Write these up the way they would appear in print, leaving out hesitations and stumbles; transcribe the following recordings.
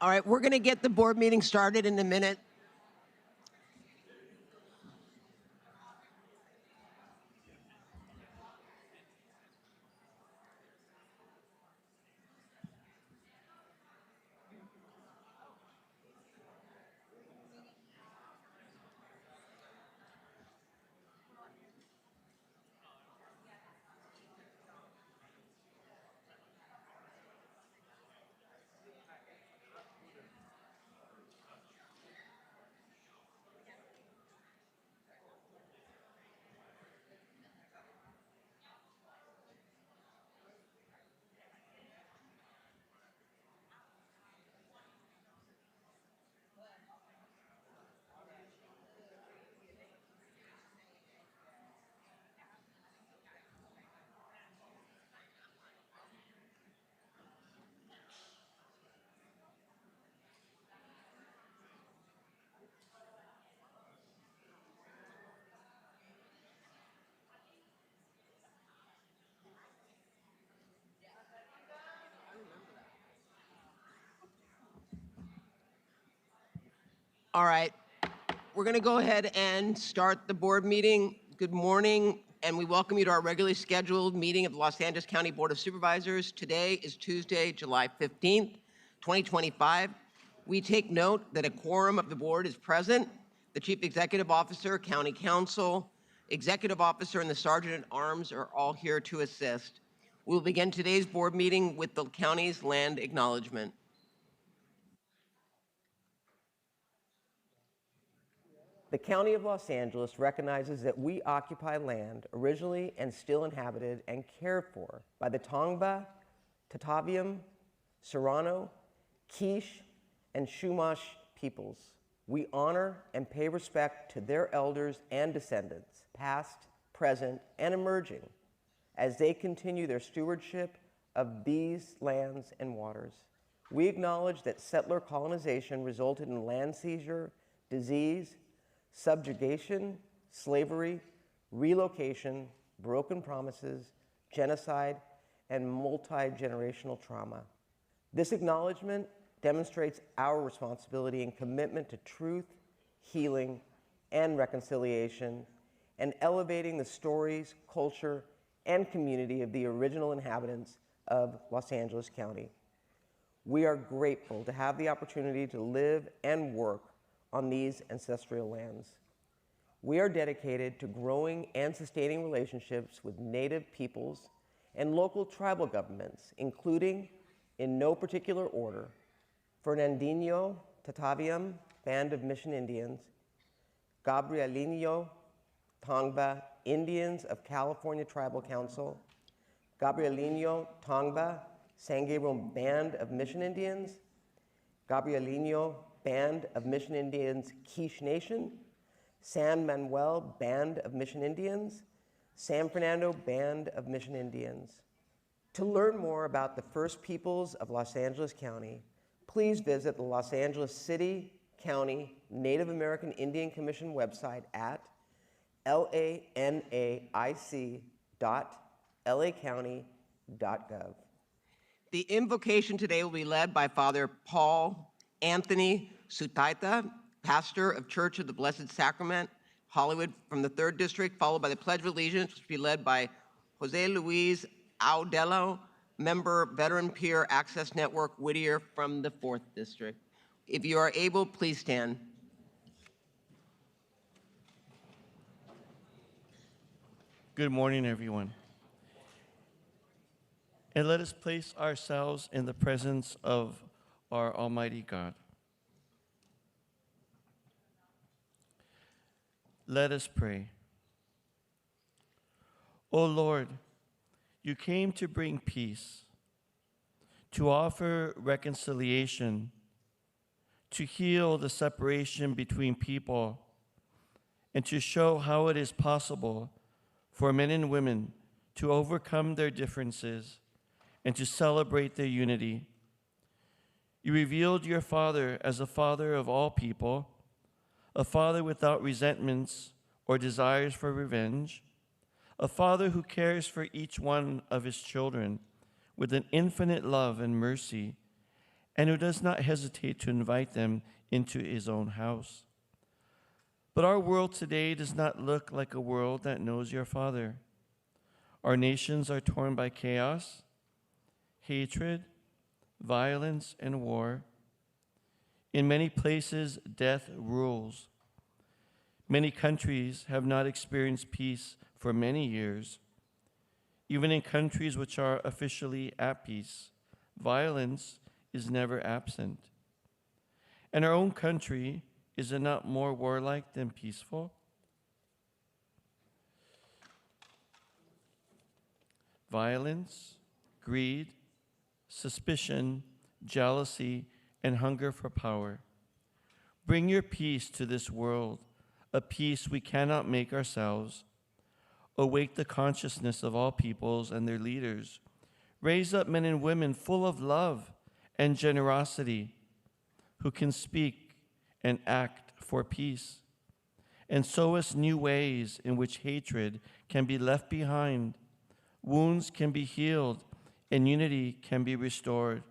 All right, we're going to get the board meeting started in a minute. All right, we're going to go ahead and start the board meeting. Good morning, and we welcome you to our regularly scheduled meeting of the Los Angeles County Board of Supervisors. Today is Tuesday, July 15th, 2025. We take note that a quorum of the board is present. The Chief Executive Officer, County Council, Executive Officer, and the Sergeant at Arms are all here to assist. We will begin today's board meeting with the county's land acknowledgement. The County of Los Angeles recognizes that we occupy land originally and still inhabited and cared for by the Tongva, Tataviam, Serrano, Quiche, and Chumash peoples. We honor and pay respect to their elders and descendants, past, present, and emerging, as they continue their stewardship of these lands and waters. We acknowledge that settler colonization resulted in land seizure, disease, subjugation, slavery, relocation, broken promises, genocide, and multi-generational trauma. This acknowledgement demonstrates our responsibility and commitment to truth, healing, and reconciliation, and elevating the stories, culture, and community of the original inhabitants of Los Angeles County. We are grateful to have the opportunity to live and work on these ancestral lands. We are dedicated to growing and sustaining relationships with Native peoples and local tribal governments, including, in no particular order, Fernandinho Tataviam Band of Mission Indians, Gabrielino Tongva Indians of California Tribal Council, Gabrielino Tongva San Gabriel Band of Mission Indians, Gabrielino Band of Mission Indians Quiche Nation, San Manuel Band of Mission Indians, San Fernando Band of Mission Indians. To learn more about the First Peoples of Los Angeles County, please visit the Los Angeles City County Native American Indian Commission website at lanaic.lacounty.gov. The invocation today will be led by Father Paul Anthony Sutaita, pastor of Church of the Blessed Sacrament, Hollywood from the 3rd District, followed by the Pledge of Allegiance, which will be led by Jose Luis Audello, member, Veteran Peer Access Network, Whittier from the 4th District. If you are able, please stand. Good morning, everyone. And let us place ourselves in the presence of our Almighty God. Let us pray. O Lord, you came to bring peace, to offer reconciliation, to heal the separation between people, and to show how it is possible for men and women to overcome their differences and to celebrate their unity. You revealed your Father as a Father of all people, a Father without resentments or desires for revenge, a Father who cares for each one of his children with an infinite love and mercy, and who does not hesitate to invite them into his own house. But our world today does not look like a world that knows your Father. Our nations are torn by chaos, hatred, violence, and war. In many places, death rules. Many countries have not experienced peace for many years. Even in countries which are officially at peace, violence is never absent. And our own country, is it not more warlike than peaceful? Violence, greed, suspicion, jealousy, and hunger for power. Bring your peace to this world, a peace we cannot make ourselves. Awake the consciousness of all peoples and their leaders. Raise up men and women full of love and generosity, who can speak and act for peace, and show us new ways in which hatred can be left behind, wounds can be healed, and unity can be restored.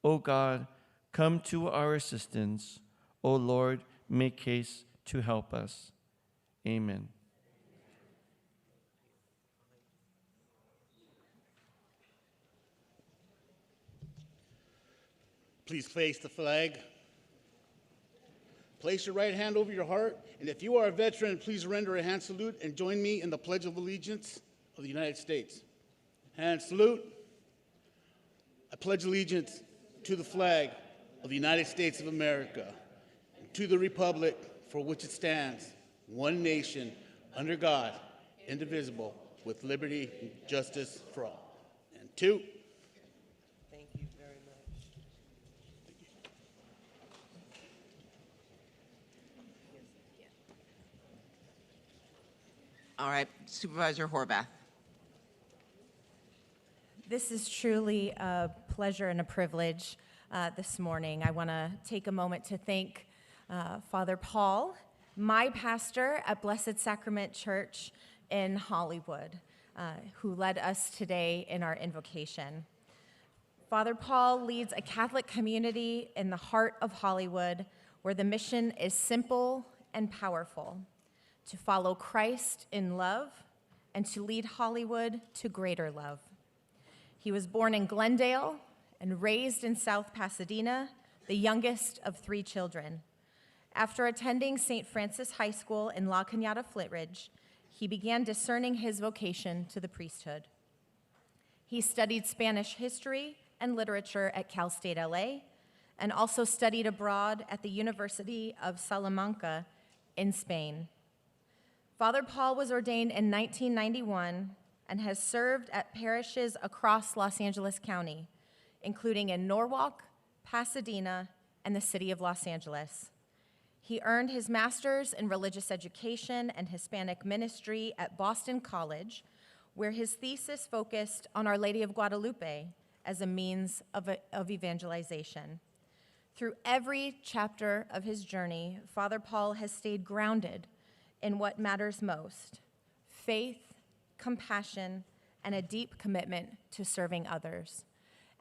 O God, come to our assistance. O Lord, make haste to help us. Amen. Please face the flag. Place your right hand over your heart, and if you are a veteran, please render a hand salute and join me in the Pledge of Allegiance of the United States. Hand salute. I pledge allegiance to the flag of the United States of America, and to the republic for which it stands, one nation, under God, indivisible, with liberty and justice for all. And two. Thank you very much. All right, Supervisor Horvath. This is truly a pleasure and a privilege this morning. I want to take a moment to thank Father Paul, my pastor at Blessed Sacrament Church in Hollywood, who led us today in our invocation. Father Paul leads a Catholic community in the heart of Hollywood, where the mission is simple and powerful: to follow Christ in love and to lead Hollywood to greater love. He was born in Glendale and raised in South Pasadena, the youngest of 3 children. After attending St. Francis High School in La Cañada, Flitridge, he began discerning his vocation to the priesthood. He studied Spanish history and literature at Cal State LA, and also studied abroad at the University of Salamanca in Spain. Father Paul was ordained in 1991 and has served at parishes across Los Angeles County, including in Norwalk, Pasadena, and the city of Los Angeles. He earned his master's in religious education and Hispanic ministry at Boston College, where his thesis focused on Our Lady of Guadalupe as a means of evangelization. Through every chapter of his journey, Father Paul has stayed grounded in what matters most: faith, compassion, and a deep commitment to serving others.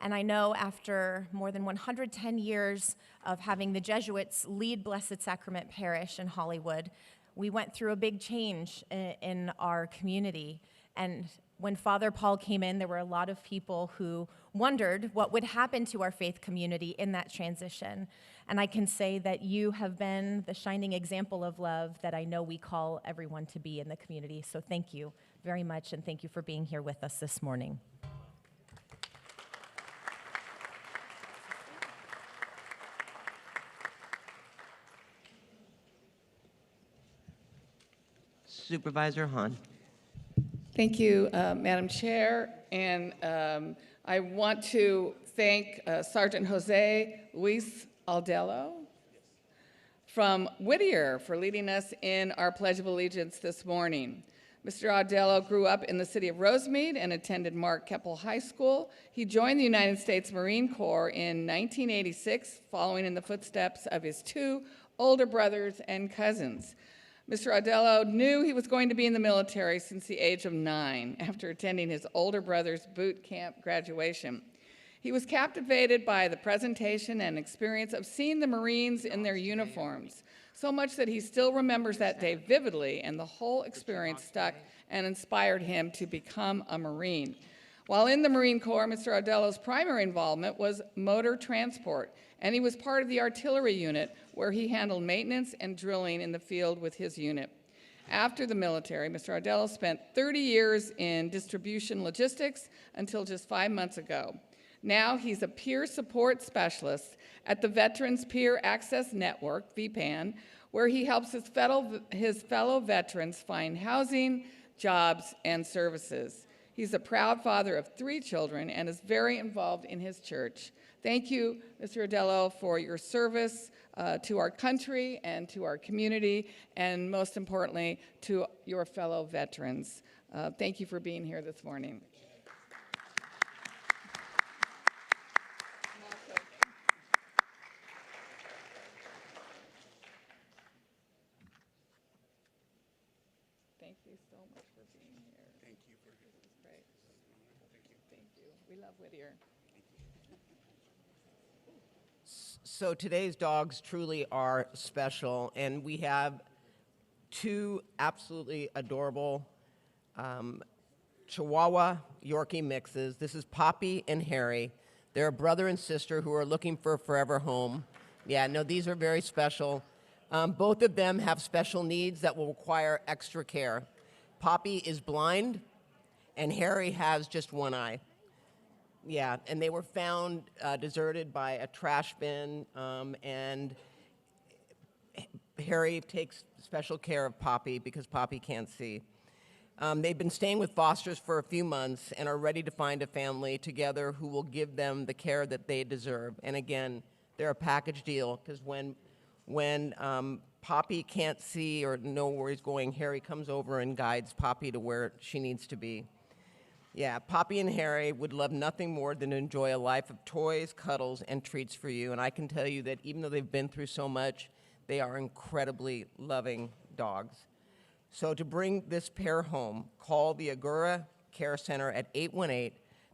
And I know after more than 110 years of having the Jesuits lead Blessed Sacrament Parish in Hollywood, we went through a big change in our community. And when Father Paul came in, there were a lot of people who wondered what would happen to our faith community in that transition. And I can say that you have been the shining example of love that I know we call everyone to be in the community. So thank you very much, and thank you for being here with us this morning. Supervisor Hahn. Thank you, Madam Chair, and I want to thank Sergeant Jose Luis Aldello from Whittier for leading us in our Pledge of Allegiance this morning. Mr. Aldello grew up in the city of Rosemead and attended Mark Keppel High School. He joined the United States Marine Corps in 1986, following in the footsteps of his 2 older brothers and cousins. Mr. Aldello knew he was going to be in the military since the age of 9, after attending his older brother's boot camp graduation. He was captivated by the presentation and experience of seeing the Marines in their uniforms, so much that he still remembers that day vividly, and the whole experience stuck and inspired him to become a Marine. While in the Marine Corps, Mr. Ardello's primary involvement was motor transport, and he was part of the artillery unit where he handled maintenance and drilling in the field with his unit. After the military, Mr. Ardello spent 30 years in distribution logistics until just 5 months ago. Now he's a peer support specialist at the Veterans Peer Access Network, VPAN, where he helps his fellow veterans find housing, jobs, and services. He's a proud father of 3 children and is very involved in his church. Thank you, Mr. Ardello, for your service to our country and to our community, and most importantly, to your fellow veterans. Thank you for being here this morning. Thank you so much for being here. Thank you for This is great. Thank you. We love Whittier. So today's dogs truly are special, and we have 2 absolutely adorable Chihuahua Yorkie mixes. This is Poppy and Harry. They're a brother and sister who are looking for a forever home. Yeah, no, these are very special. Both of them have special needs that will require extra care. Poppy is blind, and Harry has just one eye. Yeah, and they were found deserted by a trash bin, and Harry takes special care of Poppy because Poppy can't see. They've been staying with fosters for a few months and are ready to find a family together who will give them the care that they deserve. And again, they're a package deal because when Poppy can't see or know where he's going, Harry comes over and guides Poppy to where she needs to be. Yeah, Poppy and Harry would love nothing more than to enjoy a life of toys, cuddles, and treats for you. And I can tell you that even though they've been through so much, they are incredibly loving dogs. So to bring this pair home, call the Agura Care Center at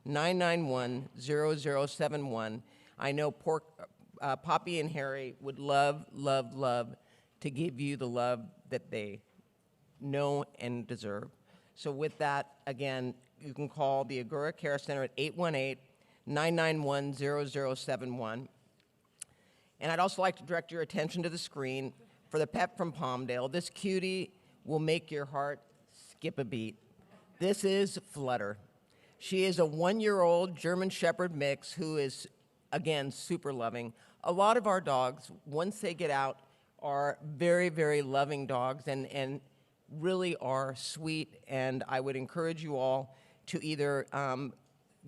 818-991-0071. I know Poppy and Harry would love, love, love to give you the love that they know and deserve. So with that, again, you can call the Agura Care Center at 818-991-0071. And I'd also like to direct your attention to the screen for the pet from Palmdale. This cutie will make your heart skip a beat. This is Flutter. She is a 1-year-old German Shepherd mix who is, again, super loving. A lot of our dogs, once they get out, are very, very loving dogs and really are sweet. And I would encourage you all to either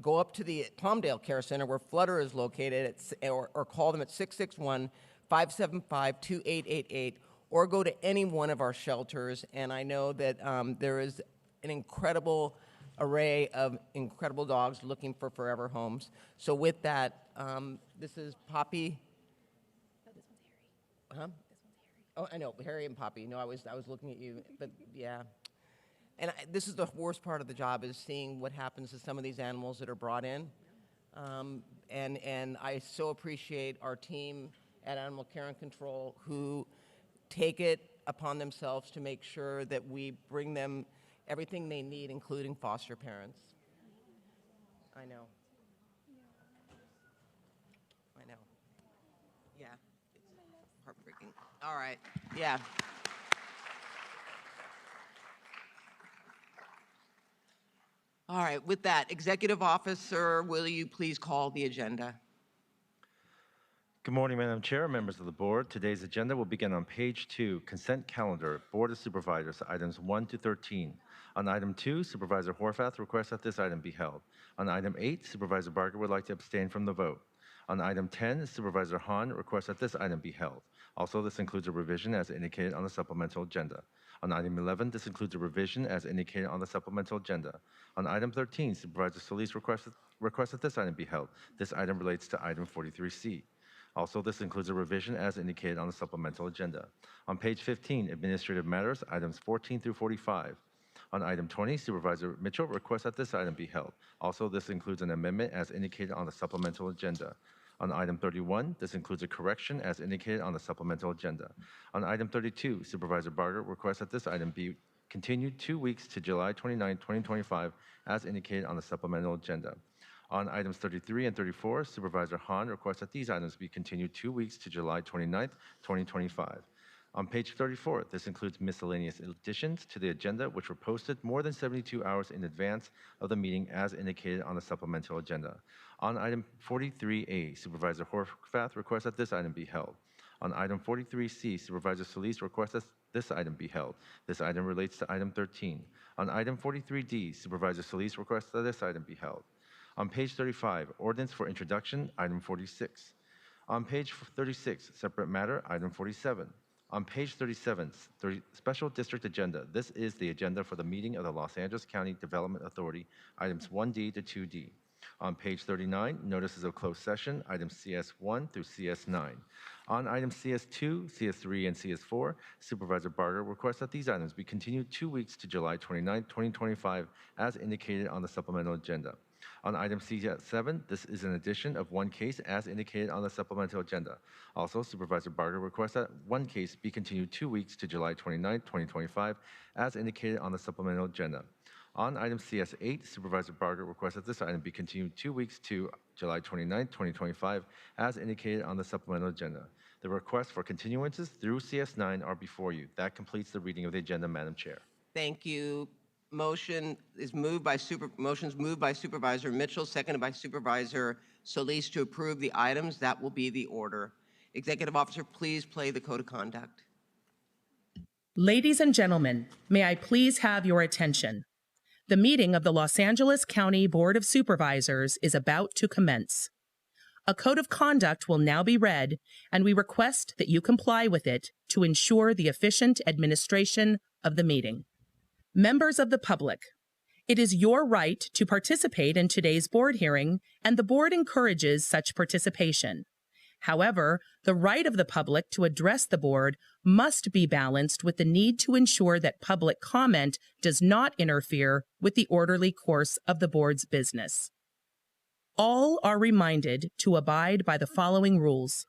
go up to the Palmdale Care Center where Flutter is located or call them at 661-575-2888 or go to any one of our shelters. And I know that there is an incredible array of incredible dogs looking for forever homes. So with that, this is Poppy. Oh, this one's Harry. Huh? This one's Harry. Oh, I know, Harry and Poppy. No, I was looking at you, but yeah. And this is the worst part of the job is seeing what happens to some of these animals that are brought in. And I so appreciate our team at Animal Care and Control who take it upon themselves to make sure that we bring them everything they need, including foster parents. I know. I know. Yeah, it's heartbreaking. All right, yeah. All right, with that, Executive Officer, will you please call the agenda? Good morning, Madam Chair, members of the board. Today's agenda will begin on page 2, Consent Calendar, Board of Supervisors, items 1 to 13. On item 2, Supervisor Horvath requests that this item be held. On item 8, Supervisor Barker would like to abstain from the vote. On item 10, Supervisor Hahn requests that this item be held. Also, this includes a revision as indicated on the supplemental agenda. On item 11, this includes a revision as indicated on the supplemental agenda. On item 13, Supervisor Solis requests that this item be held. This item relates to item 43C. Also, this includes a revision as indicated on the supplemental agenda. On page 15, Administrative Matters, items 14 through 45. On item 20, Supervisor Mitchell requests that this item be held. Also, this includes an amendment as indicated on the supplemental agenda. On item 31, this includes a correction as indicated on the supplemental agenda. On item 32, Supervisor Barger requests that this item be continued 2 weeks to July 29, 2025, as indicated on the supplemental agenda. On items 33 and 34, Supervisor Hahn requests that these items be continued 2 weeks to July 29, 2025. On page 34, this includes miscellaneous additions to the agenda which were posted more than 72 hours in advance of the meeting as indicated on the supplemental agenda. On item 43A, Supervisor Horvath requests that this item be held. On item 43C, Supervisor Solis requests that this item be held. This item relates to item 13. On item 43D, Supervisor Solis requests that this item be held. On page 35, Ordinance for Introduction, item 46. On page 36, Separate Matter, item 47. On page 37, Special District Agenda. This is the agenda for the meeting of the Los Angeles County Development Authority, items 1D to 2D. On page 39, Notices of Closed Session, items CS1 through CS9. On items CS2, CS3, and CS4, Supervisor Barger requests that these items be continued 2 weeks to July 29, 2025, as indicated on the supplemental agenda. On item CS7, this is an addition of one case as indicated on the supplemental agenda. Also, Supervisor Barger requests that one case be continued 2 weeks to July 29, 2025, as indicated on the supplemental agenda. On item CS8, Supervisor Barger requests that this item be continued 2 weeks to July 29, 2025, as indicated on the supplemental agenda. The requests for continuances through CS9 are before you. That completes the reading of the agenda, Madam Chair. Thank you. Motion's moved by Supervisor Mitchell, seconded by Supervisor Solis to approve the items. That will be the order. Executive Officer, please play the code of conduct. Ladies and gentlemen, may I please have your attention? The meeting of the Los Angeles County Board of Supervisors is about to commence. A code of conduct will now be read, and we request that you comply with it to ensure the efficient administration of the meeting. Members of the public, it is your right to participate in today's board hearing, and the board encourages such participation. However, the right of the public to address the board must be balanced with the need to ensure that public comment does not interfere with the orderly course of the board's business. All are reminded to abide by the following rules.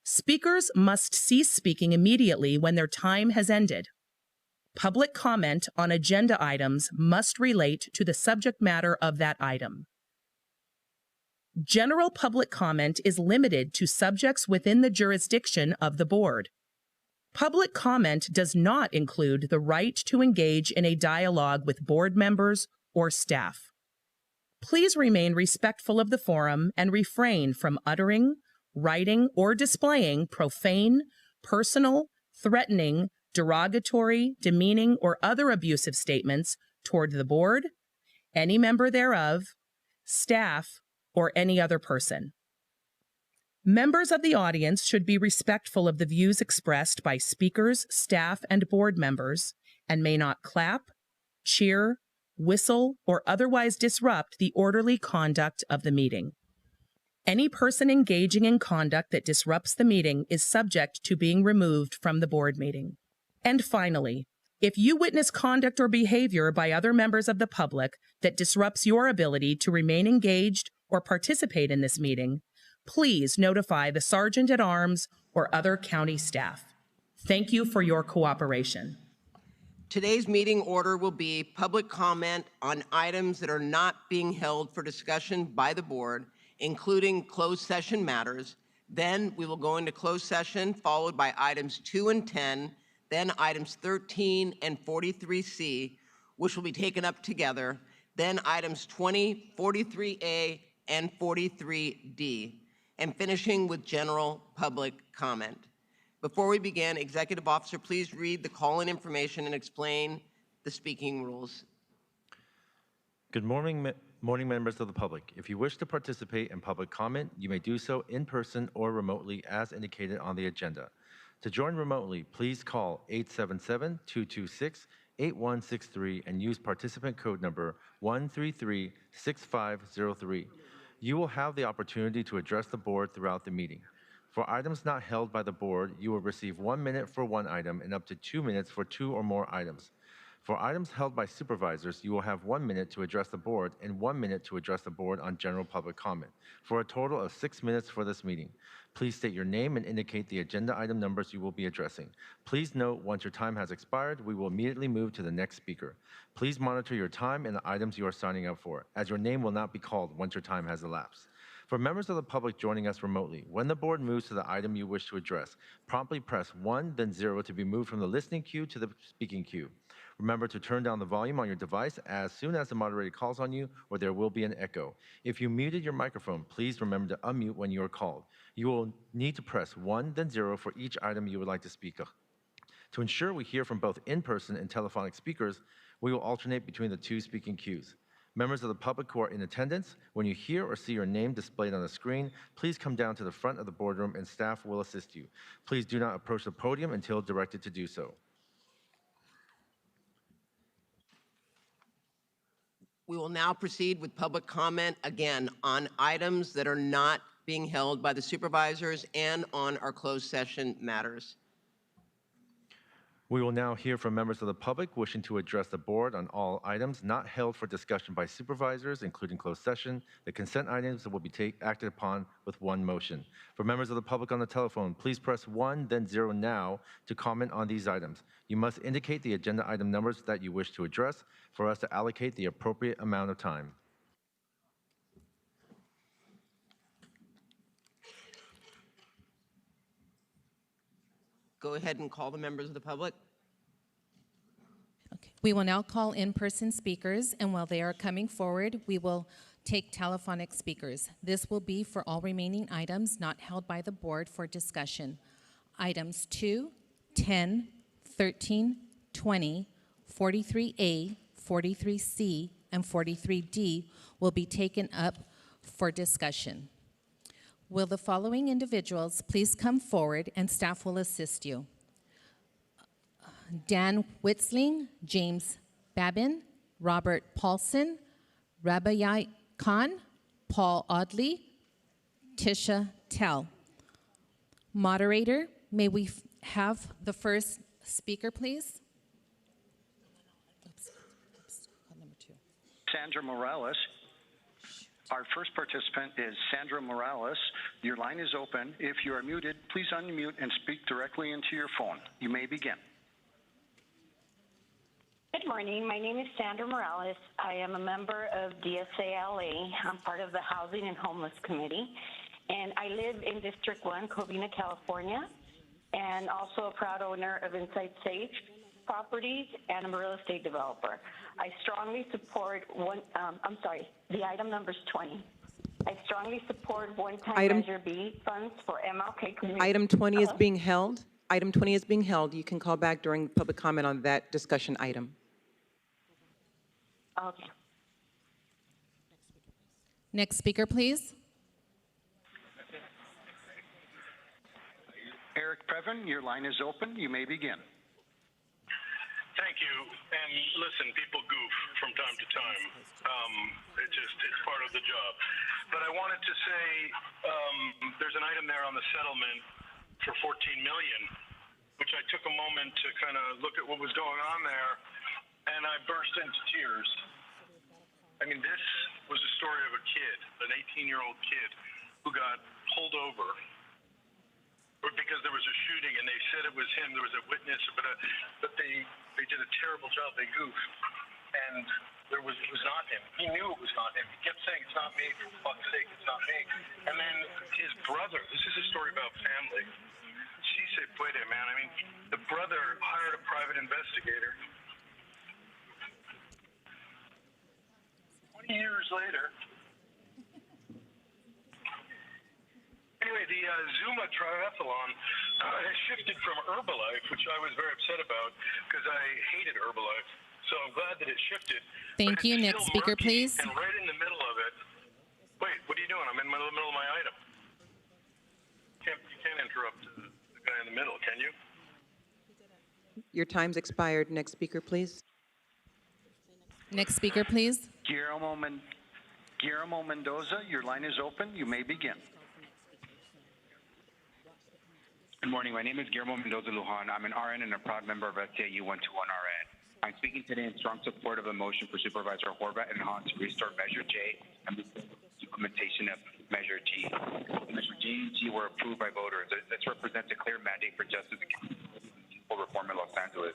Speakers must cease speaking immediately when their time has ended. Public comment on agenda items must relate to the subject matter of that item. General public comment is limited to subjects within the jurisdiction of the board. Public comment does not include the right to engage in a dialogue with board members or staff. Please remain respectful of the forum and refrain from uttering, writing, or displaying profane, personal, threatening, derogatory, demeaning, or other abusive statements toward the board, any member thereof, staff, or any other person. Members of the audience should be respectful of the views expressed by speakers, staff, and board members, and may not clap, cheer, whistle, or otherwise disrupt the orderly conduct of the meeting. Any person engaging in conduct that disrupts the meeting is subject to being removed from the board meeting. And finally, if you witness conduct or behavior by other members of the public that disrupts your ability to remain engaged or participate in this meeting, please notify the Sergeant at Arms or other county staff. Thank you for your cooperation. Today's meeting order will be public comment on items that are not being held for discussion by the board, including closed session matters. Then we will go into closed session, followed by items 2 and 10, then items 13 and 43C, which will be taken up together, then items 20, 43A, and 43D, and finishing with general public comment. Before we begin, Executive Officer, please read the call-in information and explain the speaking rules. Good morning, members of the public. If you wish to participate in public comment, you may do so in person or remotely as indicated on the agenda. To join remotely, please call 877-226-8163 and use participant code number 1336503. You will have the opportunity to address the board throughout the meeting. For items not held by the board, you will receive 1 minute for one item and up to 2 minutes for 2 or more items. For items held by supervisors, you will have 1 minute to address the board and 1 minute to address the board on general public comment, for a total of 6 minutes for this meeting. Please state your name and indicate the agenda item numbers you will be addressing. Please note, once your time has expired, we will immediately move to the next speaker. Please monitor your time and the items you are signing up for, as your name will not be called once your time has elapsed. For members of the public joining us remotely, when the board moves to the item you wish to address, promptly press 1, then 0 to be moved from the listening queue to the speaking queue. Remember to turn down the volume on your device as soon as the moderator calls on you, or there will be an echo. If you muted your microphone, please remember to unmute when you are called. You will need to press 1, then 0 for each item you would like to speak of. To ensure we hear from both in-person and telephonic speakers, we will alternate between the two speaking queues. Members of the public who are in attendance, when you hear or see your name displayed on the screen, please come down to the front of the boardroom and staff will assist you. Please do not approach the podium until directed to do so. We will now proceed with public comment, again, on items that are not being held by the supervisors and on our closed session matters. We will now hear from members of the public wishing to address the board on all items not held for discussion by supervisors, including closed session. The consent items will be acted upon with one motion. For members of the public on the telephone, please press 1, then 0 now to comment on these items. You must indicate the agenda item numbers that you wish to address for us to allocate the appropriate amount of time. Go ahead and call the members of the public. Okay. We will now call in-person speakers, and while they are coming forward, we will take telephonic speakers. This will be for all remaining items not held by the board for discussion. Items 2, 10, 13, 20, 43A, 43C, and 43D will be taken up for discussion. Will the following individuals please come forward and staff will assist you? Dan Witzling, James Babin, Robert Paulson, Rabayai Khan, Paul Audley, Tisha Tell. Moderator, may we have the first speaker, please? Number 2. Sandra Morales. Our first participant is Sandra Morales. Your line is open. If you are muted, please unmute and speak directly into your phone. You may begin. Good morning. My name is Sandra Morales. I am a member of DSALA. I'm part of the Housing and Homeless Committee, and I live in District 1, Covina, California, and also a proud owner of Inside Safe Properties, and I'm a real estate developer. I strongly support the item number is 20. I strongly support one-time Measure B funds for MLK community. Item 20 is being held. Item 20 is being held. You can call back during public comment on that discussion item. Okay. Next speaker, please. Eric Previn, your line is open. You may begin. Thank you. And listen, people goof from time to time. It's part of the job. But I wanted to say there's an item there on the settlement for $14 million, which I took a moment to kind of look at what was going on there, and I burst into tears. I mean, this was a story of a kid, an 18-year-old kid, who got pulled over because there was a shooting, and they said it was him. There was a witness, but they did a terrible job. They goofed, and it was not him. He knew it was not him. He kept saying, "It's not me, for fuck's sake, it's not me." And then his brother. This is a story about family. She said, "Puede, man." I mean, the brother hired a private investigator. 20 years later. Anyway, the Zuma Triathlon has shifted from Herbalife, which I was very upset about because I hated Herbalife. So I'm glad that it shifted. Thank you. Next speaker, please. And right in the middle of it, wait, what are you doing? I'm in the middle of my item. You can't interrupt the guy in the middle, can you? Your time's expired. Next speaker, please. Next speaker, please. Guillermo Mendoza, your line is open. You may begin. Good morning. My name is Guillermo Mendoza Lujan. I'm an RN and a proud member of SAU 121RN. I'm speaking today in strong support of a motion for Supervisor Horvath and Hahn to restore Measure J and the implementation of Measure G. Measure J and G were approved by voters. This represents a clear mandate for justice and meaningful reform in Los Angeles.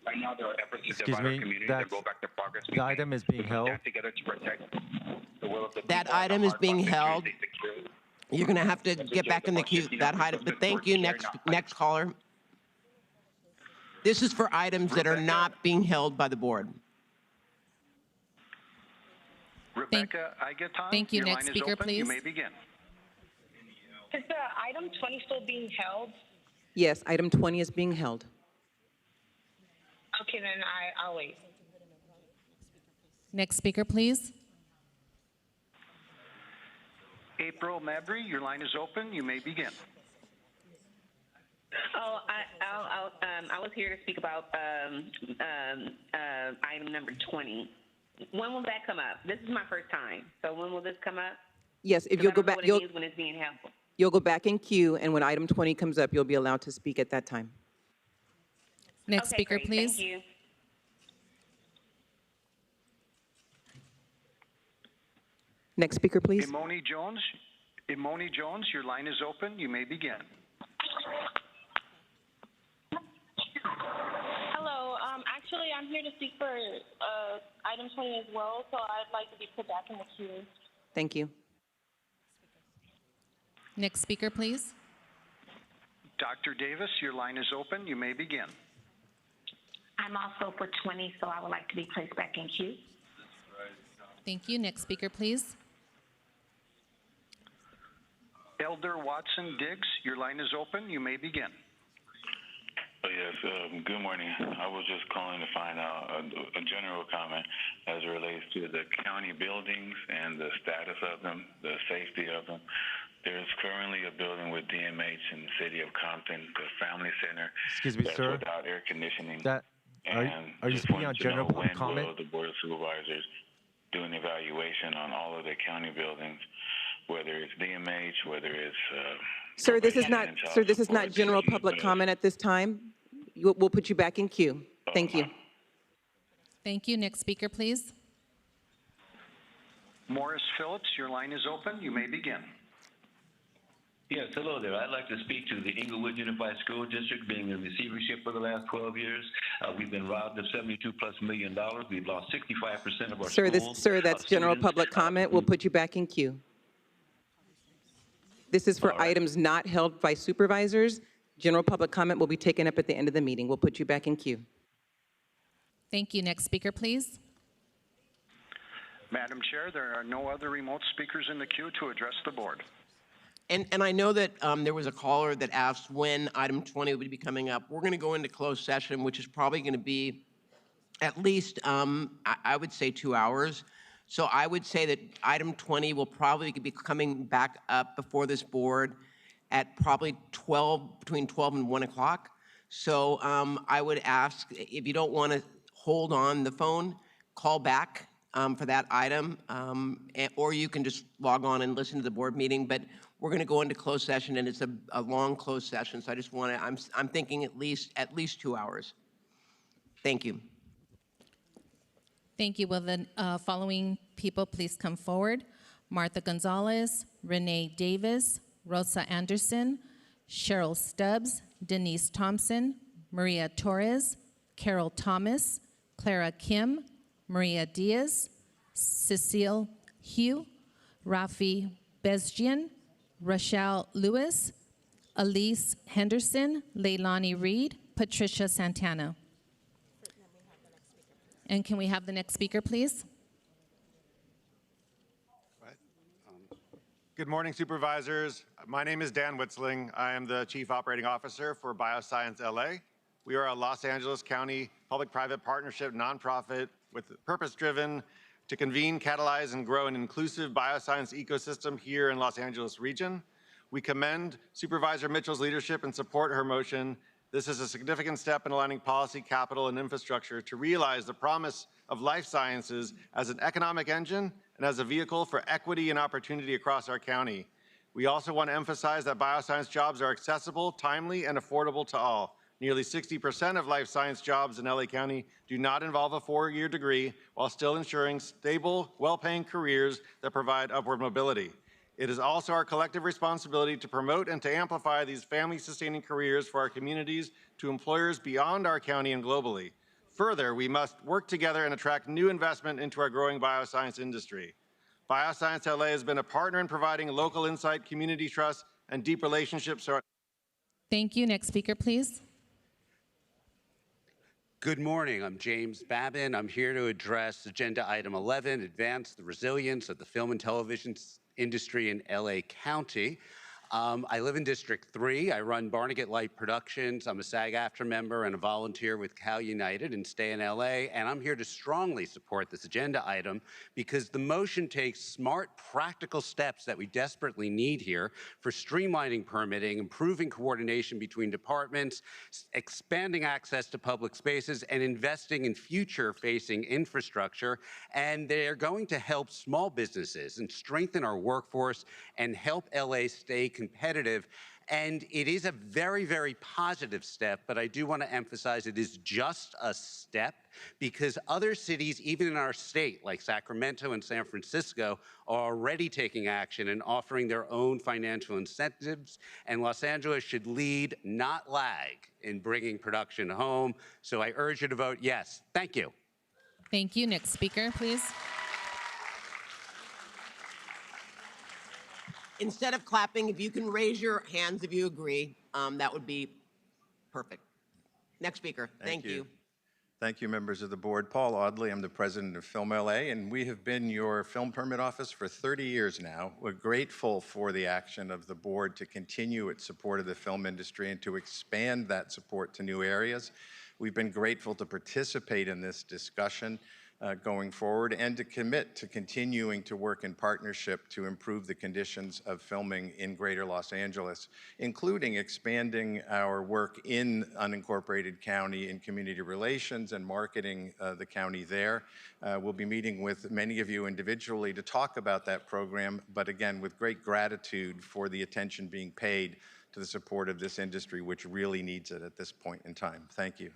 Right now, there are efforts to divide our communities and roll back the progress we the item is being held. stand together to protect the will of the That people and item the is being hard-fought held. victories they secured. You're going to have to get back in the queue. That item, but thank you. Next caller. This is for items that are not being held by the board. Rebecca Igaton, thank you. your Next line speaker, is open. please. You may begin. Is item 20 still being held? Yes, item 20 is being held. Okay, then I'll wait. Next speaker, please. April Mabry, your line is open. You may begin. Oh, I was here to speak about item number 20. When will that come up? This is my first time. So when will this come up? Yes, if 'Cause you'll I go don't know back, what it means when it's being held. you'll go back in queue, and when item 20 comes up, you'll be allowed to speak at that time. Next Okay, speaker, great. please. Thank you. Next speaker, please. Imoni Jones, your line is open. You may begin. Hello. Actually, I'm here to speak for item 20 as well, so I'd like to be put back in the queue. Thank you. Next speaker, please. Dr. Davis, your line is open. You may begin. I'm also for 20, so I would like to be placed back in queue. Thank you. Next speaker, please. Elder Watson Diggs, your line is open. You may begin. Yes, good morning. I was just calling to find out a general comment as it relates to the county buildings and the status of them, the safety of them. There's currently a building with DMH in the city of Compton, the Family Center. Excuse me, that's sir. without air conditioning. Are you just speaking wanted on to general know when comment? will the Board of Supervisors do an evaluation on all of the county buildings, whether it's DMH, whether it's Sir, this is not, sir, this is not general public comment at this time. We'll put you back in queue. Thank you. Thank you. Next speaker, please. Morris Phillips, your line is open. You may begin. Yes, hello there. I'd like to speak to the Inglewood Unified School District being in receivership for the last 12 years. We've been robbed of $72+ million. We've lost 65% of our schools. Sir, that's general public comment. We'll put you back in queue. This is for items not held by supervisors. General public comment will be taken up at the end of the meeting. We'll put you back in queue. Thank you. Next speaker, please. Madam Chair, there are no other remote speakers in the queue to address the board. And I know that there was a caller that asked when item 20 would be coming up. We're going to go into closed session, which is probably going to be at least, I would say, 2 hours. So I would say that item 20 will probably be coming back up before this board at probably between 12 and 1 o'clock. So I would ask, if you don't want to hold on the phone, call back for that item, or you can just log on and listen to the board meeting. But we're going to go into closed session, and it's a long closed session. So I just want to, I'm thinking at least 2 hours. Thank you. Thank you. Will the following people please come forward? Martha Gonzalez, Renee Davis, Rosa Anderson, Cheryl Stubbs, Denise Thompson, Maria Torres, Carol Thomas, Clara Kim, Maria Diaz, Cecile Hugh, Rafi Bezjian, Rochelle Lewis, Elise Henderson, Leilani Reed, Patricia Santana. And can we have the next speaker, please? Good morning, supervisors. My name is Dan Witzling. I am the Chief Operating Officer for Bioscience LA. We are a Los Angeles County public-private partnership nonprofit with purpose-driven to convene, catalyze, and grow an inclusive bioscience ecosystem here in Los Angeles region. We commend Supervisor Mitchell's leadership and support her motion. This is a significant step in aligning policy, capital, and infrastructure to realize the promise of life sciences as an economic engine and as a vehicle for equity and opportunity across our county. We also want to emphasize that bioscience jobs are accessible, timely, and affordable to all. Nearly 60% of life science jobs in LA County do not involve a 4-year degree while still ensuring stable, well-paying careers that provide upward mobility. It is also our collective responsibility to promote and to amplify these family-sustaining careers for our communities to employers beyond our county and globally. Further, we must work together and attract new investment into our growing bioscience industry. Bioscience LA has been a partner in providing local insight, community trust, and deep relationships. Thank you. Next speaker, please. Good morning. I'm James Babin. I'm here to address Agenda Item 11, Advance the Resilience of the Film and Television Industry in LA County. I live in District 3. I run Barnegat Light Productions. I'm a SAG-AFTRA member and a volunteer with Cal United and stay in LA. And I'm here to strongly support this agenda item because the motion takes smart, practical steps that we desperately need here for streamlining permitting, improving coordination between departments, expanding access to public spaces, and investing in future-facing infrastructure. And they're going to help small businesses and strengthen our workforce and help LA stay competitive. And it is a very, very positive step, but I do want to emphasize it is just a step because other cities, even in our state, like Sacramento and San Francisco, are already taking action and offering their own financial incentives. And Los Angeles should lead, not lag, in bringing production home. So I urge you to vote yes. Thank you. Thank you. Next speaker, please. Instead of clapping, if you can raise your hands if you agree, that would be perfect. Next speaker. Thank you. Thank you, members of the board. Paul Audley, I'm the president of Film LA, and we have been your film permit office for 30 years now. We're grateful for the action of the board to continue its support of the film industry and to expand that support to new areas. We've been grateful to participate in this discussion going forward and to commit to continuing to work in partnership to improve the conditions of filming in Greater Los Angeles, including expanding our work in unincorporated county in community relations and marketing the county there. We'll be meeting with many of you individually to talk about that program, but again, with great gratitude for the attention being paid to the support of this industry, which really needs it at this point in time. Thank you.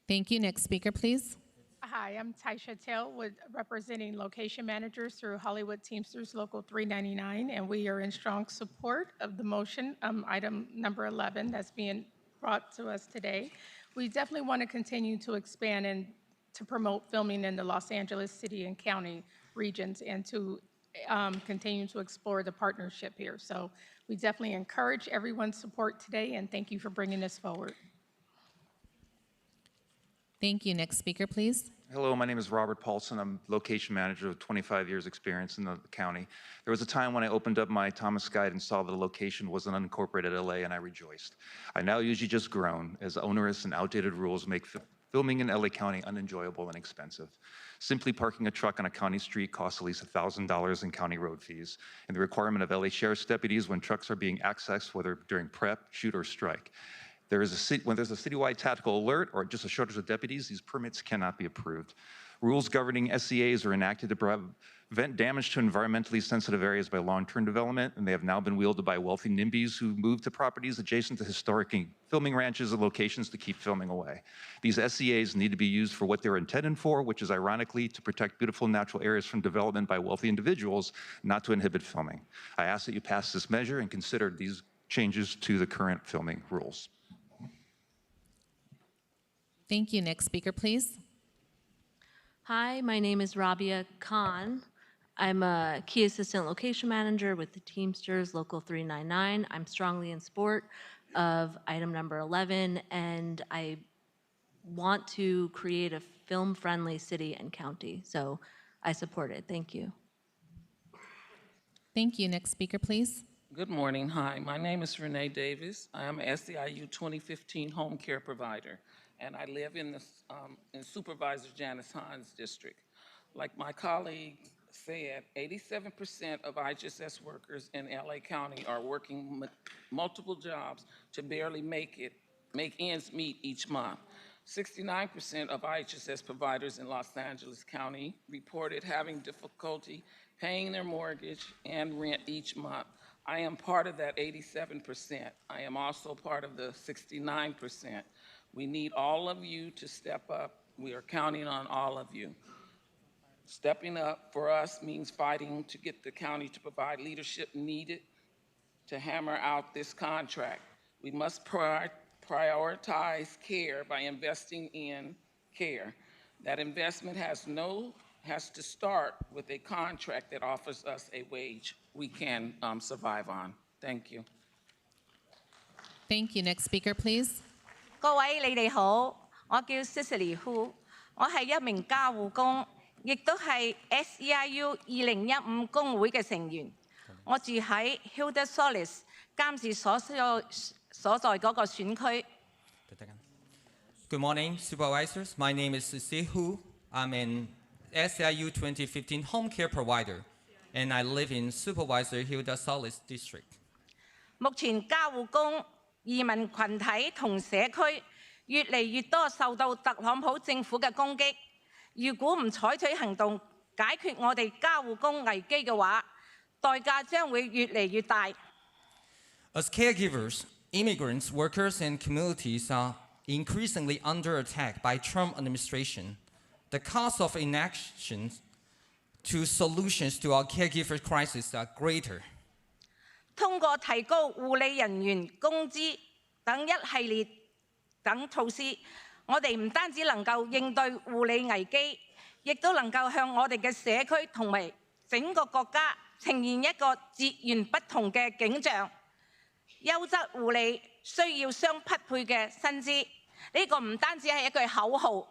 Thank you. Next speaker, please. Hi, I'm Taisha Tell, representing location managers through Hollywood Teamsters Local 399, and we are in strong support of the motion, item number 11, that's being brought to us today. We definitely want to continue to expand and to promote filming in the Los Angeles City and County regions and to continue to explore the partnership here. So we definitely encourage everyone's support today, and thank you for bringing this forward. Thank you. Next speaker, please. Hello, my name is Robert Paulson. I'm location manager with 25 years experience in the county. There was a time when I opened up my Thomas Guide and saw that the location was an unincorporated LA, and I rejoiced. I now usually just groan as onerous and outdated rules make filming in LA County unenjoyable and expensive. Simply parking a truck on a county street costs at least $1,000 in county road fees, and the requirement of LA Sheriff's deputies when trucks are being accessed, whether during prep, shoot, or strike. When there's a citywide tactical alert or just a shortage of deputies, these permits cannot be approved. Rules governing SCAs are enacted to prevent damage to environmentally sensitive areas by long-term development, and they have now been wielded by wealthy NIMBYs who move to properties adjacent to historic filming ranches and locations to keep filming away. These SCAs need to be used for what they're intended for, which is ironically to protect beautiful natural areas from development by wealthy individuals, not to inhibit filming. I ask that you pass this measure and consider these changes to the current filming rules. Thank you. Next speaker, please. Hi, my name is Rabia Khan. I'm a key assistant location manager with the Teamsters Local 399. I'm strongly in support of item number 11, and I want to create a film-friendly city and county, so I support it. Thank you. Thank you. Next speaker, please. Good morning. Hi, my name is Renee Davis. I am an SEIU 2015 home care provider, and I live in Supervisors Janice Hines district. Like my colleague said, 87% of IHSS workers in LA County are working multiple jobs to barely make ends meet each month. 69% of IHSS providers in Los Angeles County reported having difficulty paying their mortgage and rent each month. I am part of that 87%. I am also part of the 69%. We need all of you to step up. We are counting on all of you. Stepping up for us means fighting to get the county to provide leadership needed to hammer out this contract. We must prioritize care by investing in care. That investment has to start with a contract that offers us a wage we can survive on. Thank you. Thank you. Next speaker, please. 各位你哋好，我叫 Cicely Hu， 我係一名家護工，亦都係 SEIU 2015工會嘅成員。我住喺 Hilda Solis 監事所在嗰個選區。Good morning, supervisors. My name is Cicely Hu. I'm an SEIU 2015 home care provider, and I live in Supervisor Hilda Solis District. 目前家護工、移民群體同社區越嚟越多受到特朗普政府嘅攻擊。如果唔採取行動解決我哋家護工危機嘅話，代價將會越嚟越大。As caregivers, immigrants, workers, and communities are increasingly under attack by Trump administration, the cost of inaction to solutions to our caregiver crisis are greater. 通過提高護理人員工資等一系列等措施，我哋唔單止能夠應對護理危機，亦都能夠向我哋嘅社區同埋整個國家呈現一個截然不同嘅景象。優質護理需要相匹配嘅薪資，呢個唔單止係一句口號。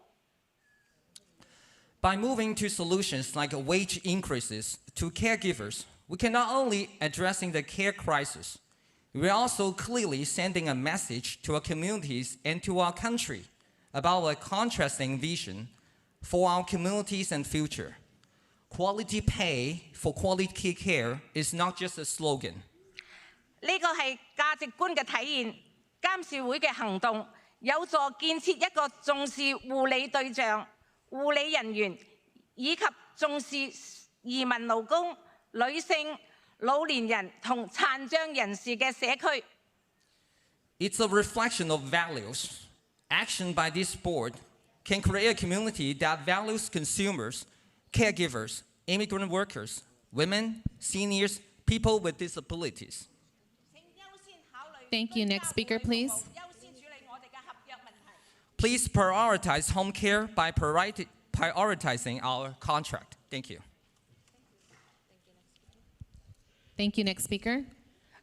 By moving to solutions like wage increases to caregivers, we can not only addressing the care crisis, we are also clearly sending a message to our communities and to our country about a contrasting vision for our communities and future. Quality pay for quality care is not just a slogan. 呢個係價值觀嘅體現，監事會嘅行動有助建設一個重視護理對象、護理人員以及重視移民勞工、女性、老年人同殘障人士嘅社區。It's a reflection of values. Action by this board can create a community that values consumers, caregivers, immigrant workers, women, seniors, people with disabilities. Thank you. Next speaker, please. Please prioritize home care by prioritizing our contract. Thank you. Thank you. Next speaker.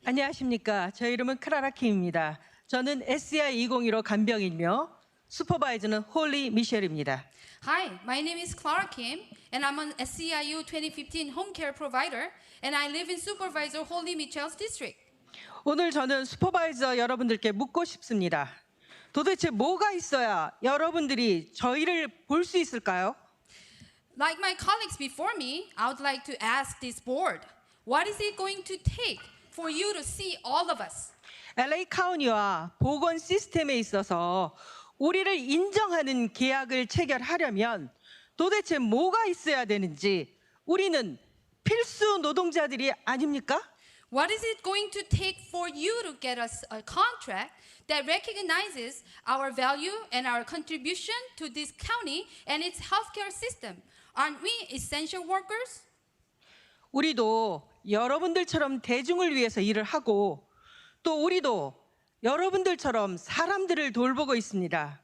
안녕하십니까. 저 이름은 크라라 킴입니다. 저는 SEI 2015 간병이며 슈퍼바이저는 홀리 미셸입니다. Hi, my name is Clara Kim, and I'm an SEIU 2015 home care provider, and I live in Supervisor Holy Michel's district. 오늘 저는 슈퍼바이저 여러분들께 묻고 싶습니다. 도대체 뭐가 있어야 여러분들이 저희를 볼 수 있을까요? Like my colleagues before me, I would like to ask this board, what is it going to take for you to see all of us? LA 카운티와 보건 시스템에 있어서 우리를 인정하는 계약을 체결하려면 도대체 뭐가 있어야 되는지 우리는 필수 노동자들이 아닙니까? What is it going to take for you to get us a contract that recognizes our value and our contribution to this county and its healthcare system? Aren't we essential workers? 우리도 여러분들처럼 대중을 위해서 일을 하고 또 우리도 여러분들처럼 사람들을 돌보고 있습니다.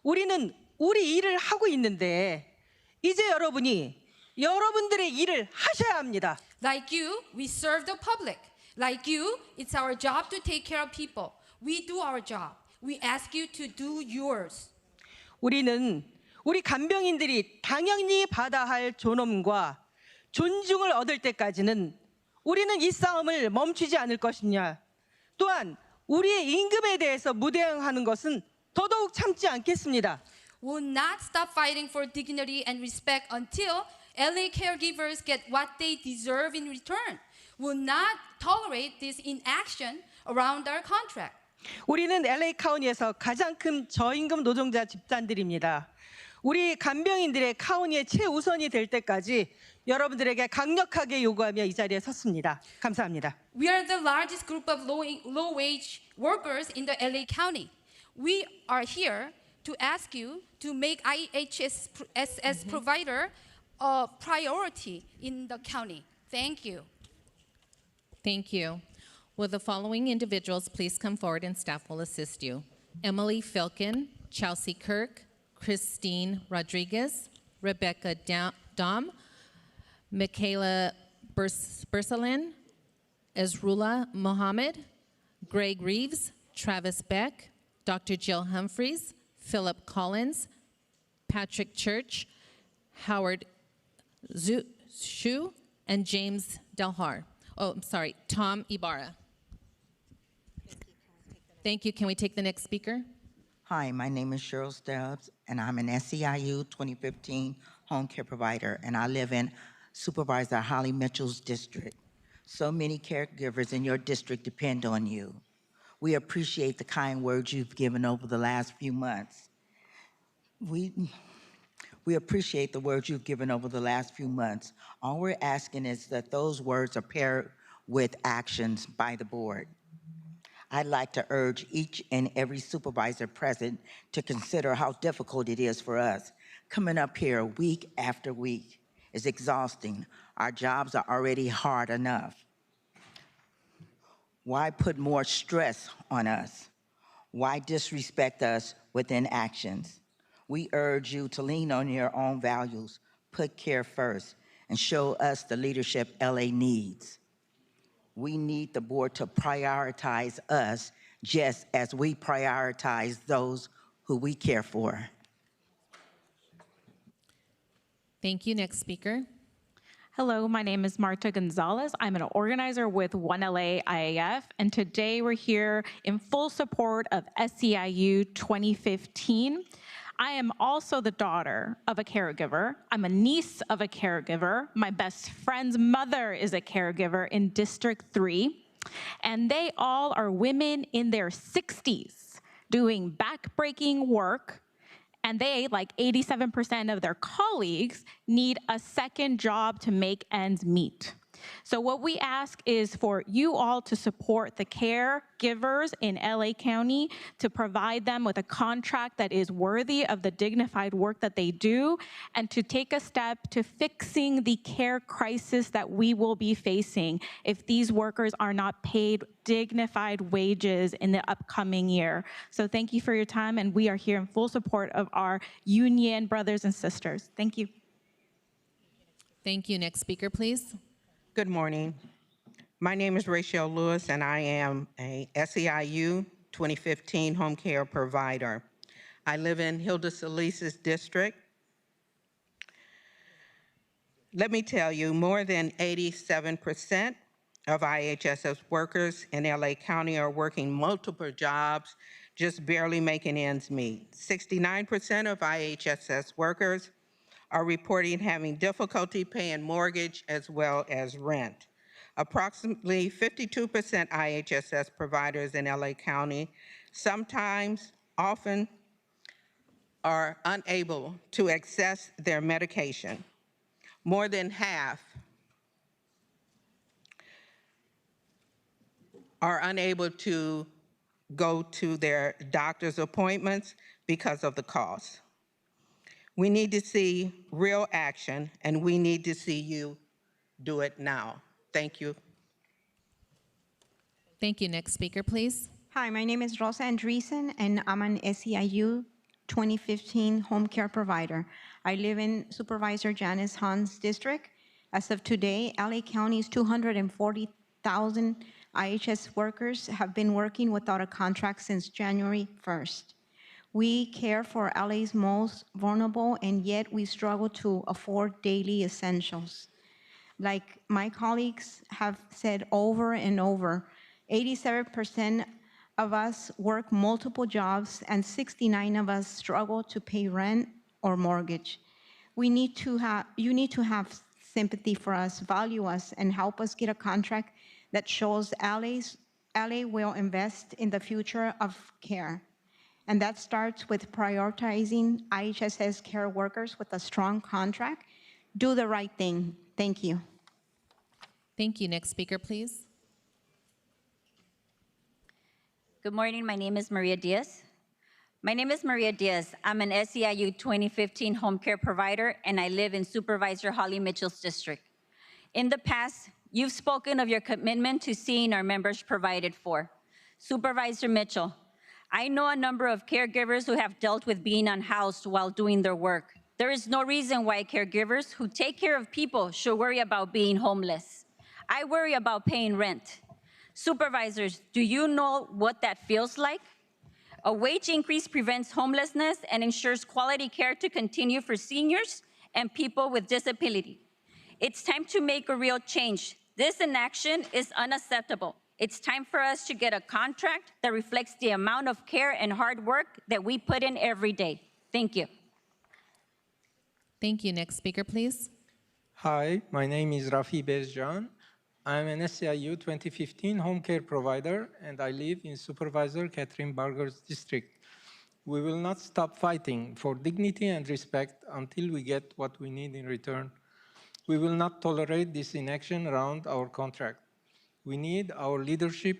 우리는 우리 일을 하고 있는데 이제 여러분들의 일을 하셔야 합니다. Like you, we serve the public. Like you, it's our job to take care of people. We do our job. We ask you to do yours. 우리 간병인들이 당연히 받아야 할 존엄과 존중을 얻을 때까지는 우리는 이 싸움을 멈추지 않을 것이냐. 또한 우리의 임금에 대해서 무대응하는 것은 더더욱 참지 않겠습니다. Will not stop fighting for dignity and respect until LA caregivers get what they deserve in return. Will not tolerate this inaction around our contract. 우리는 LA 카운티에서 가장 큰 저임금 노동자 집단들입니다. 우리 간병인들의 카운티의 최우선이 될 때까지 여러분들에게 강력하게 요구하며 이 자리에 섰습니다. 감사합니다. We are the largest group of low-wage workers in the LA County. We are here to ask you to make IHSS provider a priority in the county. Thank you. Thank you. Will the following individuals please come forward and staff will assist you? Emily Filkin, Chelsea Kirk, Christine Rodriguez, Rebecca Dom, Michaela Bursalin, Ezrullah Mohammed, Greg Reeves, Travis Beck, Dr. Jill Humphreys, Philip Collins, Patrick Church, Howard Shu, and James Delhar. Oh, I'm sorry, Tom Ibarra. Thank you. Can we take the next speaker? Hi, my name is Cheryl Stubbs, and I'm an SEIU 2015 home care provider, and I live in Supervisor Holly Mitchell's district. So many caregivers in your district depend on you. We appreciate the kind words you've given over the last few months. We appreciate the words you've given over the last few months. All we're asking is that those words are paired with actions by the board. I'd like to urge each and every supervisor present to consider how difficult it is for us. Coming up here week after week is exhausting. Our jobs are already hard enough. Why put more stress on us? Why disrespect us with inactions? We urge you to lean on your own values, put care first, and show us the leadership LA needs. We need the board to prioritize us just as we prioritize those who we care for. Thank you. Next speaker. Hello, my name is Marta Gonzalez. I'm an organizer with 1LA IAF, and today we're here in full support of SEIU 2015. I am also the daughter of a caregiver. I'm a niece of a caregiver. My best friend's mother is a caregiver in District 3. And they all are women in their 60s doing backbreaking work. And they, like 87% of their colleagues, need a second job to make ends meet. So what we ask is for you all to support the caregivers in LA County, to provide them with a contract that is worthy of the dignified work that they do, and to take a step to fixing the care crisis that we will be facing if these workers are not paid dignified wages in the upcoming year. So thank you for your time, and we are here in full support of our union brothers and sisters. Thank you. Thank you. Next speaker, please. Good morning. My name is Rachel Lewis, and I am a SEIU 2015 home care provider. I live in Hilda Solis's district. Let me tell you, more than 87% of IHSS workers in LA County are working multiple jobs, just barely making ends meet. 69% of IHSS workers are reporting having difficulty paying mortgage as well as rent. Approximately 52% IHSS providers in LA County often are unable to access their medication. More than half are unable to go to their doctor's appointments because of the cost. We need to see real action, and we need to see you do it now. Thank you. Thank you. Next speaker, please. Hi, my name is Rosa Andreessen, and I'm an SEIU 2015 home care provider. I live in Supervisor Janice Hahn's district. As of today, LA County's 240,000 IHS workers have been working without a contract since January 1st. We care for LA's most vulnerable, and yet we struggle to afford daily essentials. Like my colleagues have said over and over, 87% of us work multiple jobs, and 69 of us struggle to pay rent or mortgage. You need to have sympathy for us, value us, and help us get a contract that shows LA will invest in the future of care. and that starts with prioritizing IHSS care workers with a strong contract. Do the right thing. Thank you. Thank you. Next speaker, please. Good morning. My name is Maria Diaz. I'm an SEIU 2015 home care provider, and I live in Supervisor Holly Mitchell's district. In the past, you've spoken of your commitment to seeing our members provided for. Supervisor Mitchell, I know a number of caregivers who have dealt with being unhoused while doing their work. There is no reason why caregivers who take care of people should worry about being homeless. I worry about paying rent. Supervisors, do you know what that feels like? A wage increase prevents homelessness and ensures quality care to continue for seniors and people with disability. It's time to make a real change. This inaction is unacceptable. It's time for us to get a contract that reflects the amount of care and hard work that we put in every day. Thank you. Thank you. Next speaker, please. Hi, my name is Rafi Bezjan. I'm an SEIU 2015 home care provider, and I live in Supervisor Catherine Barger's district. We will not stop fighting for dignity and respect until we get what we need in return. We will not tolerate this inaction around our contract. We need our leadership.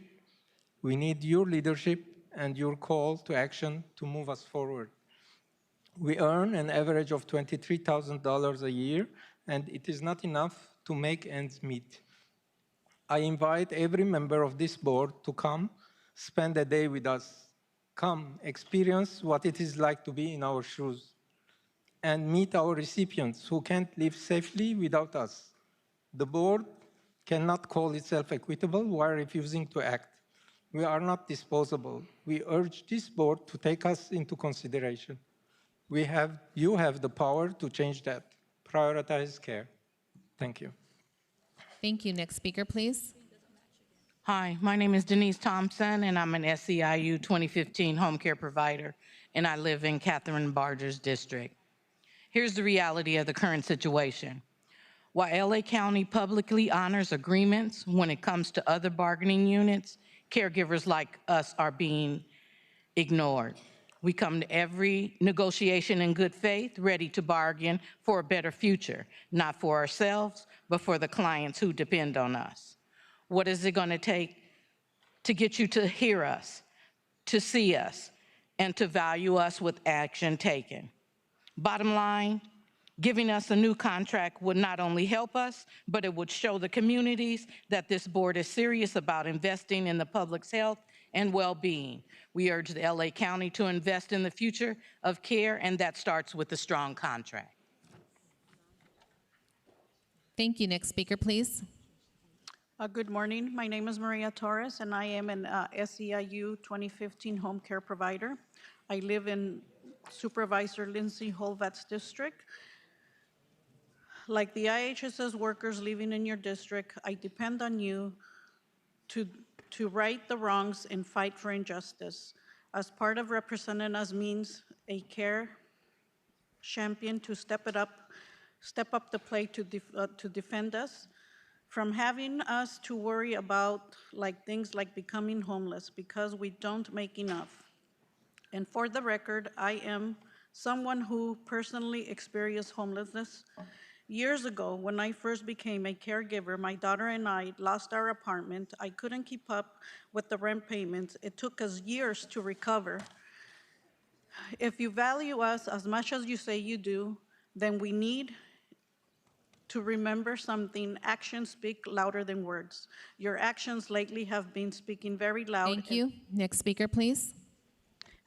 We need your leadership and your call to action to move us forward. We earn an average of $23,000 a year, and it is not enough to make ends meet. I invite every member of this board to come spend a day with us. Come experience what it is like to be in our shoes and meet our recipients who can't live safely without us. The board cannot call itself equitable while refusing to act. We are not disposable. We urge this board to take us into consideration. You have the power to change that. Prioritize care. Thank you. Thank you. Next speaker, please. Hi, my name is Denise Thompson, and I'm an SEIU 2015 home care provider, and I live in Catherine Barger's district. Here's the reality of the current situation. While LA County publicly honors agreements when it comes to other bargaining units, caregivers like us are being ignored. We come to every negotiation in good faith, ready to bargain for a better future, not for ourselves, but for the clients who depend on us. What is it going to take to get you to hear us, to see us, and to value us with action taken? Bottom line, giving us a new contract would not only help us, but it would show the communities that this board is serious about investing in the public's health and well-being. We urge the LA County to invest in the future of care, and that starts with a strong contract. Thank you. Next speaker, please. Good morning. My name is Maria Torres, and I am an SEIU 2015 home care provider. I live in Supervisor Lindsay Holvat's district. Like the IHSS workers living in your district, I depend on you to right the wrongs and fight for injustice. As part of representing us means a care champion to step up the plate to defend us from having us to worry about things like becoming homeless because we don't make enough. And for the record, I am someone who personally experienced homelessness. Years ago, when I first became a caregiver, my daughter and I lost our apartment. I couldn't keep up with the rent payments. It took us years to recover. If you value us as much as you say you do, then we need to remember something. Actions speak louder than words. Your actions lately have been speaking very loud. Thank you. Next speaker, please.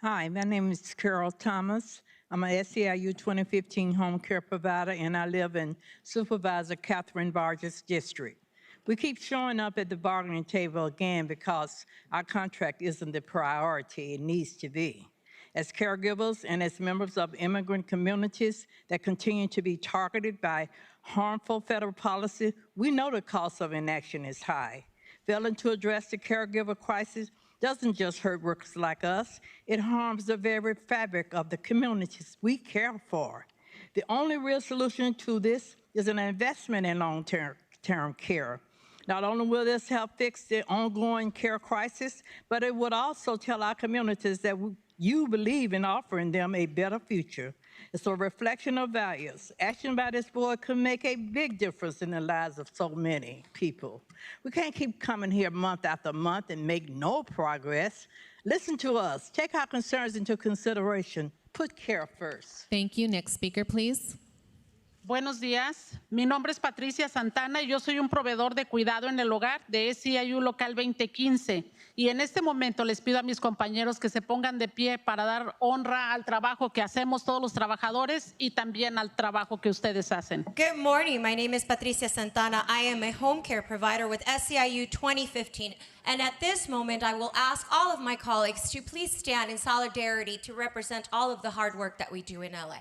Hi, my name is Carol Thomas. I'm a SEIU 2015 home care provider, and I live in Supervisor Catherine Barger's district. We keep showing up at the bargaining table again because our contract isn't the priority it needs to be. As caregivers and as members of immigrant communities that continue to be targeted by harmful federal policy, we know the cost of inaction is high. Failing to address the caregiver crisis doesn't just hurt workers like us, it harms the very fabric of the communities we care for. The only real solution to this is an investment in long-term care. Not only will this help fix the ongoing care crisis, but it would also tell our communities that You believe in offering them a better future. It's a reflection of values. Action by this board could make a big difference in the lives of so many people. We can't keep coming here month after month and make no progress. Listen to us. Take our concerns into consideration. Put care first. Thank you. Next speaker, please. Buenos días, mi nombre es Patricia Santana y yo soy un proveedor de cuidado en el hogar de SEIU Local 2015. Y en este momento les pido a mis compañeros que se pongan de pie para dar honra al trabajo que hacemos todos los trabajadores y también al trabajo que ustedes hacen. Good morning, my name is Patricia Santana. I am a home care provider with SEIU 2015. And at this moment, I will ask all of my colleagues to please stand in solidarity to represent all of the hard work that we do in LA.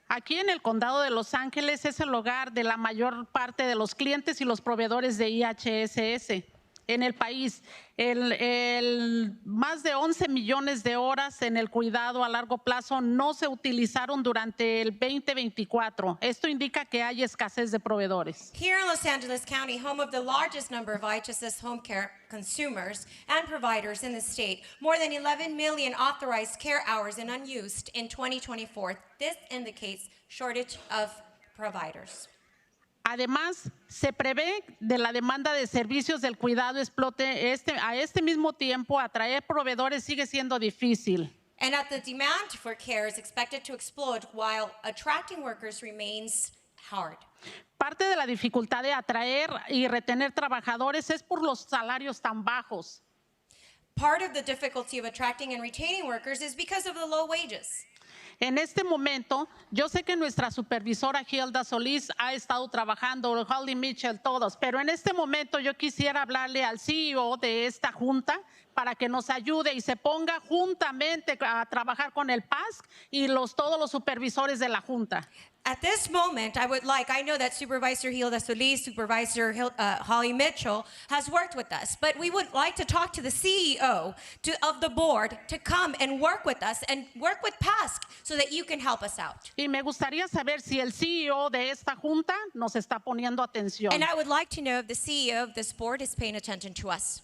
Aquí en el condado de Los Ángeles es el hogar de la mayor parte de los clientes y los proveedores de IHSS en el país. Más de 11 millones de horas en el cuidado a largo plazo no se utilizaron durante el 2024. Esto indica que hay escasez de proveedores. Here in Los Angeles County, home of the largest number of IHSS home care consumers and providers in the state, more than 11 million authorized care hours and unused in 2024. This indicates shortage of providers. Además, se prevé de la demanda de servicios del cuidado explote. A este mismo tiempo, atraer proveedores sigue siendo difícil. And at the demand for care is expected to explode while attracting workers remains hard. Parte de la dificultad de atraer y retener trabajadores es por los salarios tan bajos. Part of the difficulty of attracting and retaining workers is because of the low wages. En este momento, yo sé que nuestra supervisora Hilda Solís ha estado trabajando, Holly Mitchell, todos, pero en este momento yo quisiera hablarle al CEO de esta junta para que nos ayude y se ponga juntamente a trabajar con el PASC y todos los supervisores de la junta. At this moment, I know that Supervisor Hilda Solis, Supervisor Holly Mitchell has worked with us, but we would like to talk to the CEO of the board to come and work with us and work with PASC so that you can help us out. Y me gustaría saber si el CEO de esta junta nos está poniendo atención. And I would like to know if the CEO of this board is paying attention to us.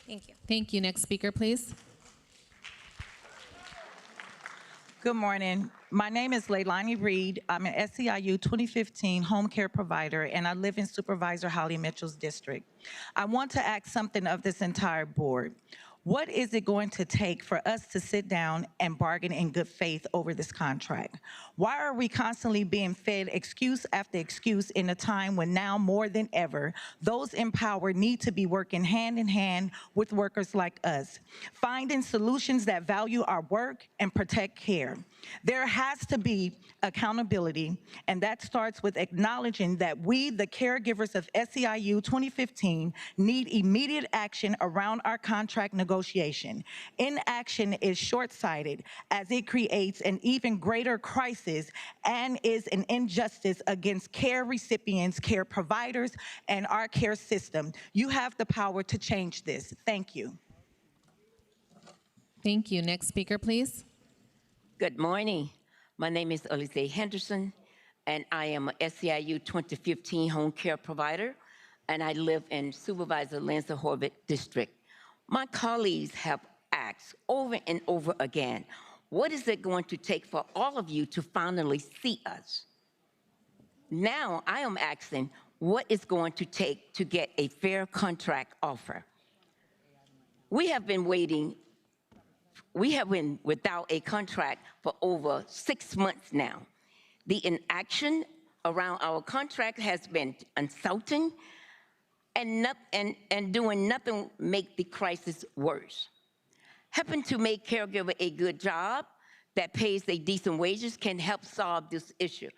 Thank you. Thank you. Next speaker, please. Good morning. My name is Leilani Reed. I'm an SEIU 2015 home care provider, and I live in Supervisor Holly Mitchell's district. I want to ask something of this entire board. What is it going to take for us to sit down and bargain in good faith over this contract? Why are we constantly being fed excuse after excuse in a time when now more than ever, those in power need to be working hand in hand with workers like us, finding solutions that value our work and protect care? There has to be accountability, and that starts with acknowledging that we, the caregivers of SEIU 2015, need immediate action around our contract negotiation. Inaction is short-sighted as it creates an even greater crisis and is an injustice against care recipients, care providers, and our care system. You have the power to change this. Thank you. Thank you. Next speaker, please. Good morning. My name is Alize Henderson, and I am a SEIU 2015 home care provider, and I live in Supervisor Lancer Horvath District. My colleagues have asked over and over again, what is it going to take for all of you to finally see us? Now I am asking, what is going to take to get a fair contract offer? We have been without a contract for over 6 months now. The inaction around our contract has been insulting and doing nothing make the crisis worse. Helping to make caregiver a good job that pays a decent wages can help solve this issue.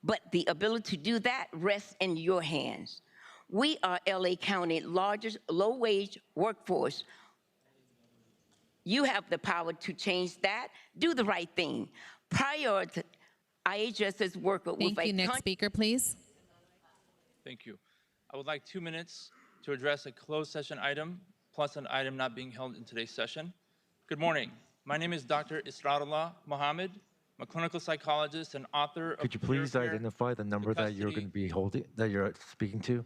But the ability to do that rests in your hands. We are LA County's largest low-wage workforce. You have the power to change that. Do the right thing. Prioritize IHSS worker with a... Thank you. Next speaker, please. Thank you. I would like 2 minutes to address a closed session item, plus an item not being held in today's session. Good morning. My name is Dr. Israrullah Mohammed. I'm a clinical psychologist and author of... Could you please identify the number that you're going to be holding, that you're speaking to?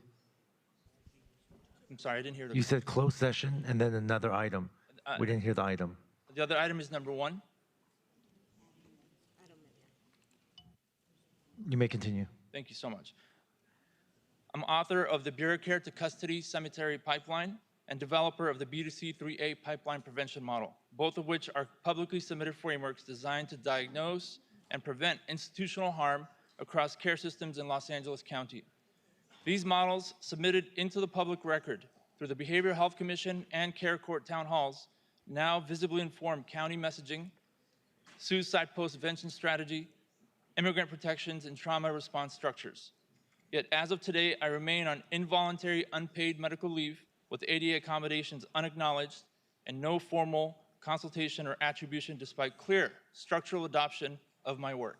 I'm sorry, I didn't hear the... You said closed session and then another item. We didn't hear the item. The other item is number 1. You may continue. Thank you so much. I'm author of the Bureau Care to Custody Cemetery Pipeline and developer of the B2C 3A pipeline prevention model, both of which are publicly submitted frameworks designed to diagnose and prevent institutional harm across care systems in Los Angeles County. These models, submitted into the public record through the Behavioral Health Commission and Care Court town halls, now visibly inform county messaging, suicide post-prevention strategy, immigrant protections, and trauma response structures. Yet as of today, I remain on involuntary unpaid medical leave with ADA accommodations unacknowledged and no formal consultation or attribution despite clear structural adoption of my work.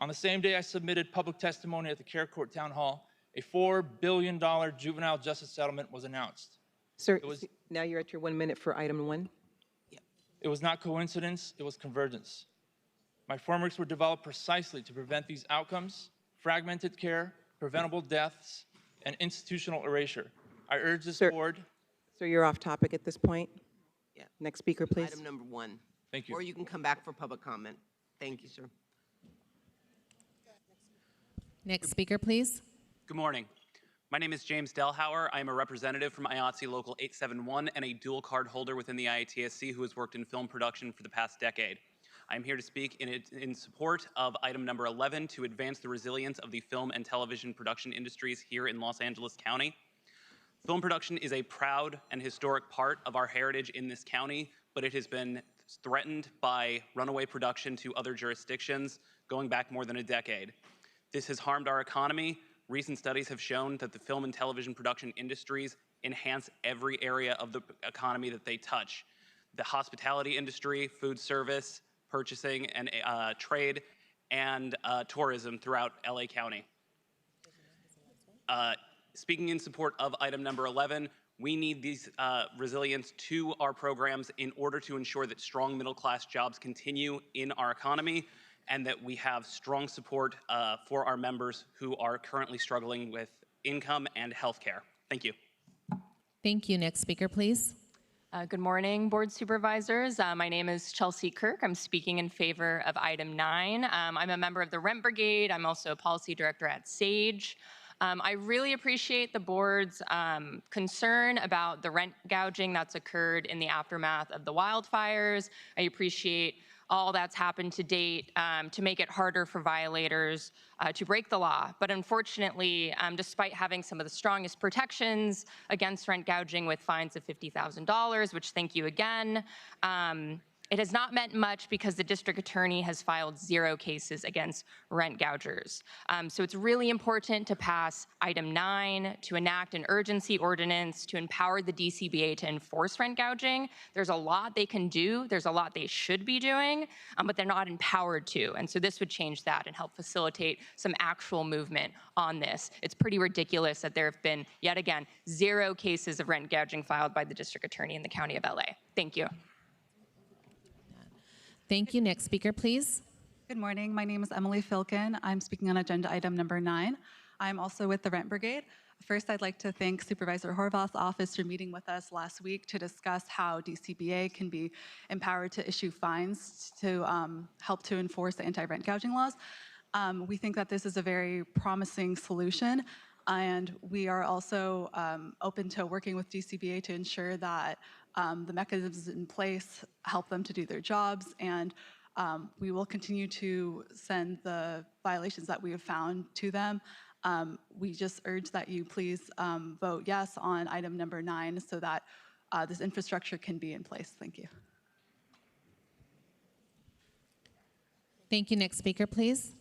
On the same day I submitted public testimony at the Care Court Town Hall, a $4 billion juvenile justice settlement was announced. Sir, now you're at your 1 minute for item 1. It was not coincidence, it was convergence. My frameworks were developed precisely to prevent these outcomes, fragmented care, preventable deaths, and institutional erasure. I urge this board. Sir, you're off topic at this point. Yeah. Next speaker, please. Item number 1. Thank you. Or you can come back for public comment. Thank you, sir. Next speaker, please. Good morning. My name is James Delhauer. I am a representative from IATSE Local 871 and a dual card holder within the IATSC who has worked in film production for the past decade. I am here to speak in support of item number 11 to advance the resilience of the film and television production industries here in Los Angeles County. Film production is a proud and historic part of our heritage in this county, but it has been threatened by runaway production to other jurisdictions going back more than a decade. This has harmed our economy. Recent studies have shown that the film and television production industries enhance every area of the economy that they touch. The hospitality industry, food service, purchasing and trade, and tourism throughout LA County. Speaking in support of item number 11, we need these resilience to our programs in order to ensure that strong middle-class jobs continue in our economy and that we have strong support for our members who are currently struggling with income and health care. Thank you. Thank you. Next speaker, please. Good morning, Board Supervisors. My name is Chelsea Kirk. I'm speaking in favor of item 9. I'm a member of the Rent Brigade. I'm also a policy director at SAGE. I really appreciate the board's concern about the rent gouging that's occurred in the aftermath of the wildfires. I appreciate all that's happened to date to make it harder for violators to break the law. But unfortunately, despite having some of the strongest protections against rent gouging with fines of $50,000, which thank you again, it has not meant much because the district attorney has filed 0 cases against rent gougers. So it's really important to pass item 9 to enact an urgency ordinance to empower the DCBA to enforce rent gouging. There's a lot they can do. There's a lot they should be doing, but they're not empowered to. And so this would change that and help facilitate some actual movement on this. It's pretty ridiculous that there have been, yet again, 0 cases of rent gouging filed by the district attorney in the county of LA. Thank you. Thank you. Next speaker, please. Good morning. My name is Emily Filkin. I'm speaking on agenda item number 9. I'm also with the Rent Brigade. First, I'd like to thank Supervisor Horvath's office for meeting with us last week to discuss how DCBA can be empowered to issue fines to help to enforce the anti-rent gouging laws. We think that this is a very promising solution, and we are also open to working with DCBA to ensure that the mechanisms in place help them to do their jobs, and we will continue to send the violations that we have found to them. We just urge that you please vote yes on item number 9 so that this infrastructure can be in place. Thank you. Thank you. Next speaker, please.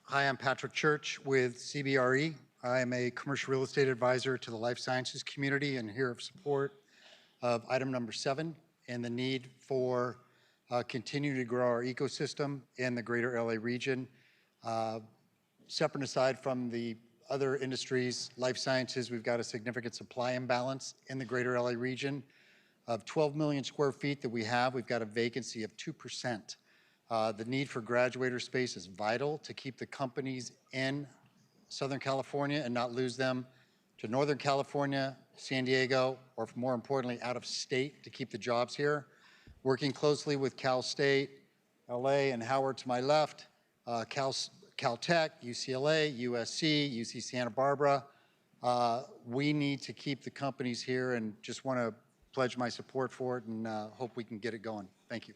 Hi, I'm Patrick Church with CBRE. I am a commercial real estate advisor to the life sciences community and here of support of item number 7 and the need for continuing to grow our ecosystem in the greater LA region. Separate and aside from the other industries, life sciences, we've got a significant supply imbalance in the greater LA region. Of 12 million square feet that we have, we've got a vacancy of 2%. The need for graduator space is vital to keep the companies in Southern California and not lose them to Northern California, San Diego, or more importantly, out of state to keep the jobs here. working closely with Cal State, LA, and Howard to my left, Caltech, UCLA, USC, UC Santa Barbara. We need to keep the companies here and just want to pledge my support for it and hope we can get it going. Thank you.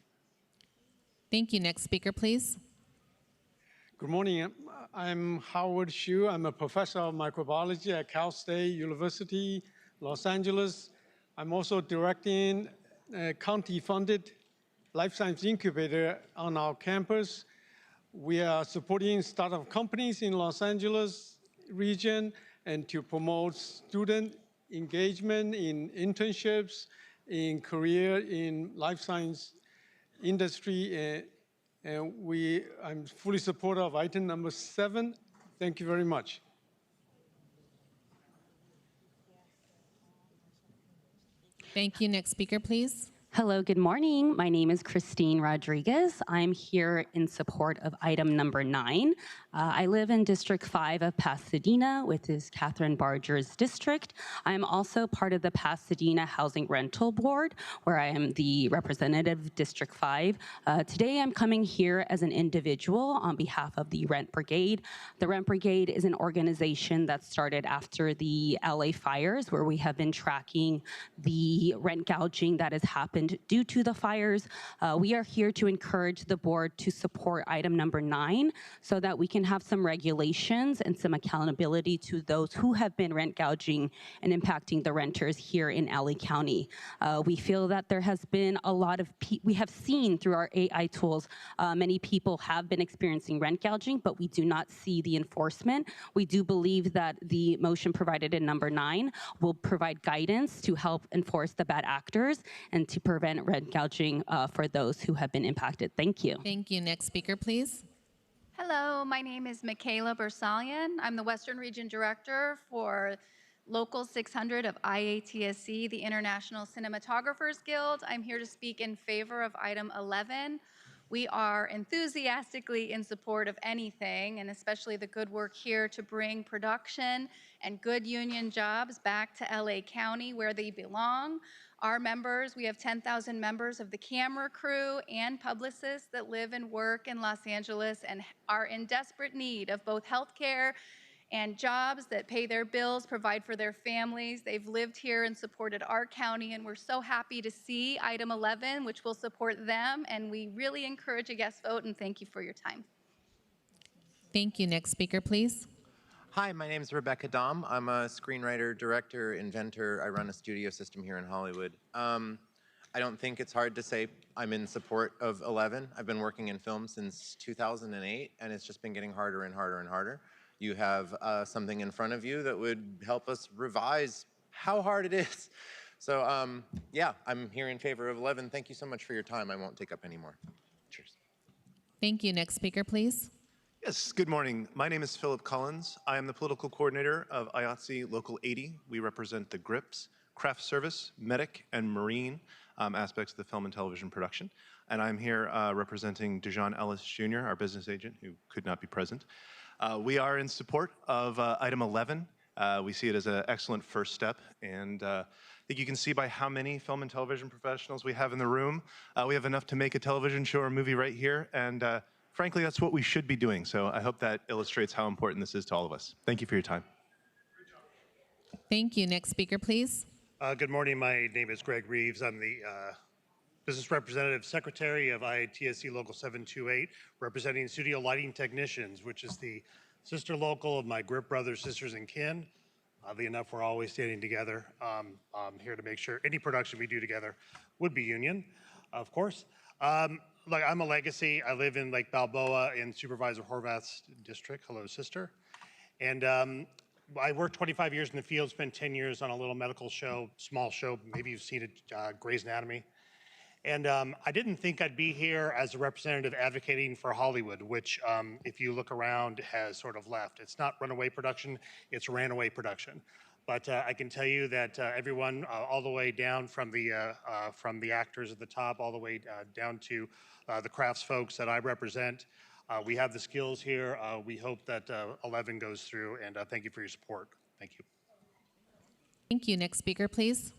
Thank you. Next speaker, please. Good morning. I'm Howard Hsu. I'm a professor of microbiology at Cal State University, Los Angeles. I'm also directing a county-funded life science incubator on our campus. We are supporting startup companies in Los Angeles region and to promote student engagement in internships, in career in life science industry. And I'm fully supportive of item number 7. Thank you very much. Thank you. Next speaker, please. Hello, good morning. My name is Christine Rodriguez. I'm here in support of item number 9. I live in District 5 of Pasadena, which is Catherine Barger's district. I'm also part of the Pasadena Housing Rental Board, where I am the representative of District 5. Today, I'm coming here as an individual on behalf of the Rent Brigade. The Rent Brigade is an organization that started after the LA fires, where we have been tracking the rent gouging that has happened due to the fires. We are here to encourage the board to support item number 9 so that we can have some regulations and some accountability to those who have been rent gouging and impacting the renters here in LA County. We feel that there has been a lot of, we have seen through our AI tools, many people have been experiencing rent gouging, but we do not see the enforcement. We do believe that the motion provided in number 9 will provide guidance to help enforce the bad actors and to prevent rent gouging for those who have been impacted. Thank you. Thank you. Next speaker, please. Hello, my name is Michaela Bersalian. I'm the Western Region Director for Local 600 of IATSC, the International Cinematographers Guild. I'm here to speak in favor of item 11. We are enthusiastically in support of anything, and especially the good work here to bring production and good union jobs back to LA County where they belong. Our members, we have 10,000 members of the camera crew and publicists that live and work in Los Angeles and are in desperate need of both healthcare and jobs that pay their bills, provide for their families. They've lived here and supported our county, and we're so happy to see item 11, which will support them, and we really encourage a yes vote, and thank you for your time. Thank you. Next speaker, please. Hi, my name is Rebecca Dom. I'm a screenwriter, director, inventor. I run a studio system here in Hollywood. I don't think it's hard to say I'm in support of 11. I've been working in film since 2008, and it's just been getting harder and harder and harder. You have something in front of you that would help us revise how hard it is. So yeah, I'm here in favor of 11. Thank you so much for your time. I won't take up any more. Cheers. Thank you. Next speaker, please. Yes, good morning. My name is Philip Collins. I am the political coordinator of IATSE Local 80. We represent the GRIPS, craft service, medic, and marine aspects of the film and television production. And I'm here representing Dejan Ellis Jr., our business agent, who could not be present. We are in support of item 11. We see it as an excellent first step, and I think you can see by how many film and television professionals we have in the room. We have enough to make a television show or movie right here, and frankly, that's what we should be doing. So I hope that illustrates how important this is to all of us. Thank you for your time. Thank you. Next speaker, please. Good morning. My name is Greg Reeves. I'm the Business Representative Secretary of IATSC Local 728, representing Studio Lighting Technicians, which is the sister local of my GRIP brothers, sisters, and kin. Oddly enough, we're always standing together. I'm here to make sure any production we do together would be union, of course. Look, I'm a legacy. I live in Lake Balboa in Supervisor Horvath's district. Hello, sister. And I worked 25 years in the field, spent 10 years on a little medical show, small show. Maybe you've seen it, Grey's Anatomy. And I didn't think I'd be here as a representative advocating for Hollywood, which, if you look around, has sort of left. It's not runaway production, it's ran away production. But I can tell you that everyone, all the way down from the actors at the top, all the way down to the crafts folks that I represent, we have the skills here. We hope that 11 goes through, and thank you for your support. Thank you. Thank you. Next speaker, please.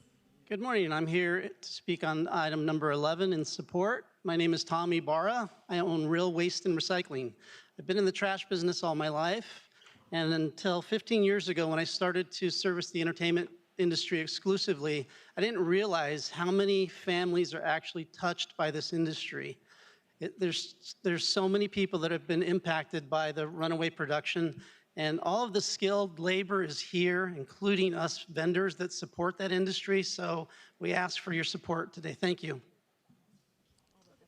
Good morning. I'm here to speak on item number 11 in support. My name is Tommy Barra. I own Real Waste and Recycling. I've been in the trash business all my life, and until 15 years ago when I started to service the entertainment industry exclusively, I didn't realize how many families are actually touched by this industry. There's so many people that have been impacted by the runaway production, and all of the skilled labor is here, including us vendors that support that industry. So we ask for your support today. Thank you.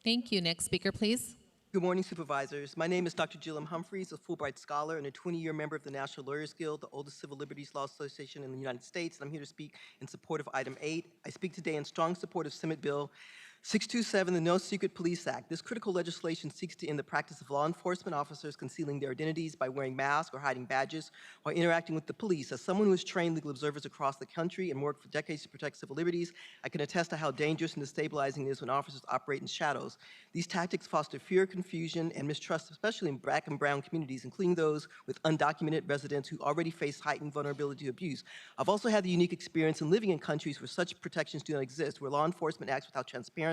Thank you. Next speaker, please. Good morning, Supervisors. My name is Dr. Jillem Humphreys, a Fulbright Scholar and a 20-year member of the National Lawyers Guild, the oldest civil liberties law association in the United States, and I'm here to speak in support of item 8. I speak today in strong support of Senate Bill 627, the No Secret Police Act. This critical legislation seeks to end the practice of law enforcement officers concealing their identities by wearing masks or hiding badges while interacting with the police. As someone who has trained legal observers across the country and worked for decades to protect civil liberties, I can attest to how dangerous and destabilizing it is when officers operate in shadows. These tactics foster fear, confusion, and mistrust, especially in Black and brown communities, including those with undocumented residents who already face heightened vulnerability to abuse. I've also had the unique experience in living in countries where such protections do not exist, where law enforcement acts without transparency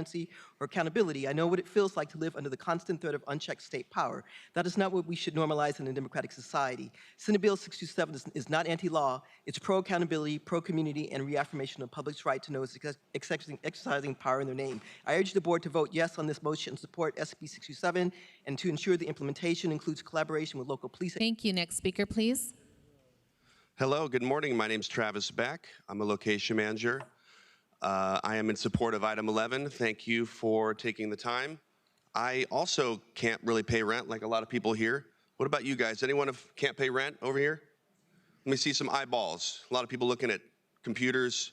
or accountability. I know what it feels like to live under the constant threat of unchecked state power. That is not what we should normalize in a democratic society. Senate Bill 627 is not anti-law. It's pro-accountability, pro-community, and reaffirmation of the public's right to know it's exercising power in their name. I urge the board to vote yes on this motion and support SB 627, and to ensure the implementation includes collaboration with local police. Thank you. Next speaker, please. Hello, good morning. My name is Travis Beck. I'm a location manager. I am in support of item 11. Thank you for taking the time. I also can't really pay rent like a lot of people here. What about you guys? Anyone can't pay rent over here? Let me see some eyeballs. A lot of people looking at computers.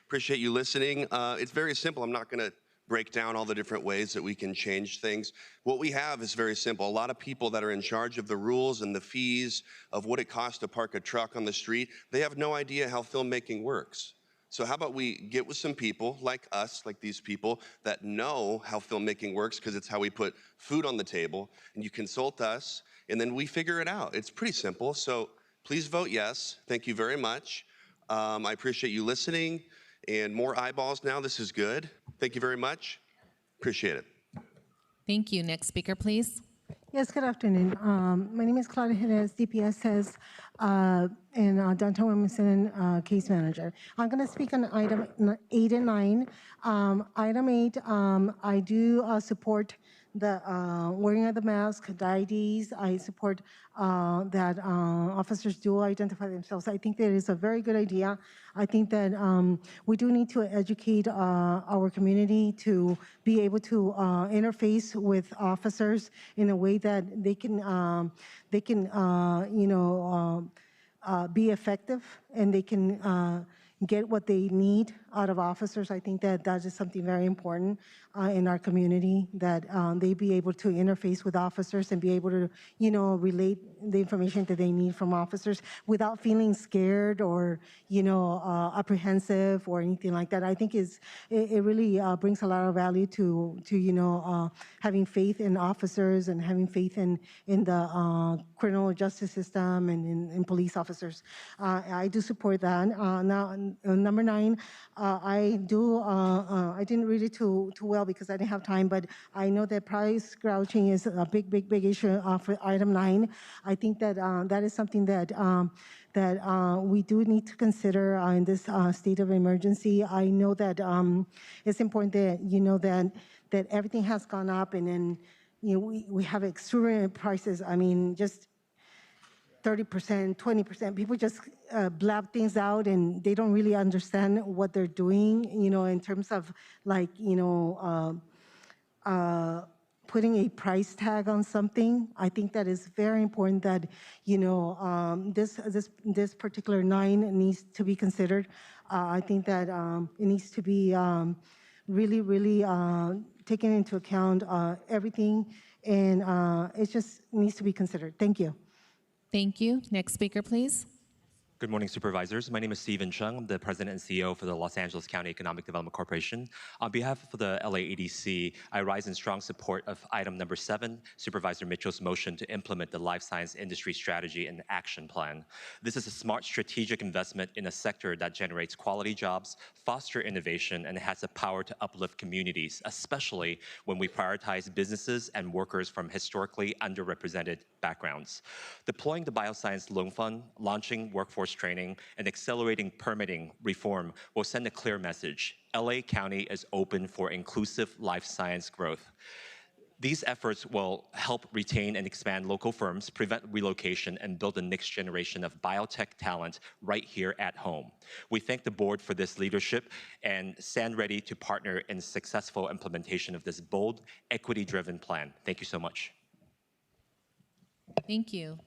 Appreciate you listening. It's very simple. I'm not going to break down all the different ways that we can change things. What we have is very simple. A lot of people that are in charge of the rules and the fees of what it costs to park a truck on the street, they have no idea how filmmaking works. So how about we get with some people like us, like these people, that know how filmmaking works, because it's how we put food on the table, and you consult us, and then we figure it out. It's pretty simple. So please vote yes. Thank you very much. I appreciate you listening, and more eyeballs now. This is good. Thank you very much. Appreciate it. Thank you. Next speaker, please. Yes, good afternoon. My name is Claudia Jerez, DPS's in downtown Wilmington case manager. I'm going to speak on item 8 and 9. Item 8, I do support the wearing of the mask, the IDs. I support that officers do identify themselves. I think that is a very good idea. I think that we do need to educate our community to be able to interface with officers in a way that they can be effective, and they can get what they need out of officers. I think that that is something very important in our community, that they be able to interface with officers and be able to, relate the information that they need from officers without feeling scared or, apprehensive or anything like that. I think it really brings a lot of value to having faith in officers and having faith in the criminal justice system and in police officers. I do support that. Now, number 9, I didn't read it too well because I didn't have time, but I know that price gouging is a big issue for item 9. I think that that is something that we do need to consider in this state of emergency. I know that it's important that that everything has gone up, and then we have exorbitant prices. I mean, just 30%, 20%. People just blab things out, and they don't really understand what they're doing, in terms of like, putting a price tag on something. I think that is very important that, this particular 9 needs to be considered. I think that it needs to be really taken into account, everything, and it just needs to be considered. Thank you. Thank you. Next speaker, please. Good morning, Supervisors. My name is Stephen Chung. I'm the President and CEO for the Los Angeles County Economic Development Corporation. On behalf of the LAEDC, I rise in strong support of item number 7, Supervisor Mitchell's motion to implement the life science industry strategy and action plan. This is a smart strategic investment in a sector that generates quality jobs, foster innovation, and has the power to uplift communities, especially when we prioritize businesses and workers from historically underrepresented backgrounds. Deploying the Bioscience Loan Fund, launching workforce training, and accelerating permitting reform will send a clear message. LA County is open for inclusive life science growth. These efforts will help retain and expand local firms, prevent relocation, and build the next generation of biotech talent right here at home. We thank the board for this leadership and stand ready to partner in successful implementation of this bold, equity-driven plan. Thank you so much. Thank you.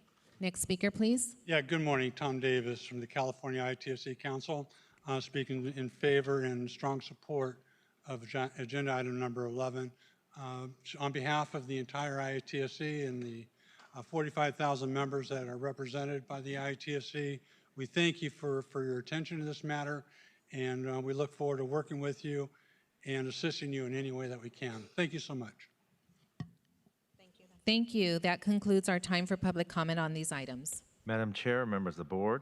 Next speaker, please. Yeah, good morning. Tom Davis from the California ITSC Council, speaking in favor and strong support of agenda item number 11. On behalf of the entire ITSC and the 45,000 members that are represented by the ITSC, we thank you for your attention to this matter, and we look forward to working with you and assisting you in any way that we can. Thank you so much. Thank you. That concludes our time for public comment on these items. Madam Chair, members of the board,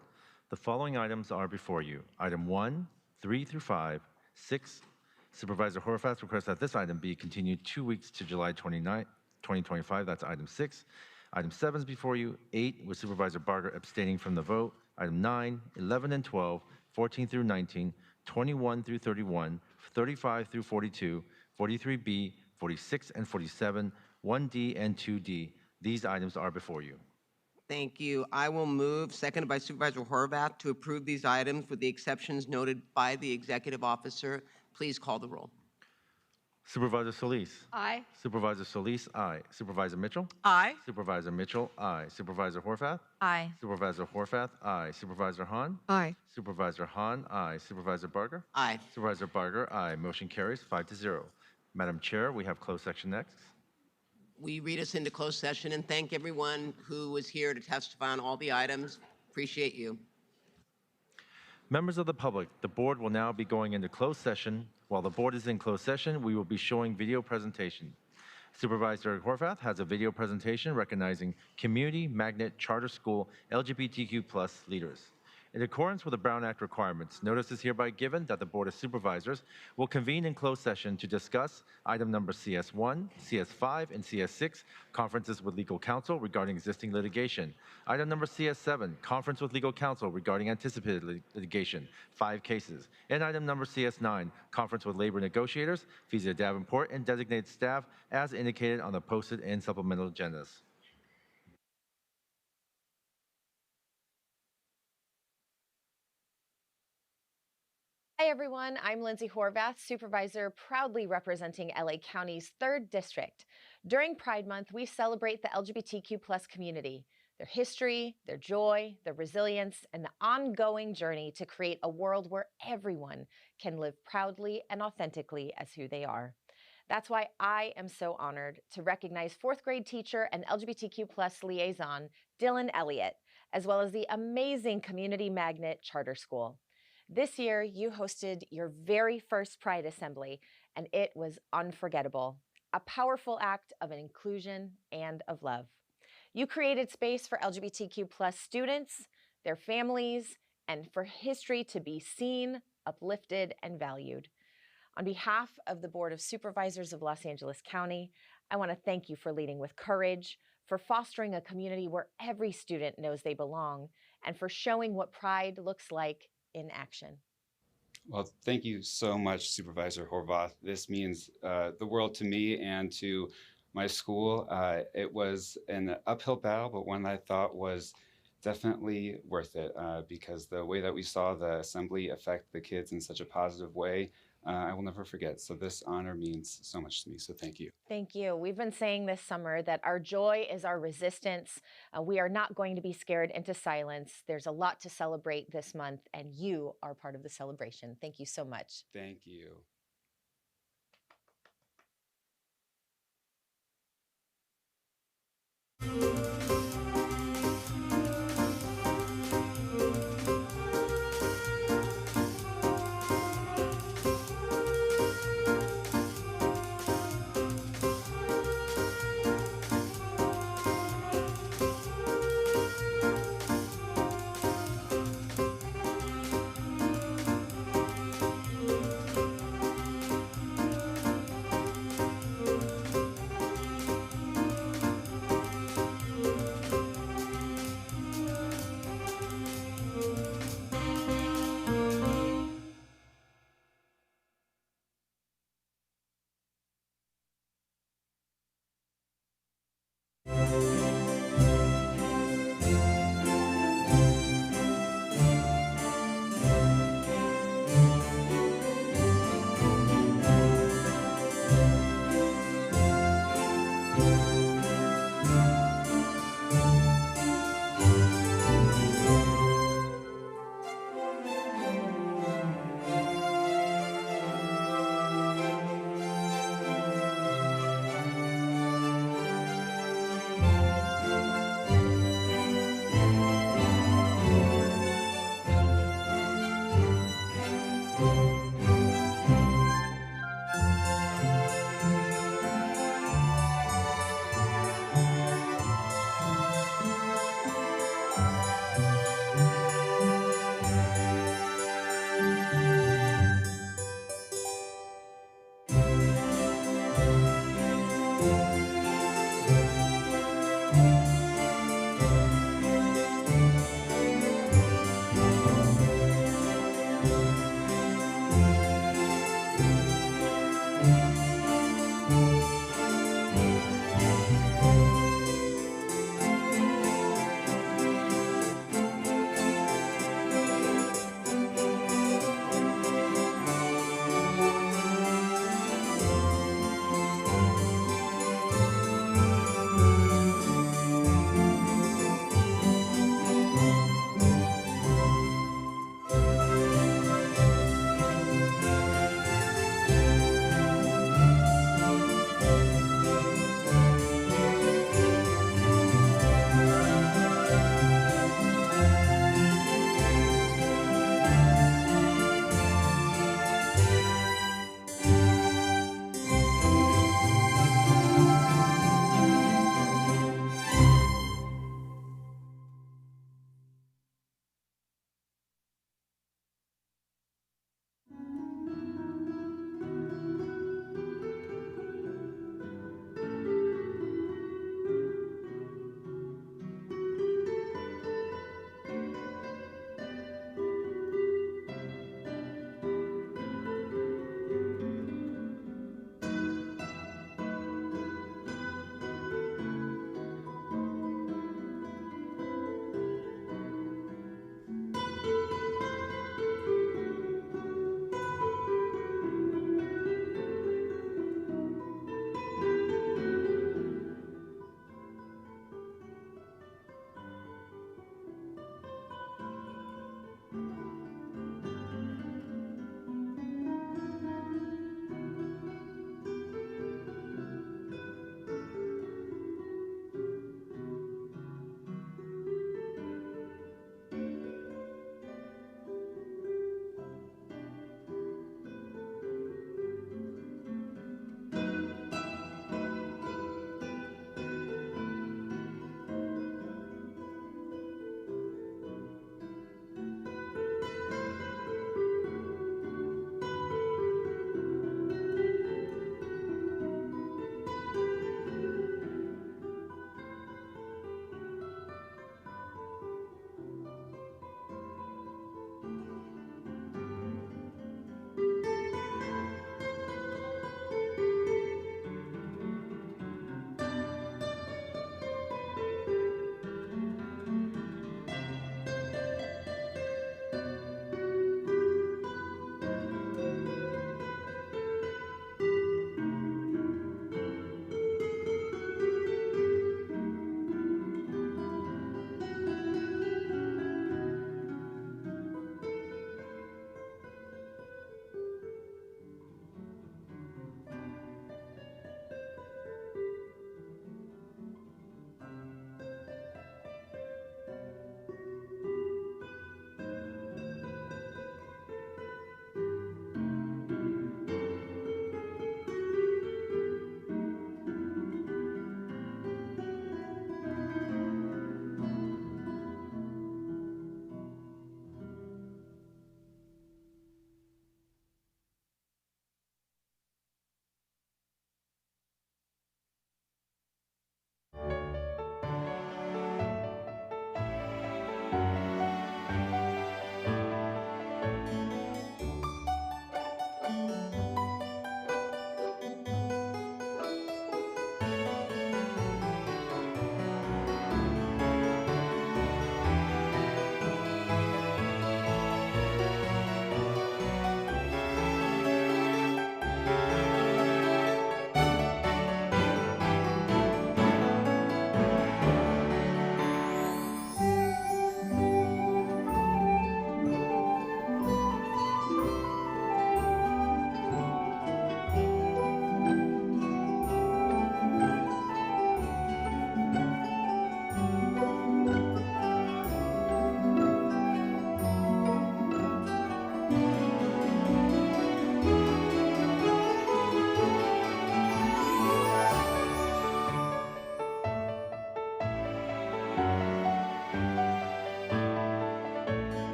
the following items are before you. Item 1, 3 through 5, 6. Supervisor Horvath requests that this item be continued 2 weeks to July 29, 2025. That's item 6. Item 7 is before you. 8, with Supervisor Barger abstaining from the vote. Item 9, 11 and 12, 14 through 19, 21 through 31, 35 through 42, 43B, 46 and 47, 1D and 2D. These items are before you. Thank you. I will move, seconded by Supervisor Horvath, to approve these items with the exceptions noted by the executive officer. Please call the roll. Supervisor Solis. Aye. Supervisor Solis, aye. Supervisor Mitchell. Aye. Supervisor Mitchell, aye. Supervisor Horvath. Aye. Supervisor Horvath, aye. Supervisor Hahn. Aye. Supervisor Hahn, aye. Supervisor Barger. Aye. Supervisor Barger, aye. Motion carries 5-0. Madam Chair, we have closed section next. We read us into closed session and thank everyone who was here to testify on all the items. Appreciate you. Members of the public, the board will now be going into closed session. While the board is in closed session, we will be showing video presentation. Supervisor Horvath has a video presentation recognizing Community Magnet Charter School LGBTQ+ leaders. In accordance with the Brown Act requirements, notice is hereby given that the Board of Supervisors will convene in closed session to discuss item number CS1, CS5, and CS6, conferences with legal counsel regarding existing litigation. Item number CS7, conference with legal counsel regarding anticipated litigation, 5 cases. And item number CS9, conference with labor negotiators, Visa Davenport, and designated staff as indicated on the posted and supplemental agendas. Hi everyone, I'm Lindsay Horvath, supervisor proudly representing LA County's 3rd District. During Pride Month, we celebrate the LGBTQ+ community, their history, their joy, their resilience, and the ongoing journey to create a world where everyone can live proudly and authentically as who they are. That's why I am so honored to recognize 4th grade teacher and LGBTQ+ liaison, Dylan Elliott, as well as the amazing Community Magnet Charter School. This year, you hosted your very first Pride Assembly, and it was unforgettable. A powerful act of inclusion and of love. You created space for LGBTQ+ students, their families, and for history to be seen, uplifted, and valued. On behalf of the Board of Supervisors of Los Angeles County, I want to thank you for leading with courage, for fostering a community where every student knows they belong, and for showing what pride looks like in action. Well, thank you so much, Supervisor Horvath. This means the world to me and to my school. It was an uphill battle, but one I thought was definitely worth it because the way that we saw the assembly affect the kids in such a positive way, I will never forget. So this honor means so much to me, so thank you. Thank you. We've been saying this summer that our joy is our resistance. We are not going to be scared into silence. There's a lot to celebrate this month, and you are part of the celebration. Thank you so much. Thank you.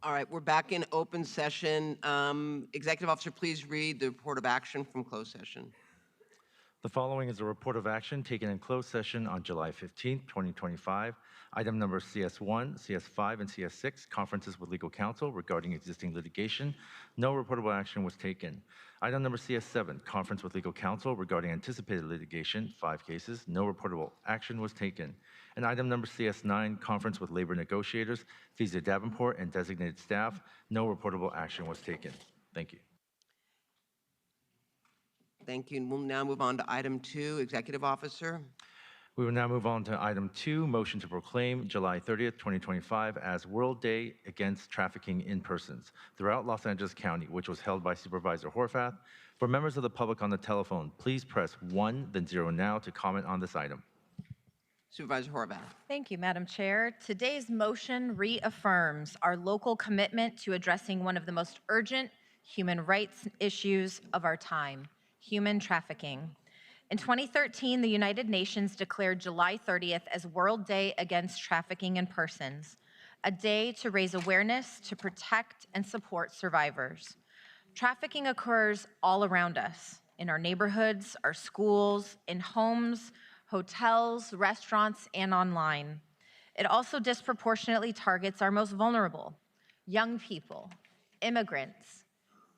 All right, we're back in open session. Executive Officer, please read the report of action from closed session. The following is a report of action taken in closed session on July 15, 2025. Item number CS1, CS5, and CS6, conferences with legal counsel regarding existing litigation. No reportable action was taken. Item number CS7, conference with legal counsel regarding anticipated litigation, 5 cases. No reportable action was taken. And item number CS9, conference with labor negotiators, Fezia Davenport, and designated staff. No reportable action was taken. Thank you. Thank you. And we'll now move on to item 2, Executive Officer. We will now move on to item 2, motion to proclaim July 30th, 2025 as World Day Against Trafficking in Persons throughout Los Angeles County, which was held by Supervisor Horvath. For members of the public on the telephone, please press 1, then 0 now to comment on this item. Supervisor Horvath. Thank you, Madam Chair. Today's motion reaffirms our local commitment to addressing one of the most urgent human rights issues of our time, human trafficking. In 2013, the United Nations declared July 30th as World Day Against Trafficking in Persons, a day to raise awareness, to protect and support survivors. Trafficking occurs all around us, in our neighborhoods, our schools, in homes, hotels, restaurants, and online. It also disproportionately targets our most vulnerable, young people, immigrants,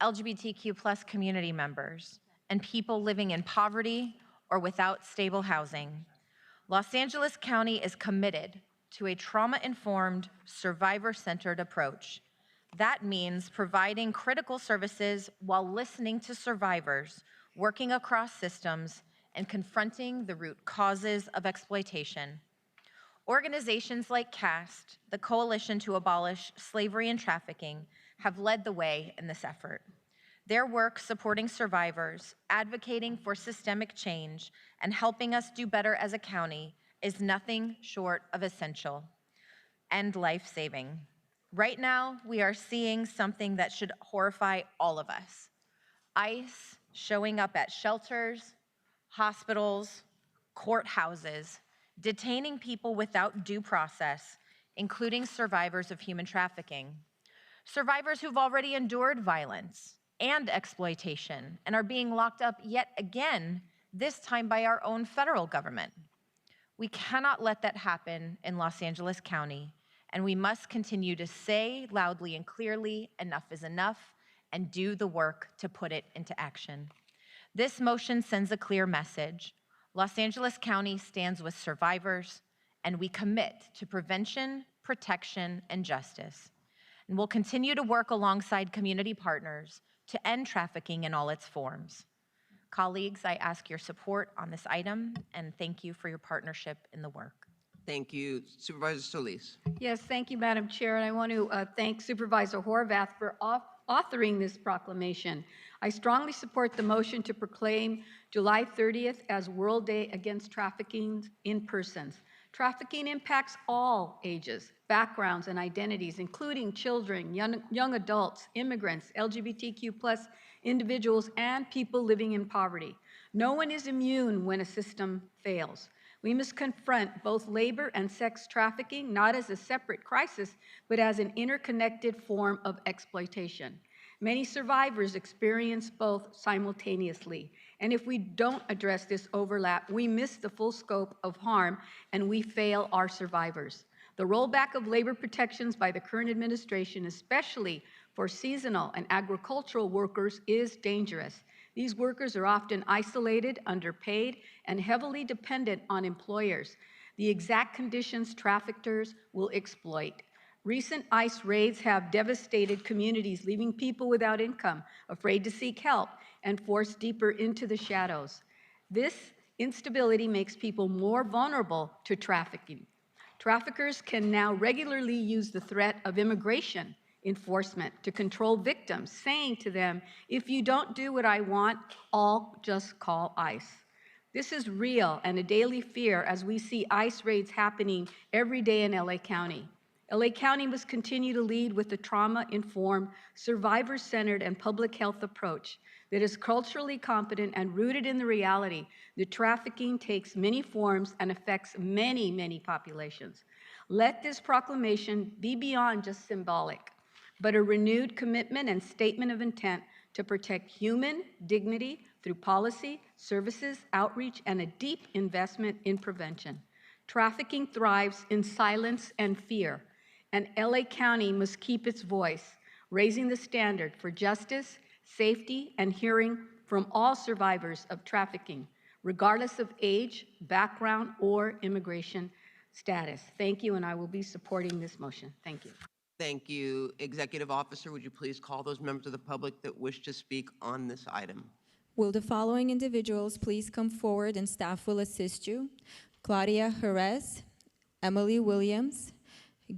LGBTQ+ community members, and people living in poverty or without stable housing. Los Angeles County is committed to a trauma-informed, survivor-centered approach. That means providing critical services while listening to survivors, working across systems, and confronting the root causes of exploitation. Organizations like CAST, the Coalition to Abolish Slavery and Trafficking, have led the way in this effort. Their work supporting survivors, advocating for systemic change, and helping us do better as a county is nothing short of essential and life-saving. Right now, we are seeing something that should horrify all of us. ICE showing up at shelters, hospitals, courthouses, detaining people without due process, including survivors of human trafficking. Survivors who've already endured violence and exploitation and are being locked up yet again, this time by our own federal government. We cannot let that happen in Los Angeles County, and we must continue to say loudly and clearly, enough is enough, and do the work to put it into action. This motion sends a clear message. Los Angeles County stands with survivors, and we commit to prevention, protection, and justice. And we'll continue to work alongside community partners to end trafficking in all its forms. Colleagues, I ask your support on this item, and thank you for your partnership in the work. Thank you. Supervisor Solis. Yes, thank you, Madam Chair, and I want to thank Supervisor Horvath for authoring this proclamation. I strongly support the motion to proclaim July 30th as World Day Against Trafficking in Persons. Trafficking impacts all ages, backgrounds, and identities, including children, young adults, immigrants, LGBTQ+ individuals, and people living in poverty. No one is immune when a system fails. We must confront both labor and sex trafficking not as a separate crisis, but as an interconnected form of exploitation. Many survivors experience both simultaneously, and if we don't address this overlap, we miss the full scope of harm and we fail our survivors. The rollback of labor protections by the current administration, especially for seasonal and agricultural workers, is dangerous. These workers are often isolated, underpaid, and heavily dependent on employers, the exact conditions traffickers will exploit. Recent ICE raids have devastated communities, leaving people without income, afraid to seek help, and forced deeper into the shadows. This instability makes people more vulnerable to trafficking. Traffickers can now regularly use the threat of immigration enforcement to control victims, saying to them, if you don't do what I want, I'll just call ICE. This is real and a daily fear as we see ICE raids happening every day in LA County. LA County must continue to lead with a trauma-informed, survivor-centered, and public health approach that is culturally competent and rooted in the reality that trafficking takes many forms and affects many, many populations. Let this proclamation be beyond just symbolic. but a renewed commitment and statement of intent to protect human dignity through policy, services, outreach, and a deep investment in prevention. Trafficking thrives in silence and fear, and LA County must keep its voice, raising the standard for justice, safety, and hearing from all survivors of trafficking, regardless of age, background, or immigration status. Thank you, and I will be supporting this motion. Thank you. Thank you. Executive Officer, would you please call those members of the public that wish to speak on this item? Will the following individuals please come forward and staff will assist you? Claudia Jerez, Emily Williams,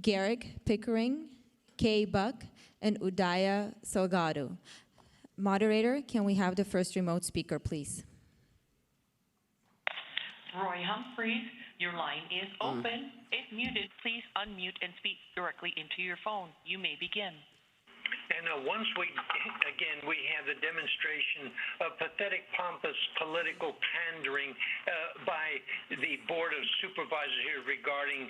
Garrick Pickering, Kay Buck, and Udaya Salgado. Moderator, can we have the first remote speaker, please? Roy Humphreys, your line is open. If muted, please unmute and speak directly into your phone. You may begin. And once we have the demonstration of pathetic, pompous political pandering by the Board of Supervisors here regarding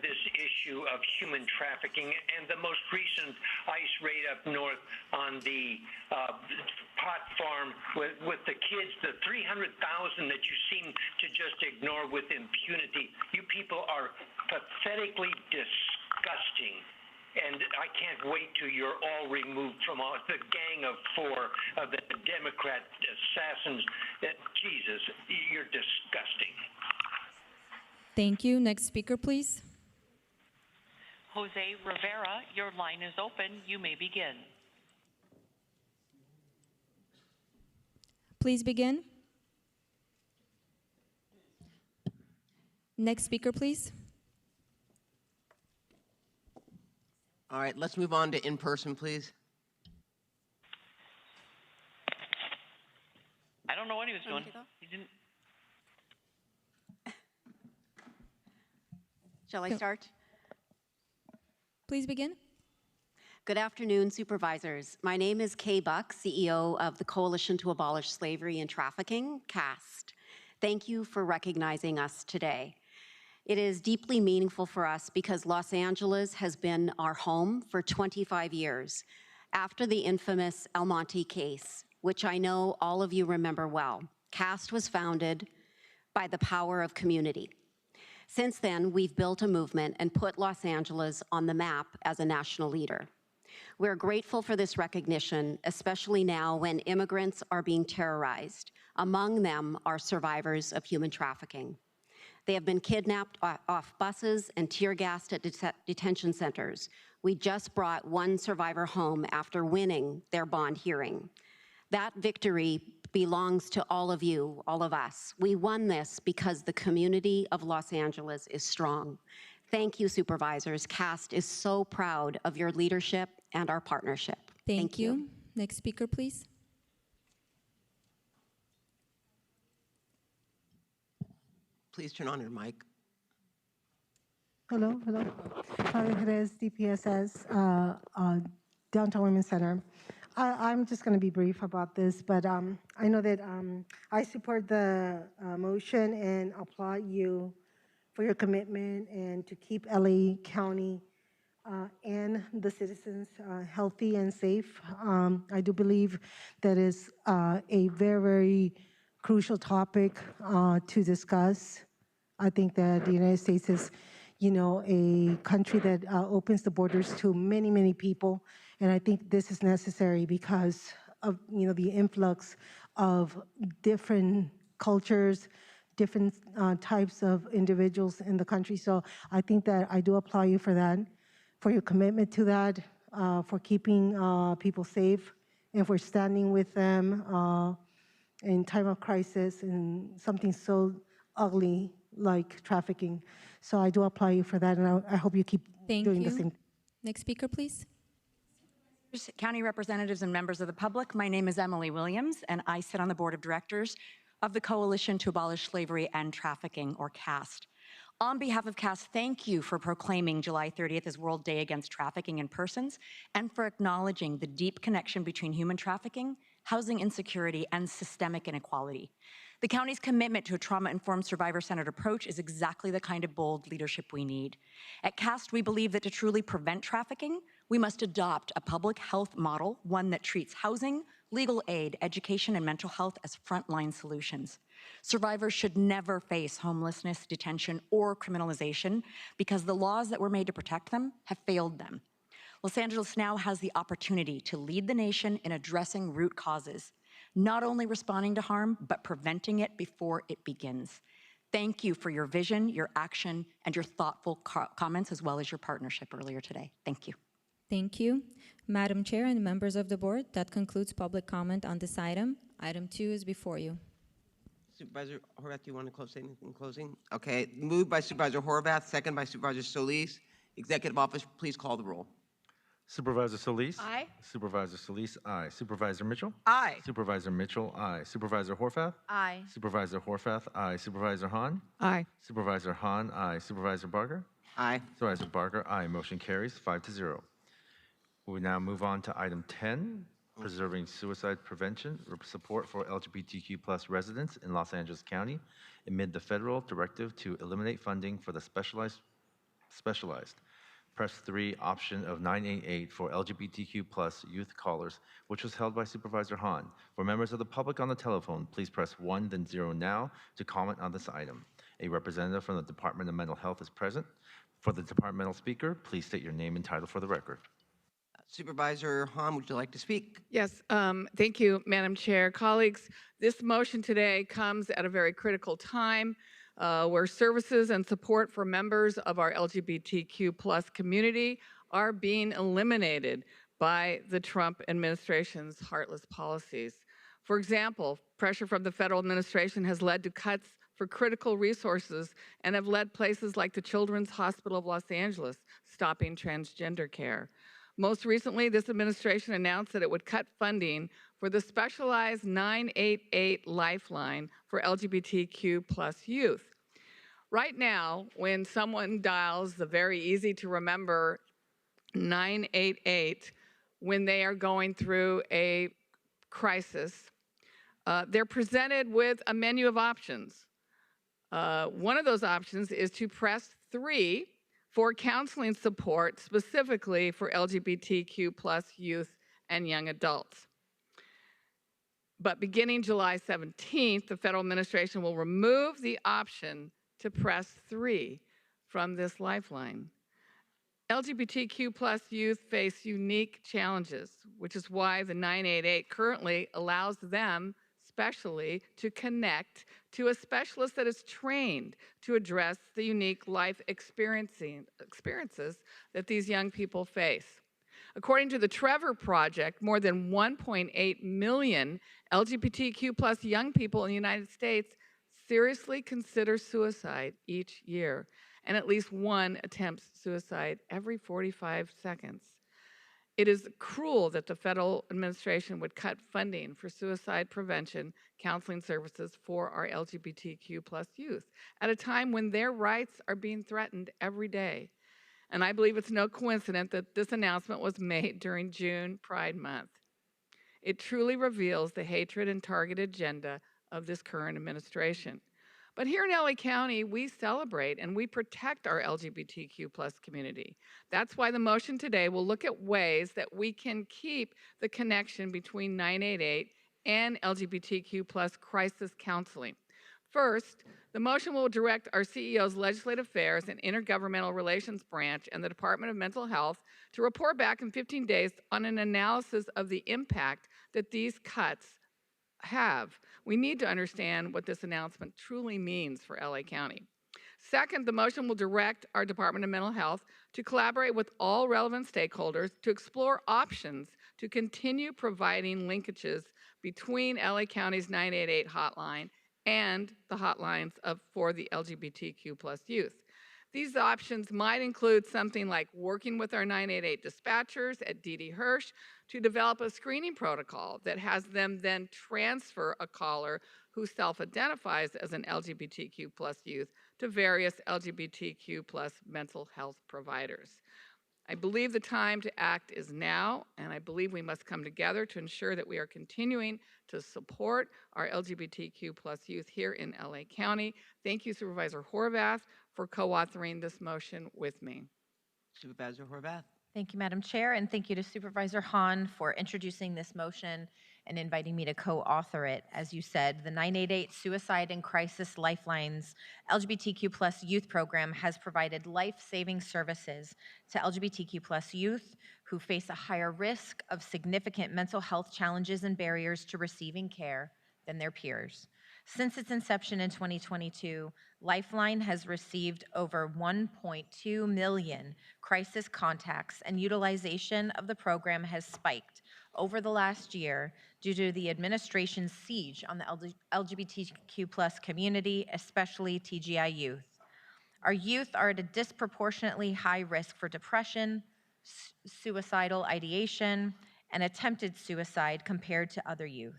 this issue of human trafficking and the most recent ICE raid up north on the pot farm with the kids, the 300,000 that you seem to just ignore with impunity. You people are pathetically disgusting. And I can't wait till you're all removed from the gang of four of the Democrat assassins. Jesus, you're disgusting. Thank you. Next speaker, please. Jose Rivera, your line is open. You may begin. Please begin. Next speaker, please. All right, let's move on to in-person, please. I don't know what he was doing. He didn't. Shall I start? Please begin. Good afternoon, supervisors. My name is Kay Buck, CEO of the Coalition to Abolish Slavery and Trafficking, CAST. Thank you for recognizing us today. It is deeply meaningful for us because Los Angeles has been our home for 25 years after the infamous El Monte case, which I know all of you remember well. CAST was founded by the power of community. Since then, we've built a movement and put Los Angeles on the map as a national leader. We're grateful for this recognition, especially now when immigrants are being terrorized. Among them are survivors of human trafficking. They have been kidnapped off buses and tear-gassed at detention centers. We just brought one survivor home after winning their bond hearing. That victory belongs to all of you, all of us. We won this because the community of Los Angeles is strong. Thank you, supervisors. CAST is so proud of your leadership and our partnership. Thank you. Next speaker, please. Please turn on your mic. Hello. Claudia Jerez, DPSS, Downtown Women's Center. I'm just going to be brief about this, but I know that I support the motion and applaud you for your commitment and to keep LA County and the citizens healthy and safe. I do believe that is a very, very crucial topic to discuss. I think that the United States is, a country that opens the borders to many, many people. And I think this is necessary because of, the influx of different cultures, different types of individuals in the country. So I think that I do applaud you for that, for your commitment to that, for keeping people safe, and for standing with them in time of crisis and something so ugly like trafficking. So I do applaud you for that, and I hope you keep doing the same. Next speaker, please. County representatives and members of the public, my name is Emily Williams, and I sit on the board of directors of the Coalition to Abolish Slavery and Trafficking, or CAST. On behalf of CAST, thank you for proclaiming July 30th as World Day Against Trafficking in Persons, and for acknowledging the deep connection between human trafficking, housing insecurity, and systemic inequality. The county's commitment to a trauma-informed, survivor-centered approach is exactly the kind of bold leadership we need. At CAST, we believe that to truly prevent trafficking, We must adopt a public health model, one that treats housing, legal aid, education, and mental health as frontline solutions. Survivors should never face homelessness, detention, or criminalization because the laws that were made to protect them have failed them. Los Angeles now has the opportunity to lead the nation in addressing root causes, not only responding to harm, but preventing it before it begins. Thank you for your vision, your action, and your thoughtful comments, as well as your partnership earlier today. Thank you. Thank you. Madam Chair and members of the board, that concludes public comment on this item. Item 2 is before you. Supervisor Horvath, do you want to close anything in closing? Okay, moved by Supervisor Horvath, second by Supervisor Solis. Executive Office, please call the roll. Supervisor Solis? Aye. Supervisor Solis, aye. Supervisor Mitchell? Aye. Supervisor Mitchell, aye. Supervisor Horvath? Aye. Supervisor Horvath, aye. Supervisor Hahn? Aye. Supervisor Hahn, aye. Supervisor Barker? Aye. Supervisor Barker, aye. Motion carries 5-0. We now move on to item 10, preserving suicide prevention support for LGBTQ plus residents in Los Angeles County amid the federal directive to eliminate funding for the specialized Press 3 option of 988 for LGBTQ plus youth callers, which was held by Supervisor Hahn. For members of the public on the telephone, please press 1 then 0 now to comment on this item. A representative from the Department of Mental Health is present. For the departmental speaker, please state your name and title for the record. Supervisor Hahn, would you like to speak? Yes, thank you, Madam Chair. Colleagues, this motion today comes at a very critical time where services and support for members of our LGBTQ plus community are being eliminated by the Trump administration's heartless policies. For example, pressure from the federal administration has led to cuts for critical resources and have led places like the Children's Hospital of Los Angeles stopping transgender care. Most recently, this administration announced that it would cut funding for the specialized 988 lifeline for LGBTQ plus youth. Right now, when someone dials the very easy to remember 988 when they are going through a crisis, they're presented with a menu of options. One of those options is to press 3 for counseling support specifically for LGBTQ plus youth and young adults. But beginning July 17th, the federal administration will remove the option to press 3 from this lifeline. LGBTQ plus youth face unique challenges, which is why the 988 currently allows them specially to connect to a specialist that is trained to address the unique life experiences that these young people face. According to the Trevor Project, more than 1.8 million LGBTQ plus young people in the United States seriously consider suicide each year, and at least one attempts suicide every 45 seconds. It is cruel that the federal administration would cut funding for suicide prevention counseling services for our LGBTQ plus youth at a time when their rights are being threatened every day. And I believe it's no coincidence that this announcement was made during June Pride Month. It truly reveals the hatred and targeted agenda of this current administration. But here in LA County, we celebrate and we protect our LGBTQ plus community. That's why the motion today will look at ways that we can keep the connection between 988 and LGBTQ plus crisis counseling. First, the motion will direct our CEO's Legislative Affairs and Intergovernmental Relations Branch and the Department of Mental Health to report back in 15 days on an analysis of the impact that these cuts have. We need to understand what this announcement truly means for LA County. Second, the motion will direct our Department of Mental Health to collaborate with all relevant stakeholders to explore options to continue providing linkages between LA County's 988 hotline and the hotlines for the LGBTQ plus youth. These options might include something like working with our 988 dispatchers at D.D. Hirsch to develop a screening protocol that has them then transfer a caller who self-identifies as an LGBTQ plus youth to various LGBTQ plus mental health providers. I believe the time to act is now, and I believe we must come together to ensure that we are continuing to support our LGBTQ plus youth here in LA County. Thank you, Supervisor Horvath, for co-authoring this motion with me. Supervisor Horvath. Thank you, Madam Chair, and thank you to Supervisor Hahn for introducing this motion and inviting me to co-author it. As you said, the 988 Suicide and Crisis Lifelines LGBTQ+ youth program has provided life-saving services to LGBTQ+ youth who face a higher risk of significant mental health challenges and barriers to receiving care than their peers. Since its inception in 2022, Lifeline has received over 1.2 million crisis contacts, and utilization of the program has spiked over the last year due to the administration's siege on the LGBTQ+ community, especially TGI youth. Our youth are at a disproportionately high risk for depression, suicidal ideation, and attempted suicide compared to other youth.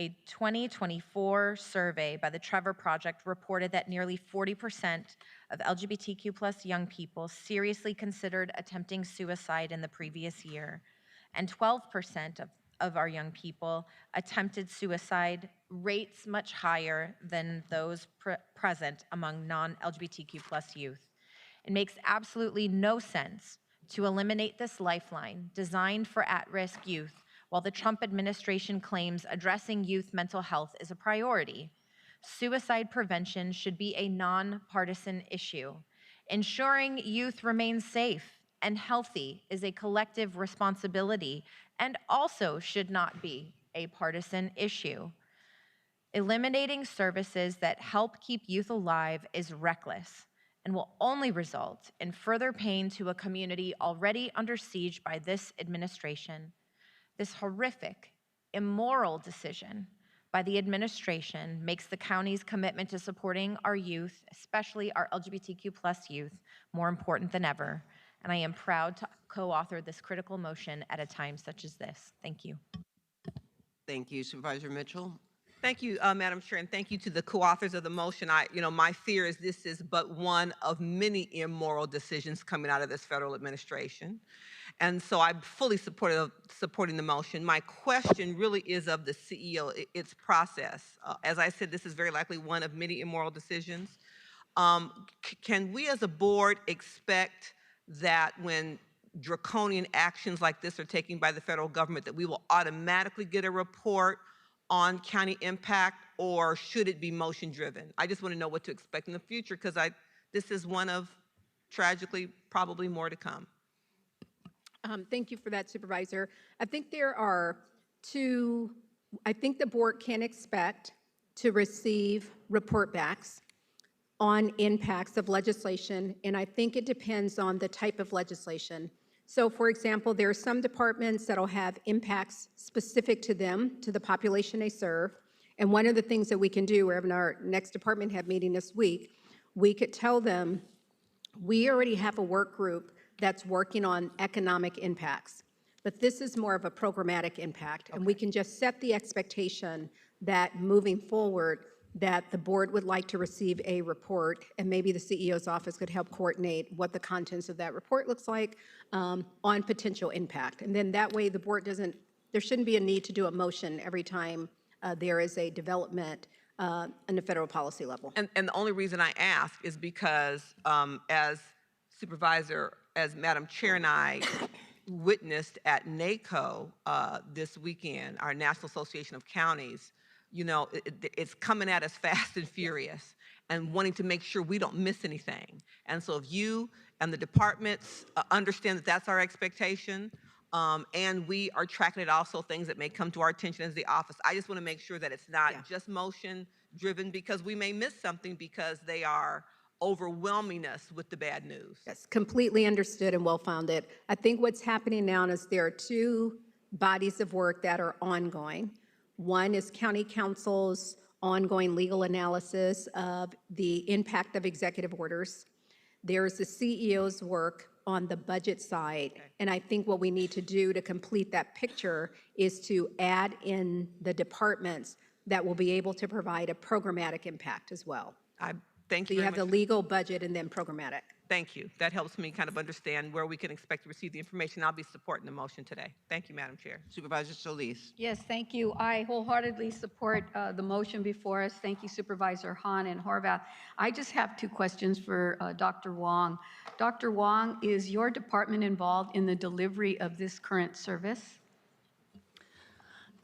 A 2024 survey by the Trevor Project reported that nearly 40% of LGBTQ+ young people seriously considered attempting suicide in the previous year, and 12% of our young people attempted suicide, rates much higher than those present among non-LGBTQ+ youth. It makes absolutely no sense to eliminate this lifeline designed for at-risk youth while the Trump administration claims addressing youth mental health is a priority. Suicide prevention should be a nonpartisan issue. Ensuring youth remain safe and healthy is a collective responsibility and also should not be a partisan issue. Eliminating services that help keep youth alive is reckless and will only result in further pain to a community already under siege by this administration. This horrific, immoral decision by the administration makes the county's commitment to supporting our youth, especially our LGBTQ+ youth, more important than ever. And I am proud to co-author this critical motion at a time such as this. Thank you. Thank you, Supervisor Mitchell. Thank you, Madam Chair, and thank you to the co-authors of the motion. My fear is this is but one of many immoral decisions coming out of this federal administration. And so I'm fully supporting the motion. My question really is of the CEO, its process. As I said, this is very likely one of many immoral decisions. Can we as a board expect that when draconian actions like this are taken by the federal government that we will automatically get a report on county impact, or should it be motion driven? I just want to know what to expect in the future because this is one of, tragically, probably more to come. Thank you for that, Supervisor. I think there are two, I think the board can expect to receive report backs on impacts of legislation, and I think it depends on the type of legislation. So, for example, there are some departments that will have impacts specific to them, to the population they serve, and one of the things that we can do, we're having our next department head meeting this week, we could tell them, we already have a work group that's working on economic impacts. But this is more of a programmatic impact, and we can just set the expectation that moving forward, that the board would like to receive a report, and maybe the CEO's office could help coordinate what the contents of that report looks like on potential impact. And then that way the board doesn't, there shouldn't be a need to do a motion every time there is a development on the federal policy level. And the only reason I ask is because as Madam Chair and I witnessed at NACO this weekend, our National Association of Counties, it's coming at us fast and furious and wanting to make sure we don't miss anything. And so if you and the departments understand that that's our expectation, and we are tracking it also, things that may come to our attention as the office, I just want to make sure that it's not just motion driven because we may miss something because they are overwhelming us with the bad news. Yes, completely understood and well-founded. I think what's happening now is there are two bodies of work that are ongoing. One is County Council's ongoing legal analysis of the impact of executive orders. There's the CEO's work on the budget side. And I think what we need to do to complete that picture is to add in the departments that will be able to provide a programmatic impact as well. Thank you. So you have the legal, budget, and then programmatic. Thank you. That helps me kind of understand where we can expect to receive the information. I'll be supporting the motion today. Thank you, Madam Chair. Supervisor Solis. Yes, thank you. I wholeheartedly support the motion before us. Thank you, Supervisor Hahn and Horvath. I just have two questions for Dr. Wong. Dr. Wong, is your department involved in the delivery of this current service?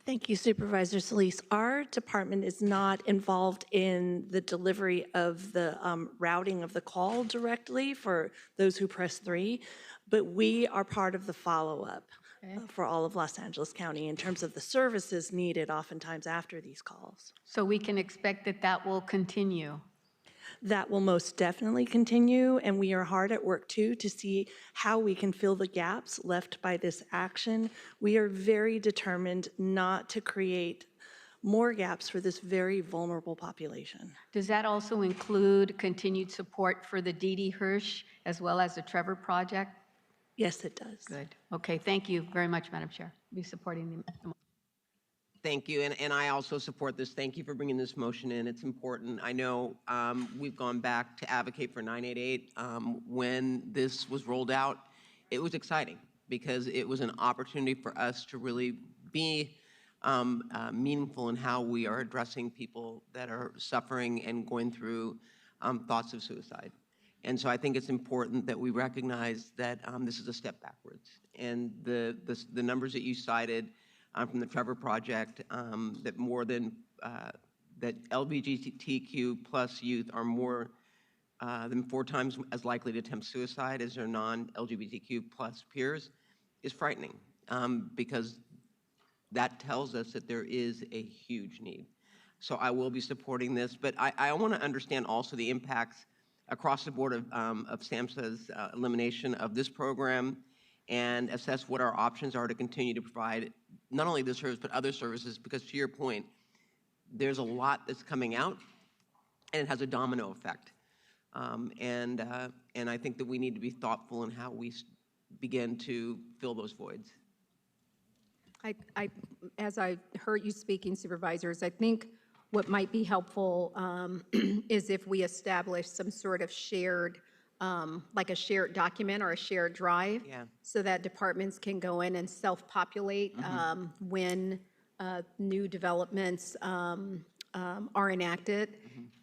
Thank you, Supervisor Solis. Our department is not involved in the delivery of the routing of the call directly for those who press 3, but we are part of the follow-up for all of Los Angeles County in terms of the services needed oftentimes after these calls. So we can expect that that will continue? That will most definitely continue, and we are hard at work too to see how we can fill the gaps left by this action. We are very determined not to create more gaps for this very vulnerable population. Does that also include continued support for the Dee Dee Hirsch as well as the Trevor Project? Yes, it does. Good. Okay, thank you very much, Madam Chair. Be supporting the Thank you, and I also support this. Thank you for bringing this motion in. It's important. I know we've gone back to advocate for 988. When this was rolled out, it was exciting because it was an opportunity for us to really be meaningful in how we are addressing people that are suffering and going through thoughts of suicide. And so I think it's important that we recognize that this is a step backwards. And the numbers that you cited from the Trevor Project, that more than, that LGBTQ plus youth are more than 4 times as likely to attempt suicide as their non-LGBTQ plus peers, is frightening, because that tells us that there is a huge need. So I will be supporting this, but I want to understand also the impacts across the board of SAMHSA's elimination of this program, and assess what our options are to continue to provide not only this service but other services, because to your point, there's a lot that's coming out and it has a domino effect. And I think that we need to be thoughtful in how we begin to fill those voids. As I heard you speaking, Supervisors, I think what might be helpful is if we establish some sort of shared like a shared document or a shared drive, so that departments can go in and self-populate when new developments are enacted.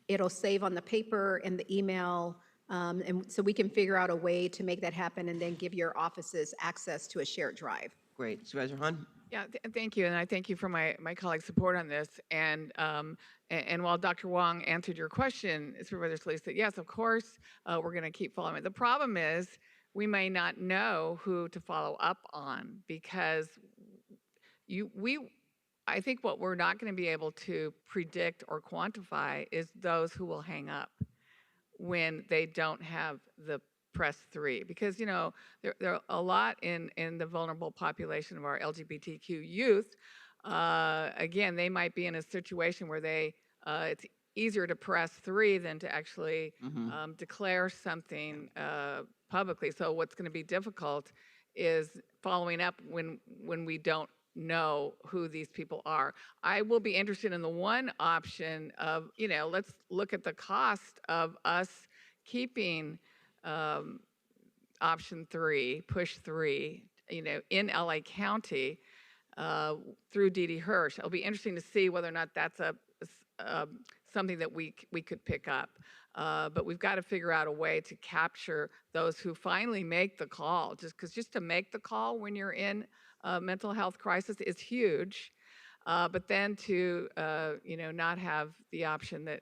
It'll save on the paper and the email, and so we can figure out a way to make that happen and then give your offices access to a shared drive. Great. Supervisor Hahn? Yeah, thank you, and I thank you for my colleagues' support on this. And while Dr. Wong answered your question, Supervisor Solis said, yes, of course, we're going to keep following it. The problem is we may not know who to follow up on, because I think what we're not going to be able to predict or quantify is those who will hang up when they don't have the press 3, because there are a lot in the vulnerable population of our LGBTQ youth. Again, they might be in a situation where it's easier to press 3 than to actually declare something publicly. So what's going to be difficult is following up when we don't know who these people are. I will be interested in the one option of, let's look at the cost of us keeping option 3, push 3, in LA County through Dee Dee Hirsch. It'll be interesting to see whether or not that's something that we could pick up. But we've got to figure out a way to capture those who finally make the call. Just to make the call when you're in a mental health crisis is huge. But then to not have the option that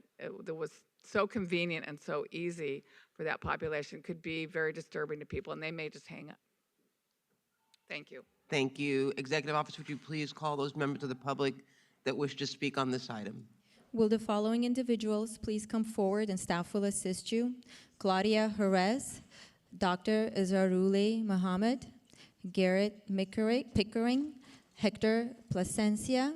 was so convenient and so easy for that population could be very disturbing to people, and they may just hang up. Thank you. Thank you. Executive Officer, would you please call those members of the public that wish to speak on this item? Will the following individuals please come forward and staff will assist you? Claudia Jerez, Dr. Izarule Muhammad, Garrett Pickering, Hector Plasencia,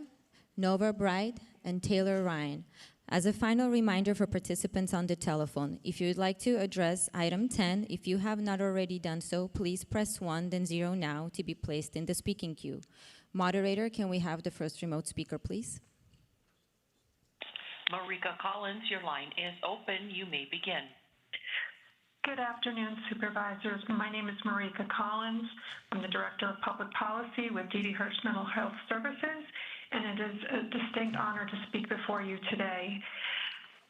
Nova Bright, and Taylor Ryan. As a final reminder for participants on the telephone, if you would like to address item 10, if you have not already done so, please press 1, then 0 now to be placed in the speaking queue. Moderator, can we have the first remote speaker, please? Marika Collins, your line is open. You may begin. Good afternoon, Supervisors. My name is Marika Collins. I'm the Director of Public Policy with D.D. Hirsch Mental Health Services, and it is a distinct honor to speak before you today.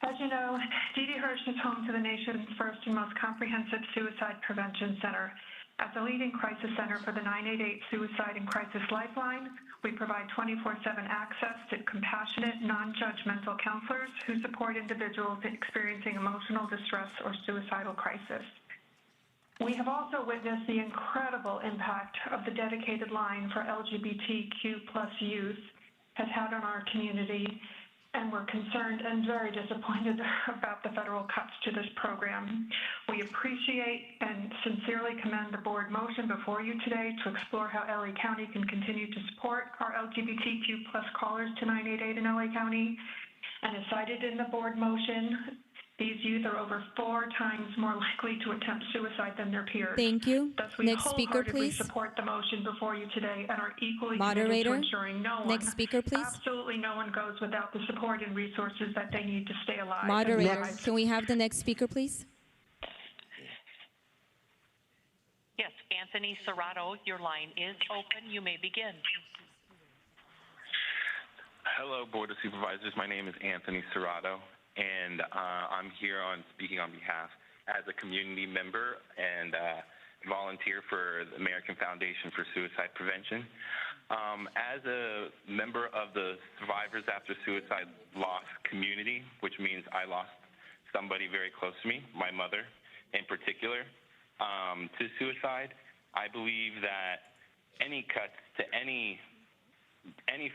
As you know, D.D. Hirsch is home to the nation's first and most comprehensive suicide prevention center. As a leading crisis center for the 988 Suicide and Crisis Lifeline, we provide 24/7 access to compassionate, non-judgmental counselors who support individuals experiencing emotional distress or suicidal crisis. We have also witnessed the incredible impact of the dedicated line for LGBTQ plus youth has had on our community, and we're concerned and very disappointed about the federal cuts to this program. We appreciate and sincerely commend the board motion before you today to explore how LA County can continue to support our LGBTQ plus callers to 988 in LA County. And as cited in the board motion, these youth are over 4 times more likely to attempt suicide than their peers. Thank you. Thus, we Next speaker, wholeheartedly please. support the motion before you today and are equally committed Moderator, to ensuring no one, next speaker, please. absolutely no one goes without the support and resources that they need to stay alive. Moderator, can we have the next speaker, please? Yes, Anthony Serrato, your line is open. You may begin. Hello, Board of Supervisors. My name is Anthony Serrato, and I'm here speaking on behalf as a community member and volunteer for the American Foundation for Suicide Prevention. As a member of the Survivors After Suicide Loss community, which means I lost somebody very close to me, my mother in particular, to suicide, I believe that any cuts to any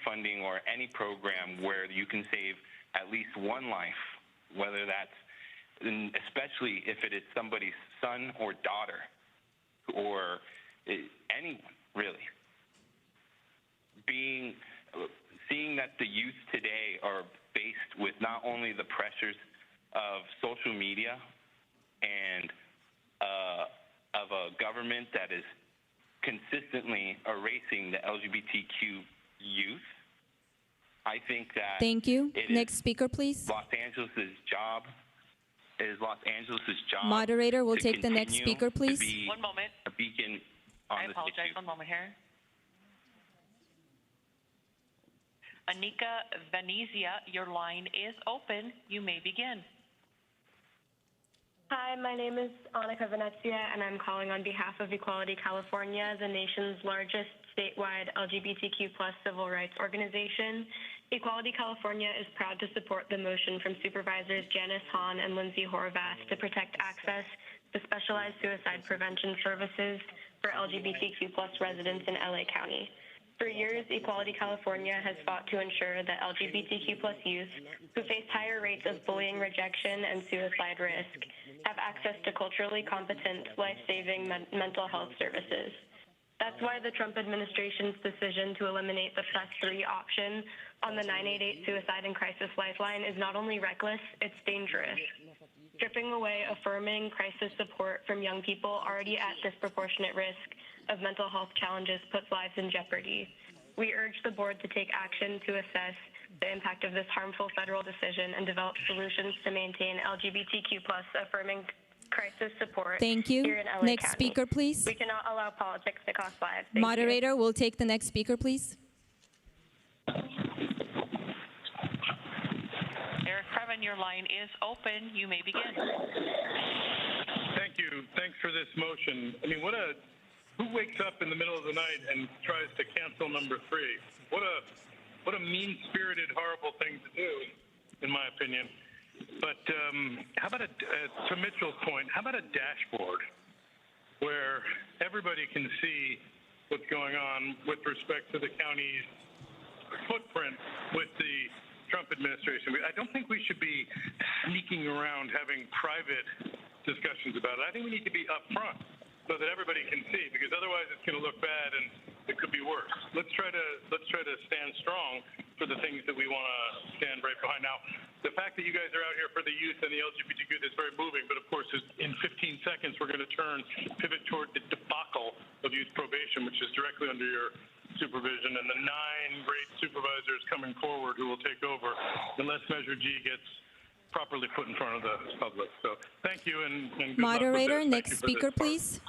funding or any program where you can save at least one life, whether that's, especially if it is somebody's son or daughter or anyone really, seeing that the youth today are faced with not only the pressures of social media and of a government that is consistently erasing the LGBTQ youth, I think that Thank you. Next speaker, please. Los Angeles' job. Moderator, we'll to take the next continue speaker, to please. be One moment. A beacon on I this apologize. issue. One moment here. Anika Venezia, your line is open. You may begin. Hi, my name is Annika Venezia, and I'm calling on behalf of Equality California, the nation's largest statewide LGBTQ plus civil rights organization. Equality California is proud to support the motion from Supervisors Janice Hahn and Lindsay Horvath to protect access to specialized suicide prevention services for LGBTQ plus residents in LA County. For years, Equality California has fought to ensure that LGBTQ plus youth who face higher rates of bullying, rejection, and suicide risk have access to culturally competent, life-saving mental health services. That's why the Trump administration's decision to eliminate the Press 3 option on the 988 Suicide and Crisis Lifeline is not only reckless, it's dangerous. Stripping away affirming crisis support from young people already at disproportionate risk of mental health challenges puts lives in jeopardy. We urge the board to take action to assess the impact of this harmful federal decision and develop solutions to maintain LGBTQ plus affirming crisis support Thank you. here in LA Next County. speaker, please. We cannot allow politics to cost lives. Thank you. Moderator, we'll take the next speaker, please. Eric Previn, your line is open. You may begin. Thank you. Thanks for this motion. I mean, who wakes up in the middle of the night and tries to cancel number 3? What a mean-spirited, horrible thing to do, in my opinion. But how about to Mitchell's point, how about a dashboard where everybody can see what's going on with respect to the county's footprint with the Trump administration? I don't think we should be sneaking around having private discussions about it. I think we need to be upfront so that everybody can see, because otherwise it's going to look bad and it could be worse. Let's try to stand strong for the things that we want to stand right behind. Now, the fact that you guys are out here for the youth and the LGBTQ is very moving, but of course, in 15 seconds, we're going to pivot toward the debacle of youth probation, which is directly under your supervision, and the 9 great supervisors coming forward who will take over unless Measure G gets properly put in front of the public. So thank you and good luck with Moderator, this. Thank next you for speaker, this part. please.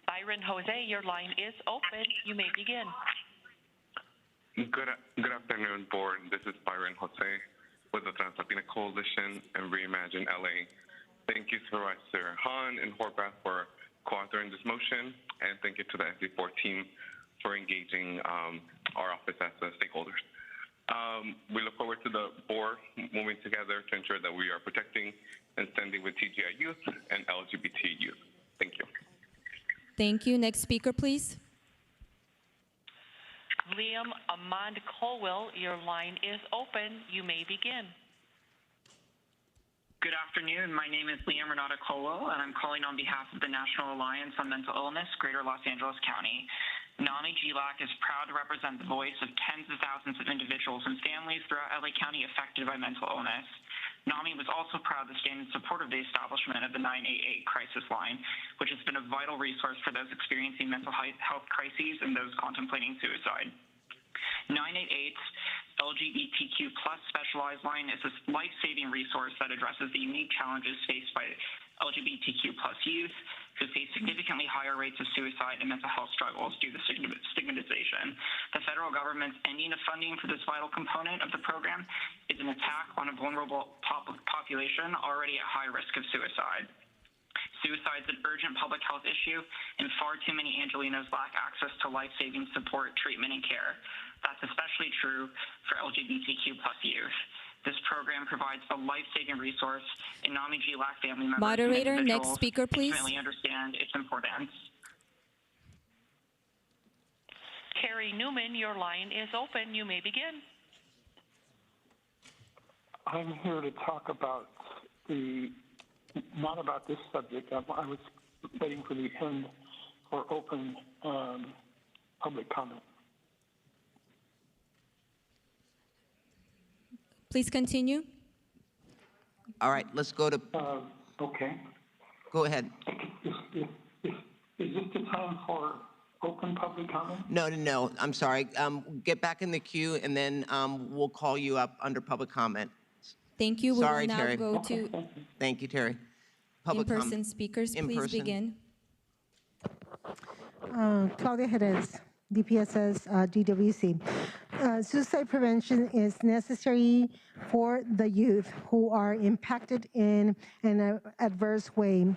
Byron Jose, your line is open. You may begin. Good afternoon, board. This is Byron Jose with the Trans-Latina Coalition and Reimagine LA. Thank you, Supervisor Hahn and Horvath, for co-authoring this motion, and thank you to the SD4 team for engaging our office as stakeholders. We look forward to the board moving together to ensure that we are protecting and standing with TGI youth and LGBT youth. Thank you. Thank you. Next speaker, please. Liam Amand Colwell, your line is open. You may begin. Good afternoon. My name is Liam Renata Colwell, and I'm calling on behalf of the National Alliance on Mental Illness, Greater Los Angeles County. NAMI GLAC is proud to represent the voice of tens of thousands of individuals and families throughout LA County affected by mental illness. NAMI was also proud to stand in support of the establishment of the 988 crisis line, which has been a vital resource for those experiencing mental health crises and those contemplating suicide. 988's LGBTQ plus specialized line is a life-saving resource that addresses the unique challenges faced by LGBTQ plus youth who face significantly higher rates of suicide and mental health struggles due to stigmatization. The federal government's ending of funding for this vital component of the program is an attack on a vulnerable population already at high risk of suicide. Suicide is an urgent public health issue, and far too many Angelinos lack access to life-saving support, treatment, and care. That's especially true for LGBTQ plus youth. This program provides a life-saving resource, and NAMI GLAC family members Moderator, and next speaker, please. intimately understand its importance. Carrie Newman, your line is open. You may begin. I'm here to talk about not about this subject. I was waiting for the end for open public comment. Please continue. All right, let's go to. Okay. Go ahead. Is this the time for open public comment? No. I'm sorry. Get back in the queue, and then we'll call you up under public comment. Thank you. Sorry, we will now Terry. go to Thank you, Terry. Public in-person speakers. In Please person. begin. Claudia Jerez, DPSS, DWC. Suicide prevention is necessary for the youth who are impacted in an adverse way.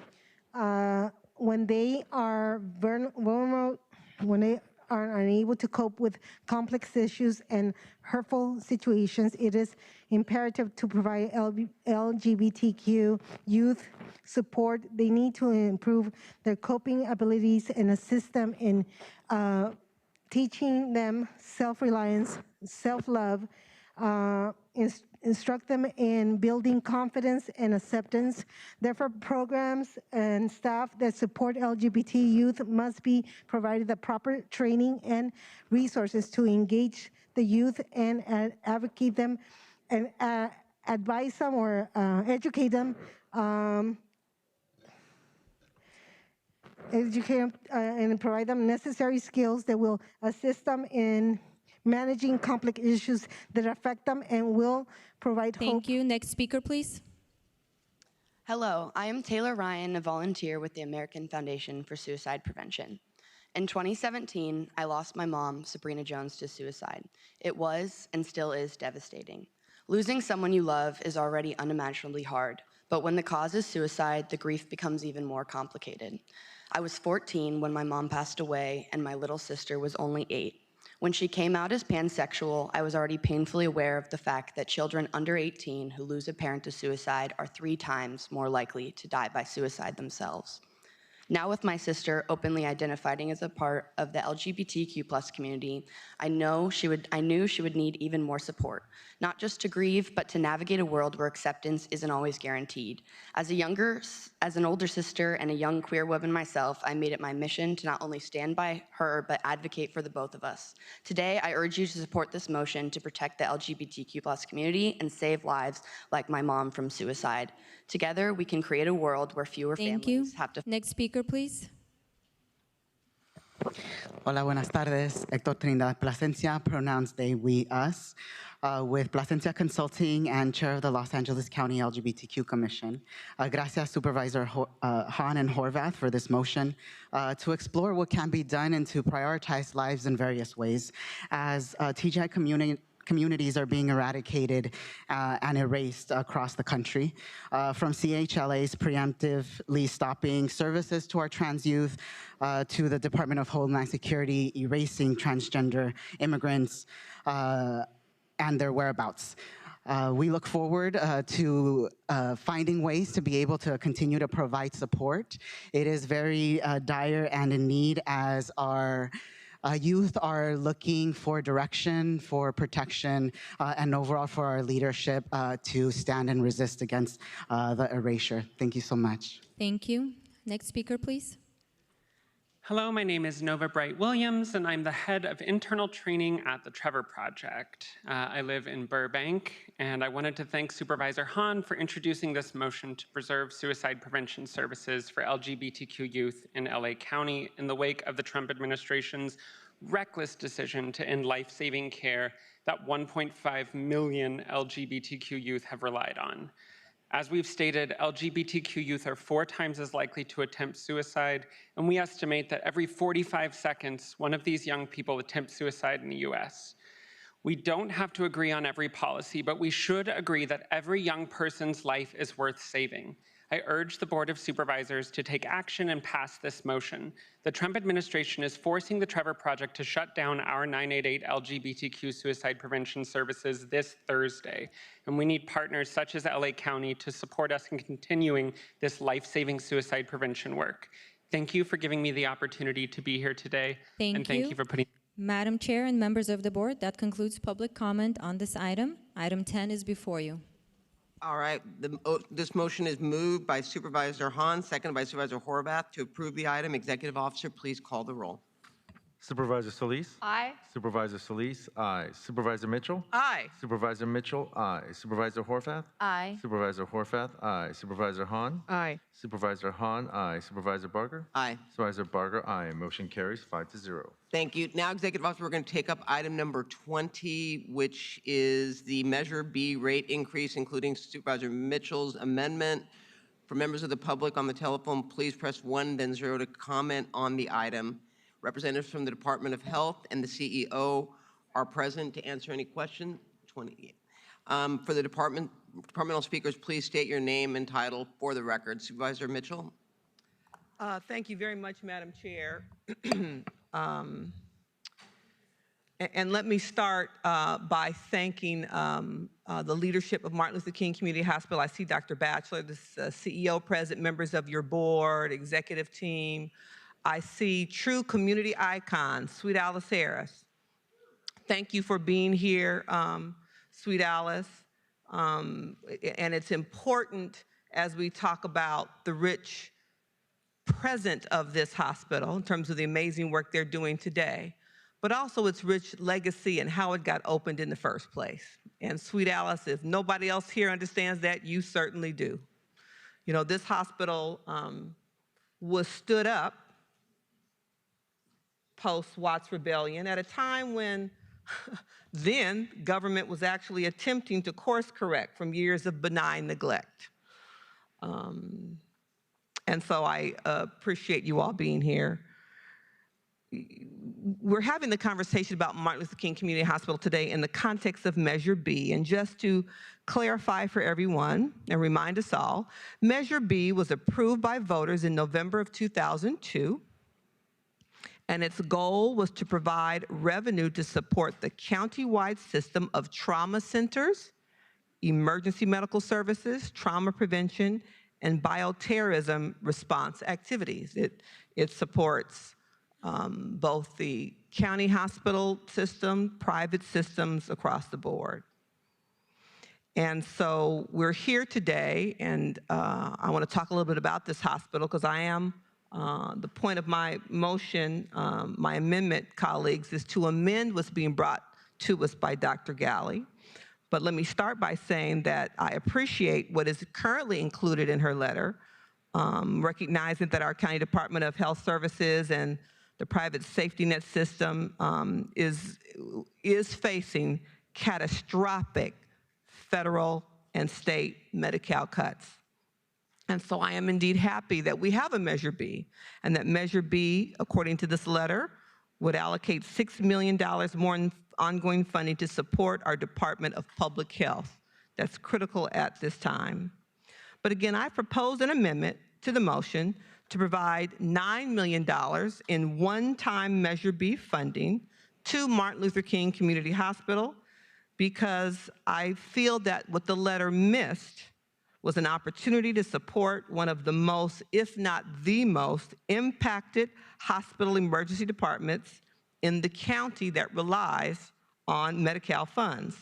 When they are vulnerable, when they are unable to cope with complex issues and hurtful situations, it is imperative to provide LGBTQ youth support. They need to improve their coping abilities and assist them in teaching them self-reliance, self-love, instruct them in building confidence and acceptance. Therefore, programs and staff that support LGBT youth must be provided the proper training and resources to engage the youth and advocate them and advise them or educate them and provide them necessary skills that will assist them in managing complex issues that affect them and will provide hope. Thank you. Next speaker, please. Hello, I am Taylor Ryan, a volunteer with the American Foundation for Suicide Prevention. In 2017, I lost my mom, Sabrina Jones, to suicide. It was and still is devastating. Losing someone you love is already unimaginably hard, but when the cause is suicide, the grief becomes even more complicated. I was 14 when my mom passed away, and my little sister was only 8. When she came out as pansexual, I was already painfully aware of the fact that children under 18 who lose a parent to suicide are 3 times more likely to die by suicide themselves. Now with my sister openly identifying as a part of the LGBTQ plus community, I knew she would need even more support, not just to grieve, but to navigate a world where acceptance isn't always guaranteed. As an older sister and a young queer woman myself, I made it my mission to not only stand by her, but advocate for the both of us. Today, I urge you to support this motion to protect the LGBTQ plus community and save lives like my mom from suicide. Together, we can create a world where fewer families have to. Next speaker, please. Hola, buenas tardes. Héctor Trinidad Plasencia, pronouns they, we, us, with Plasencia Consulting and chair of the Los Angeles County LGBTQ Commission. Gracias, Supervisor Hahn and Horvath, for this motion to explore what can be done and to prioritize lives in various ways as TGI communities are being eradicated and erased across the country. From CHLA's preemptively stopping services to our trans youth, to the Department of Homeland Security erasing transgender immigrants and their whereabouts. We look forward to finding ways to be able to continue to provide support. It is very dire and in need as our youth are looking for direction, for protection, and overall for our leadership to stand and resist against the erasure. Thank you so much. Thank you. Next speaker, please. Hello, my name is Nova Bright Williams, and I'm the head of internal training at the Trevor Project. I live in Burbank, and I wanted to thank Supervisor Hahn for introducing this motion to preserve suicide prevention services for LGBTQ youth in LA County in the wake of the Trump administration's reckless decision to end life-saving care that 1.5 million LGBTQ youth have relied on. As we've stated, LGBTQ youth are 4 times as likely to attempt suicide, and we estimate that every 45 seconds, one of these young people attempts suicide in the US. We don't have to agree on every policy, but we should agree that every young person's life is worth saving. I urge the Board of Supervisors to take action and pass this motion. The Trump administration is forcing the Trevor Project to shut down our 988 LGBTQ suicide prevention services this Thursday, and we need partners such as LA County to support us in continuing this life-saving suicide prevention work. Thank you for giving me the opportunity to be here today, and thank you for putting... Madam Chair and members of the board, that concludes public comment on this item. Item 10 is before you. All right, this motion is moved by Supervisor Hahn, seconded by Supervisor Horvath to approve the item. Executive Officer, please call the roll. Supervisor Solis? Aye. Supervisor Solis? Aye. Supervisor Mitchell? Aye. Supervisor Mitchell? Aye. Supervisor Horvath? Aye. Supervisor Horvath? Aye. Supervisor Hahn? Aye. Supervisor Hahn? Aye. Supervisor Barger? Aye. Supervisor Barger? Aye. Motion carries 5-0. Thank you. Now, Executive Officer, we're going to take up item number 20, which is the Measure B rate increase, including Supervisor Mitchell's amendment. For members of the public on the telephone, please press 1, then 0 to comment on the item. Representatives from the Department of Health and the CEO are present to answer any questions. For the departmental speakers, please state your name and title for the record. Supervisor Mitchell. Thank you very much, Madam Chair. And let me start by thanking the leadership of Martin Luther King Community Hospital. I see Dr. Batchelor, the CEO present, members of your board, executive team. I see true community icons, Sweet Alice Harris. Thank you for being here, Sweet Alice. And it's important as we talk about the rich present of this hospital in terms of the amazing work they're doing today, but also its rich legacy and how it got opened in the first place. And Sweet Alice, if nobody else here understands that, you certainly do. You know, this hospital was stood up post-Watts Rebellion at a time when then government was actually attempting to course correct from years of benign neglect. And so I appreciate you all being here. We're having the conversation about Martin Luther King Community Hospital today in the context of Measure B. And just to clarify for everyone and remind us all, Measure B was approved by voters in November of 2002. And its goal was to provide revenue to support the county-wide system of trauma centers, emergency medical services, trauma prevention, and bioterrorism response activities. It supports both the county hospital system, private systems across the board. And so we're here today, and I want to talk a little bit about this hospital because I am the point of my motion, my amendment, colleagues, is to amend what's being brought to us by Dr. Galley. But let me start by saying that I appreciate what is currently included in her letter, recognizing that our County Department of Health Services and The private safety net system is facing catastrophic federal and state Medi-Cal cuts. And so I am indeed happy that we have a Measure B, and that Measure B, according to this letter, would allocate $6 million more in ongoing funding to support our Department of Public Health. That's critical at this time. But again, I proposed an amendment to the motion to provide $9 million in one-time Measure B funding to Martin Luther King Community Hospital, because I feel that what the letter missed was an opportunity to support one of the most, if not the most, impacted hospital emergency departments in the county that relies on Medi-Cal funds.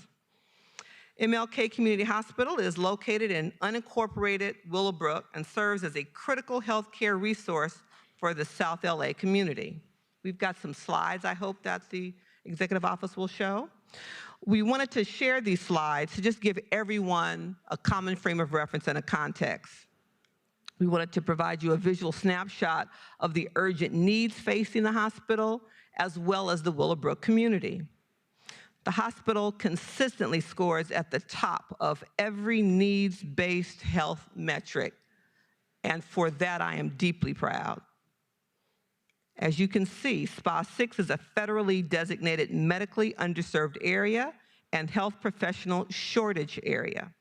MLK Community Hospital is located in unincorporated Willowbrook and serves as a critical healthcare resource for the South LA community. We've got some slides I hope that the Executive Office will show. We wanted to share these slides to just give everyone a common frame of reference and a context. We wanted to provide you a visual snapshot of the urgent needs facing the hospital, as well as the Willowbrook community. The hospital consistently scores at the top of every needs-based health metric, and for that I am deeply proud. As you can see, SPA 6 is a federally designated medically underserved area and health professional shortage area.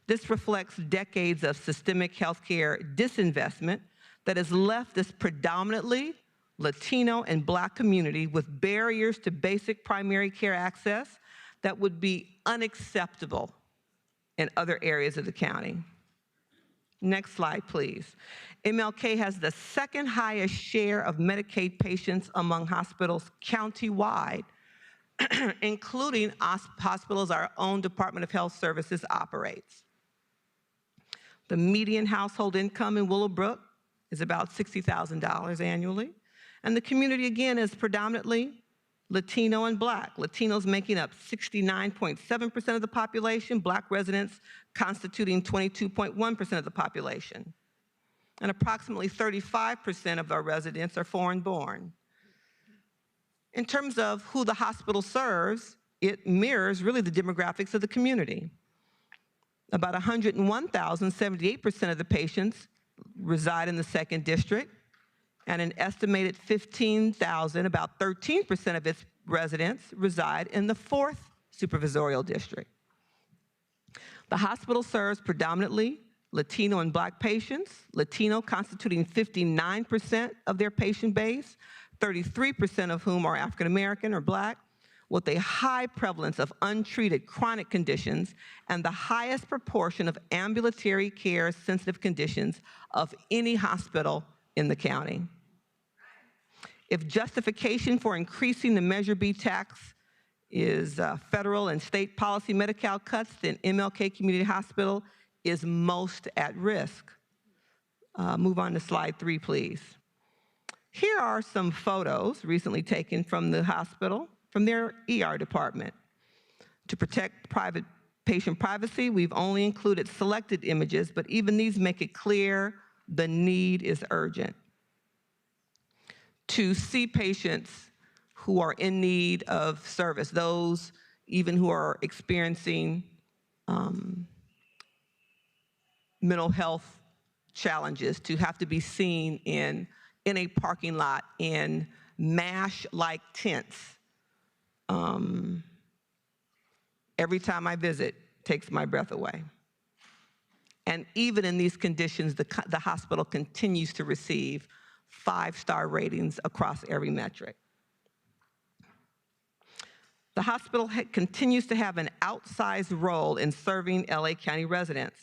This reflects decades of systemic healthcare disinvestment that has left this predominantly Latino and Black community with barriers to basic primary care access that would be unacceptable in other areas of the county. Next slide, please. MLK has the second highest share of Medicaid patients among hospitals countywide, including hospitals our own Department of Health Services operates. The median household income in Willowbrook is about $60,000 annually. And the community, again, is predominantly Latino and Black. Latinos making up 69.7% of the population, Black residents constituting 22.1% of the population. And approximately 35% of our residents are foreign-born. In terms of who the hospital serves, it mirrors really the demographics of the community. About 101,000, 78% of the patients reside in the 2nd District, and an estimated 15,000, about 13% of its residents reside in the 4th Supervisorial District. The hospital serves predominantly Latino and Black patients, Latino constituting 59% of their patient base, 33% of whom are African American or Black, with a high prevalence of untreated chronic conditions and the highest proportion of ambulatory care sensitive conditions of any hospital in the county. If justification for increasing the Measure B tax is federal and state policy Medi-Cal cuts, then MLK Community Hospital is most at risk. Move on to slide 3, please. Here are some photos recently taken from the hospital, from their ER department. To protect private patient privacy, we've only included selected images, but even these make it clear the need is urgent. To see patients who are in need of service, those even who are experiencing mental health challenges, to have to be seen in a parking lot in MASH-like tents. Every time I visit, takes my breath away. And even in these conditions, the hospital continues to receive 5-star ratings across every metric. The hospital continues to have an outsized role in serving LA County residents.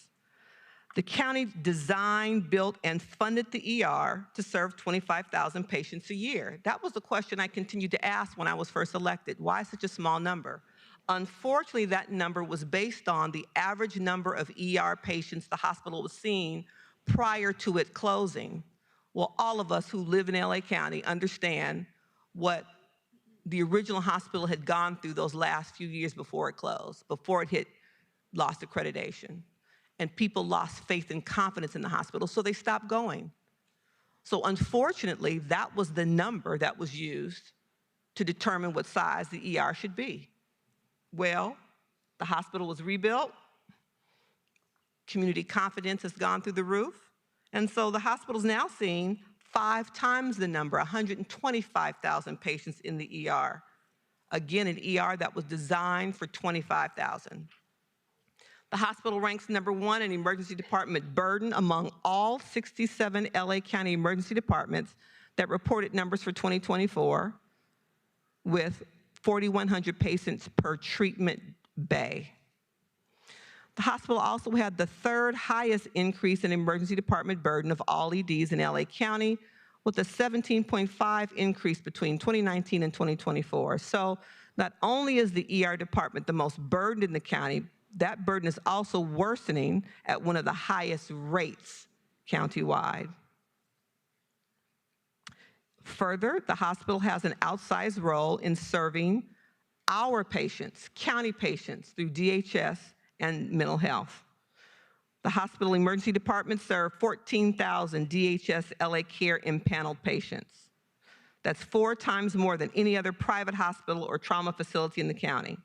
The county designed, built, and funded the ER to serve 25,000 patients a year. That was the question I continued to ask when I was first elected. Why such a small number? Unfortunately, that number was based on the average number of ER patients the hospital was seeing prior to it closing. Well, all of us who live in LA County understand what the original hospital had gone through those last few years before it closed, before it lost accreditation. And people lost faith and confidence in the hospital, so they stopped going. So unfortunately, that was the number that was used to determine what size the ER should be. Well, the hospital was rebuilt, community confidence has gone through the roof, and so the hospital's now seeing 5 times the number, 125,000 patients in the ER. Again, an ER that was designed for 25,000. The hospital ranks #1 in emergency department burden among all 67 LA County emergency departments that reported numbers for 2024, with 4,100 patients per treatment bay. The hospital also had the 3rd highest increase in emergency department burden of all EDs in LA County, with a 17.5 increase between 2019 and 2024. So not only is the ER department the most burdened in the county, that burden is also worsening at one of the highest rates countywide. Further, the hospital has an outsized role in serving our patients, county patients, through DHS and mental health. The hospital emergency department served 14,000 DHS LA Care impaneled patients. That's 4 times more than any other private hospital or trauma facility in the county.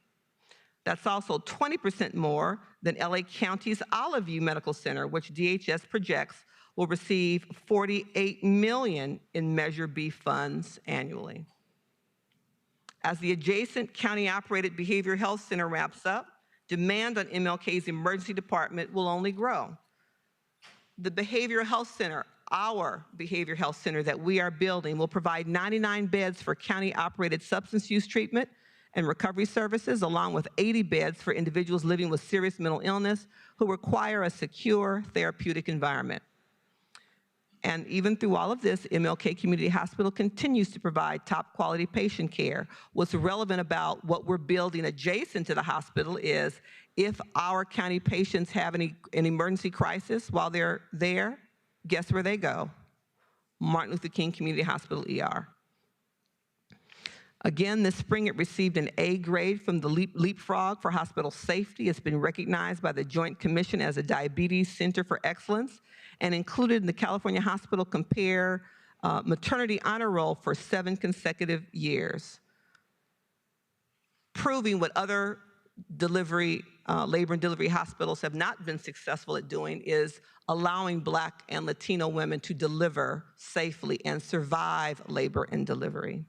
That's also 20% more than LA County's Olive View Medical Center, which DHS projects will receive $48 million in Measure B funds annually. As the adjacent county-operated behavioral health center wraps up, demand on MLK's emergency department will only grow. The behavioral health center, our behavioral health center that we are building, will provide 99 beds for county-operated substance use treatment and recovery services, along with 80 beds for individuals living with serious mental illness who require a secure therapeutic environment. And even through all of this, MLK Community Hospital continues to provide top quality patient care. What's relevant about what we're building adjacent to the hospital is if our county patients have an emergency crisis while they're there, guess where they go? Martin Luther King Community Hospital ER. Again, this spring it received an A grade from the Leapfrog for hospital safety. It's been recognized by the Joint Commission as a Diabetes Center for Excellence and included in the California Hospital Compare Maternity Honor Roll for 7 consecutive years, proving what other labor and delivery hospitals have not been successful at doing is allowing Black and Latino women to deliver safely and survive labor and delivery.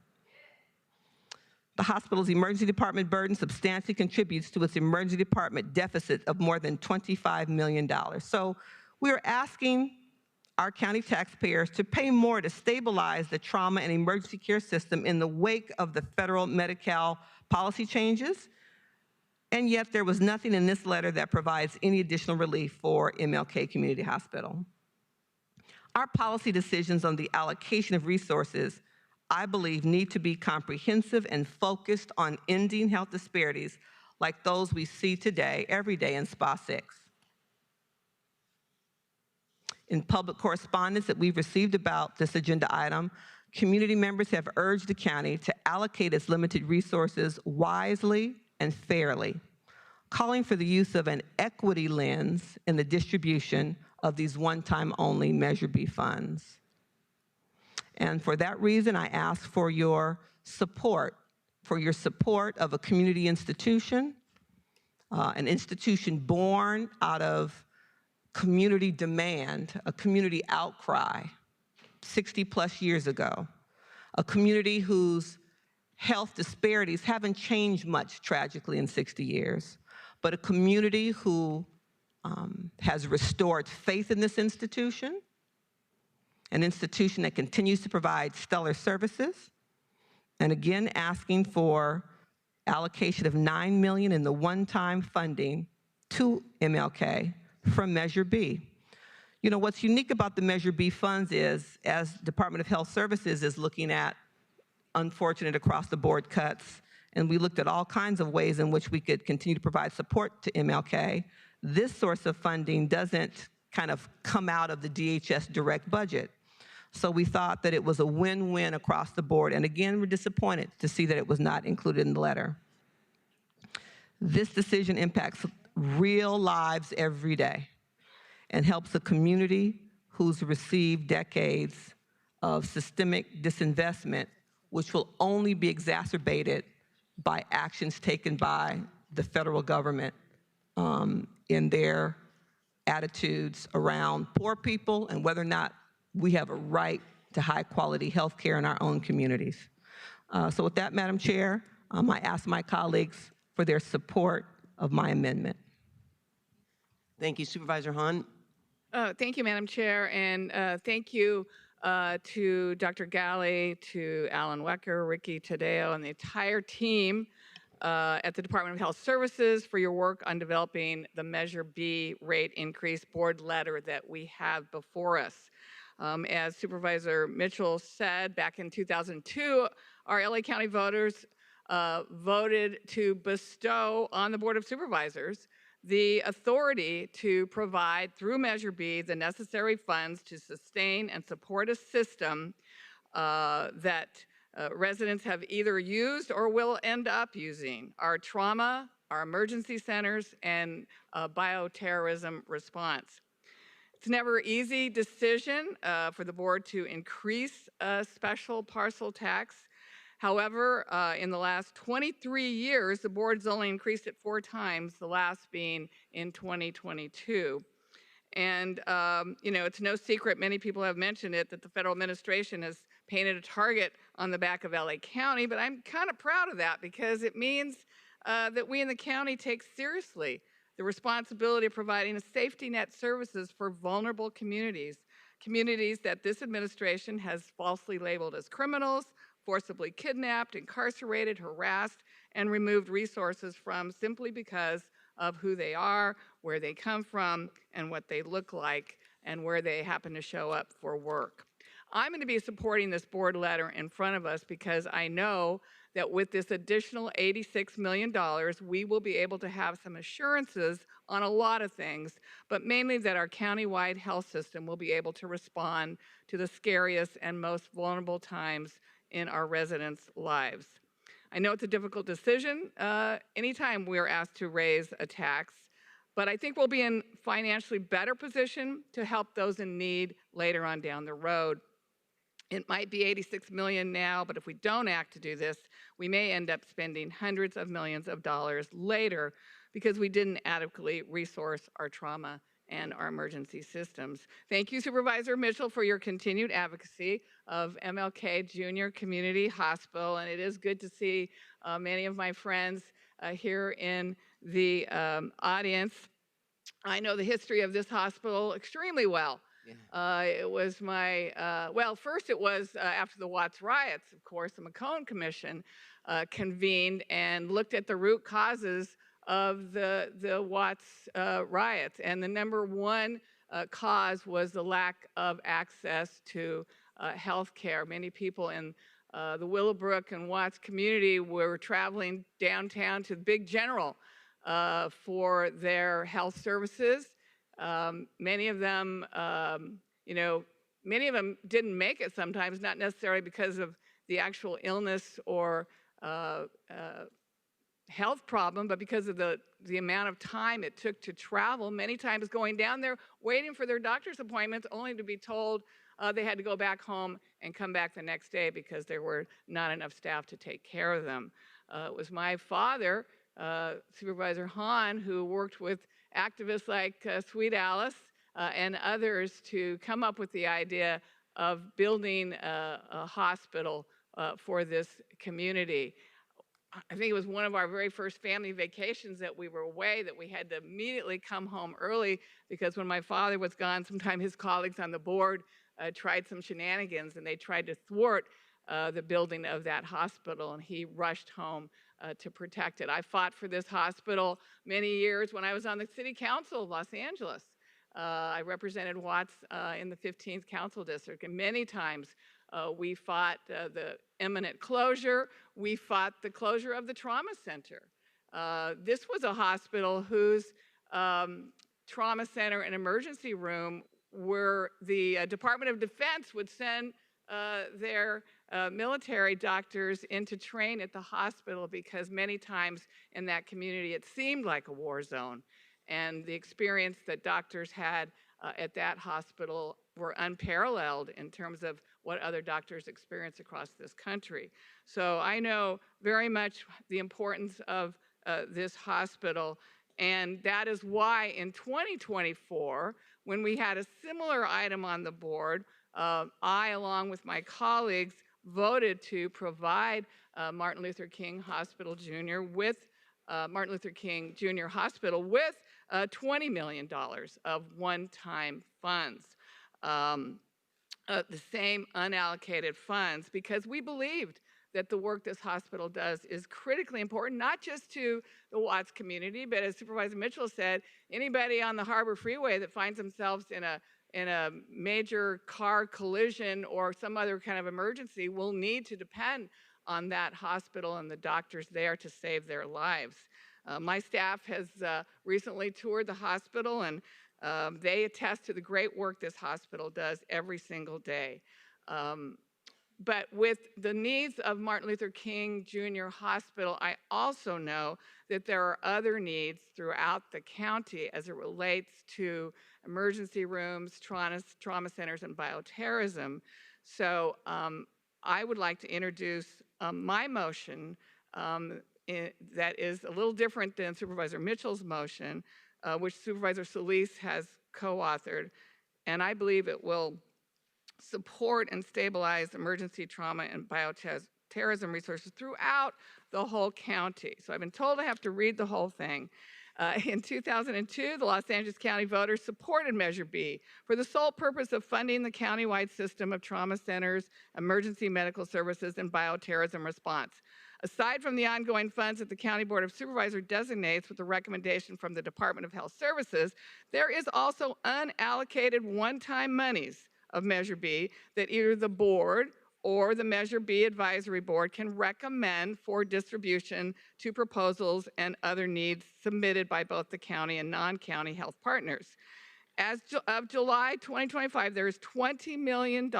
The hospital's emergency department burden substantially contributes to its emergency department deficit of more than $25 million. So we're asking our county taxpayers to pay more to stabilize the trauma and emergency care system in the wake of the federal Medi-Cal policy changes, and yet there was nothing in this letter that provides any additional relief for MLK Community Hospital. Our policy decisions on the allocation of resources, I believe, need to be comprehensive and focused on ending health disparities like those we see today, every day in SPA 6. In public correspondence that we've received about this agenda item, community members have urged the county to allocate its limited resources wisely and fairly, calling for the use of an equity lens in the distribution of these one-time only Measure B funds. And for that reason, I ask for your support of a community institution, an institution born out of community demand, a community outcry 60+ years ago, a community whose health disparities haven't changed much tragically in 60 years, but a community who has restored faith in this institution, an institution that continues to provide stellar services, and again asking for allocation of $9 million in the one-time funding to MLK from Measure B. You know, what's unique about the Measure B funds is, as Department of Health Services is looking at unfortunate across-the-board cuts, and we looked at all kinds of ways in which we could continue to provide support to MLK, this source of funding doesn't kind of come out of the DHS direct budget. So we thought that it was a win-win across the board, and again, we're disappointed to see that it was not included in the letter. This decision impacts real lives every day and helps a community who's received decades of systemic disinvestment, which will only be exacerbated by actions taken by the federal government in their attitudes around poor people and whether or not we have a right to high quality health care in our own communities. So with that, Madam Chair, I ask my colleagues for their support of my amendment. Thank you, Supervisor Hahn. Thank you, Madam Chair, and thank you to Dr. Galley, to Alan Wecker, Ricky Tadeo, and the entire team at the Department of Health Services for your work on developing the Measure B rate increase board letter that we have before us. As Supervisor Mitchell said, back in 2002, our LA County voters voted to bestow on the Board of Supervisors the authority to provide, through Measure B, the necessary funds to sustain and support a system that residents have either used or will end up using: our trauma, our emergency centers, and bioterrorism response. It's never an easy decision for the board to increase a special parcel tax. However, in the last 23 years, the board's only increased it 4 times, the last being in 2022. And, you know, it's no secret, many people have mentioned it, that the federal administration has painted a target on the back of LA County, but I'm kind of proud of that because it means that we in the county take seriously the responsibility of providing a safety net services for vulnerable communities, communities that this administration has falsely labeled as criminals, forcibly kidnapped, incarcerated, harassed, and removed resources from simply because of who they are, where they come from, and what they look like, and where they happen to show up for work. I'm going to be supporting this board letter in front of us because I know that with this additional $86 million, we will be able to have some assurances on a lot of things, but mainly that our countywide health system will be able to respond to the scariest and most vulnerable times in our residents' lives. I know it's a difficult decision anytime we're asked to raise a tax, but I think we'll be in financially better position to help those in need later on down the road. It might be $86 million now, but if we don't act to do this, we may end up spending hundreds of millions of dollars later because we didn't adequately resource our trauma and our emergency systems. Thank you, Supervisor Mitchell, for your continued advocacy of MLK Junior Community Hospital, and it is good to see many of my friends here in the audience. I know the history of this hospital extremely well. It was my, well, first it was after the Watts riots, of course, the McCone Commission convened and looked at the root causes of the Watts riots. And the #1 cause was the lack of access to health care. Many people in the Willowbrook and Watts community were traveling downtown to the Big General for their health services. Many of them, you know, many of them didn't make it sometimes, not necessarily because of the actual illness or health problem, but because of the amount of time it took to travel, many times going down there, waiting for their doctor's appointments, only to be told they had to go back home and come back the next day because there were not enough staff to take care of them. It was my father, Supervisor Hahn, who worked with activists like Sweet Alice and others to come up with the idea of building a hospital for this community. I think it was one of our very first family vacations that we were away that we had to immediately come home early because when my father was gone, sometimes his colleagues on the board tried some shenanigans and they tried to thwart the building of that hospital, and he rushed home to protect it. I fought for this hospital many years when I was on the City Council of Los Angeles. I represented Watts in the 15th Council District, and many times we fought the imminent closure. We fought the closure of the trauma center. This was a hospital whose trauma center and emergency room where the Department of Defense would send their military doctors in to train at the hospital because many times in that community it seemed like a war zone. And the experience that doctors had at that hospital were unparalleled in terms of what other doctors experience across this country. So I know very much the importance of this hospital, and that is why in 2024, when we had a similar item on the board, I, along with my colleagues, voted to provide Martin Luther King Hospital Jr. with Martin Luther King Jr. Hospital with $20 million of one-time funds. The same unallocated funds, because we believed that the work this hospital does is critically important, not just to the Watts community, but as Supervisor Mitchell said, anybody on the Harbor Freeway that finds themselves in a major car collision or some other kind of emergency will need to depend on that hospital and the doctors there to save their lives. My staff has recently toured the hospital, and they attest to the great work this hospital does every single day. But with the needs of Martin Luther King Jr. Hospital, I also know that there are other needs throughout the county as it relates to emergency rooms, trauma centers, and bioterrorism. So I would like to introduce my motion that is a little different than Supervisor Mitchell's motion, which Supervisor Solis has co-authored, and I believe it will support and stabilize emergency trauma and bioterrorism resources throughout the whole county. So I've been told I have to read the whole thing. In 2002, the Los Angeles County voters supported Measure B for the sole purpose of funding the countywide system of trauma centers, emergency medical services, and bioterrorism response. Aside from the ongoing funds that the County Board of Supervisors designates with the recommendation from the Department of Health Services, there is also unallocated one-time monies of Measure B that either the board or the Measure B Advisory Board can recommend for distribution to proposals and other needs submitted by both the county and non-county health partners. As of July 2025, there is $20 million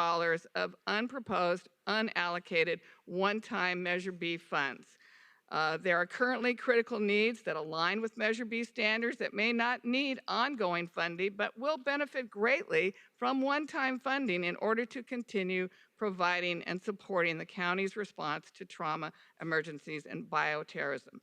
of unproposed, unallocated, one-time Measure B funds. There are currently critical needs that align with Measure B standards that may not need ongoing funding, but will benefit greatly from one-time funding in order to continue providing and supporting the county's response to trauma, emergencies, and bioterrorism.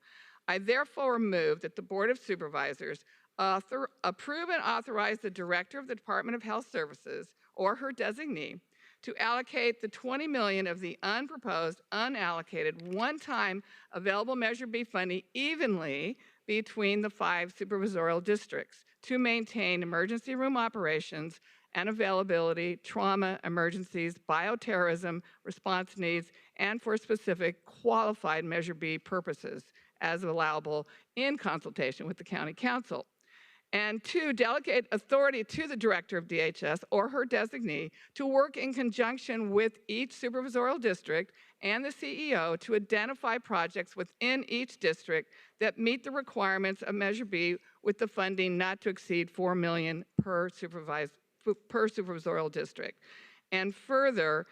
I therefore move that the Board of Supervisors approve and authorize the Director of the Department of Health Services or her designee to allocate the $20 million of the unproposed, unallocated, one-time available Measure B funding evenly between the 5 supervisorial districts to maintain emergency room operations and availability, trauma, emergencies, bioterrorism, response needs, and for specific qualified Measure B purposes as allowable in consultation with the County Council. And 2, delegate authority to the Director of DHS or her designee to work in conjunction with each supervisorial district and the CEO to identify projects within each district that meet the requirements of Measure B with the funding not to exceed $4 million per supervisorial district. And further,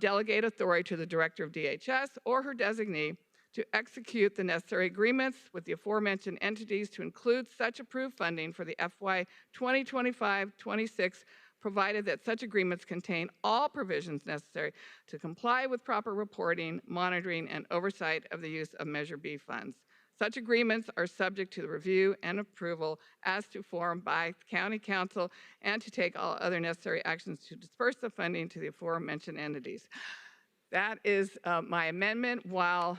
delegate authority to the Director of DHS or her designee to execute the necessary agreements with the aforementioned entities to include such approved funding for the FY 2025-26, provided that such agreements contain all provisions necessary to comply with proper reporting, monitoring, and oversight of the use of Measure B funds. Such agreements are subject to the review and approval as to form by the County Council and to take all other necessary actions to disperse the funding to the aforementioned entities. That is my amendment. While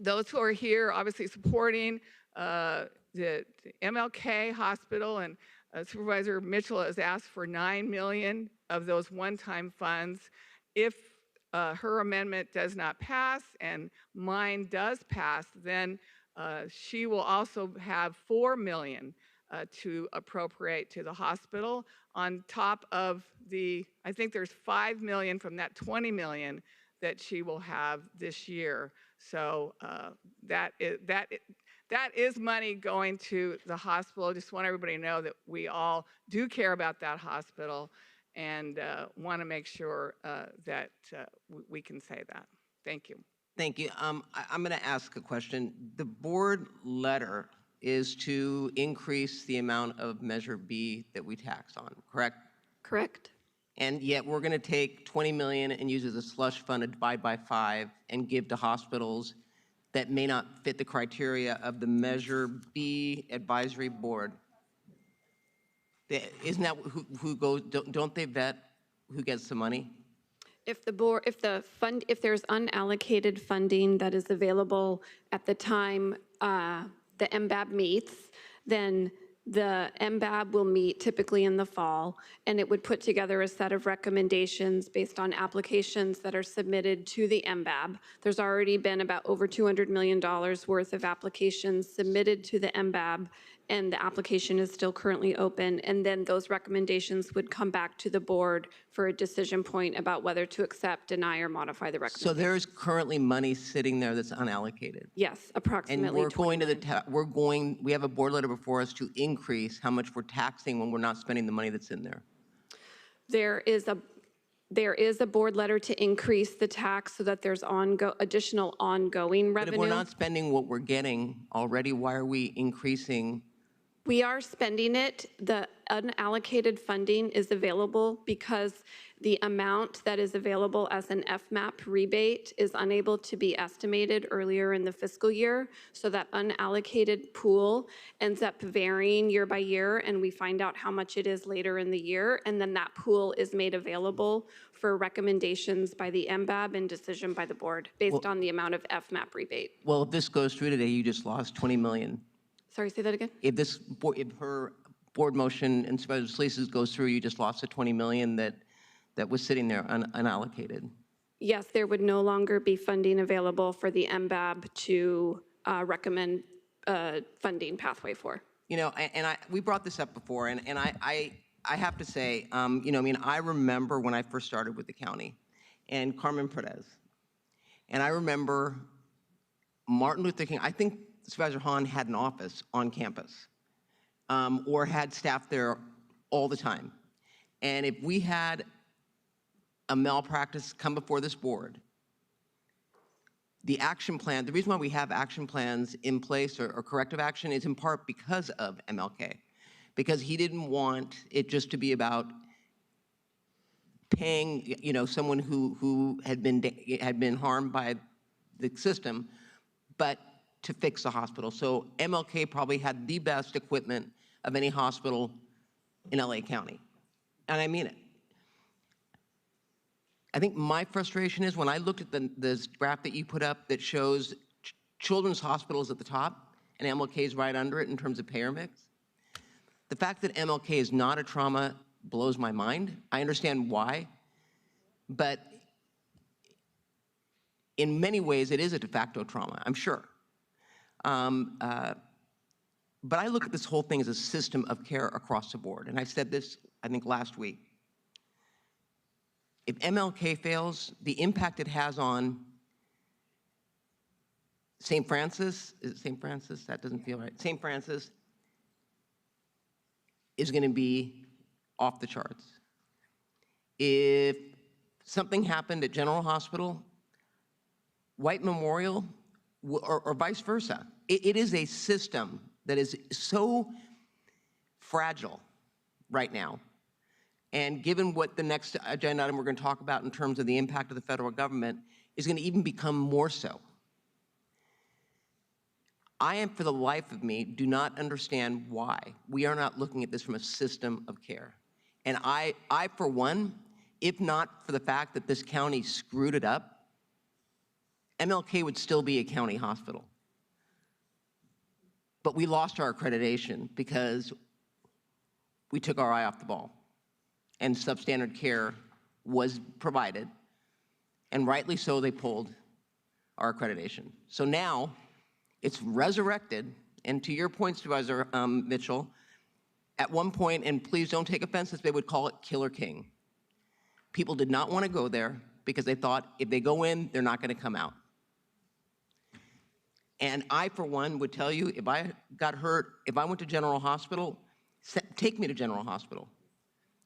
those who are here obviously supporting the MLK Hospital, and Supervisor Mitchell has asked for $9 million of those one-time funds. If her amendment does not pass and mine does pass, then she will also have $4 million to appropriate to the hospital on top of the, I think there's $5 million from that $20 million that she will have this year. So that is money going to the hospital. I just want everybody to know that we all do care about that hospital and want to make sure that we can say that. Thank you. Thank you. I'm going to ask a question. The board letter is to increase the amount of Measure B that we tax on, correct? Correct. And yet we're going to take 20 million and use it as a slush fund to divide by 5 and give to hospitals that may not fit the criteria of the Measure B Advisory Board. Isn't that who goes, don't they vet who gets the money? If if there's unallocated funding that is available at the time the MBAB meets, then the MBAB will meet typically in the fall, and it would put together a set of recommendations based on applications that are submitted to the MBAB. There's already been about over $200 million worth of applications submitted to the MBAB, and the application is still currently open. And then those recommendations would come back to the board for a decision point about whether to accept, deny, or modify the recommendation. So there's currently money sitting there that's unallocated. Yes, approximately. And we're going to we have a board letter before us to increase how much we're taxing when we're not spending the money that's in there. There is a board letter to increase the tax so that there's additional ongoing revenue. But if we're not spending what we're getting already, why are we increasing? We are spending it. The unallocated funding is available because the amount that is available as an FMAP rebate is unable to be estimated earlier in the fiscal year. So that unallocated pool ends up varying year by year, and we find out how much it is later in the year. And then that pool is made available for recommendations by the MBAB and decision by the board based on the amount of FMAP rebate. Well, if this goes through today, you just lost 20 million. Sorry, say that again? If her board motion and Supervisor Solis goes through, you just lost the 20 million that was sitting there unallocated. Yes, there would no longer be funding available for the MBAB to recommend funding pathway for. You know, we brought this up before, and I have to say, you know, I mean, I remember when I first started with the county, and Carmen Perez, and I remember Martin Luther King. I think Supervisor Hahn had an office on campus, or had staff there all the time. And if we had a malpractice come before this board, the action plan, the reason why we have action plans in place or corrective action is in part because of MLK, because he didn't want it just to be about paying, you know, someone who had been harmed by the system, but to fix the hospital. So MLK probably had the best equipment of any hospital in LA County. And I mean it. I think my frustration is when I looked at this graph that you put up that shows children's hospitals at the top and MLK is right under it in terms of payer mix. The fact that MLK is not a trauma blows my mind. I understand why, but in many ways it is a de facto trauma, I'm sure. But I look at this whole thing as a system of care across the board. And I said this, I think, last week. If MLK fails, the impact it has on St. Francis, is it St. Francis? That doesn't feel right. St. Francis is going to be off the charts. If something happened at General Hospital, White Memorial, or vice versa, it is a system that is so fragile right now. And given what the next agenda item we're going to talk about in terms of the impact of the federal government is going to even become more so. I am, for the life of me, do not understand why we are not looking at this from a system of care. And I for one, if not for the fact that this county screwed it up, MLK would still be a county hospital. But we lost our accreditation because we took our eye off the ball and substandard care was provided, and rightly so they pulled our accreditation. So now it's resurrected, and to your point, Supervisor Mitchell, at one point, and please don't take offense, they would call it Killer King. People did not want to go there because they thought if they go in, they're not going to come out. And I, for one, would tell you, if I got hurt, if I went to General Hospital, take me to General Hospital,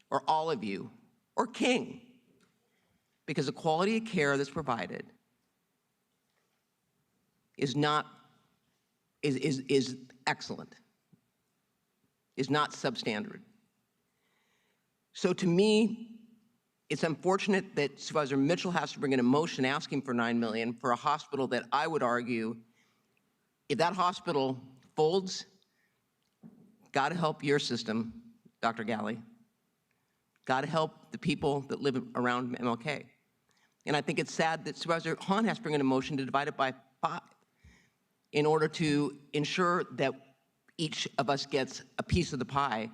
or all of you, or King, because the quality of care that's provided is excellent, is not substandard. So to me, It's unfortunate that Supervisor Mitchell has to bring in a motion asking for $9 million for a hospital that I would argue, if that hospital folds, God help your system, Dr. Galley. God help the people that live around MLK. And I think it's sad that Supervisor Hahn has to bring in a motion to divide it by 5 in order to ensure that each of us gets a piece of the pie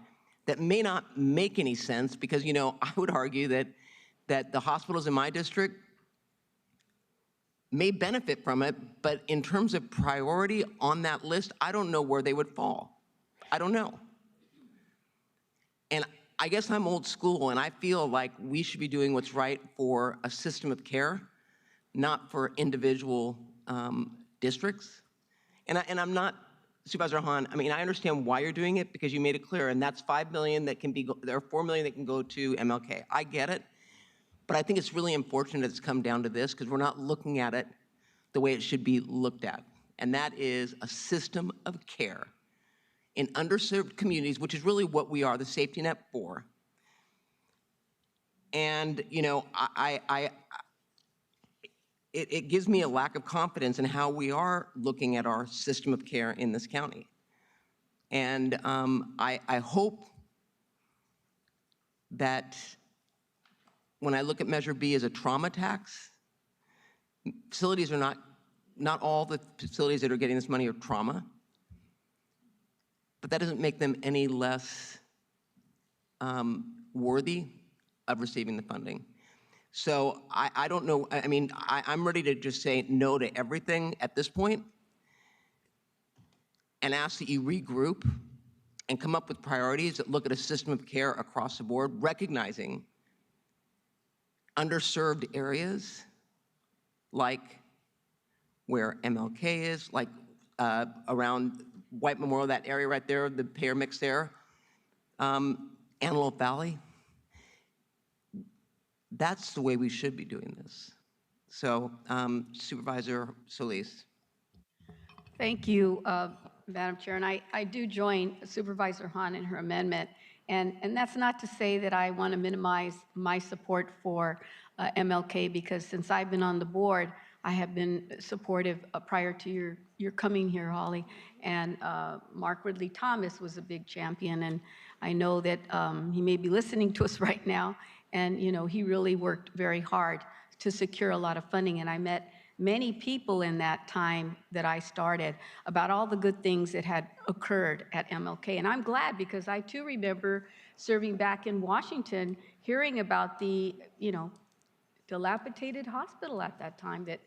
that may not make any sense because, you know, I would argue that the hospitals in my district may benefit from it, but in terms of priority on that list, I don't know where they would fall. I don't know. And I guess I'm old school, and I feel like we should be doing what's right for a system of care, not for individual districts. And I'm not, Supervisor Hahn, I mean, I understand why you're doing it because you made it clear, and that's $5 million that can be, there are $4 million that can go to MLK. I get it, but I think it's really unfortunate it's come down to this because we're not looking at it the way it should be looked at, and that is a system of care in underserved communities, which is really what we are, the safety net for. And, you know, it gives me a lack of confidence in how we are looking at our system of care in this county. And I hope that when I look at Measure B as a trauma tax, facilities are not all the facilities that are getting this money are trauma, but that doesn't make them any less worthy of receiving the funding. So I don't know, I mean, I'm ready to just say no to everything at this point and ask that you regroup and come up with priorities that look at a system of care across the board, recognizing underserved areas like where MLK is, like around White Memorial, that area right there, the payer mix there, Antelope Valley. That's the way we should be doing this. So, Supervisor Solis. Thank you, Madam Chair. And I do join Supervisor Hahn in her amendment. And that's not to say that I want to minimize my support for MLK, because since I've been on the board, I have been supportive prior to your coming here, Holly. And Mark Ridley Thomas was a big champion. And I know that he may be listening to us right now. And, you know, he really worked very hard to secure a lot of funding. And I met many people in that time that I started about all the good things that had occurred at MLK. And I'm glad, because I too remember serving back in Washington, hearing about the, you know, dilapidated hospital at that time, that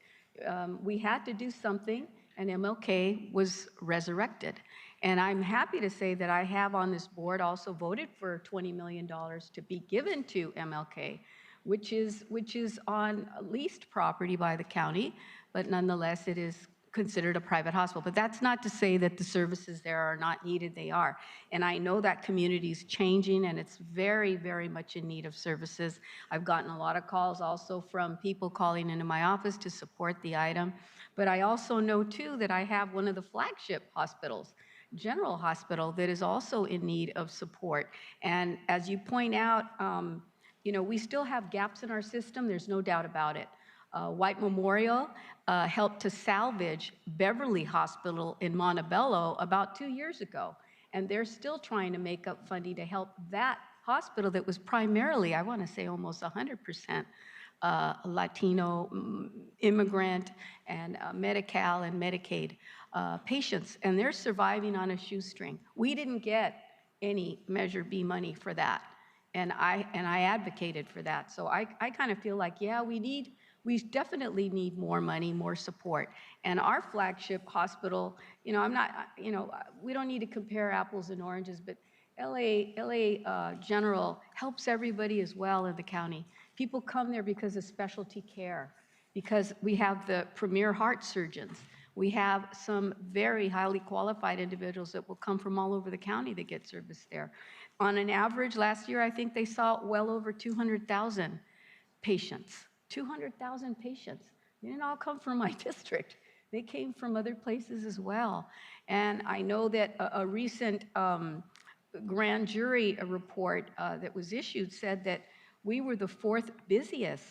we had to do something, and MLK was resurrected. And I'm happy to say that I have on this board also voted for $20 million to be given to MLK, which is on leased property by the county, but nonetheless it is considered a private hospital. But that's not to say that the services there are not needed. They are. And I know that community is changing, and it's very, very much in need of services. I've gotten a lot of calls also from people calling into my office to support the item. But I also know too that I have one of the flagship hospitals, General Hospital, that is also in need of support. And as you point out, you know, we still have gaps in our system. There's no doubt about it. White Memorial helped to salvage Beverly Hospital in Montebello about 2 years ago. And they're still trying to make up funding to help that hospital that was primarily, I want to say almost 100% Latino, immigrant, and Medi-Cal and Medicaid patients. And they're surviving on a shoestring. We didn't get any Measure B money for that. And I advocated for that. So I kind of feel like, yeah, we definitely need more money, more support. And our flagship hospital, you know, we don't need to compare apples and oranges, but LA General helps everybody as well in the county. People come there because of specialty care, because we have the premier heart surgeons. We have some very highly qualified individuals that will come from all over the county that get service there. On an average, last year, I think they saw well over 200,000 patients. 200,000 patients. They didn't all come from my district. They came from other places as well. And I know that a recent grand jury report that was issued said that We were the 4th busiest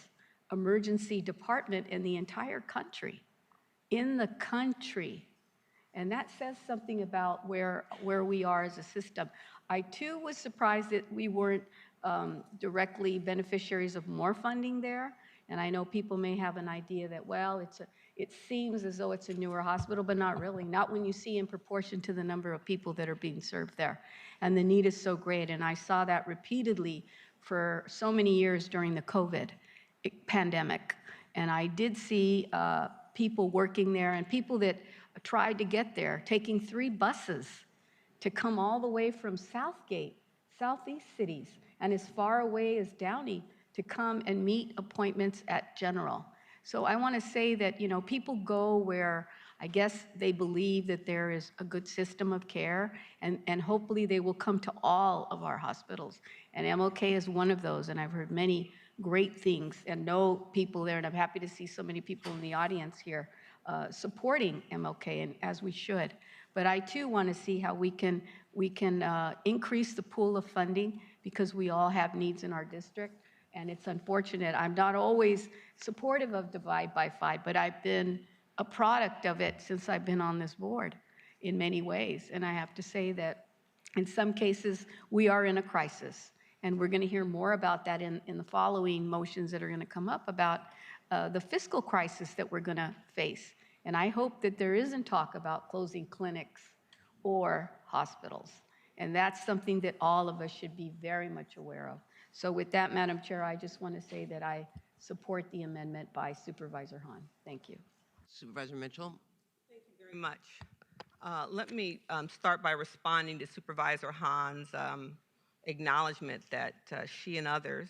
emergency department in the entire country. In the country. And that says something about where we are as a system. I too was surprised that we weren't directly beneficiaries of more funding there. And I know people may have an idea that, well, it seems as though it's a newer hospital, but not really. Not when you see in proportion to the number of people that are being served there. And the need is so great. And I saw that repeatedly for so many years during the COVID pandemic. And I did see people working there and people that tried to get there, taking 3 buses to come all the way from Southgate, Southeast cities, and as far away as Downey to come and meet appointments at General. So I want to say that, you know, people go where I guess they believe that there is a good system of care, and hopefully they will come to all of our hospitals. And MLK is one of those, and I've heard many great things and know people there, and I'm happy to see so many people in the audience here supporting MLK, and as we should. But I too want to see how we can increase the pool of funding, because we all have needs in our district. And it's unfortunate. I'm not always supportive of divide by 5, but I've been a product of it since I've been on this board in many ways. And I have to say that in some cases, we are in a crisis. And we're going to hear more about that in the following motions that are going to come up about the fiscal crisis that we're going to face. And I hope that there isn't talk about closing clinics or hospitals. And that's something that all of us should be very much aware of. So with that, Madam Chair, I just want to say that I support the amendment by Supervisor Hahn. Thank you. Supervisor Mitchell. Thank you very much. Let me start by responding to Supervisor Hahn's acknowledgement that she and others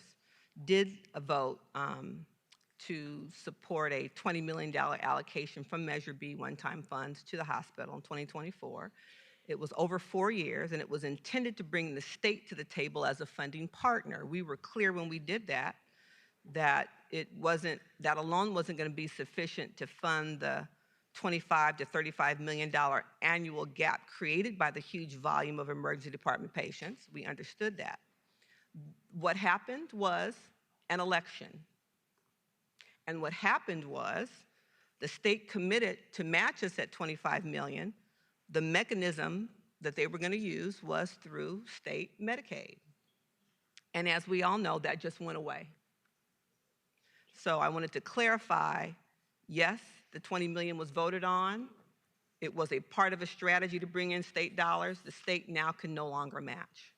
did vote to support a $20 million allocation from Measure B one-time funds to the hospital in 2024. It was over 4 years, and it was intended to bring the state to the table as a funding partner. We were clear when we did that that alone wasn't going to be sufficient to fund the $25 to $35 million annual gap created by the huge volume of emergency department patients. We understood that. What happened was an election. And what happened was the state committed to match us at $25 million. The mechanism that they were going to use was through state Medicaid. And as we all know, that just went away. So I wanted to clarify, yes, the $20 million was voted on. It was a part of a strategy to bring in state dollars. The state now can no longer match.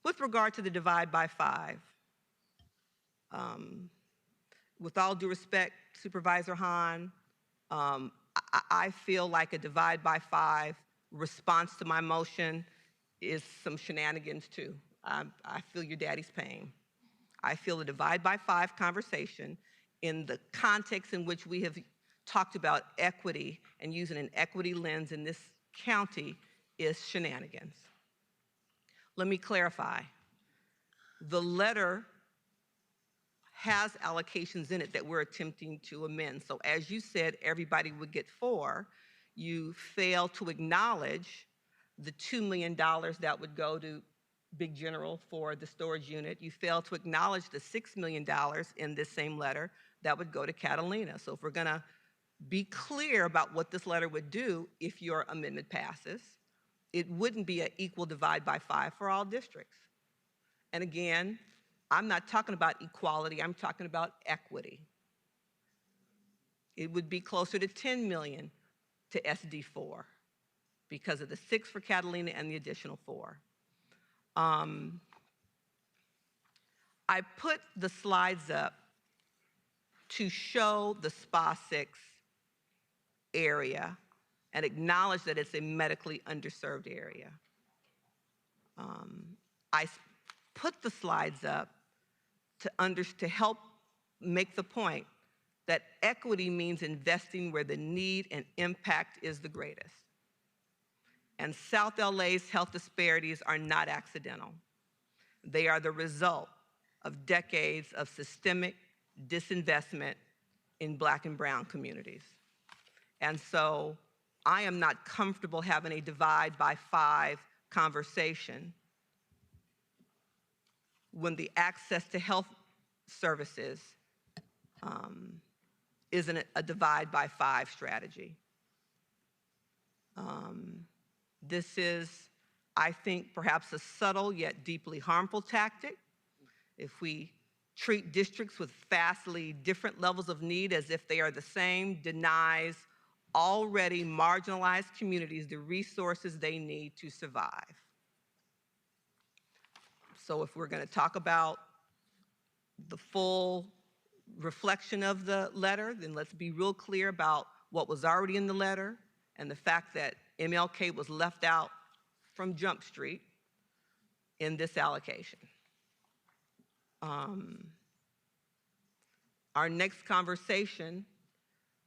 With regard to the divide by 5, with all due respect, Supervisor Hahn, I feel like a divide by 5 response to my motion is some shenanigans too. I feel your daddy's pain. I feel a divide by 5 conversation in the context in which we have talked about equity and using an equity lens in this county is shenanigans. Let me clarify. The letter has allocations in it that we're attempting to amend. So as you said, everybody would get 4. You fail to acknowledge the $2 million that would go to Big General for the storage unit. You fail to acknowledge the $6 million in this same letter that would go to Catalina. So if we're gonna be clear about what this letter would do if your amendment passes, it wouldn't be an equal divide by 5 for all districts. And again, I'm not talking about equality, I'm talking about equity. It would be closer to $10 million to SD4 because of the 6 for Catalina and the additional 4. I put the slides up to show the SPA 6 area and acknowledge that it's a medically underserved area. I put the slides up to help make the point that equity means investing where the need and impact is the greatest. And South LA's health disparities are not accidental. They are the result of decades of systemic disinvestment in Black and brown communities. And so I am not comfortable having a divide by 5 conversation when the access to health services isn't a divide by 5 strategy. This is, I think, perhaps a subtle yet deeply harmful tactic. If we treat districts with vastly different levels of need as if they are the same, denies already marginalized communities the resources they need to survive. So if we're going to talk about the full reflection of the letter, then let's be real clear about what was already in the letter and the fact that MLK was left out from Jump Street in this allocation. Our next conversation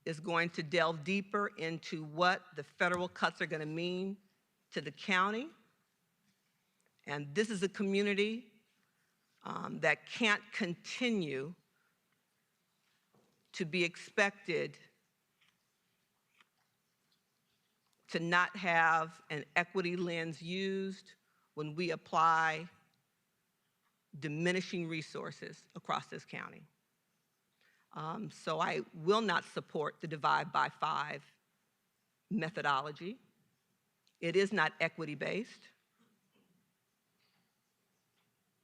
is going to delve deeper into what the federal cuts are going to mean to the county. And this is a community that can't continue to be expected to not have an equity lens used when we apply diminishing resources across this county. So I will not support the divide by 5 methodology. It is not equity-based.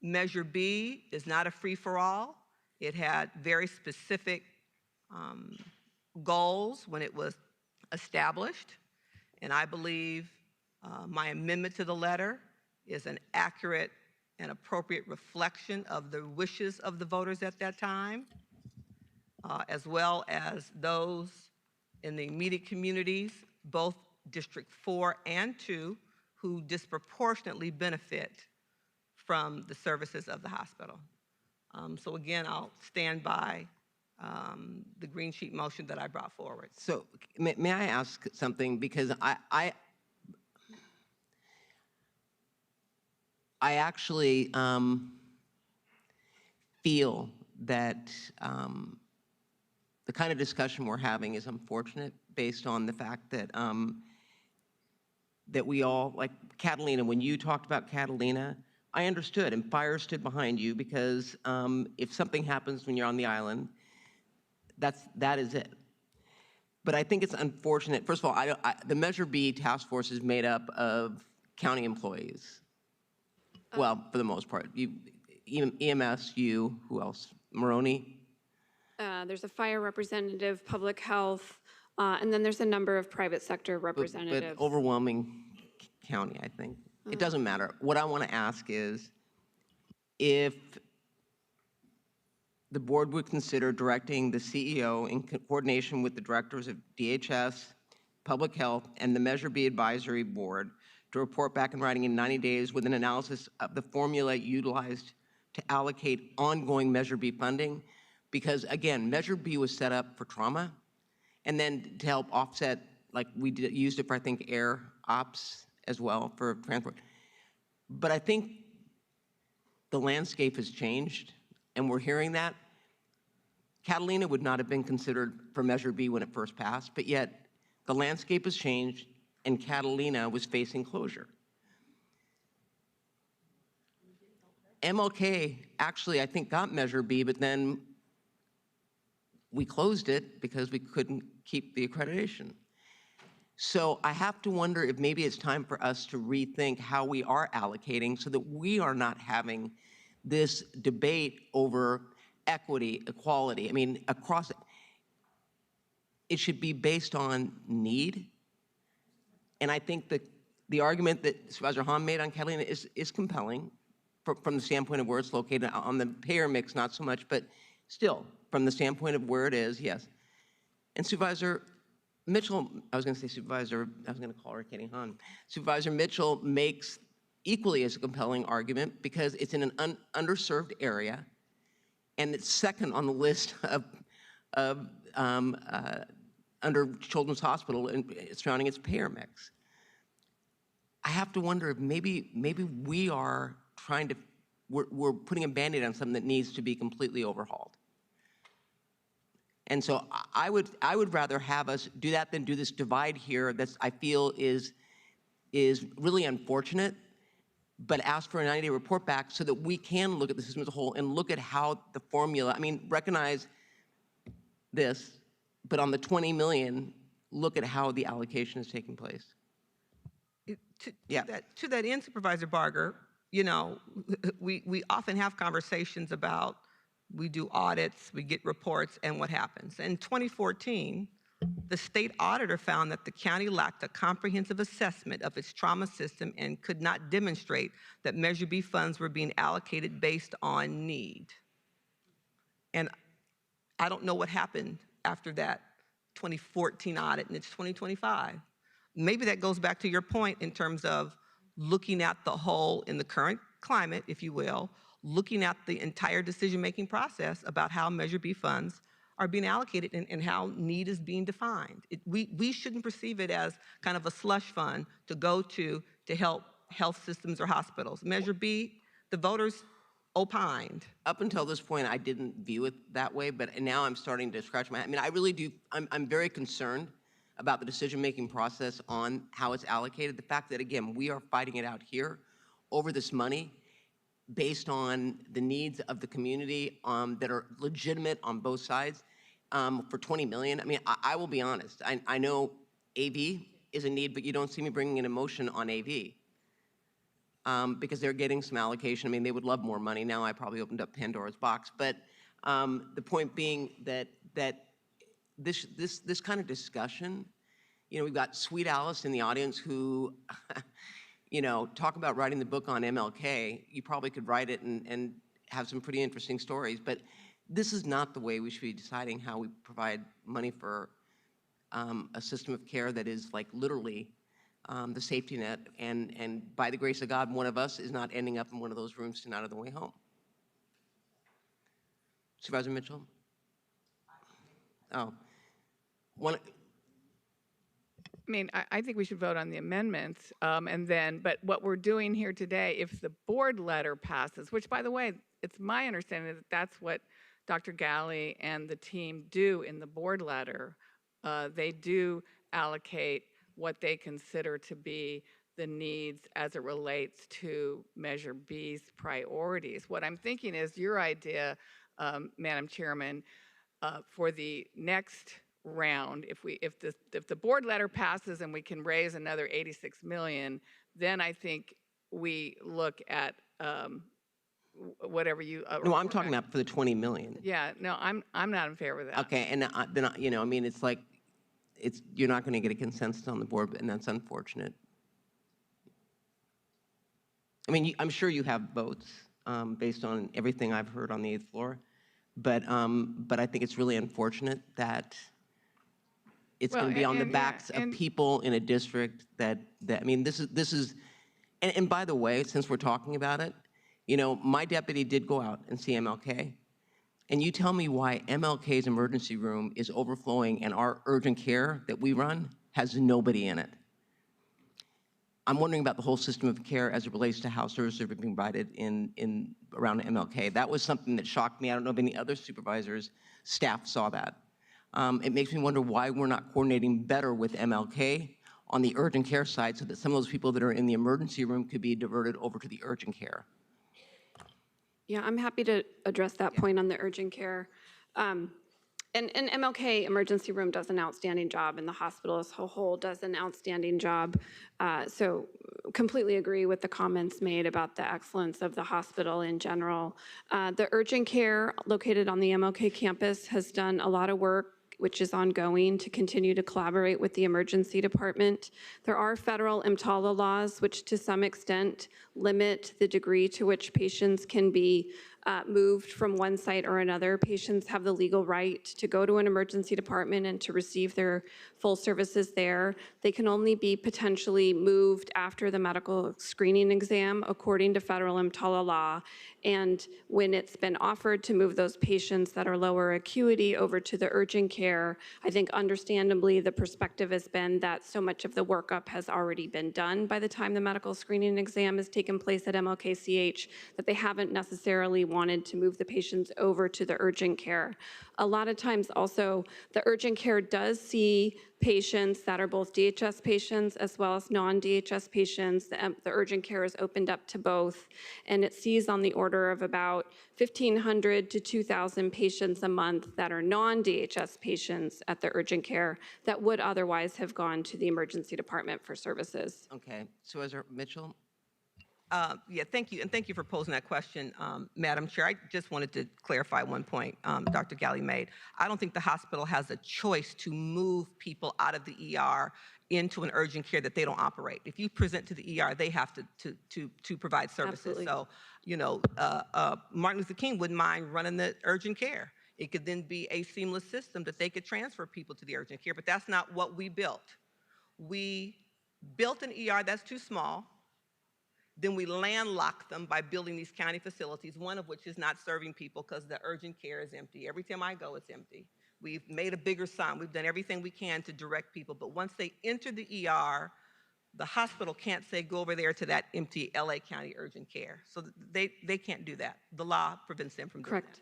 Measure B is not a free-for-all. It had very specific goals when it was established, and I believe my amendment to the letter is an accurate and appropriate reflection of the wishes of the voters at that time, as well as those in the immediate communities, both District 4 and 2, who disproportionately benefit from the services of the hospital. So again, I'll stand by the green sheet motion that I brought forward. So may I ask something? Because I actually feel that the kind of discussion we're having is unfortunate based on the fact that that we all, like Catalina, when you talked about Catalina, I understood and fire stood behind you because if something happens when you're on the island, that is it. But I think it's unfortunate. First of all, the Measure B task force is made up of county employees. Well, for the most part. EMS, you, who else? Maroney? There's a fire representative, public health, and then there's a number of private sector representatives. But overwhelming county, I think. It doesn't matter. What I want to ask is if the board would consider directing the CEO in coordination with the directors of DHS, Public Health, and the Measure B Advisory Board to report back in writing in 90 days with an analysis of the formula utilized to allocate ongoing Measure B funding. Because again, Measure B was set up for trauma and then to help offset, like we used it for, I think, air ops as well for transport. But I think the landscape has changed and we're hearing that. Catalina would not have been considered for Measure B when it first passed, but yet the landscape has changed and Catalina was facing closure. MLK actually, I think, got Measure B, but then we closed it because we couldn't keep the accreditation. So I have to wonder if maybe it's time for us to rethink how we are allocating so that we are not having this debate over equity, equality. I mean, across it should be based on need. And I think that the argument that Supervisor Hahn made on Catalina is compelling from the standpoint of where it's located. On the payer mix, not so much, but still, from the standpoint of where it is, yes. And Supervisor Mitchell, I was going to say Supervisor, I was going to call her Katie Hahn. Supervisor Mitchell makes equally as a compelling argument because it's in an underserved area and it's second on the list of under Children's Hospital and surrounding its payer mix. I have to wonder if maybe we are trying to, we're putting a Band-Aid on something that needs to be completely overhauled. And so I would rather have us do that than do this divide here that I feel is really unfortunate but ask for a 90-day report back so that we can look at the system as a whole and look at how the formula, I mean, recognize this, but on the 20 million, look at how the allocation is taking place. To that end, Supervisor Barger, you know, we often have conversations about, we do audits, we get reports, and what happens. In 2014, the state auditor found that the county lacked a comprehensive assessment of its trauma system and could not demonstrate that Measure B funds were being allocated based on need. And I don't know what happened after that 2014 audit, and it's 2025. Maybe that goes back to your point in terms of looking at the whole in the current climate, if you will, looking at the entire decision-making process about how Measure B funds are being allocated and how need is being defined. We shouldn't perceive it as kind of a slush fund to go to help health systems or hospitals. Measure B, the voters opined. Up until this point, I didn't view it that way, but now I'm starting to scratch my head. I mean, I really do, I'm very concerned about the decision-making process on how it's allocated. The fact that, again, we are fighting it out here over this money based on the needs of the community that are legitimate on both sides for 20 million. I mean, I will be honest. I know AV is a need, but you don't see me bringing in a motion on AV because they're getting some allocation. I mean, they would love more money. Now I probably opened up Pandora's box. But the point being that this kind of discussion, you know, we've got Sweet Alice in the audience who, you know, talk about writing the book on MLK. You probably could write it and have some pretty interesting stories, but this is not the way we should be deciding how we provide money for a system of care that is like literally the safety net, and by the grace of God, one of us is not ending up in one of those rooms tonight on the way home. Supervisor Mitchell? Oh. I mean, I think we should vote on the amendments, and then, but what we're doing here today, if the board letter passes, which, by the way, it's my understanding that that's what Dr. Galley and the team do in the board letter. They do allocate what they consider to be the needs as it relates to Measure B's priorities. What I'm thinking is your idea, Madam Chairman, for the next round, if the board letter passes and we can raise another 86 million, then I think we look at whatever you. No, I'm talking about for the 20 million. Yeah, no, I'm not in favor of that. Okay, and then you know, I mean, it's like you're not going to get a consensus on the board, and that's unfortunate. I mean, I'm sure you have votes based on everything I've heard on the 8th floor, but I think it's really unfortunate that it's going to be on the backs of people in a district that I mean, this is, and by the way, since we're talking about it, you know, my deputy did go out and see MLK, and you tell me why MLK's emergency room is overflowing and our urgent care that we run has nobody in it. I'm wondering about the whole system of care as it relates to how services are being provided in around MLK. That was something that shocked me. I don't know if any other supervisors, staff saw that. It makes me wonder why we're not coordinating better with MLK on the urgent care side so that some of those people that are in the emergency room could be diverted over to the urgent care. Yeah, I'm happy to address that point on the urgent care. And MLK emergency room does an outstanding job, and the hospital as a whole does an outstanding job. So completely agree with the comments made about the excellence of the hospital in general. The urgent care located on the MLK campus has done a lot of work, which is ongoing, to continue to collaborate with the emergency department. There are federal EMTALA laws which to some extent limit the degree to which patients can be moved from one site or another. Patients have the legal right to go to an emergency department and to receive their full services there. They can only be potentially moved after the medical screening exam according to federal EMTALA law. And when it's been offered to move those patients that are lower acuity over to the urgent care, I think understandably the perspective has been that so much of the workup has already been done by the time the medical screening exam has taken place at MLKCH that they haven't necessarily wanted to move the patients over to the urgent care. A lot of times also, the urgent care does see patients that are both DHS patients as well as non-DHS patients. The urgent care is opened up to both, and it sees on the order of about 1,500 to 2,000 patients a month that are non-DHS patients at the urgent care that would otherwise have gone to the emergency department for services. Okay, Supervisor Mitchell? Yeah, thank you, and thank you for posing that question, Madam Chair. I just wanted to clarify one point Dr. Galley made. I don't think the hospital has a choice to move people out of the ER into an urgent care that they don't operate. If you present to the ER, they have to provide services. Absolutely. So, you know, Martin Luther King wouldn't mind running the urgent care. It could then be a seamless system that they could transfer people to the urgent care, but that's not what we built. We built an ER that's too small. Then we landlocked them by building these county facilities, one of which is not serving people because the urgent care is empty. Every time I go, it's empty. We've made a bigger sign. We've done everything we can to direct people. But once they enter the ER, the hospital can't say, go over there to that empty LA County urgent care. So they can't do that. The law prevents them from doing that. Correct.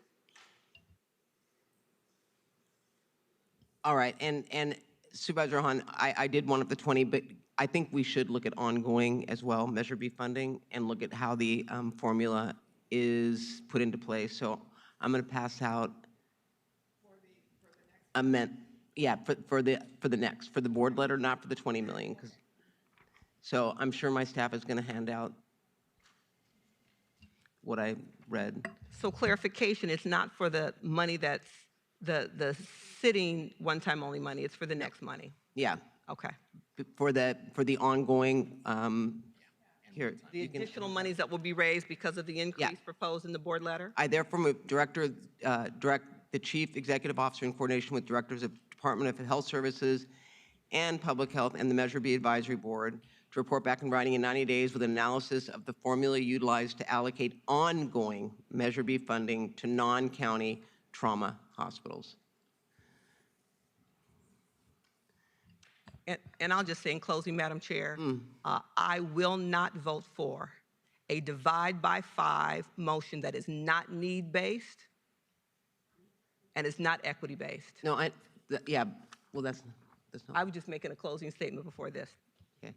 All right, and Supervisor Hahn, I did one of the 20, but I think we should look at ongoing as well, Measure B funding, and look at how the formula is put into place. So I'm going to pass out for the board letter, not for the 20 million. So I'm sure my staff is going to hand out what I read. So clarification, it's not for the money that's the sitting one-time only money, it's for the next money. Yeah. Okay. For the ongoing, here. The additional monies that will be raised because of the increase proposed in the board letter? I therefore direct the Chief Executive Officer in coordination with Directors of Department of Health Services and Public Health and the Measure B Advisory Board to report back in writing in 90 days with an analysis of the formula utilized to allocate ongoing Measure B funding to non-county trauma hospitals. And I'll just say in closing, Madam Chair, I will not vote for a divide by 5 motion that is not need-based and is not equity-based. No, well, that's not. I was just making a closing statement before this. Okay.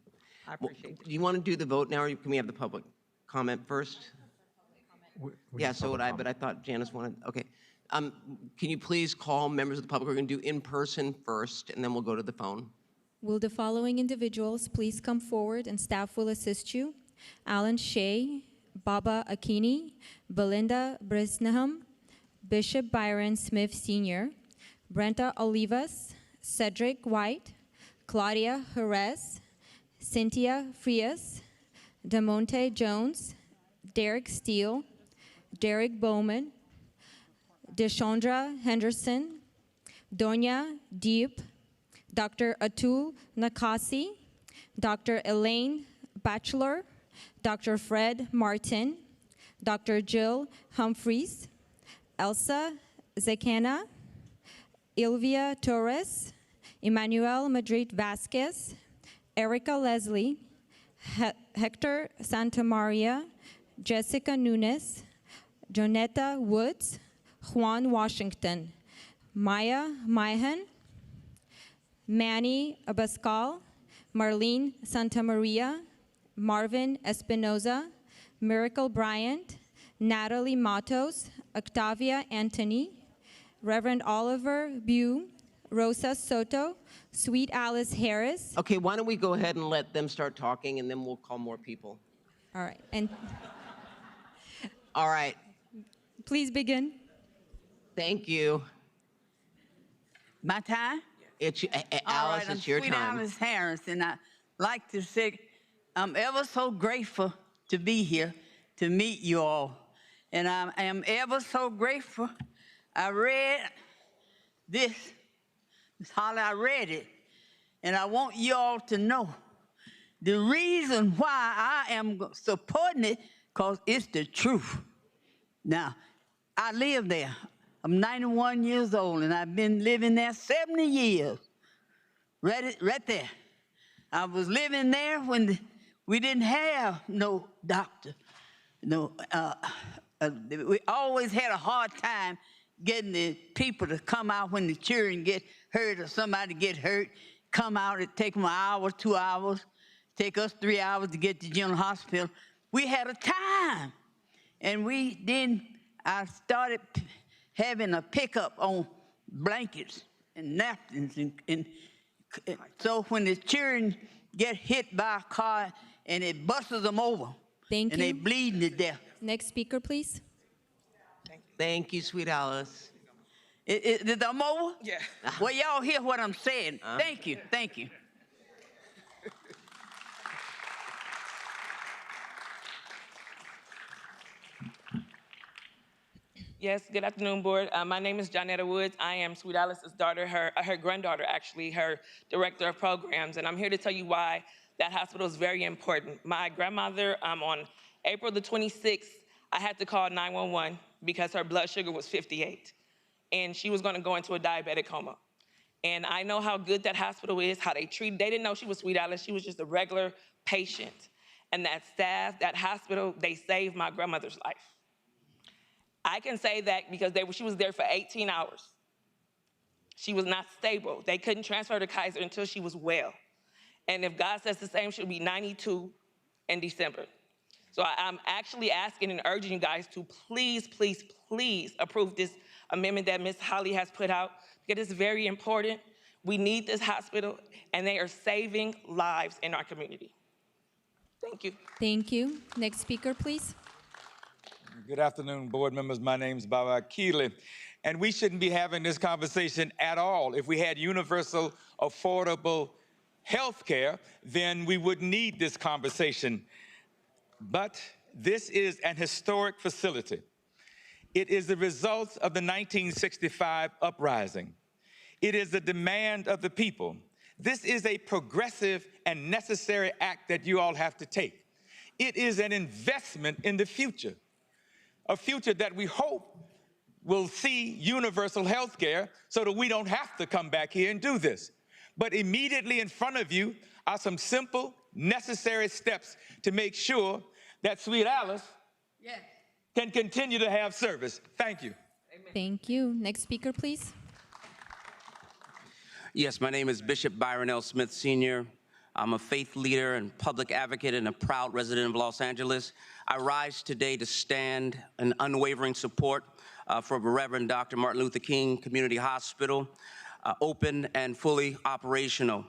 I appreciate it. Do you want to do the vote now, or can we have the public comment first? Yeah, so would I, but I thought Janice wanted, okay. Can you please call members of the public? We're going to do in person first, and then we'll go to the phone. Will the following individuals please come forward and staff will assist you? Alan Shea, Baba Akini, Belinda Brisneham, Bishop Byron Smith Sr., Brenta Olivas, Cedric White, Claudia Jerez, Cynthia Frias, Damonte Jones, Derek Steele, Derek Bowman, Deshandra Henderson, Donya Deep, Dr. Atul Nakasi, Dr. Elaine Batchelor, Dr. Fred Martin, Dr. Jill Humphreys, Elsa Zekana, Ilvia Torres, Emmanuel Madrid Vasquez, Erica Leslie, Hector Santamaria, Jessica Nunes, Jonetta Woods, Juan Washington, Maya Maihan, Manny Abascal, Marlene Santamaria, Marvin Espinoza, Miracle Bryant, Natalie Matos, Octavia Anthony, Reverend Oliver Bew, Rosa Soto, Sweet Alice Harris. Okay, why don't we go ahead and let them start talking, and then we'll call more people. All right, and all right. Please begin. Thank you. My time? It's Alice, it's your Sweet time. Alice Harris, and I like to say I'm ever so grateful to be here to meet you all. And I am ever so grateful. I read this. It's how I read it. And I want you all to know the reason why I am supporting it, because it's the truth. Now, I live there. I'm 91 years old, and I've been living there 70 years. Right there. I was living there when we didn't have no doctor, no We always had a hard time getting the people to come out when the children get hurt or somebody get hurt. Come out, it take them an hour, 2 hours. Take us 3 hours to get to general hospital. We had a time. And I started having a pickup on blankets and napkins. And so when the children get hit by a car and it busts them over, Thank and you. they bleeding to death. Next speaker, please. Thank you, Sweet Alice. Did I'm over? Yeah. Well, y'all hear what I'm saying. Thank you. Thank you. Yes, good afternoon, board. My name is Jonetta Woods. I am Sweet Alice's daughter, her granddaughter, actually, her director of programs. And I'm here to tell you why that hospital is very important. My grandmother, on April the 26th, I had to call 911 because her blood sugar was 58. And she was gonna go into a diabetic coma. And I know how good that hospital is, how they treat. They didn't know she was Sweet Alice. She was just a regular patient. And that staff, that hospital, they saved my grandmother's life. I can say that because she was there for 18 hours. She was not stable. They couldn't transfer her to Kaiser until she was well. And if God says the same, she'll be 92 in December. So I'm actually asking and urging you guys to please, please, please approve this amendment that Ms. Holly has put out, because it's very important. We need this hospital, and they are saving lives in our community. Thank you. Thank you. Next speaker, please. Good afternoon, board members. My name is Baba Keeley, and we shouldn't be having this conversation at all. If we had universal, affordable health care, then we wouldn't need this conversation. But this is an historic facility. It is the result of the 1965 uprising. It is the demand of the people. This is a progressive and necessary act that you all have to take. It is an investment in the future. A future that we hope will see universal health care so that we don't have to come back here and do this. But immediately in front of you are some simple, necessary steps to make sure that Sweet Alice can continue to have service. Thank you. Thank you. Next speaker, please. Yes, my name is Bishop Byron L. Smith, Sr. I'm a faith leader and public advocate and a proud resident of Los Angeles. I rise today to stand in unwavering support for Reverend Dr. Martin Luther King Community Hospital, open and fully operational.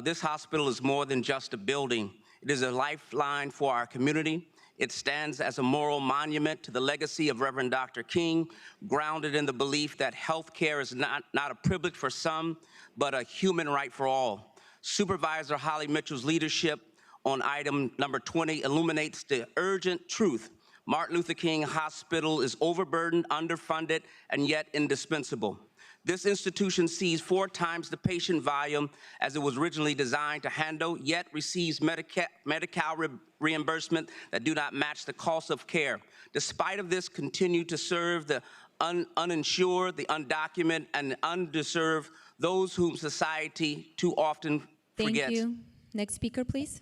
This hospital is more than just a building. It is a lifeline for our community. It stands as a moral monument to the legacy of Reverend Dr. King, grounded in the belief that health care is not a privilege for some, but a human right for all. Supervisor Holly Mitchell's leadership on item number 20 illuminates the urgent truth. Martin Luther King Hospital is overburdened, underfunded, and yet indispensable. This institution sees 4 times the patient volume as it was originally designed to handle, yet receives Medi-Cal reimbursement that do not match the cost of care. Despite of this, continue to serve the uninsured, the undocumented, and underserved, those whom society too often forgets. Thank you. Next speaker, please.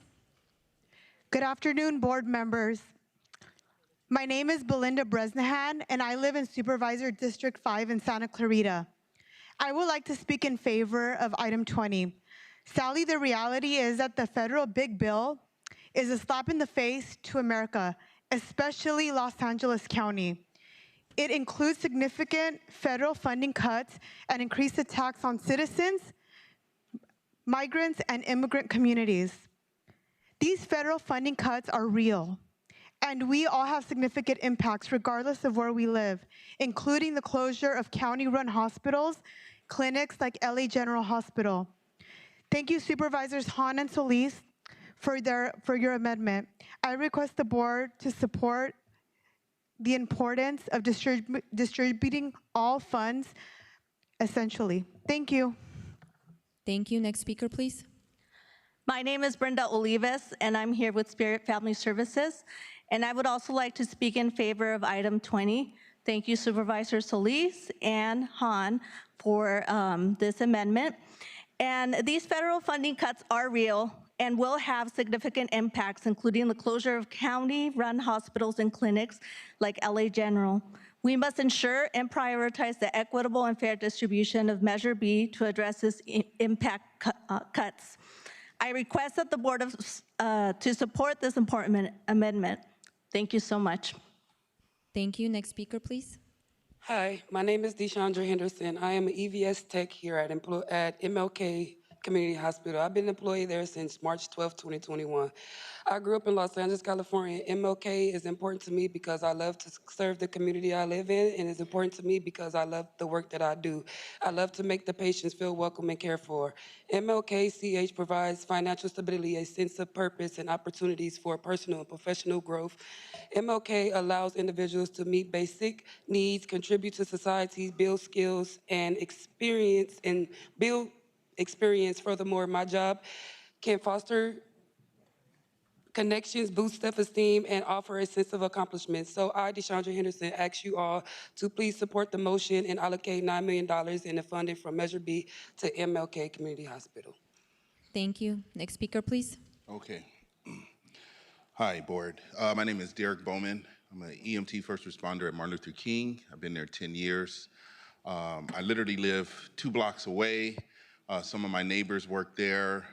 Good afternoon, board members. My name is Belinda Bresnahan, and I live in Supervisor District 5 in Santa Clarita. I would like to speak in favor of item 20. Sadly, the reality is that the federal big bill is a slap in the face to America, especially Los Angeles County. It includes significant federal funding cuts and increased tax on citizens, migrants, and immigrant communities. These federal funding cuts are real, and we all have significant impacts regardless of where we live, including the closure of county-run hospitals, clinics like LA General Hospital. Thank you, Supervisors Hahn and Solis, for your amendment. I request the board to support the importance of distributing all funds essentially. Thank you. Thank you. Next speaker, please. My name is Brenda Olivas, and I'm here with Spirit Family Services. And I would also like to speak in favor of item 20. Thank you, Supervisor Solis and Hahn, for this amendment. And these federal funding cuts are real, and will have significant impacts, including the closure of county-run hospitals and clinics like LA General. We must ensure and prioritize the equitable and fair distribution of Measure B to address this impact cuts. I request that the board to support this important amendment. Thank you so much. Thank you. Next speaker, please. Hi, my name is Deshandra Henderson. I am an EVS tech here at MLK Community Hospital. I've been an employee there since March 12, 2021. I grew up in Los Angeles, California. MLK is important to me because I love to serve the community I live in, and it's important to me because I love the work that I do. I love to make the patients feel welcome and cared for. MLK-CH provides financial stability, a sense of purpose, and opportunities for personal and professional growth. MLK allows individuals to meet basic needs, contribute to society, build skills, and experience, Furthermore, my job can foster connections, boost self-esteem, and offer a sense of accomplishment. So I, Deshandra Henderson, ask you all to please support the motion and allocate $9 million in the funding from Measure B to MLK Community Hospital. Thank you. Next speaker, please. Okay. Hi, board. My name is Derek Bowman. I'm an EMT first responder at Martin Luther King. I've been there 10 years. I literally live 2 blocks away. Some of my neighbors work there.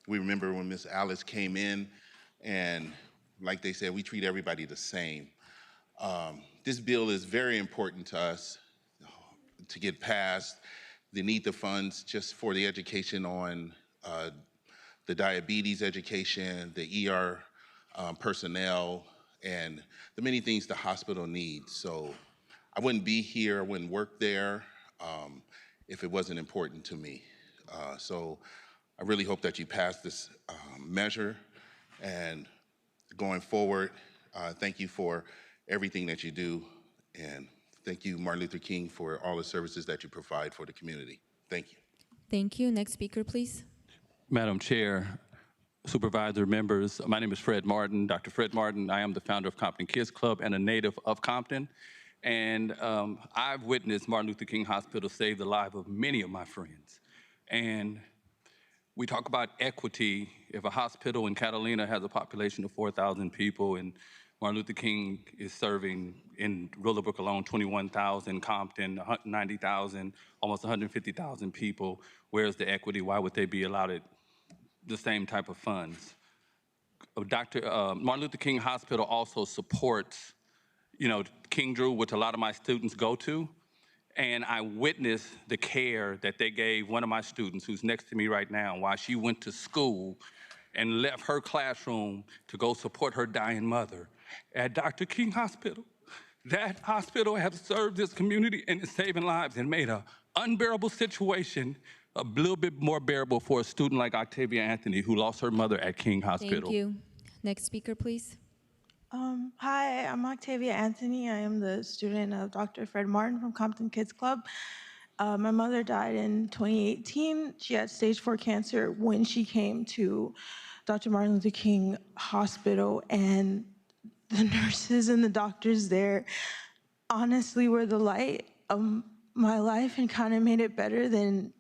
We remember when Miss Alice came in, and like they said, we treat everybody the same. This bill is very important to us to get passed. They need the funds just for the education on the diabetes education, the ER personnel, and the many things the hospital needs. So I wouldn't be here, I wouldn't work there if it wasn't important to me. So I really hope that you pass this measure, and going forward, thank you for everything that you do, and thank you, Martin Luther King, for all the services that you provide for the community. Thank you. Thank you. Next speaker, please. Madam Chair, supervisor, members, my name is Fred Martin, Dr. Fred Martin. I am the founder of Compton Kids Club and a native of Compton. And I've witnessed Martin Luther King Hospital save the life of many of my friends. And we talk about equity. If a hospital in Catalina has a population of 4,000 people and Martin Luther King is serving in Willowbrook alone 21,000, Compton 90,000, almost 150,000 people, where's the equity? Why would they be allowed the same type of funds? Martin Luther King Hospital also supports, King Drew, which a lot of my students go to. And I witnessed the care that they gave one of my students who's next to me right now while she went to school and left her classroom to go support her dying mother at Dr. King Hospital. That hospital has served this community and is saving lives and made an unbearable situation a little bit more bearable for a student like Octavia Anthony, who lost her mother at King Hospital. Thank you. Next speaker, please. Hi, I'm Octavia Anthony. I am the student of Dr. Fred Martin from Compton Kids Club. My mother died in 2018. She had stage 4 cancer when she came to Dr. Martin Luther King Hospital, and the nurses and the doctors there honestly were the light of my life and kind of made it better than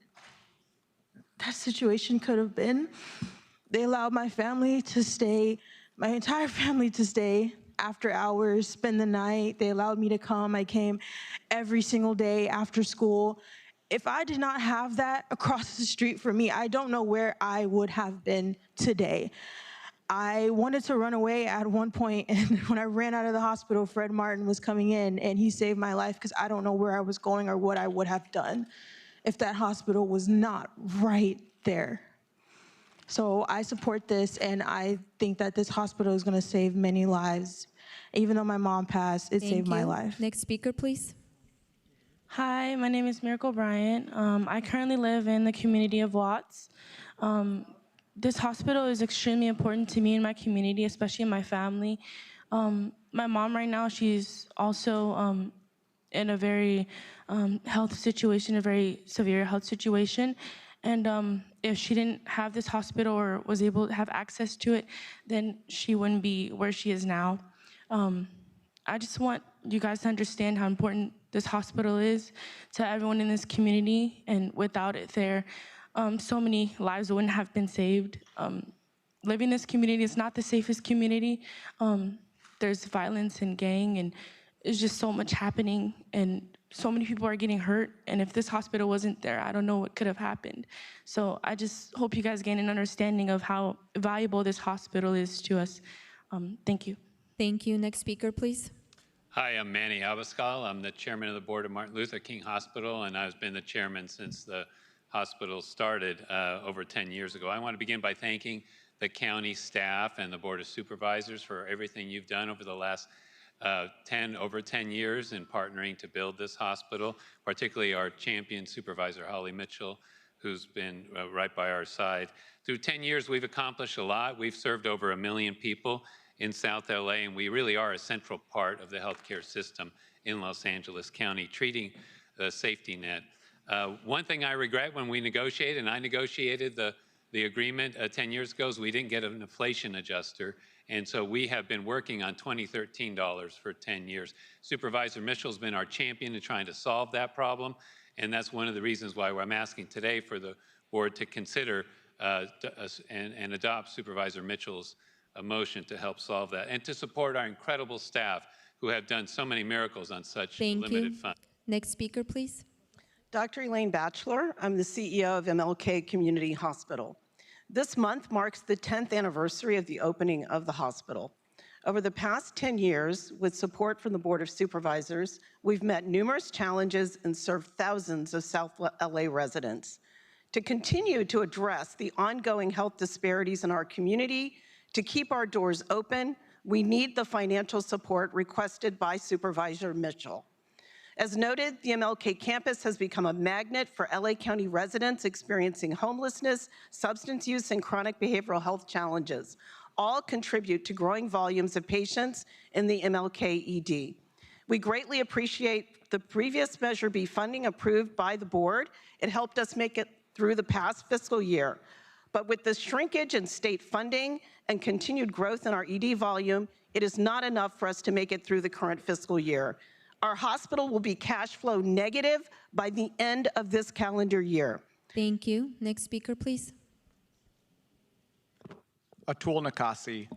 that situation could have been. They allowed my family to stay, my entire family to stay after hours, spend the night. They allowed me to come. I came every single day after school. If I did not have that across the street from me, I don't know where I would have been today. I wanted to run away at one point, and when I ran out of the hospital, Fred Martin was coming in, and he saved my life because I don't know where I was going or what I would have done if that hospital was not right there. So I support this, and I think that this hospital is going to save many lives. Even though my mom passed, it saved my life. Next speaker, please. Hi, my name is Miracle Bryant. I currently live in the community of Watts. This hospital is extremely important to me and my community, especially my family. My mom right now, she's also in a very health situation, a very severe health situation. And if she didn't have this hospital or was able to have access to it, then she wouldn't be where she is now. I just want you guys to understand how important this hospital is to everyone in this community, and without it there, so many lives wouldn't have been saved. Living in this community is not the safest community. There's violence and gang, and there's just so much happening, and so many people are getting hurt. And if this hospital wasn't there, I don't know what could have happened. So I just hope you guys gain an understanding of how valuable this hospital is to us. Thank you. Thank you. Next speaker, please. Hi, I'm Manny Abascal. I'm the chairman of the board of Martin Luther King Hospital, and I've been the chairman since the hospital started over 10 years ago. I want to begin by thanking the county staff and the board of supervisors for everything you've done over the last over 10 years in partnering to build this hospital, particularly our champion supervisor, Holly Mitchell, who's been right by our side. Through 10 years, we've accomplished a lot. We've served over 1 million people in South LA, and we really are a central part of the healthcare system in Los Angeles County, treating the safety net. One thing I regret when we negotiated, and I negotiated the agreement 10 years ago, is we didn't get an inflation adjuster. And so we have been working on $2013 for 10 years. Supervisor Mitchell's been our champion in trying to solve that problem. And that's one of the reasons why I'm asking today for the board to consider and adopt Supervisor Mitchell's motion to help solve that, and to support our incredible staff who have done so many miracles on such limited funds. Next speaker, please. Dr. Elaine Batchelor. I'm the CEO of MLK Community Hospital. This month marks the 10th anniversary of the opening of the hospital. Over the past 10 years, with support from the Board of Supervisors, we've met numerous challenges and served thousands of South LA residents. To continue to address the ongoing health disparities in our community, to keep our doors open, we need the financial support requested by Supervisor Mitchell. As noted, the MLK campus has become a magnet for LA County residents experiencing homelessness, substance use, and chronic behavioral health challenges. All contribute to growing volumes of patients in the MLK ED. We greatly appreciate the previous Measure B funding approved by the board. It helped us make it through the past fiscal year. But with the shrinkage in state funding and continued growth in our ED volume, it is not enough for us to make it through the current fiscal year. Our hospital will be cash flow negative by the end of this calendar year. Thank you. Next speaker, please. Atul Nikasi,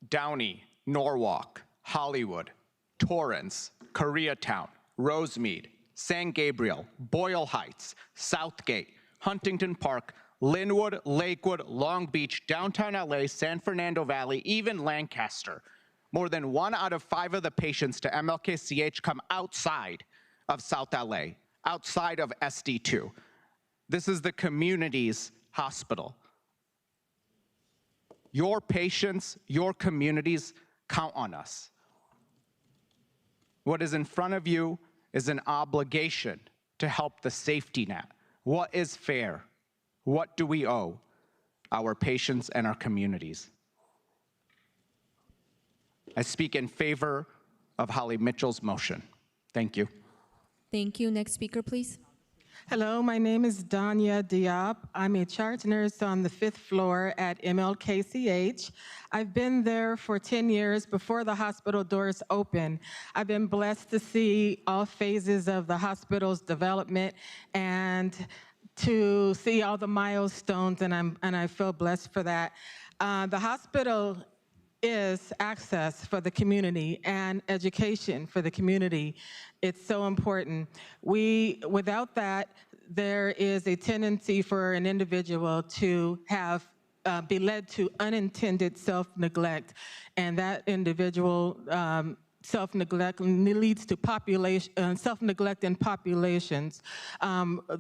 Downey, Norwalk, Hollywood, Torrance, Koreatown, Rosemead, San Gabriel, Boyle Heights, Southgate, Huntington Park, Linwood, Lakewood, Long Beach, downtown LA, San Fernando Valley, even Lancaster. More than 1 out of 5 of the patients to MLK-CH come outside of South LA, outside of SD2. This is the community's hospital. Your patients, your communities count on us. What is in front of you is an obligation to help the safety net. What is fair? What do we owe our patients and our communities? I speak in favor of Holly Mitchell's motion. Thank you. Thank you. Next speaker, please. Hello, my name is Danya Diop. I'm a charge nurse on the 5th floor at MLK-CH. I've been there for 10 years before the hospital doors open. I've been blessed to see all phases of the hospital's development and to see all the milestones, and I feel blessed for that. The hospital is access for the community and education for the community. It's so important. Without that, there is a tendency for an individual to have be led to unintended self-neglect, and that individual self-neglect leads to self-neglect in populations.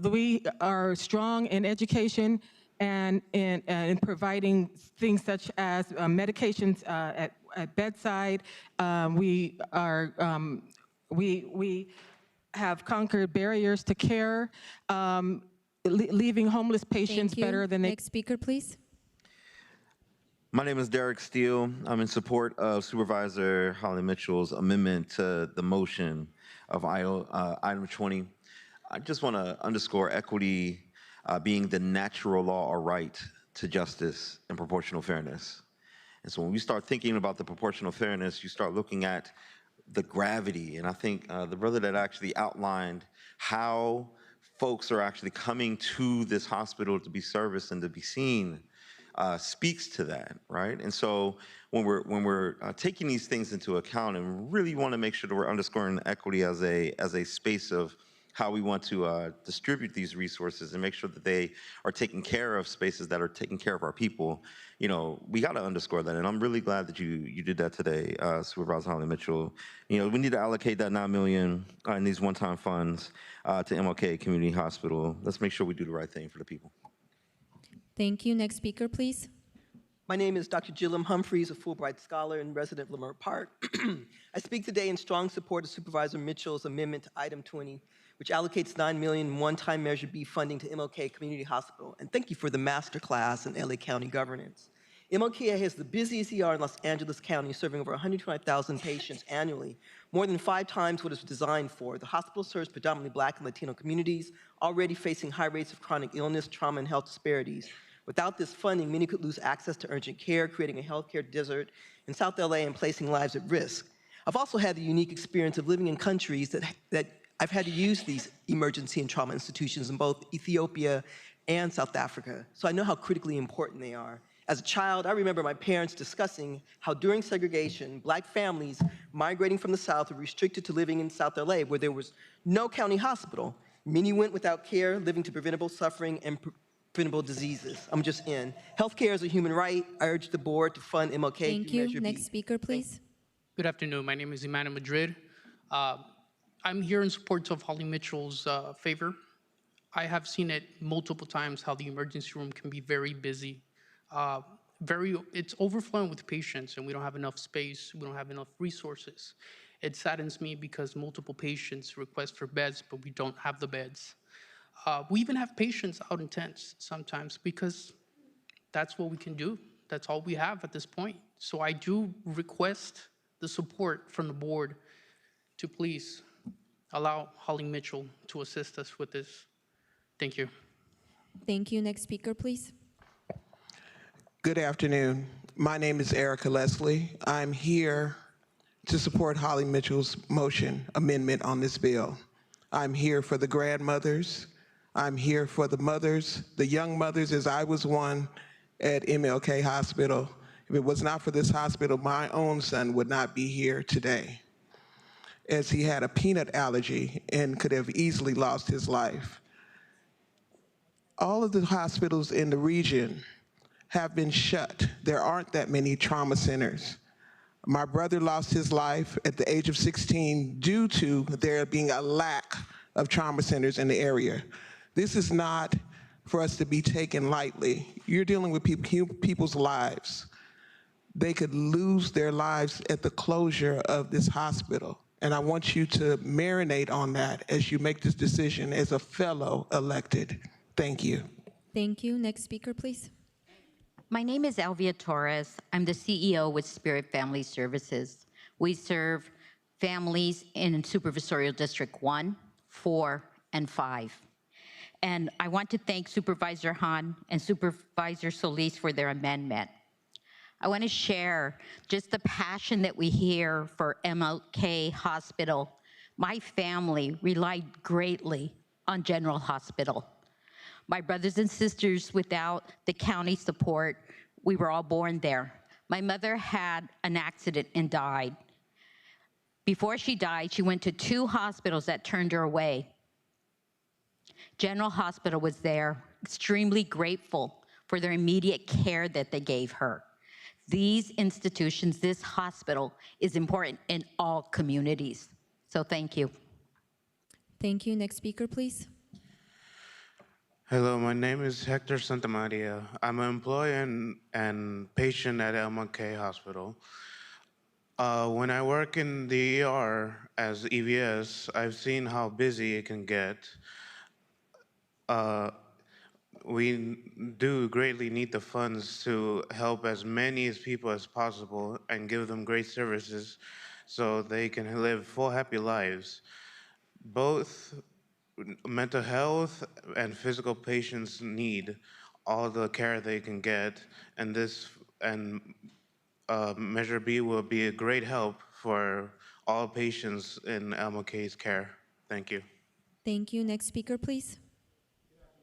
We are strong in education and in providing things such as medications at bedside. We have conquered barriers to care, leaving homeless patients better than they. Next speaker, please. My name is Derek Steele. I'm in support of Supervisor Holly Mitchell's amendment to the motion of item 20. I just want to underscore equity being the natural law or right to justice and proportional fairness. And so when we start thinking about the proportional fairness, you start looking at the gravity. And I think the brother that actually outlined how folks are actually coming to this hospital to be serviced and to be seen speaks to that, right? And so when we're taking these things into account and really want to make sure that we're underscoring equity as a space of how we want to distribute these resources and make sure that they are taking care of spaces that are taking care of our people, you know, we got to underscore that. And I'm really glad that you did that today, Supervisor Holly Mitchell. You know, we need to allocate that $9 million in these one-time funds to MLK Community Hospital. Let's make sure we do the right thing for the people. Thank you. Next speaker, please. My name is Dr. Gilliam Humphreys, a Fulbright Scholar and resident of Leimert Park. I speak today in strong support of Supervisor Mitchell's amendment to item 20, which allocates $9 million in one-time Measure B funding to MLK Community Hospital. And thank you for the masterclass in LA County governance. MLK has the busiest ER in Los Angeles County, serving over 125,000 patients annually, more than 5 times what it's designed for. The hospital serves predominantly Black and Latino communities, already facing high rates of chronic illness, trauma, and health disparities. Without this funding, many could lose access to urgent care, creating a healthcare desert in South LA and placing lives at risk. I've also had the unique experience of living in countries that I've had to use these emergency and trauma institutions in both Ethiopia and South Africa, so I know how critically important they are. As a child, I remember my parents discussing how during segregation, Black families migrating from the South were restricted to living in South LA, where there was no county hospital. Many went without care, living to preventable suffering and preventable diseases. I'm just in. Healthcare is a human right. I urge the board to fund MLK. Thank you. Next speaker, please. Good afternoon. My name is Emmanuel Madrid. I'm here in support of Holly Mitchell's favor. I have seen it multiple times how the emergency room can be very busy. It's overflowing with patients, and we don't have enough space. We don't have enough resources. It saddens me because multiple patients request for beds, but we don't have the beds. We even have patients out in tents sometimes because that's what we can do. That's all we have at this point. So I do request the support from the board to please allow Holly Mitchell to assist us with this. Thank you. Thank you. Next speaker, please. Good afternoon. My name is Erica Leslie. I'm here to support Holly Mitchell's motion amendment on this bill. I'm here for the grandmothers. I'm here for the mothers, the young mothers, as I was one at MLK Hospital. If it was not for this hospital, my own son would not be here today, as he had a peanut allergy and could have easily lost his life. All of the hospitals in the region have been shut. There aren't that many trauma centers. My brother lost his life at the age of 16 due to there being a lack of trauma centers in the area. This is not for us to be taken lightly. You're dealing with people's lives. They could lose their lives at the closure of this hospital. And I want you to marinate on that as you make this decision as a fellow elected. Thank you. Thank you. Next speaker, please. My name is Elvia Torres. I'm the CEO with Spirit Family Services. We serve families in Supervisorial District 1, 4, and 5. And I want to thank Supervisor Hahn and Supervisor Solis for their amendment. I want to share just the passion that we hear for MLK Hospital. My family relied greatly on General Hospital. My brothers and sisters, without the county support, we were all born there. My mother had an accident and died. Before she died, she went to 2 hospitals that turned her away. General Hospital was there, extremely grateful for their immediate care that they gave her. These institutions, this hospital, is important in all communities. So thank you. Thank you. Next speaker, please. Hello, my name is Hector Santamaria. I'm an employee and patient at MLK Hospital. When I work in the ER as EVS, I've seen how busy it can get. We do greatly need the funds to help as many people as possible and give them great services so they can live full, happy lives. Both mental health and physical patients need all the care they can get, and Measure B will be a great help for all patients in MLK's care. Thank you. Thank you. Next speaker, please.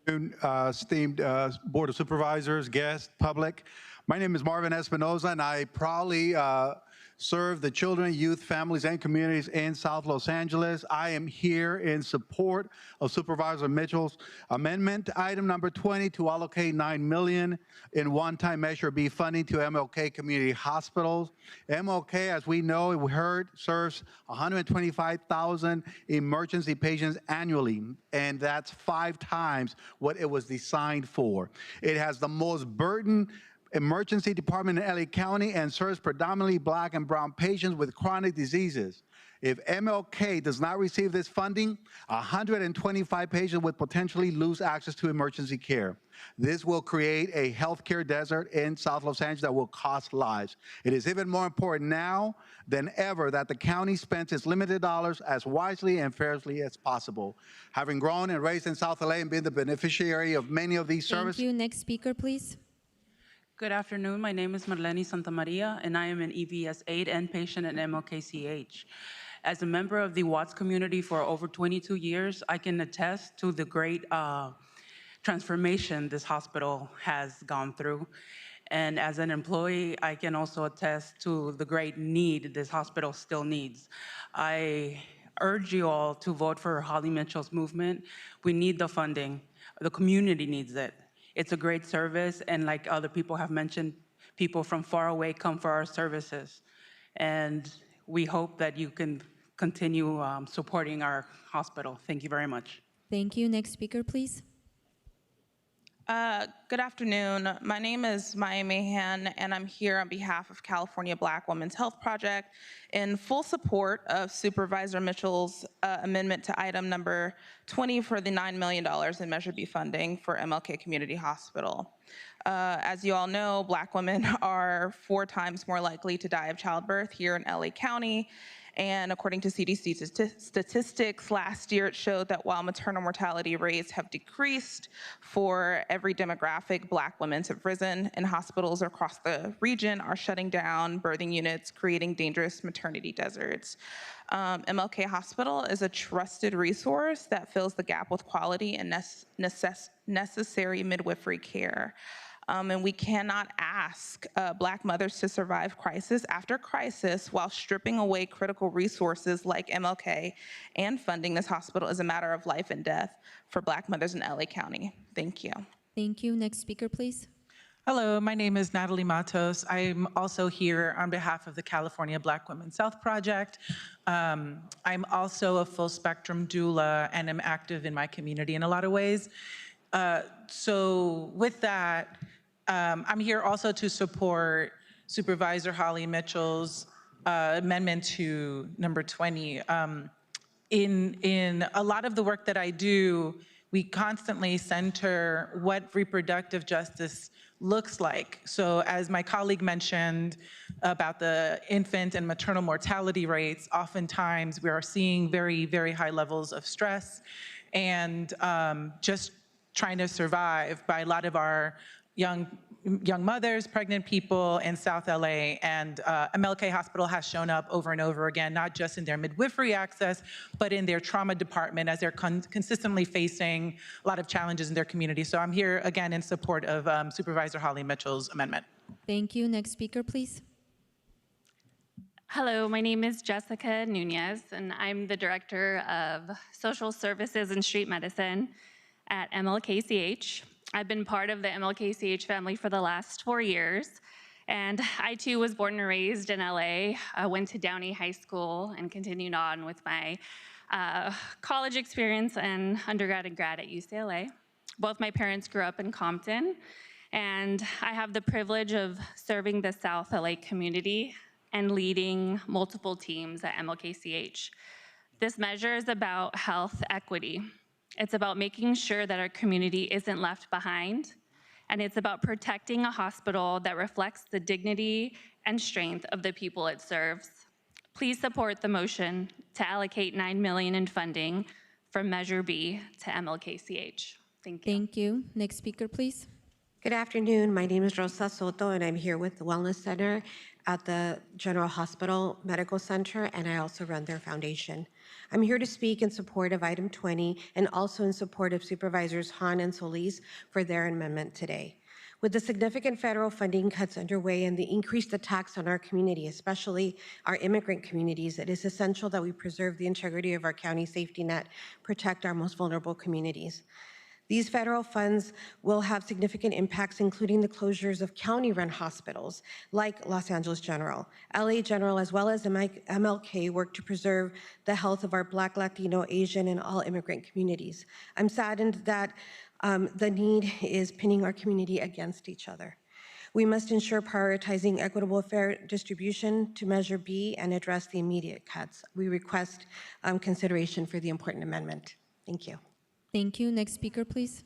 Esteemed Board of Supervisors, guests, public. My name is Marvin Espinoza, and I proudly serve the children, youth, families, and communities in South Los Angeles. I am here in support of Supervisor Mitchell's amendment, item number 20, to allocate $9 million in one-time Measure B funding to MLK Community Hospitals. MLK, as we know, we heard, serves 125,000 emergency patients annually, and that's 5 times what it was designed for. It has the most burden emergency department in LA County and serves predominantly Black and brown patients with chronic diseases. If MLK does not receive this funding, 125 patients would potentially lose access to emergency care. This will create a healthcare desert in South Los Angeles that will cost lives. It is even more important now than ever that the county spends its limited dollars as wisely and fairly as possible. Having grown and raised in South LA and been the beneficiary of many of these services. Thank you. Next speaker, please. Good afternoon. My name is Marlene Santamaria, and I am an EVS aide and patient at MLKCH. As a member of the Watts community for over 22 years, I can attest to the great transformation this hospital has gone through. And as an employee, I can also attest to the great need this hospital still needs. I urge you all to vote for Holly Mitchell's movement. We need the funding. The community needs it. It's a great service, and like other people have mentioned, people from far away come for our services. And we hope that you can continue supporting our hospital. Thank you very much. Thank you. Next speaker, please. Good afternoon. My name is Maya Mahan, and I'm here on behalf of California Black Women's Health Project in full support of Supervisor Mitchell's amendment to item number 20 for the $9 million in Measure B funding for MLK Community Hospital. As you all know, Black women are 4 times more likely to die of childbirth here in LA County. And according to CDC statistics, last year it showed that while maternal mortality rates have decreased for every demographic, Black women have risen, and hospitals across the region are shutting down birthing units, creating dangerous maternity deserts. MLK Hospital is a trusted resource that fills the gap with quality and necessary midwifery care. And we cannot ask Black mothers to survive crisis after crisis while stripping away critical resources like MLK, and funding this hospital is a matter of life and death for Black mothers in LA County. Thank you. Thank you. Next speaker, please. Hello, my name is Natalie Matos. I'm also here on behalf of the California Black Women's Health Project. I'm also a full spectrum doula and am active in my community in a lot of ways. So with that, I'm here also to support Supervisor Holly Mitchell's amendment to number 20. In a lot of the work that I do, we constantly center what reproductive justice looks like. So as my colleague mentioned about the infant and maternal mortality rates, oftentimes we are seeing very, very high levels of stress and just trying to survive by a lot of our young mothers, pregnant people in South LA, and MLK Hospital has shown up over and over again, not just in their midwifery access, but in their trauma department as they're consistently facing a lot of challenges in their community. So I'm here again in support of Supervisor Holly Mitchell's amendment. Thank you. Next speaker, please. Hello, my name is Jessica Nunez, and I'm the Director of Social Services and Street Medicine at MLKCH. I've been part of the MLKCH family for the last 4 years, and I too was born and raised in LA. I went to Downey High School and continued on with my college experience and undergrad and grad at UCLA. Both my parents grew up in Compton, and I have the privilege of serving the South LA community and leading multiple teams at MLKCH. This measure is about health equity. It's about making sure that our community isn't left behind, and it's about protecting a hospital that reflects the dignity and strength of the people it serves. Please support the motion to allocate $9 million in funding from Measure B to MLKCH. Thank you. Thank you. Next speaker, please. Good afternoon. My name is Rosa Soto, and I'm here with the Wellness Center at the General Hospital Medical Center, and I also run their foundation. I'm here to speak in support of item 20 and also in support of Supervisors Hahn and Solis for their amendment today. With the significant federal funding cuts underway and the increased attacks on our community, especially our immigrant communities, it is essential that we preserve the integrity of our county safety net, protect our most vulnerable communities. These federal funds will have significant impacts, including the closures of county-run hospitals like Los Angeles General. LA General, as well as MLK, work to preserve the health of our Black, Latino, Asian, and all immigrant communities. I'm saddened that the need is pinning our community against each other. We must ensure prioritizing equitable fair distribution to Measure B and address the immediate cuts. We request consideration for the important amendment. Thank you. Thank you. Next speaker, please.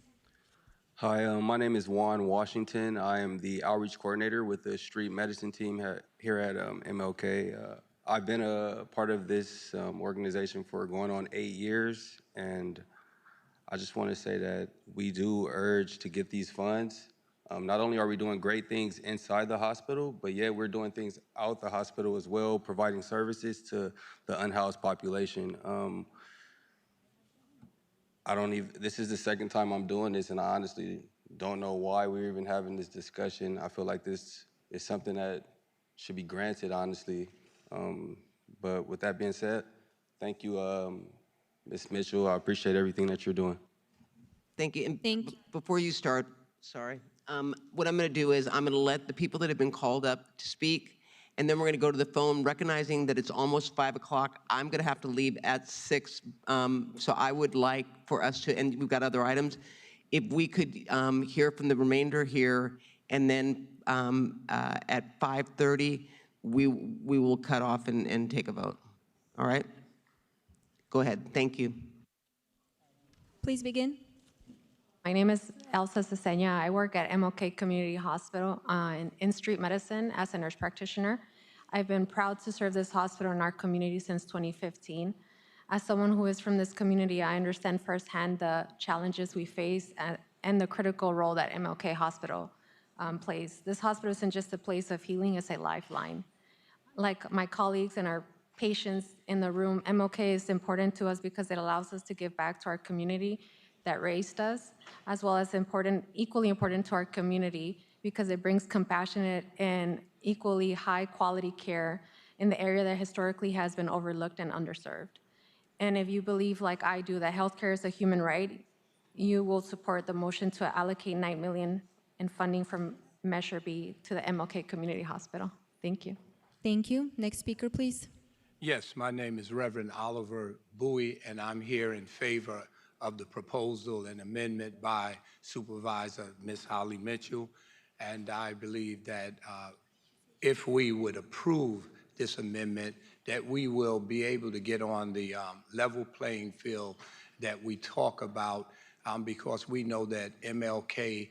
Hi, my name is Juan Washington. I am the outreach coordinator with the street medicine team here at MLK. I've been a part of this organization for going on 8 years, and I just want to say that we do urge to get these funds. Not only are we doing great things inside the hospital, but yet we're doing things out the hospital as well, providing services to the unhoused population. This is the second time I'm doing this, and I honestly don't know why we're even having this discussion. I feel like this is something that should be granted, honestly. But with that being said, thank you, Ms. Mitchell. I appreciate everything that you're doing. Thank you. And Thank you. Before you start, what I'm going to do is I'm going to let the people that have been called up to speak, and then we're going to go to the phone, recognizing that it's almost 5 o'clock. I'm going to have to leave at 6, so I would like for us to, and we've got other items, if we could hear from the remainder here, and then at 5:30, we will cut off and take a vote. All right? Go ahead. Thank you. Please begin. My name is Elsa Cesena. I work at MLK Community Hospital in street medicine as a nurse practitioner. I've been proud to serve this hospital in our community since 2015. As someone who is from this community, I understand firsthand the challenges we face and the critical role that MLK Hospital plays. This hospital isn't just a place of healing, it's a lifeline. Like my colleagues and our patients in the room, MLK is important to us because it allows us to give back to our community that raised us, as well as equally important to our community because it brings compassionate and equally high quality care in the area that historically has been overlooked and underserved. And if you believe, like I do, that healthcare is a human right, you will support the motion to allocate $9 million in funding from Measure B to the MLK Community Hospital. Thank you. Thank you. Next speaker, please. Yes, my name is Reverend Oliver Bowie, and I'm here in favor of the proposal and amendment by Supervisor Ms. Holly Mitchell. And I believe that if we would approve this amendment, that we will be able to get on the level playing field that we talk about, because we know that MLK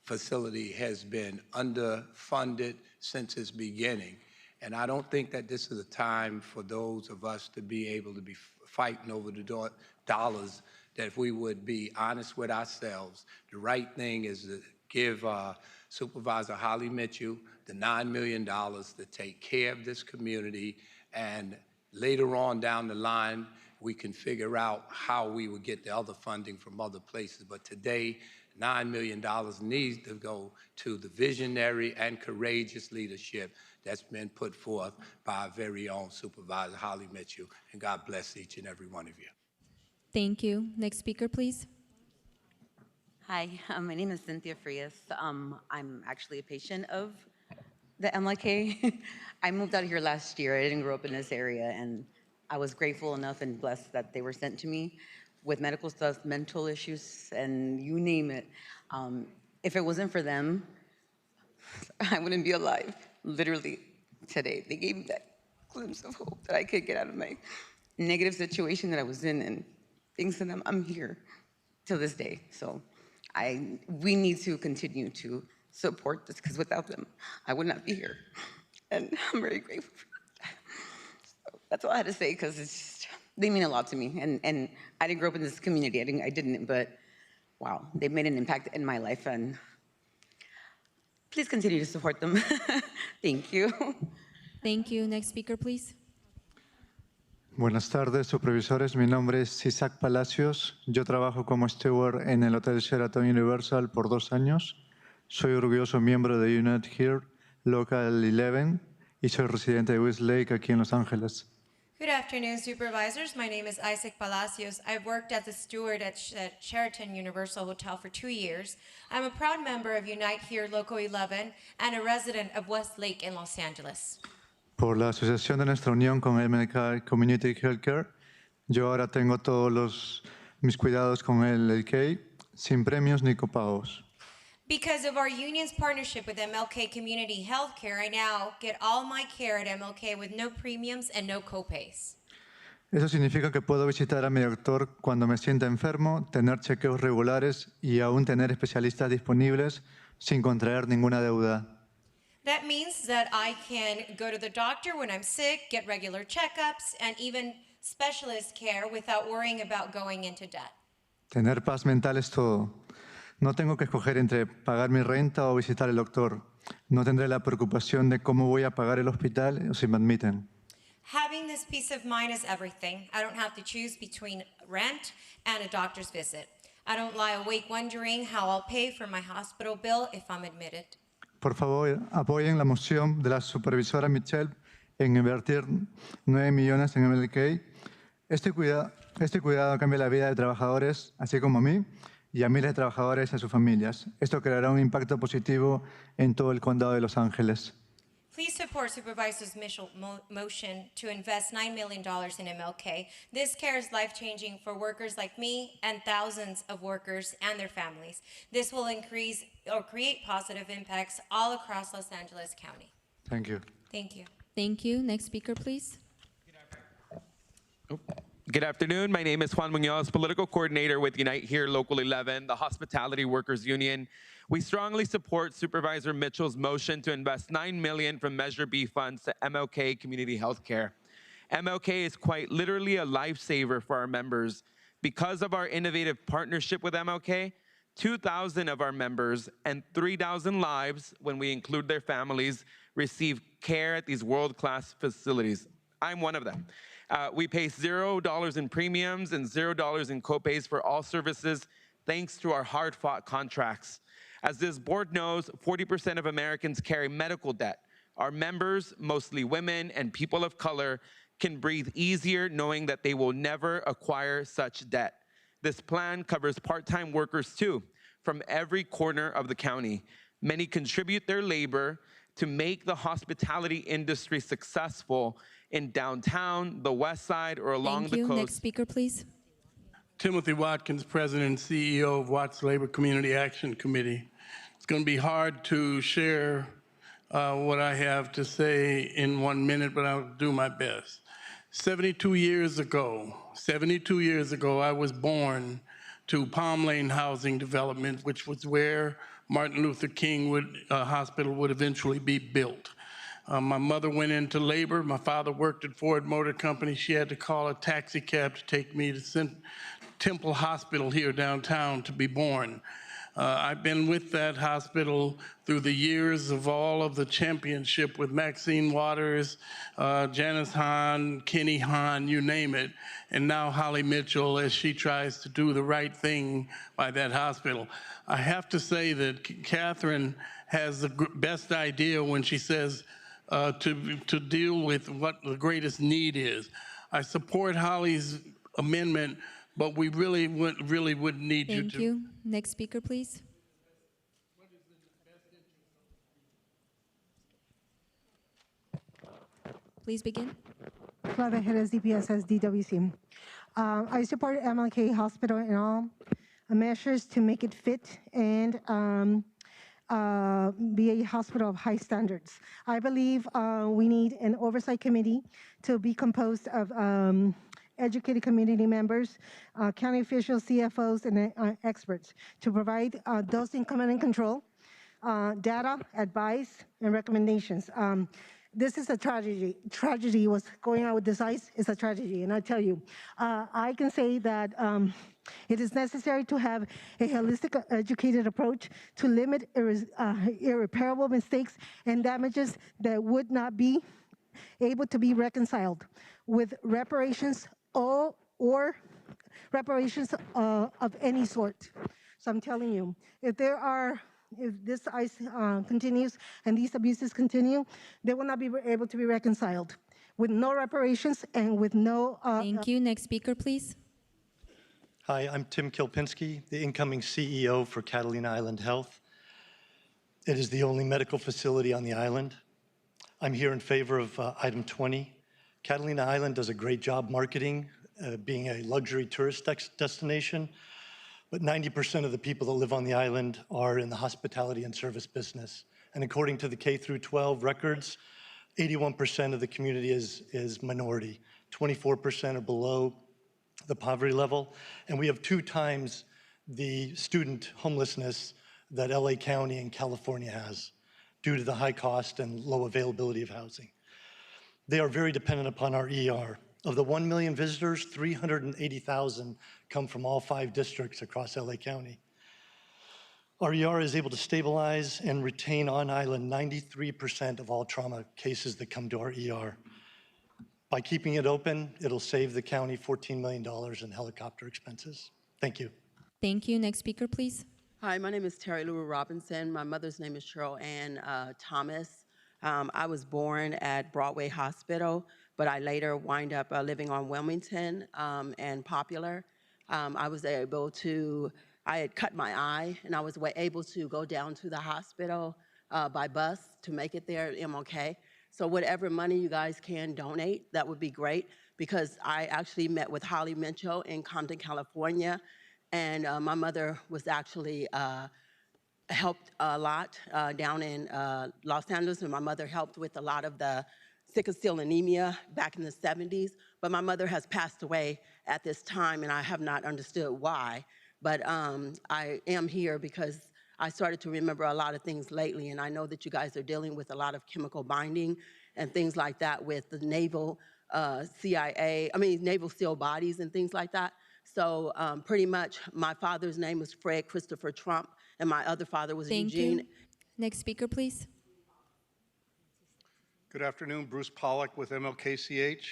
facility has been underfunded since its beginning. And I don't think that this is a time for those of us to be able to be fighting over the dollars, that if we would be honest with ourselves, the right thing is to give Supervisor Holly Mitchell the $9 million to take care of this community, and later on down the line, we can figure out how we would get the other funding from other places. But today, $9 million needs to go to the visionary and courageous leadership that's been put forth by our very own Supervisor Holly Mitchell. And God bless each and every one of you. Thank you. Next speaker, please. Hi, my name is Cynthia Frias. I'm actually a patient of the MLK. I moved out here last year. I didn't grow up in this area, and I was grateful enough and blessed that they were sent to me with medical stuff, mental issues, and you name it. If it wasn't for them, I wouldn't be alive. Literally today, they gave me that glimpse of hope that I could get out of my negative situation that I was in, and thanks to them, I'm here till this day. So we need to continue to support this, because without them, I would not be here. And I'm very grateful for that. So that's all I had to say, because it's just, they mean a lot to me. And I didn't grow up in this community, I didn't, but wow, they've made an impact in my life, and please continue to support them. Thank you. Thank you. Next speaker, please. Buenas tardes, supervisores. Mi nombre es Isaac Palacios. Yo trabajo como steward en el Hotel Sheraton Universal por 2 años. Soy orgulloso miembro de Unite Here Local 11 y soy residente de Westlake aquí en Los Ángeles. Good afternoon, supervisors. My name is Isaac Palacios. I've worked as a steward at Sheraton Universal Hotel for 2 years. I'm a proud member of Unite Here Local 11 and a resident of Westlake in Los Angeles. Por la asociación de nuestra unión con MLK Community Healthcare, yo ahora tengo todos mis cuidados con el LK sin premios ni copagos. Because of our union's partnership with MLK Community Healthcare, I now get all my care at MLK with no premiums and no copays. Eso significa que puedo visitar a mi doctor cuando me sienta enfermo, tener chequeos regulares y aún tener especialistas disponibles sin contraer ninguna deuda. That means that I can go to the doctor when I'm sick, get regular checkups, and even specialist care without worrying about going into debt. Tener paz mental es todo. No tengo que escoger entre pagar mi renta o visitar el doctor. No tendré la preocupación de cómo voy a pagar el hospital o si me admiten. Having this peace of mind is everything. I don't have to choose between rent and a doctor's visit. I don't lie awake wondering how I'll pay for my hospital bill if I'm admitted. Por favor, apoyen la moción de la supervisora Michelle en invertir 9 millones en MLK. Este cuidado cambia la vida de trabajadores, así como a mí, y a miles de trabajadores y a sus familias. Esto creará un impacto positivo en todo el condado de Los Ángeles. Please support Supervisors Mitchell motion to invest $9 million in MLK. This care is life-changing for workers like me and thousands of workers and their families. This will increase or create positive impacts all across Los Angeles County. Thank you. Thank you. Thank you. Next speaker, please. Good afternoon. My name is Juan Munoz, Political Coordinator with Unite Here Local 11, the Hospitality Workers Union. We strongly support Supervisor Mitchell's motion to invest $9 million from Measure B funds to MLK Community Healthcare. MLK is quite literally a lifesaver for our members. Because of our innovative partnership with MLK, 2,000 of our members and 3,000 lives, when we include their families, receive care at these world-class facilities. I'm one of them. We pay $0 in premiums and $0 in copays for all services thanks to our hard-fought contracts. As this board knows, 40% of Americans carry medical debt. Our members, mostly women and people of color, can breathe easier knowing that they will never acquire such debt. This plan covers part-time workers too, from every corner of the county. Many contribute their labor to make the hospitality industry successful in downtown, the west side, or along the coast. Next speaker, please. Timothy Watkins, President and CEO of Watts Labor Community Action Committee. It's going to be hard to share what I have to say in 1 minute, but I'll do my best. 72 years ago, I was born to Palm Lane Housing Development, which was where Martin Luther King Hospital would eventually be built. My mother went into labor. My father worked at Ford Motor Company. She had to call a taxi cab to take me to Temple Hospital here downtown to be born. I've been with that hospital through the years of all of the championship with Maxine Waters, Janice Hahn, Kenny Hahn, you name it, and now Holly Mitchell as she tries to do the right thing by that hospital. I have to say that Catherine has the best idea when she says to deal with what the greatest need is. I support Holly's amendment, but we really would need you to. Thank you. Next speaker, please. Please begin. Flavia Jerez, DPSS, DWC. I support MLK Hospital in all measures to make it fit and be a hospital of high standards. I believe we need an oversight committee to be composed of educated community members, county officials, CFOs, and experts to provide dosing, command and control, data, advice, and recommendations. This is a tragedy. Tragedy was going on with this ice is a tragedy, and I tell you, I can say that It is necessary to have a holistic, educated approach to limit irreparable mistakes and damages that would not be able to be reconciled with reparations or reparations of any sort. So I'm telling you, if this ICE continues and these abuses continue, they will not be able to be reconciled with no reparations and with no... Thank you. Next speaker, please. Hi, I'm Tim Kilpinski, the incoming CEO for Catalina Island Health. It is the only medical facility on the island. I'm here in favor of item 20. Catalina Island does a great job marketing, being a luxury tourist destination, but 90% of the people that live on the island are in the hospitality and service business. And according to the K-12 records, 81% of the community is minority, 24% are below the poverty level, and we have 2 times the student homelessness that LA County and California has due to the high cost and low availability of housing. They are very dependent upon our ER. Of the 1 million visitors, 380,000 come from all 5 districts across LA County. Our ER is able to stabilize and retain on island 93% of all trauma cases that come to our ER. By keeping it open, it'll save the county $14 million in helicopter expenses. Thank you. Thank you. Next speaker, please. Hi, my name is Terry Lou Robinson. My mother's name is Cheryl Ann Thomas. I was born at Broadway Hospital, but I later wind up living on Wilmington and Popular. I had cut my eye, and I was able to go down to the hospital by bus to make it there at MLK. So whatever money you guys can donate, that would be great, because I actually met with Holly Mitchell in Compton, California, and my mother was actually helped a lot down in Los Angeles, and my mother helped with a lot of the sickle cell anemia back in the 70s, but my mother has passed away at this time, and I have not understood why, but I am here because I started to remember a lot of things lately, and I know that you guys are dealing with a lot of chemical binding and things like that with the naval naval SEAL bodies and things like that. So pretty much my father's name was Fred Christopher Trump, and my other father was Eugene. Thank you. Next speaker, please. Good afternoon, Bruce Pollack with MLKCH.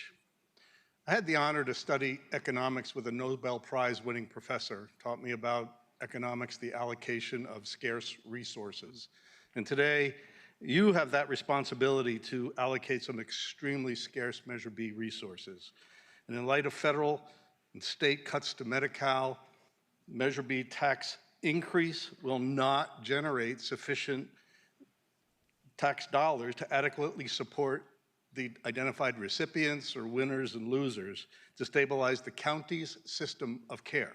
I had the honor to study economics with a Nobel Prize winning professor, taught me about economics, the allocation of scarce resources. And today, you have that responsibility to allocate some extremely scarce Measure B resources. And in light of federal and state cuts to Medi-Cal, Measure B tax increase will not generate sufficient tax dollars to adequately support the identified recipients or winners and losers to stabilize the county's system of care.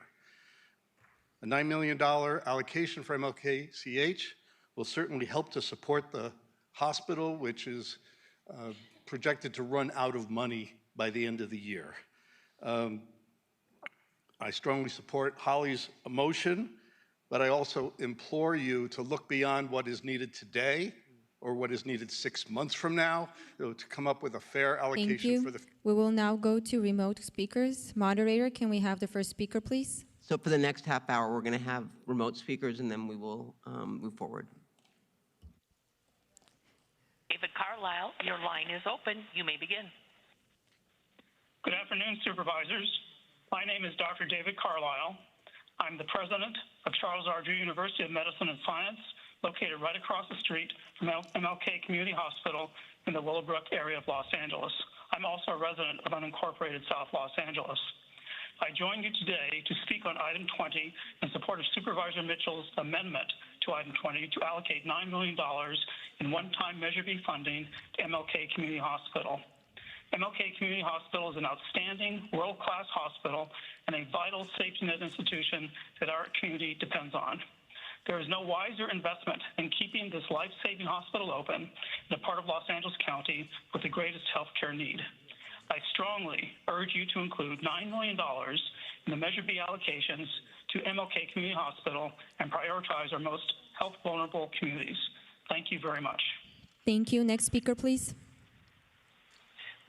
A $9 million allocation for MLKCH will certainly help to support the hospital, which is projected to run out of money by the end of the year. I strongly support Holly's motion, but I also implore you to look beyond what is needed today or what is needed 6 months from now to come up with a fair allocation for the... We will now go to remote speakers. Moderator, can we have the first speaker, please? So for the next half hour, we're going to have remote speakers, and then we will move forward. David Carlisle, your line is open. You may begin. Good afternoon, supervisors. My name is Dr. David Carlisle. I'm the president of Charles R. Drew University of Medicine and Science, located right across the street from MLK Community Hospital in the Willowbrook area of Los Angeles. I'm also a resident of unincorporated South Los Angeles. I join you today to speak on item 20 in support of Supervisor Mitchell's amendment to item 20 to allocate $9 million in one-time Measure B funding to MLK Community Hospital. MLK Community Hospital is an outstanding, world-class hospital and a vital safety net institution that our community depends on. There is no wiser investment in keeping this life-saving hospital open in a part of Los Angeles County with the greatest healthcare need. I strongly urge you to include $9 million in the Measure B allocations to MLK Community Hospital and prioritize our most health vulnerable communities. Thank you very much. Thank you. Next speaker, please.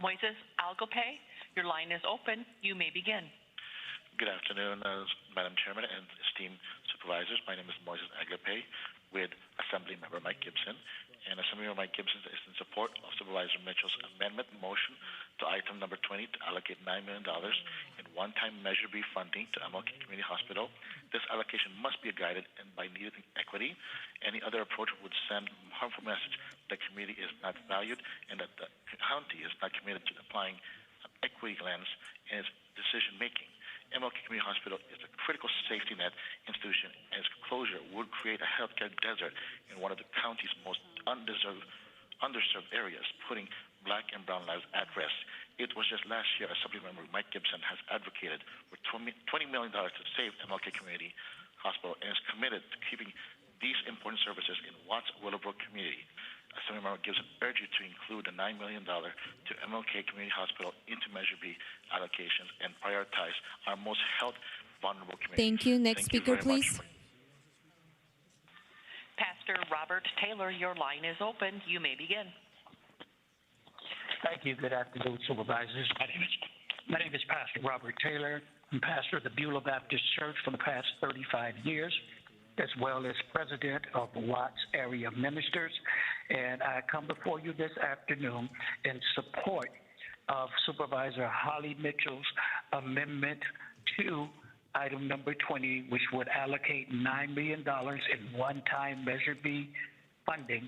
Moises Algope, your line is open. You may begin. Good afternoon, Madam Chairman and esteemed supervisors. My name is Moises Aglape with Assemblymember Mike Gibson. And Assemblymember Mike Gibson is in support of Supervisor Mitchell's amendment motion to item number 20 to allocate $9 million in one-time Measure B funding to MLK Community Hospital. This allocation must be guided and by needed equity. Any other approach would send a harmful message that the community is not valued and that the county is not committed to applying an equity lens in its decision-making. MLK Community Hospital is a critical safety net institution, and its closure would create a healthcare desert in one of the county's most underserved areas, putting Black and brown lives at risk. It was just last year Assemblymember Mike Gibson has advocated for $20 million to save MLK Community Hospital and is committed to keeping these important services in Watts Willowbrook community. Assemblymember Gibson urge you to include the $9 million to MLK Community Hospital into Measure B allocations and prioritize our most health vulnerable communities. Thank you. Next speaker, please. Pastor Robert Taylor, your line is open. You may begin. Thank you. Good afternoon, supervisors. My name is Pastor Robert Taylor. I'm pastor of the Beulah Baptist Church for the past 35 years, as well as president of the Watts Area Ministers. And I come before you this afternoon in support of Supervisor Holly Mitchell's amendment to item number 20, which would allocate $9 million in one-time Measure B funding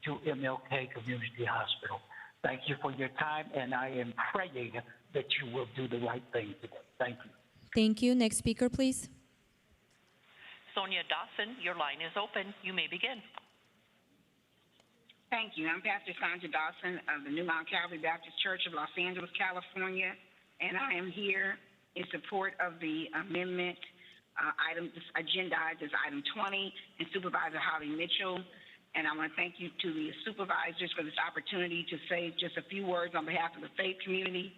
to MLK Community Hospital. Thank you for your time, and I am praying that you will do the right thing today. Thank you. Thank you. Next speaker, please. Sonia Dawson, your line is open. You may begin. Thank you. I'm Pastor Sandra Dawson of the New Mount Calvary Baptist Church of Los Angeles, California, and I am here in support of the amendment item agendized as item 20 and Supervisor Holly Mitchell. And I want to thank you to the supervisors for this opportunity to say just a few words on behalf of the faith community.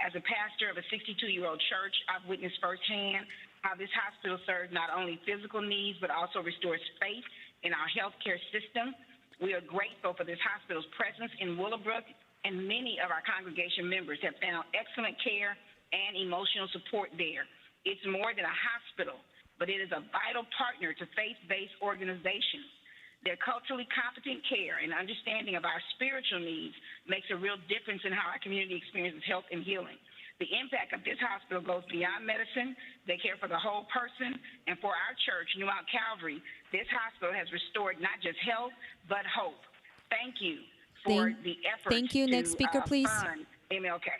As a pastor of a 62-year-old church, I've witnessed firsthand how this hospital serves not only physical needs, but also restores faith in our healthcare system. We are grateful for this hospital's presence in Willowbrook, and many of our congregation members have found excellent care and emotional support there. It's more than a hospital, but it is a vital partner to faith-based organizations. Their culturally competent care and understanding of our spiritual needs makes a real difference in how our community experiences health and healing. The impact of this hospital goes beyond medicine. They care for the whole person. And for our church, New Mount Calvary, this hospital has restored not just health, but hope. Thank you for the efforts Thank you. Next speaker, please. Fund MLK.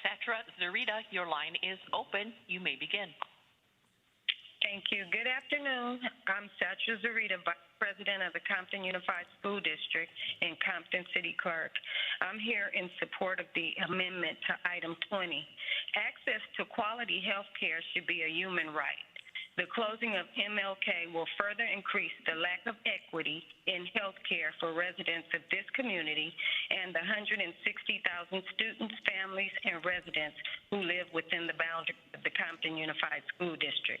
Satra Zarita, your line is open. You may begin. Thank you. Good afternoon. I'm Satra Zarita, Vice President of the Compton Unified School District in Compton City Clerk. I'm here in support of the amendment to item 20. Access to quality health care should be a human right. The closing of MLK will further increase the lack of equity in health care for residents of this community and the 160,000 students, families, and residents who live within the boundaries of the Compton Unified School District.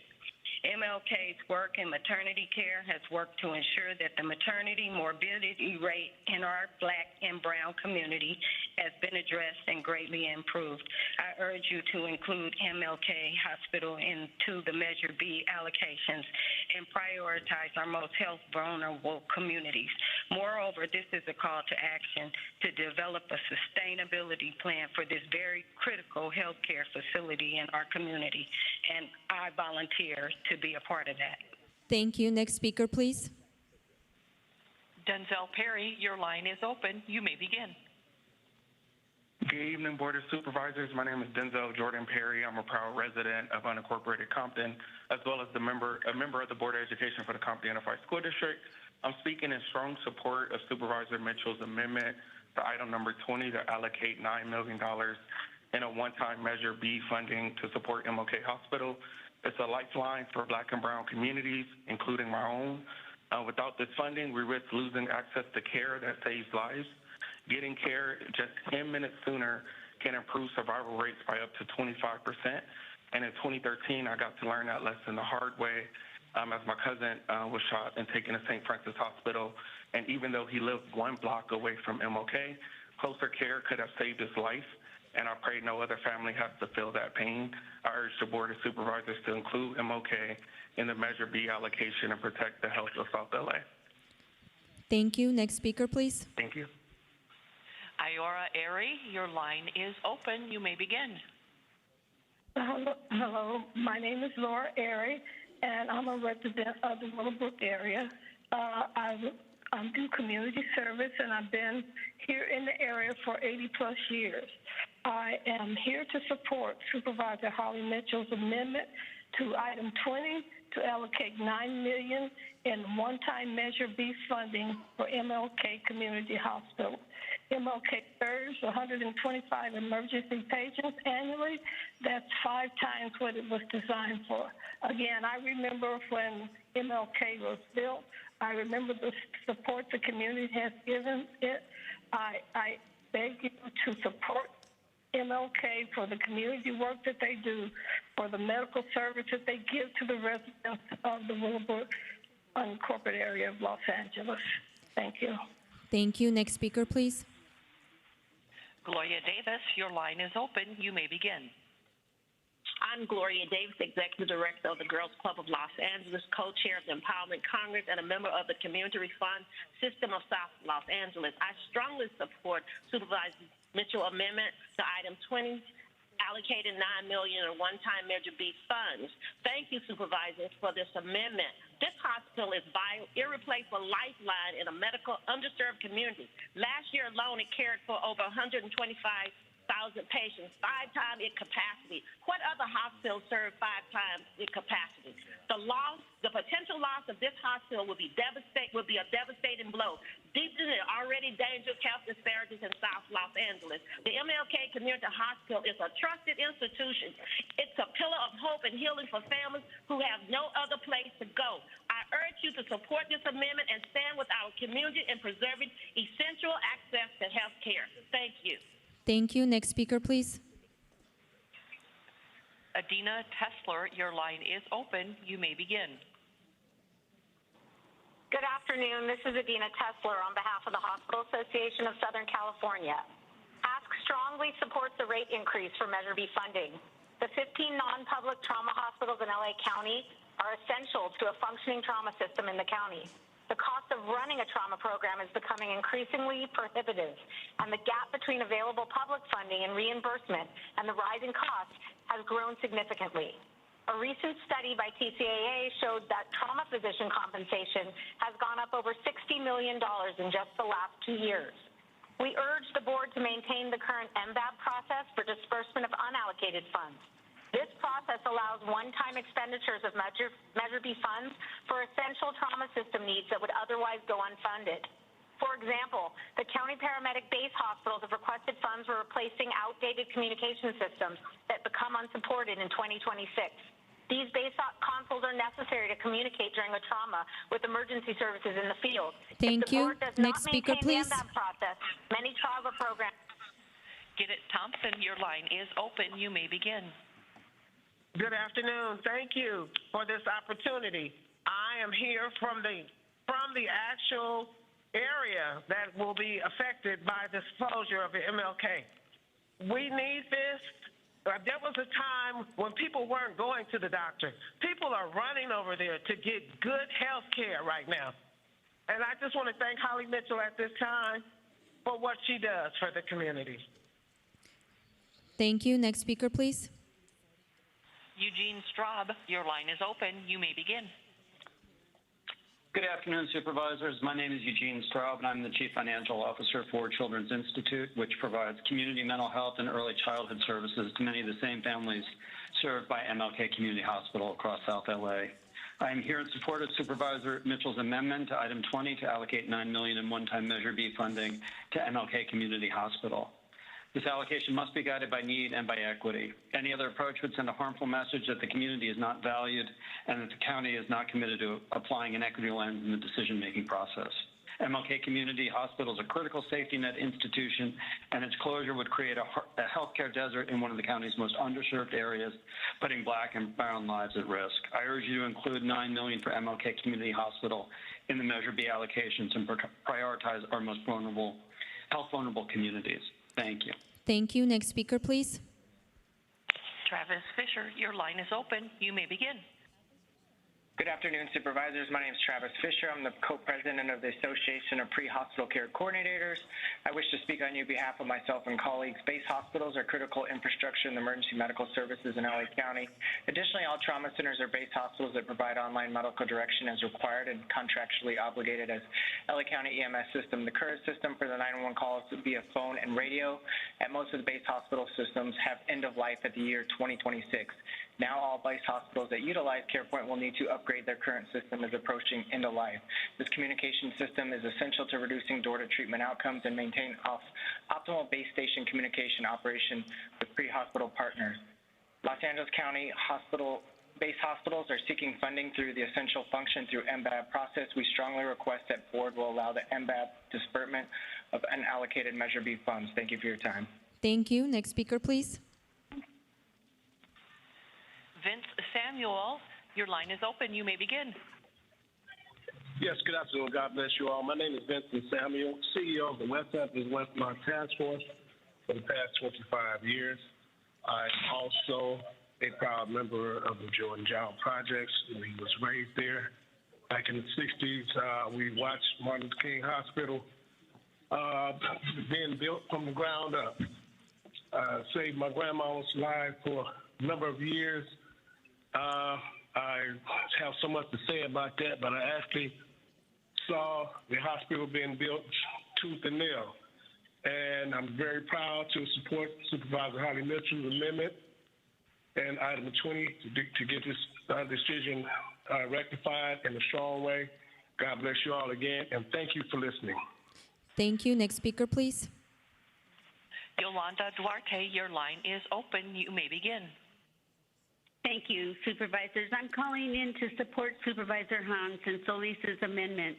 MLK's work in maternity care has worked to ensure that the maternity morbidity rate in our Black and brown community has been addressed and greatly improved. I urge you to include MLK Hospital into the Measure B allocations and prioritize our most health vulnerable communities. Moreover, this is a call to action to develop a sustainability plan for this very critical healthcare facility in our community, and I volunteer to be a part of that. Thank you. Next speaker, please. Denzel Perry, your line is open. You may begin. Good evening, Board of Supervisors. My name is Denzel Jordan Perry. I'm a proud resident of unincorporated Compton, as well as a member of the Board of Education for the Compton Unified School District. I'm speaking in strong support of Supervisor Mitchell's amendment to item number 20 to allocate $9 million in a one-time Measure B funding to support MLK Hospital. It's a lifeline for Black and brown communities, including my own. Without this funding, we risk losing access to care that saves lives. Getting care just 10 minutes sooner can improve survival rates by up to 25%. And in 2013, I got to learn that lesson the hard way as my cousin was shot and taken to St. Francis Hospital. And even though he lived one block away from MLK, closer care could have saved his life. and I pray no other family has to feel that pain. I urge the Board of Supervisors to include MLK in the Measure B allocation and protect the health of South LA. Thank you. Next speaker, please. Thank you. Iora Airy, your line is open. You may begin. Hello, my name is Laura Airy, and I'm a resident of the Willowbrook area. I do community service, and I've been here in the area for 80-plus years. I am here to support Supervisor Holly Mitchell's amendment to item 20 to allocate $9 million in one-time Measure B funding for MLK Community Hospital. MLK serves 125 emergency patients annually. That's 5 times what it was designed for. Again, I remember when MLK was built. I remember the support the community has given it. I beg you to support MLK for the community work that they do, for the medical service that they give to the residents of the Willowbrook unincorporated area of Los Angeles. Thank you. Thank you. Next speaker, please. Gloria Davis, your line is open. You may begin. I'm Gloria Davis, Executive Director of the Girls Club of Los Angeles, co-chair of the Empowerment Congress, and a member of the Community Response System of South Los Angeles. I strongly support Supervisor Mitchell amendment to item 20, allocating $9 million in one-time Measure B funds. Thank you, Supervisors, for this amendment. This hospital is vital, irreplaceable lifeline in a medical underserved community. Last year alone, it cared for over 125,000 patients, 5 times its capacity. What other hospital served 5 times its capacity? The potential loss of this hospital will be a devastating blow, deepening the already dangerous health disparities in South Los Angeles. The MLK Community Hospital is a trusted institution. It's a pillar of hope and healing for families who have no other place to go. I urge you to support this amendment and stand with our community in preserving essential access to health care. Thank you. Thank you. Next speaker, please. Adina Tesler, your line is open. You may begin. Good afternoon. This is Adina Tesler on behalf of the Hospital Association of Southern California. ASK strongly supports the rate increase for Measure B funding. The 15 non-public trauma hospitals in LA County are essential to a functioning trauma system in the county. The cost of running a trauma program is becoming increasingly prohibitive, and the gap between available public funding and reimbursement and the rising costs has grown significantly. A recent study by TCAA showed that trauma physician compensation has gone up over $60 million in just the last 2 years. We urge the board to maintain the current MVAB process for disbursement of unallocated funds. This process allows one-time expenditures of Measure B funds for essential trauma system needs that would otherwise go unfunded. For example, the county paramedic base hospitals have requested funds for replacing outdated communication systems that become unsupported in 2026. These base consoles are necessary to communicate during a trauma with emergency services in the field. Thank you. Next speaker, please. The MVAB process, many trauma programs. Get it, Thompson, your line is open. You may begin. Good afternoon. Thank you for this opportunity. I am here from the actual area that will be affected by this closure of the MLK. We need this. There was a time when people weren't going to the doctor. People are running over there to get good health care right now. And I just want to thank Holly Mitchell at this time for what she does for the community. Thank you. Next speaker, please. Eugene Straub, your line is open. You may begin. Good afternoon, Supervisors. My name is Eugene Straub, and I'm the Chief Financial Officer for Children's Institute, which provides community mental health and early childhood services to many of the same families served by MLK Community Hospital across South LA. I am here in support of Supervisor Mitchell's amendment to item 20 to allocate $9 million in one-time Measure B funding to MLK Community Hospital. This allocation must be guided by need and by equity. Any other approach would send a harmful message that the community is not valued and that the county is not committed to applying an equity lens in the decision-making process. MLK Community Hospital is a critical safety net institution, and its closure would create a healthcare desert in one of the county's most underserved areas, putting Black and brown lives at risk. I urge you to include $9 million for MLK Community Hospital in the Measure B allocations and prioritize our most vulnerable, health vulnerable communities. Thank you. Thank you. Next speaker, please. Travis Fisher, your line is open. You may begin. Good afternoon, Supervisors. My name is Travis Fisher. I'm the co-president of the Association of Pre-Hospital Care Coordinators. I wish to speak on your behalf of myself and colleagues. Base hospitals are critical infrastructure in the emergency medical services in LA County. Additionally, all trauma centers are base hospitals that provide online medical direction as required and contractually obligated as LA County EMS system. The current system for the 911 calls via phone and radio at most of the base hospital systems have end of life at the year 2026. Now all base hospitals that utilize CarePoint will need to upgrade their current system as approaching end of life. This communication system is essential to reducing door-to-treatment outcomes and maintain optimal base station communication operation with pre-hospital partners. Los Angeles County base hospitals are seeking funding through the essential function through MBAB process. We strongly request that board will allow the MBAB disbursement of unallocated Measure B funds. Thank you for your time. Thank you. Next speaker, please. Vince Samuel, your line is open. You may begin. Yes, good afternoon. God bless you all. My name is Vincent Samuel, CEO of the West African Westmont Task Force for the past 25 years. I'm also a proud member of the Jordan Child Projects. He was raised there. Back in the 60s, we watched Martin Luther King Hospital being built from the ground up. Saved my grandma's life for a number of years. I have so much to say about that, but I actually saw the hospital being built tooth and nail. And I'm very proud to support Supervisor Holly Mitchell's amendment and item 20 to get this decision rectified in a strong way. God bless you all again, and thank you for listening. Thank you. Next speaker, please. Yolanda Duarte, your line is open. You may begin. Thank you, Supervisors. I'm calling in to support Supervisor Hans and Solis's amendment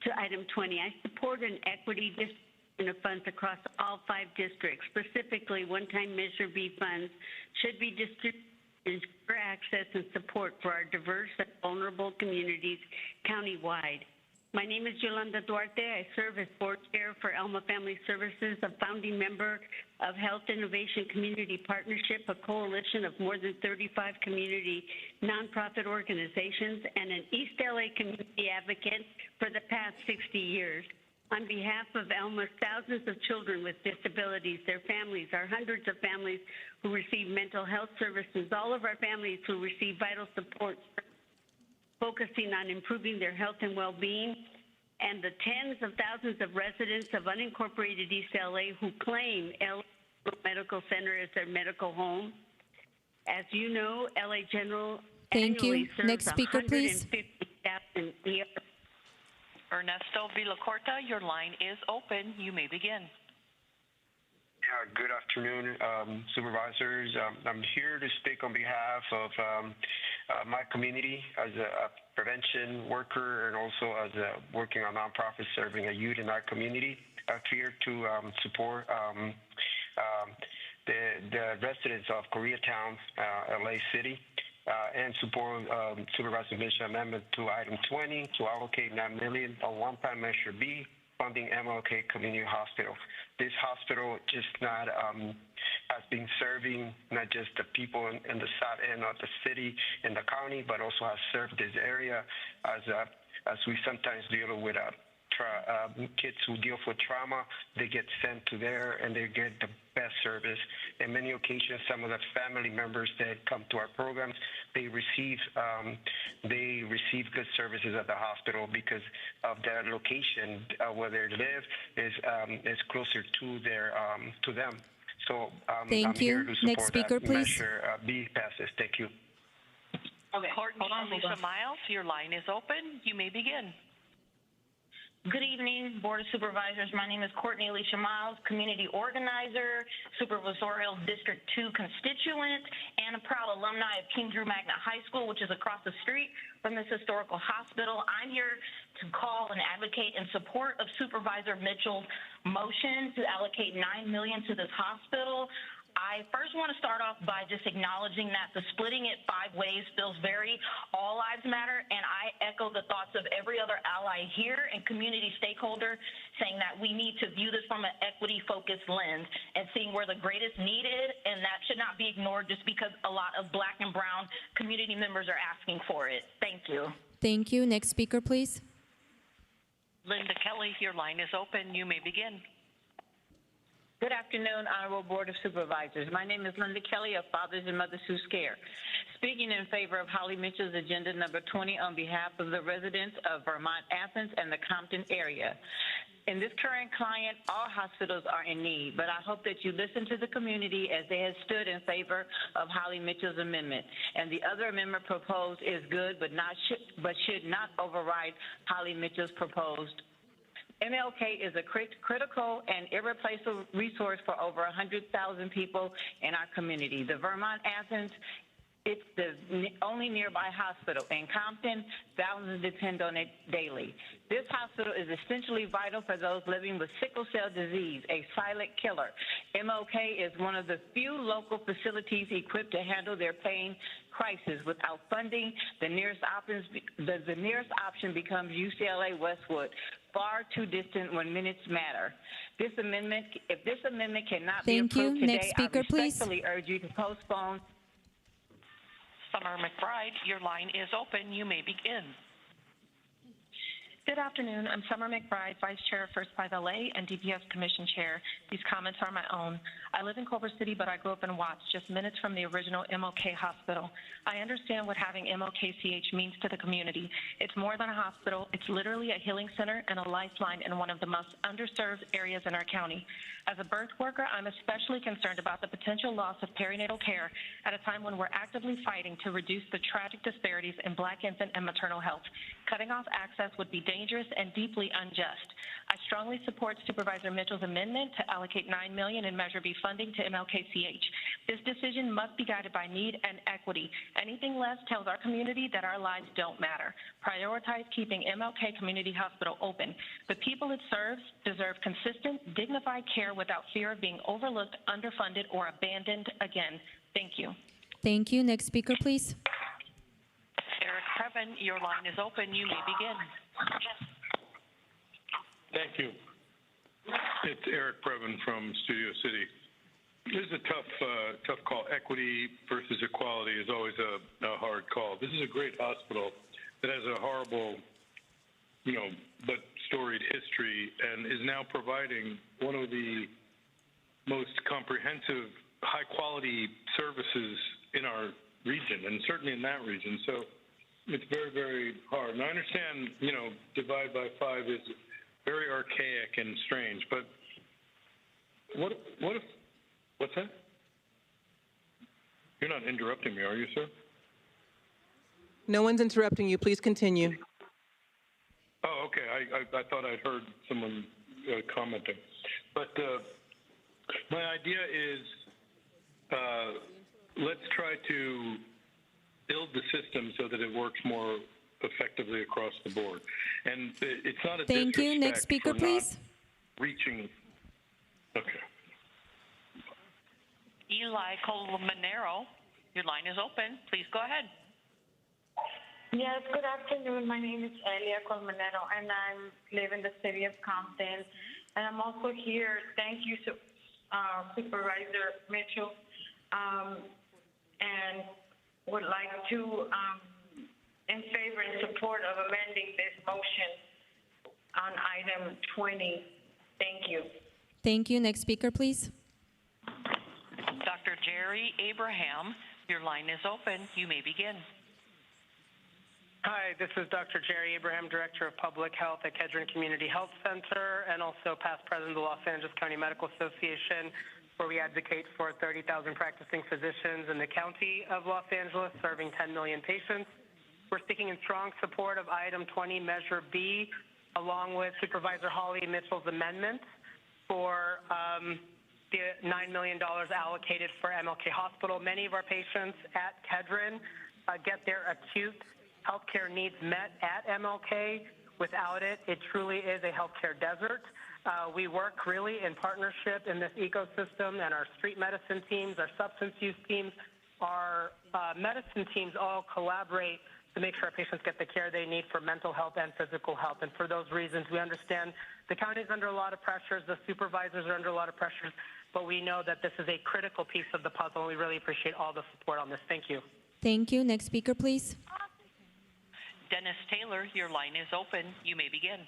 to item 20. I support an equity distribution of funds across all 5 districts. Specifically, one-time Measure B funds should be distributed for access and support for our diverse and vulnerable communities countywide. My name is Yolanda Duarte. I serve as board chair for Alma Family Services, a founding member of Health Innovation Community Partnership, a coalition of more than 35 community nonprofit organizations, and an East LA community advocate for the past 60 years. On behalf of Alma's thousands of children with disabilities, their families, our hundreds of families who receive mental health services, all of our families who receive vital support, focusing on improving their health and well-being, and the tens of thousands of residents of unincorporated East LA who claim LA Medical Center as their medical home. As you know, LA General annually serves Next speaker, please. 150,000 ER. Ernesto Villacorta, your line is open. You may begin. Good afternoon, Supervisors. I'm here to speak on behalf of my community as a prevention worker and also as working on nonprofits serving a youth in our community. I'm here to support the residents of Koreatown, LA City, and support Supervisor Mitchell's amendment to item 20 to allocate $9 million on one-time Measure B funding MLK Community Hospital. This hospital just not has been serving not just the people in the south end of the city and the county, but also has served this area as we sometimes deal with kids who deal with trauma. They get sent to there and they get the best service. In many occasions, some of the family members that come to our programs, they receive good services at the hospital because of their location where they live is closer to them. So I'm here to support Next speaker, that please. Measure B passes. Thank you. Okay. Courtney Alicia Miles, your line is open. You may begin. Good evening, Board of Supervisors. My name is Courtney Alicia Miles, community organizer, supervisorial District 2 constituent, and a proud alumni of King Drew Magnet High School, which is across the street from this historical hospital. I'm here to call and advocate in support of Supervisor Mitchell's motion to allocate $9 million to this hospital. I first want to start off by just acknowledging that the splitting it 5 ways feels very all lives matter, and I echo the thoughts of every other ally here and community stakeholder saying that we need to view this from an equity-focused lens and seeing where the greatest need is, and that should not be ignored just because a lot of Black and brown community members are asking for it. Thank you. Thank you. Next speaker, please. Linda Kelly, your line is open. You may begin. Good afternoon, Honorable Board of Supervisors. My name is Linda Kelly of Fathers and Mothers Who Care. Speaking in favor of Holly Mitchell's agenda number 20 on behalf of the residents of Vermont, Athens, and the Compton area. In this current climate, all hospitals are in need, but I hope that you listen to the community as they have stood in favor of Holly Mitchell's amendment. And the other amendment proposed is good, but should not override Holly Mitchell's proposed. MLK is a critical and irreplaceable resource for over 100,000 people in our community. The Vermont Athens, it's the only nearby hospital. In Compton, thousands depend on it daily. This hospital is essentially vital for those living with sickle cell disease, a silent killer. MLK is one of the few local facilities equipped to handle their pain crisis. Without funding, the nearest option becomes UCLA Westwood, far too distant when minutes matter. If this amendment cannot be approved today, Next speaker, I respectfully urge you to postpone. Summer McBride, your line is open. You may begin. Good afternoon. I'm Summer McBride, Vice Chair of First 5 LA and DPS Commission Chair. These comments are my own. I live in Culver City, but I grew up in Watts, just minutes from the original MLK hospital. I understand what having MLKCH means to the community. It's more than a hospital. It's literally a healing center and a lifeline in one of the most underserved areas in our county. As a birth worker, I'm especially concerned about the potential loss of perinatal care at a time when we're actively fighting to reduce the tragic disparities in Black infant and maternal health. Cutting off access would be dangerous and deeply unjust. I strongly support Supervisor Mitchell's amendment to allocate $9 million in Measure B funding to MLKCH. This decision must be guided by need and equity. Anything less tells our community that our lives don't matter. Prioritize keeping MLK Community Hospital open. The people it serves deserve consistent, dignified care without fear of being overlooked, underfunded, or abandoned again. Thank you. Thank you. Next speaker, please. Eric Previn, your line is open. You may begin. Thank you. It's Eric Previn from Studio City. This is a tough call. Equity versus equality is always a hard call. This is a great hospital that has a horrible, but storied history and is now providing one of the most comprehensive, high-quality services in our region, and certainly in that region. So it's very, very hard. And I understand, divide by 5 is very archaic and strange, but what if, what's that? You're not interrupting me, are you, sir? No one's interrupting you. Please continue. Oh, okay. I thought I'd heard someone commenting. But my idea is let's try to build the system so that it works more effectively across the board. And it's not a Thank you. Next speaker, please. Reaching. Okay. Eli Colmenero, your line is open. Please go ahead. Yes, good afternoon. My name is Elia Colmenero, and I live in the city of Compton. And I'm also here. Thank you, Supervisor Mitchell, and would like to, in favor and support of amending this motion on item 20. Thank you. Thank you. Next speaker, please. Dr. Jerry Abraham, your line is open. You may begin. Hi, this is Dr. Jerry Abraham, Director of Public Health at Kedron Community Health Center, and also past president of the Los Angeles County Medical Association, where we advocate for 30,000 practicing physicians in the county of Los Angeles, serving 10 million patients. We're speaking in strong support of item 20, Measure B, along with Supervisor Holly Mitchell's amendment for the $9 million allocated for MLK Hospital. Many of our patients at Kedron get their acute healthcare needs met at MLK. Without it, it truly is a healthcare desert. We work really in partnership in this ecosystem, and our street medicine teams, our substance use teams, our medicine teams all collaborate to make sure our patients get the care they need for mental health and physical health. And for those reasons, we understand the county is under a lot of pressures, the supervisors are under a lot of pressures, but we know that this is a critical piece of the puzzle, and we really appreciate all the support on this. Thank you. Thank you. Next speaker, please. Dennis Taylor, your line is open. You may begin.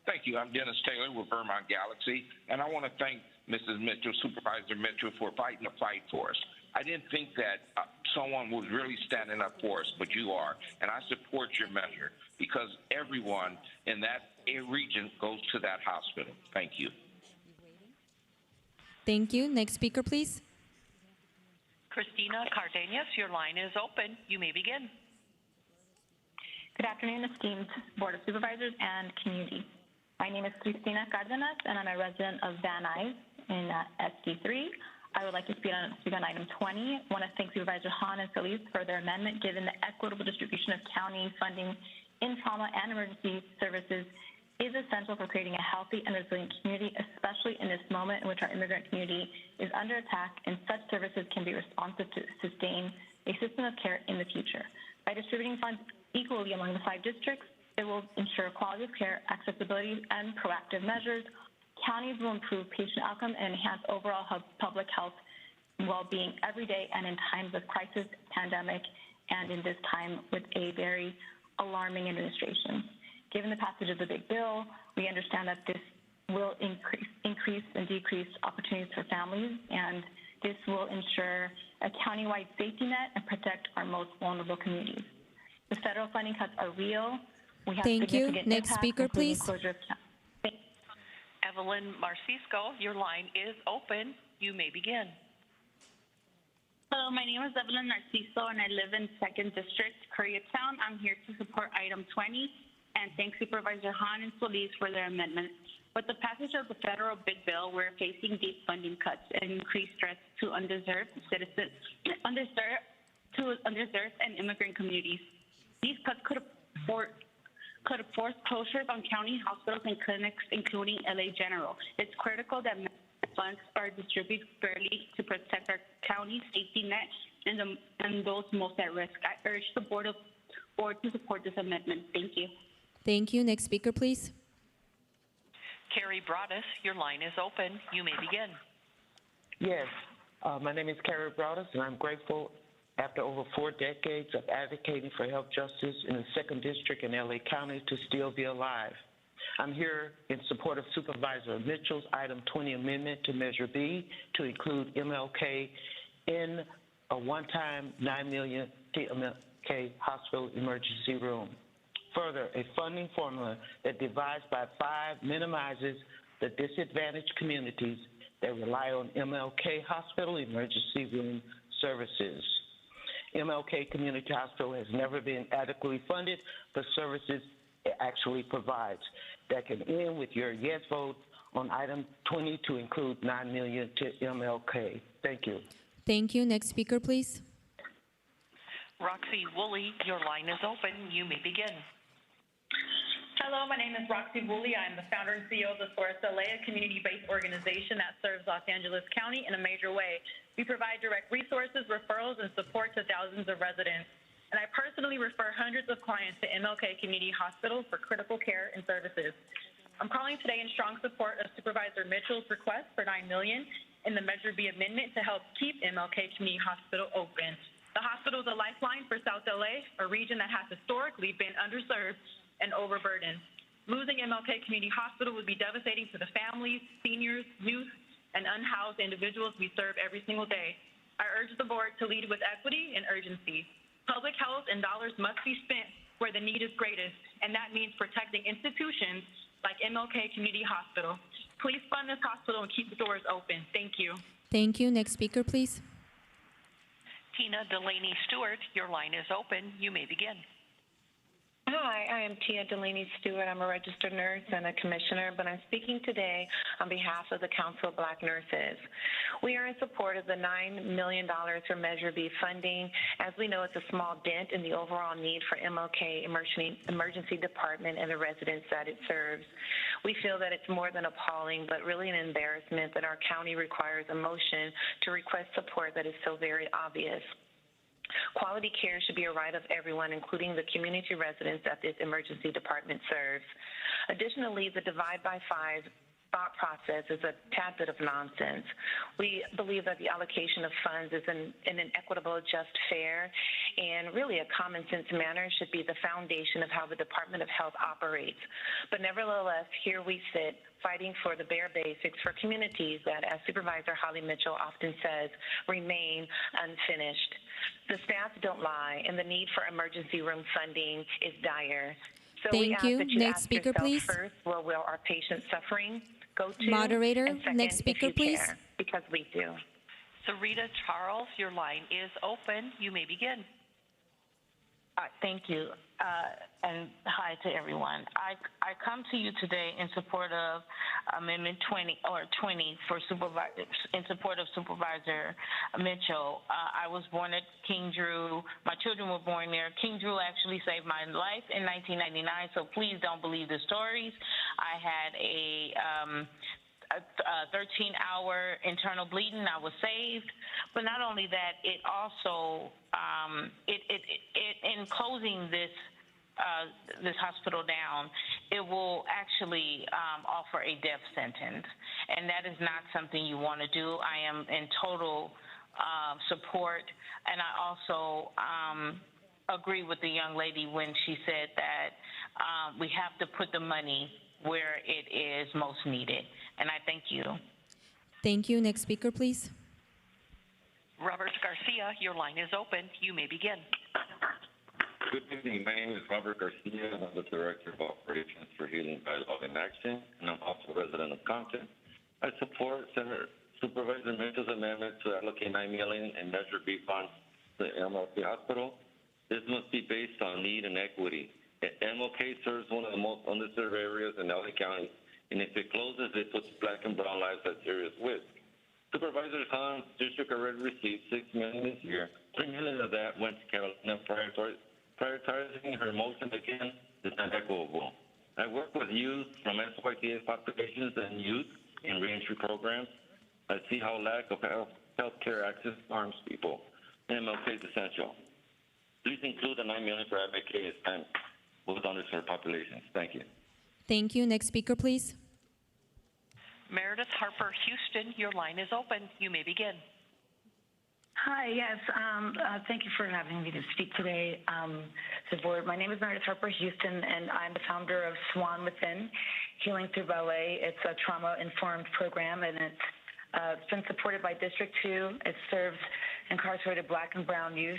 Thank you. I'm Dennis Taylor with Vermont Galaxy, and I want to thank Mrs. Mitchell, Supervisor Mitchell, for fighting the fight for us. I didn't think that someone was really standing up for us, but you are, and I support your measure because everyone in that region goes to that hospital. Thank you. Thank you. Next speaker, please. Christina Cardenas, your line is open. You may begin. Good afternoon, esteemed Board of Supervisors and community. My name is Cristina Cardenas, and I'm a resident of Van Nuys in SD3. I would like to speak on item 20. I want to thank Supervisor Hahn and Solis for their amendment, given the equitable distribution of county funding in trauma and emergency services is essential for creating a healthy and resilient community, especially in this moment in which our immigrant community is under attack, and such services can be responsive to sustain a system of care in the future. By distributing funds equally among the 5 districts, it will ensure quality of care, accessibility, and proactive measures. Counties will improve patient outcomes and enhance overall public health and well-being every day and in times of crisis, pandemic, and in this time with a very alarming administration. Given the passage of the big bill, we understand that this will increase and decrease opportunities for families, and this will ensure a countywide safety net and protect our most vulnerable communities. The federal funding cuts are real. We have Thank you. significant Next impacts, speaker, including please. closure of Evelyn Marcisco, your line is open. You may begin. Hello, my name is Evelyn Narciso, and I live in 2nd District, Koreatown. I'm here to support item 20 and thank Supervisor Hahn and Solis for their amendment. With the passage of the federal big bill, we're facing deep funding cuts and increased threats to underserved and immigrant communities. These cuts could have forced closures on county hospitals and clinics, including LA General. It's critical that funds are distributed fairly to protect our county safety net and those most at risk. I urge the board to support this amendment. Thank you. Thank you. Next speaker, please. Carrie Broadus, your line is open. You may begin. Yes, my name is Carrie Broadus, and I'm grateful after over 4 decades of advocating for health justice in the 2nd District and LA County to still be alive. I'm here in support of Supervisor Mitchell's item 20 amendment to Measure B to include MLK in a one-time $9 million MLK hospital emergency room. Further, a funding formula that divides by 5 minimizes the disadvantaged communities that rely on MLK hospital emergency room services. MLK Community Hospital has never been adequately funded for services it actually provides. That can end with your yes vote on item 20 to include $9 million to MLK. Thank you. Thank you. Next speaker, please. Roxy Woolley, your line is open. You may begin. Hello, my name is Roxy Woolley. I'm the founder and CEO of the Source LA, a community-based organization that serves Los Angeles County in a major way. We provide direct resources, referrals, and support to thousands of residents. And I personally refer hundreds of clients to MLK Community Hospital for critical care and services. I'm calling today in strong support of Supervisor Mitchell's request for $9 million in the Measure B amendment to help keep MLK Community Hospital open. The hospital is a lifeline for South LA, a region that has historically been underserved and overburdened. Losing MLK Community Hospital would be devastating to the families, seniors, youth, and unhoused individuals we serve every single day. I urge the board to lead with equity and urgency. Public health and dollars must be spent where the need is greatest, and that means protecting institutions like MLK Community Hospital. Please fund this hospital and keep the doors open. Thank you. Thank you. Next speaker, please. Tina Delaney Stewart, your line is open. You may begin. Hi, I am Tia Delaney Stewart. I'm a registered nurse and a commissioner, but I'm speaking today on behalf of the Council of Black Nurses. We are in support of the $9 million for Measure B funding. As we know, it's a small dent in the overall need for MLK Emergency Department and the residents that it serves. We feel that it's more than appalling, but really an embarrassment that our county requires a motion to request support that is so very obvious. Quality care should be a right of everyone, including the community residents that this emergency department serves. Additionally, the divide by five thought process is a tad bit of nonsense. We believe that the allocation of funds is in an equitable, just, fair, and really a common sense manner should be the foundation of how the Department of Health operates. But nevertheless, here we sit fighting for the bare basics for communities that, as Supervisor Holly Mitchell often says, remain unfinished. The stats don't lie, and the need for emergency room funding is dire. So Thank you. That you Next ask speaker, yourself please. First, where will our patients suffering go to? Moderator, And second, next speaker, if you please. care, because we do. Sarita Charles, your line is open. You may begin. Thank you, and hi to everyone. I come to you today in support of Amendment 20 for in support of Supervisor Mitchell. I was born at King Drew. My children were born there. King Drew actually saved my life in 1999, so please don't believe the stories. I had a 13-hour internal bleeding. I was saved, but not only that, it also in closing this hospital down, it will actually offer a death sentence, and that is not something you want to do. I am in total support, and I also agree with the young lady when she said that we have to put the money where it is most needed, and I thank you. Thank you. Next speaker, please. Robert Garcia, your line is open. You may begin. Good evening. My name is Robert Garcia, and I'm the Director of Operations for Healing Dialogue in Action, and I'm also a resident of Compton. I support Senator Supervisor Mitchell's amendment to allocate $9 million in Measure B funds to the MLK Hospital. This must be based on need and equity. MLK serves one of the most underserved areas in LA County, and if it closes, it puts Black and brown lives at serious risk. Supervisor Han's district already received $6 million this year. $3 million of that went to Carolina. Prioritizing her motion again is not equitable. I work with youth from SYTA populations and youth in reentry programs. I see how lack of health care access harms people. MLK is essential. Please include the $9 million for advocating and with underserved populations. Thank you. Thank you. Next speaker, please. Meredith Harper Houston, your line is open. You may begin. Hi, yes. Thank you for having me to speak today to the board. My name is Meredith Harper Houston, and I'm the founder of Swan Within, Healing Through Ballet. It's a trauma-informed program, and it's been supported by District 2. It serves incarcerated Black and brown youth.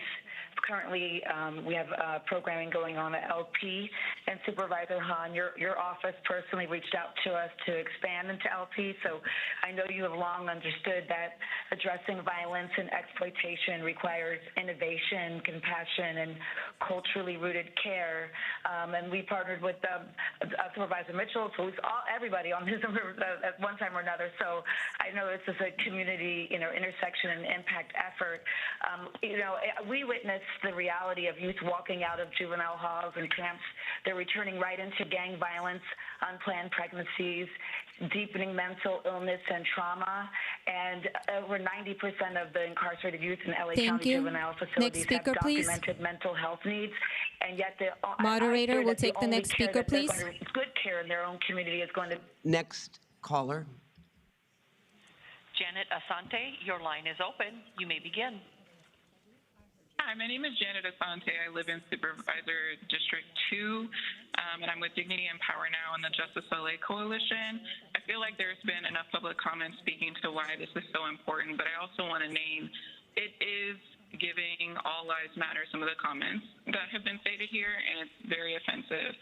Currently, we have programming going on at LP, and Supervisor Hahn, your office personally reached out to us to expand into LP, so I know you have long understood that addressing violence and exploitation requires innovation, compassion, and culturally rooted care, and we partnered with Supervisor Mitchell, so everybody on this at one time or another, so I know this is a community, intersection and impact effort. We witnessed the reality of youth walking out of juvenile halls and camps. They're returning right into gang violence, unplanned pregnancies, deepening mental illness and trauma, and over 90% of the incarcerated youth in LA County juvenile facilities have documented mental health needs, and yet the moderator will take the next speaker, please. Good care in their own community is going to. Next caller. Janet Asante, your line is open. You may begin. Hi, my name is Janet Asante. I live in Supervisor District 2, and I'm with Dignity and Power Now and the Justice LA Coalition. I feel like there's been enough public comment speaking to why this is so important, but I also want to name it is giving All Lives Matter some of the comments that have been stated here, and it's very offensive.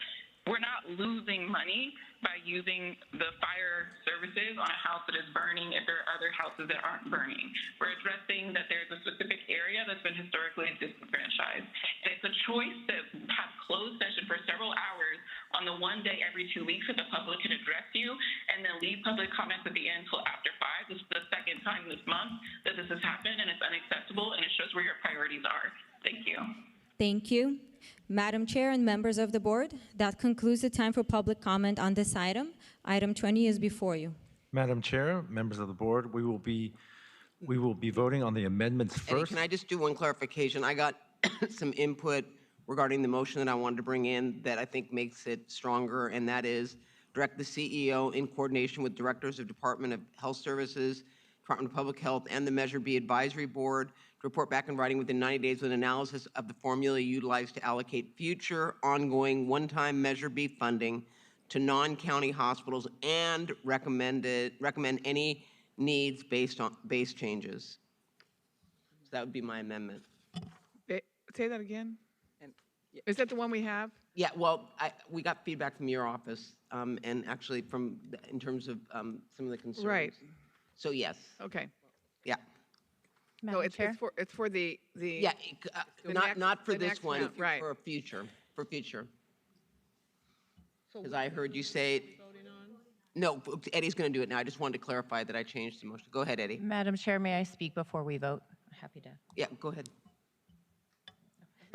we're not losing money by using the fire services on a house that is burning if there are other houses that aren't burning. We're addressing that there's a specific area that's been historically disenfranchised. And it's a choice to have closed session for several hours on the one day every 2 weeks that the public can address you, and then leave public comments at the end until after 5. This is the second time this month that this has happened, and it's unacceptable, and it shows where your priorities are. Thank you. Thank you. Madam Chair and members of the board, that concludes the time for public comment on this item. Item 20 is before you. Madam Chair, members of the board, we will be voting on the amendments Eddie, first. can I just do one clarification? I got some input regarding the motion that I wanted to bring in that I think makes it stronger, and that is direct the CEO in coordination with directors of Department of Health Services, Department of Public Health, and the Measure B Advisory Board to report back in writing within 90 days with an analysis of the formula utilized to allocate future ongoing one-time Measure B funding to non-county hospitals and recommend any needs based on base changes. So that would be my amendment. Say that again. Is that the one we have? Yeah, well, we got feedback from your office, and actually in terms of some of the concerns. Right. So yes. Okay. Yeah. So it's for the Yeah, not for this one, right. for future. Because I heard you say. No, Eddie's going to do it now. I just wanted to clarify that I changed the motion. Go ahead, Eddie. Madam Chair, may I speak before we vote? Happy to. Yeah, go ahead.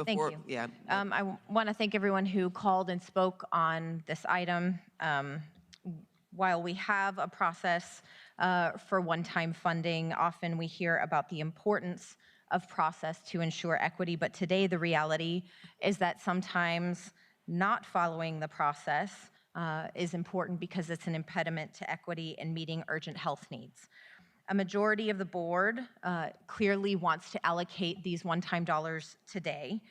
Thank you. Yeah. I want to thank everyone who called and spoke on this item. While we have a process for one-time funding, often we hear about the importance of process to ensure equity, but today the reality is that sometimes not following the process is important because it's an impediment to equity and meeting urgent health needs. A majority of the board clearly wants to allocate these one-time dollars today.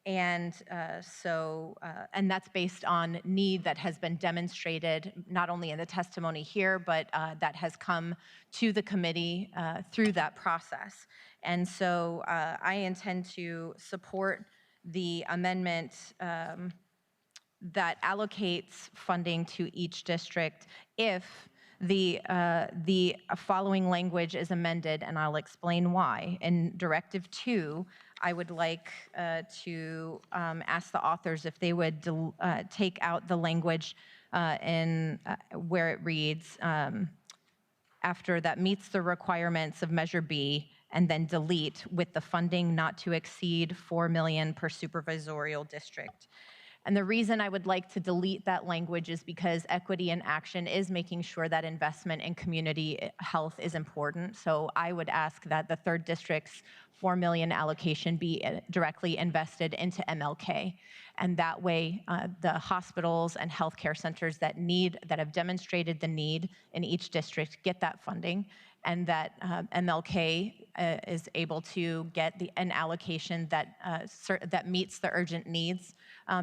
And and that's based on need that has been demonstrated not only in the testimony here, but that has come to the committee through that process. And so I intend to support the amendment that allocates funding to each district if the following language is amended, and I'll explain why. In Directive 2, I would like to ask the authors if they would take out the language in where it reads, after that meets the requirements of Measure B, and then delete with the funding not to exceed $4 million per supervisorial district. And the reason I would like to delete that language is because equity in action is making sure that investment in community health is important. So I would ask that the 3rd District's $4 million allocation be directly invested into MLK. And that way, the hospitals and healthcare centers that have demonstrated the need in each district get that funding, and that MLK is able to get an allocation that meets the urgent needs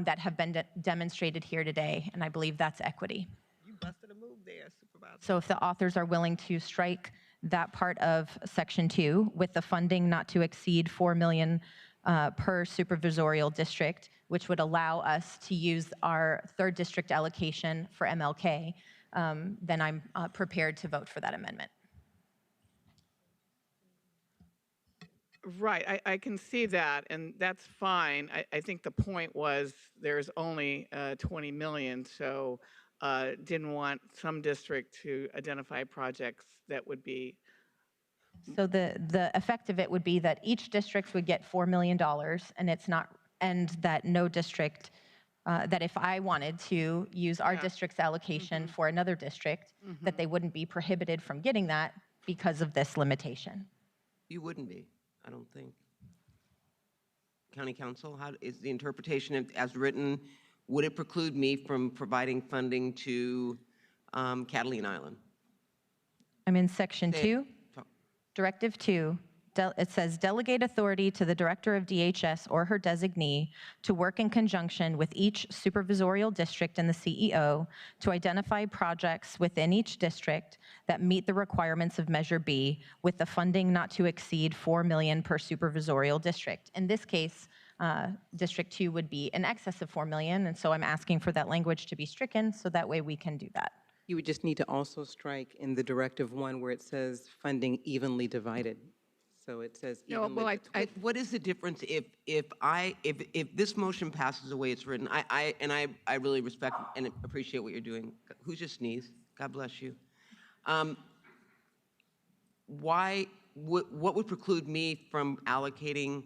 that have been demonstrated here today, and I believe that's equity. You busted a move there, Supervisor. So if the authors are willing to strike that part of Section 2 with the funding not to exceed $4 million per supervisorial district, which would allow us to use our 3rd District allocation for MLK, then I'm prepared to vote for that amendment. Right, I can see that, and that's fine. I think the point was there's only 20 million, so didn't want some district to identify projects that would be. So the effect of it would be that each district would get $4 million, and that no district, that if I wanted to use our district's allocation for another district, that they wouldn't be prohibited from getting that because of this limitation. You wouldn't be. I don't think. County Council, how is the interpretation as written? Would it preclude me from providing funding to Catalina Island? I'm in Section 2, Directive 2. It says, delegate authority to the director of DHS or her designee to work in conjunction with each supervisorial district and the CEO to identify projects within each district that meet the requirements of Measure B with the funding not to exceed $4 million per supervisorial district. In this case, District 2 would be in excess of 4 million. And so I'm asking for that language to be stricken so that way we can do that. You would just need to also strike in the Directive 1 where it says funding evenly divided. So it says evenly. No, well, what is the difference if this motion passes the way it's written? I really respect and appreciate what you're doing. Who just sneezed? God bless you. What would preclude me from allocating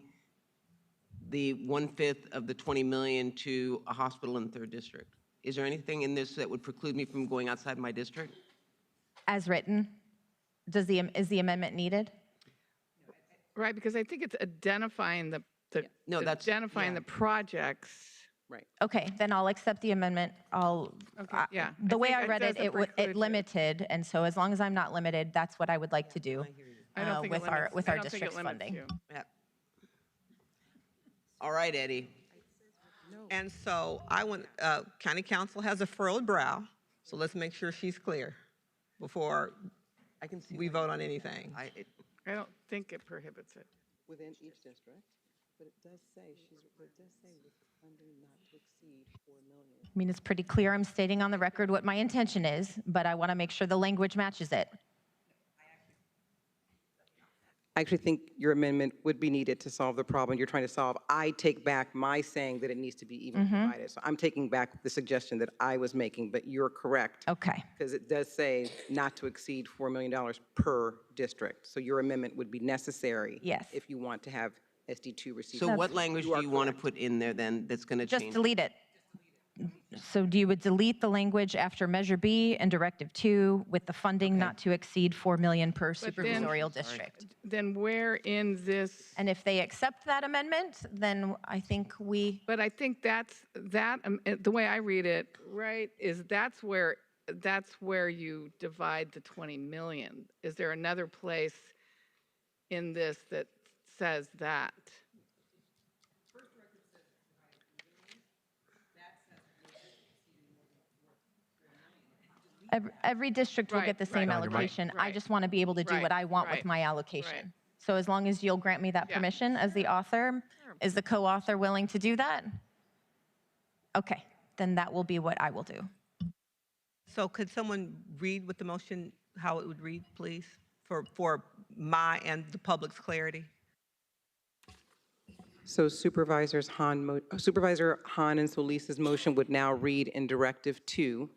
the 1/5 of the 20 million to a hospital in the 3rd district? Is there anything in this that would preclude me from going outside my district? As written, is the amendment needed? Right, because I think it's identifying the projects. Right. Okay, then I'll accept the amendment. The way I read it, it limited, and so as long as I'm not limited, that's what I would like to do with our district's funding. Yeah. All right, Eddie. And so County Council has a furrowed brow, so let's make sure she's clear before we vote on anything. I don't think it prohibits it. Within each district, but it does say with funding not to exceed 4 million. I mean, it's pretty clear I'm stating on the record what my intention is, but I want to make sure the language matches it. I actually think your amendment would be needed to solve the problem you're trying to solve. I take back my saying that it needs to be evenly divided. So I'm taking back the suggestion that I was making, but you're correct. Okay. Because it does say not to exceed $4 million per district. So your amendment would be necessary. Yes. If you want to have SD2 receive. So what language do you want to put in there then that's going to change? Just delete it. So you would delete the language after Measure B and Directive 2 with the funding not to exceed 4 million per supervisorial district. Then where in this? And if they accept that amendment, then I think we. But I think the way I read it, right, is that's where you divide the 20 million. Is there another place in this that says that? Every district will get the same allocation. I just want to be able to do what I want with my allocation. So as long as you'll grant me that permission as the author, is the co-author willing to do that? Okay, then that will be what I will do. So could someone read with the motion how it would read, please, for my and the public's clarity? So Supervisor Hahn and Solis's motion would now read in Directive 2,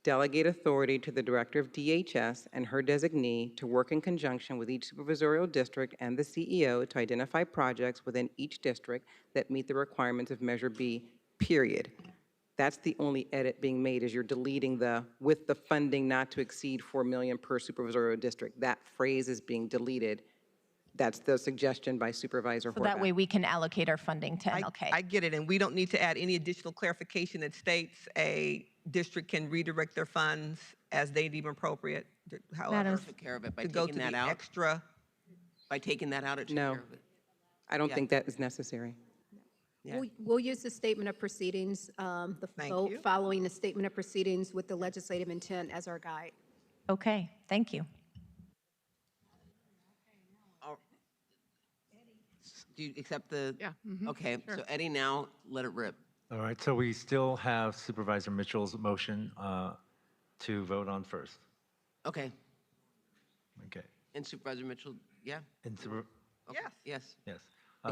delegate authority to the Director of DHS and her designee to work in conjunction with each supervisorial district and the CEO to identify projects within each district that meet the requirements of Measure B, period. That's the only edit being made, is you're deleting with the funding not to exceed 4 million per supervisorial district. That phrase is being deleted. That's the suggestion by Supervisor Horvath. So that way we can allocate our funding to MLK. I get it, and we don't need to add any additional clarification that states a district can redirect their funds as they deem appropriate. However, took care of it by taking that out. Extra. By taking that out, it took care of it. I don't think that is necessary. Yeah. We'll use the statement of proceedings, the vote following the statement of proceedings with the legislative intent as our guide. Okay, thank you. Do you accept the? Yeah. Okay, sure. So Eddie, now let it rip. All right, so we still have Supervisor Mitchell's motion to vote on first. Okay. Okay. And Supervisor Mitchell, yeah? And okay. Yes. Yes.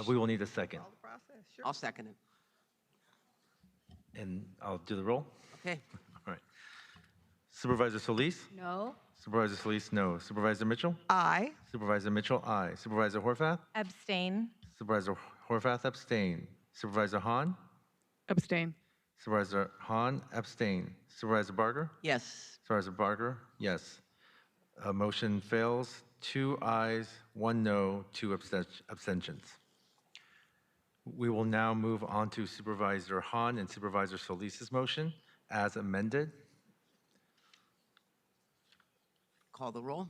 We will need a second. I'll second it. And I'll do the roll. Okay. All right. Supervisor Solis? No. Supervisor Solis, no. Supervisor Mitchell? Aye. Supervisor Mitchell, aye. Supervisor Horvath? Abstain. Supervisor Horvath, abstain. Supervisor Hahn? Abstain. Supervisor Hahn, abstain. Supervisor Barger? Yes. Supervisor Barger, yes. Motion fails. 2 ayes, 1 no, 2 abstentions. We will now move on to Supervisor Hahn and Supervisor Solis's motion as amended. Call the roll.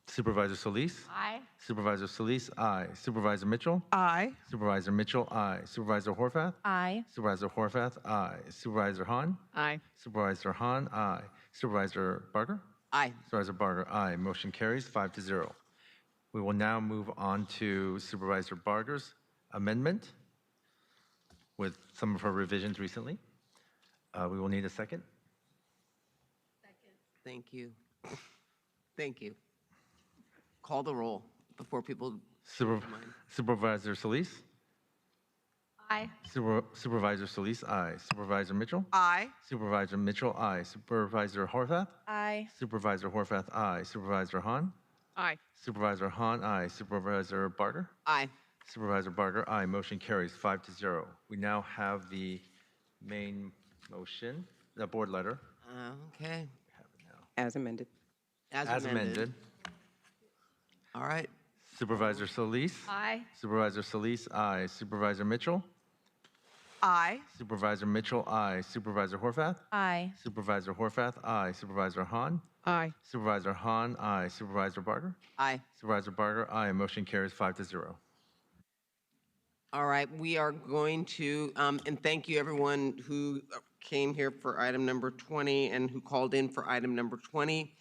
Supervisor Solis? Aye. Supervisor Solis, aye. Supervisor Mitchell? Aye. Supervisor Mitchell, aye. Supervisor Horvath? Aye. Supervisor Horvath, aye. Supervisor Hahn? Aye. Supervisor Hahn, aye. Supervisor Barger? Aye. Supervisor Barger, aye. Motion carries 5-0. We will now move on to Supervisor Barger's amendment. with some of her revisions recently. We will need a second. Thank you. Thank you. Call the roll before people. Supervisor Solis? Aye. Supervisor Solis, aye. Supervisor Mitchell? Aye. Supervisor Mitchell, aye. Supervisor Horvath? Aye. Supervisor Horvath, aye. Supervisor Hahn? Aye. Supervisor Hahn, aye. Supervisor Barger? Aye. Supervisor Barger, aye. Motion carries 5-0. We now have the main motion, the board letter. Okay. As amended. As amended. All right. Supervisor Solis? Aye. Supervisor Solis, aye. Supervisor Mitchell? Aye. Supervisor Mitchell, aye. Supervisor Horvath? Aye. Supervisor Horvath, aye. Supervisor Hahn? Aye. Supervisor Hahn, aye. Supervisor Barger? Aye. Supervisor Barger, aye. Motion carries 5-0. All right, we are going to, and thank you everyone who came here for item number 20 and who called in for item number 20.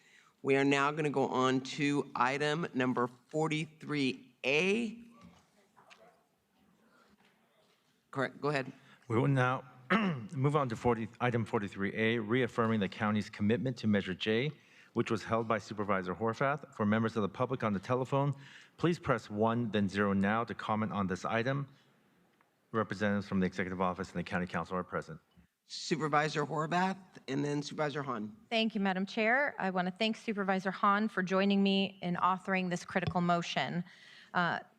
We are now going to go on to item number 43A. Correct, go ahead. We will now move on to item 43A, reaffirming the county's commitment to Measure J, which was held by Supervisor Horvath. For members of the public on the telephone, please press 1, then 0 now to comment on this item. Representatives from the Executive Office and the County Council are present. Supervisor Horvath and then Supervisor Hahn. Thank you, Madam Chair. I want to thank Supervisor Hahn for joining me in authoring this critical motion.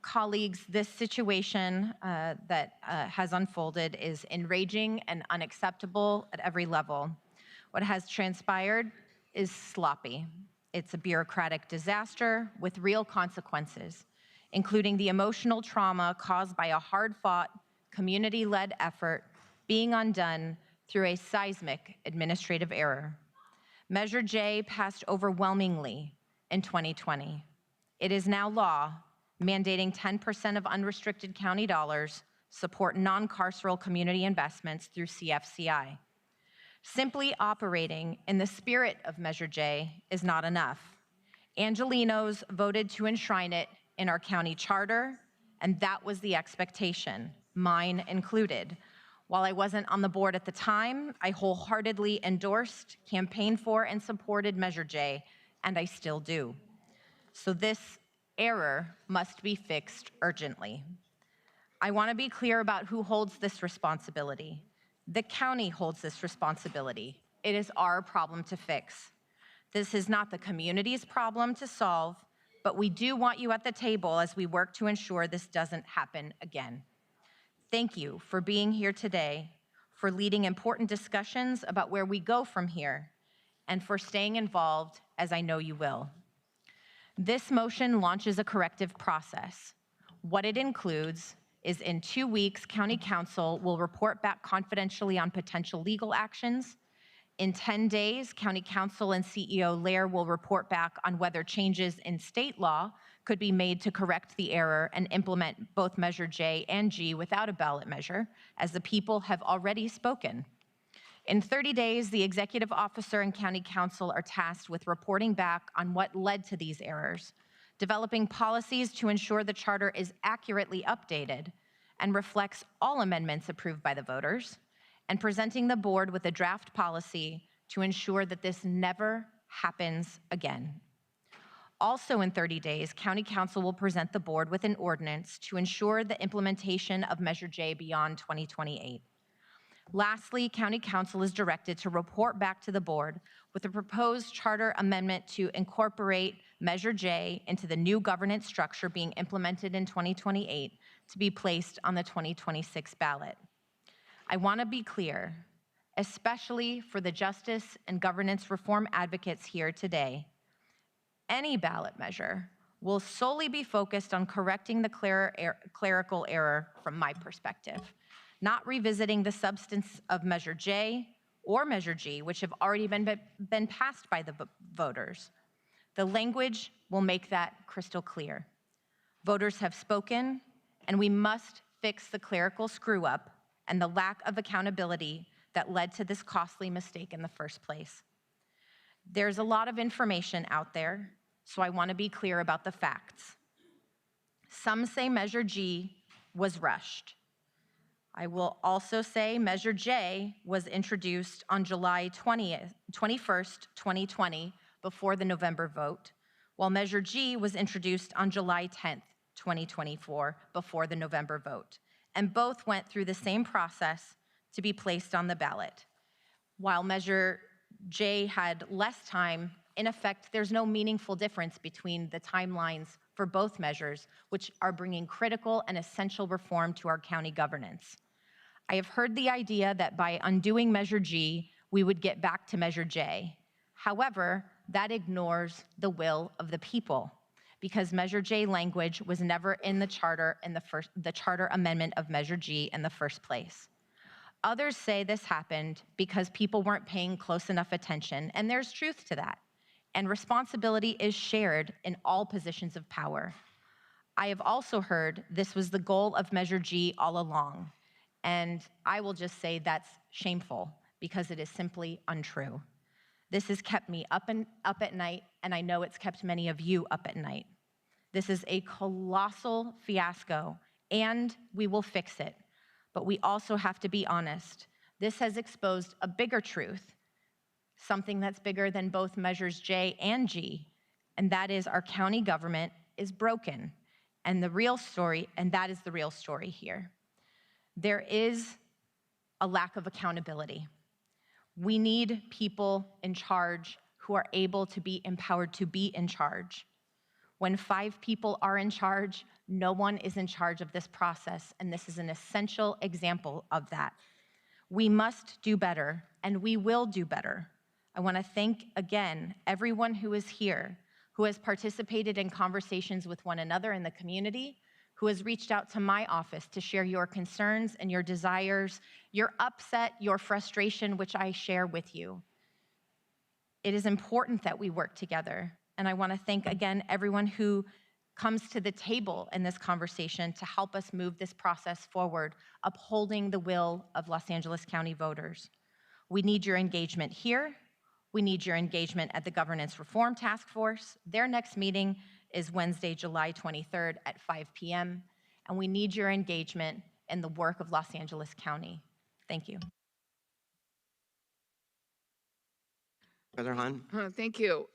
Colleagues, this situation that has unfolded is enraging and unacceptable at every level. What has transpired is sloppy. It's a bureaucratic disaster with real consequences, including the emotional trauma caused by a hard-fought, community-led effort being undone through a seismic administrative error. Measure J passed overwhelmingly in 2020. It is now law, mandating 10% of unrestricted county dollars support non-carceral community investments through CFCI. Simply operating in the spirit of Measure J is not enough. Angelenos voted to enshrine it in our county charter, and that was the expectation, mine included. While I wasn't on the board at the time, I wholeheartedly endorsed, campaigned for, and supported Measure J, and I still do. So this error must be fixed urgently. I want to be clear about who holds this responsibility. The county holds this responsibility. It is our problem to fix. This is not the community's problem to solve, but we do want you at the table as we work to ensure this doesn't happen again. Thank you for being here today, for leading important discussions about where we go from here, and for staying involved, as I know you will. This motion launches a corrective process. What it includes is in 2 weeks, County Council will report back confidentially on potential legal actions. In 10 days, County Council and CEO Lair will report back on whether changes in state law could be made to correct the error and implement both Measure J and G without a ballot measure, as the people have already spoken. In 30 days, the executive officer and County Council are tasked with reporting back on what led to these errors, developing policies to ensure the charter is accurately updated and reflects all amendments approved by the voters, and presenting the board with a draft policy to ensure that this never happens again. Also in 30 days, County Council will present the board with an ordinance to ensure the implementation of Measure J beyond 2028. Lastly, County Council is directed to report back to the board with a proposed charter amendment to incorporate Measure J into the new governance structure being implemented in 2028 to be placed on the 2026 ballot. I want to be clear, especially for the justice and governance reform advocates here today, any ballot measure will solely be focused on correcting the clerical error from my perspective, not revisiting the substance of Measure J or Measure G, which have already been passed by the voters. The language will make that crystal clear. Voters have spoken, and we must fix the clerical screw-up and the lack of accountability that led to this costly mistake in the first place. There's a lot of information out there, so I want to be clear about the facts. Some say Measure G was rushed. I will also say Measure J was introduced on July 21st, 2020, before the November vote, while Measure G was introduced on July 10th, 2024, before the November vote. And both went through the same process to be placed on the ballot. While Measure J had less time, in effect, there's no meaningful difference between the timelines for both measures, which are bringing critical and essential reform to our county governance. I have heard the idea that by undoing Measure G, we would get back to Measure J. However, that ignores the will of the people, because Measure J language was never in the charter in the charter amendment of Measure G in the first place. Others say this happened because people weren't paying close enough attention, and there's truth to that. And responsibility is shared in all positions of power. I have also heard this was the goal of Measure G all along, and I will just say that's shameful because it is simply untrue. This has kept me up at night, and I know it's kept many of you up at night. This is a colossal fiasco, and we will fix it. But we also have to be honest. This has exposed a bigger truth, something that's bigger than both Measures J and G, and that is our county government is broken. And that is the real story here. There is a lack of accountability. We need people in charge who are able to be empowered to be in charge. When 5 people are in charge, no one is in charge of this process, and this is an essential example of that. We must do better, and we will do better. I want to thank again everyone who is here, who has participated in conversations with one another in the community, who has reached out to my office to share your concerns and your desires, your upset, your frustration, which I share with you. It is important that we work together. And I want to thank again everyone who comes to the table in this conversation to help us move this process forward, upholding the will of Los Angeles County voters. We need your engagement here. We need your engagement at the Governance Reform Task Force. Their next meeting is Wednesday, July 23rd at 5 p.m. And we need your engagement in the work of Los Angeles County. Thank you. President Hahn? Thank you.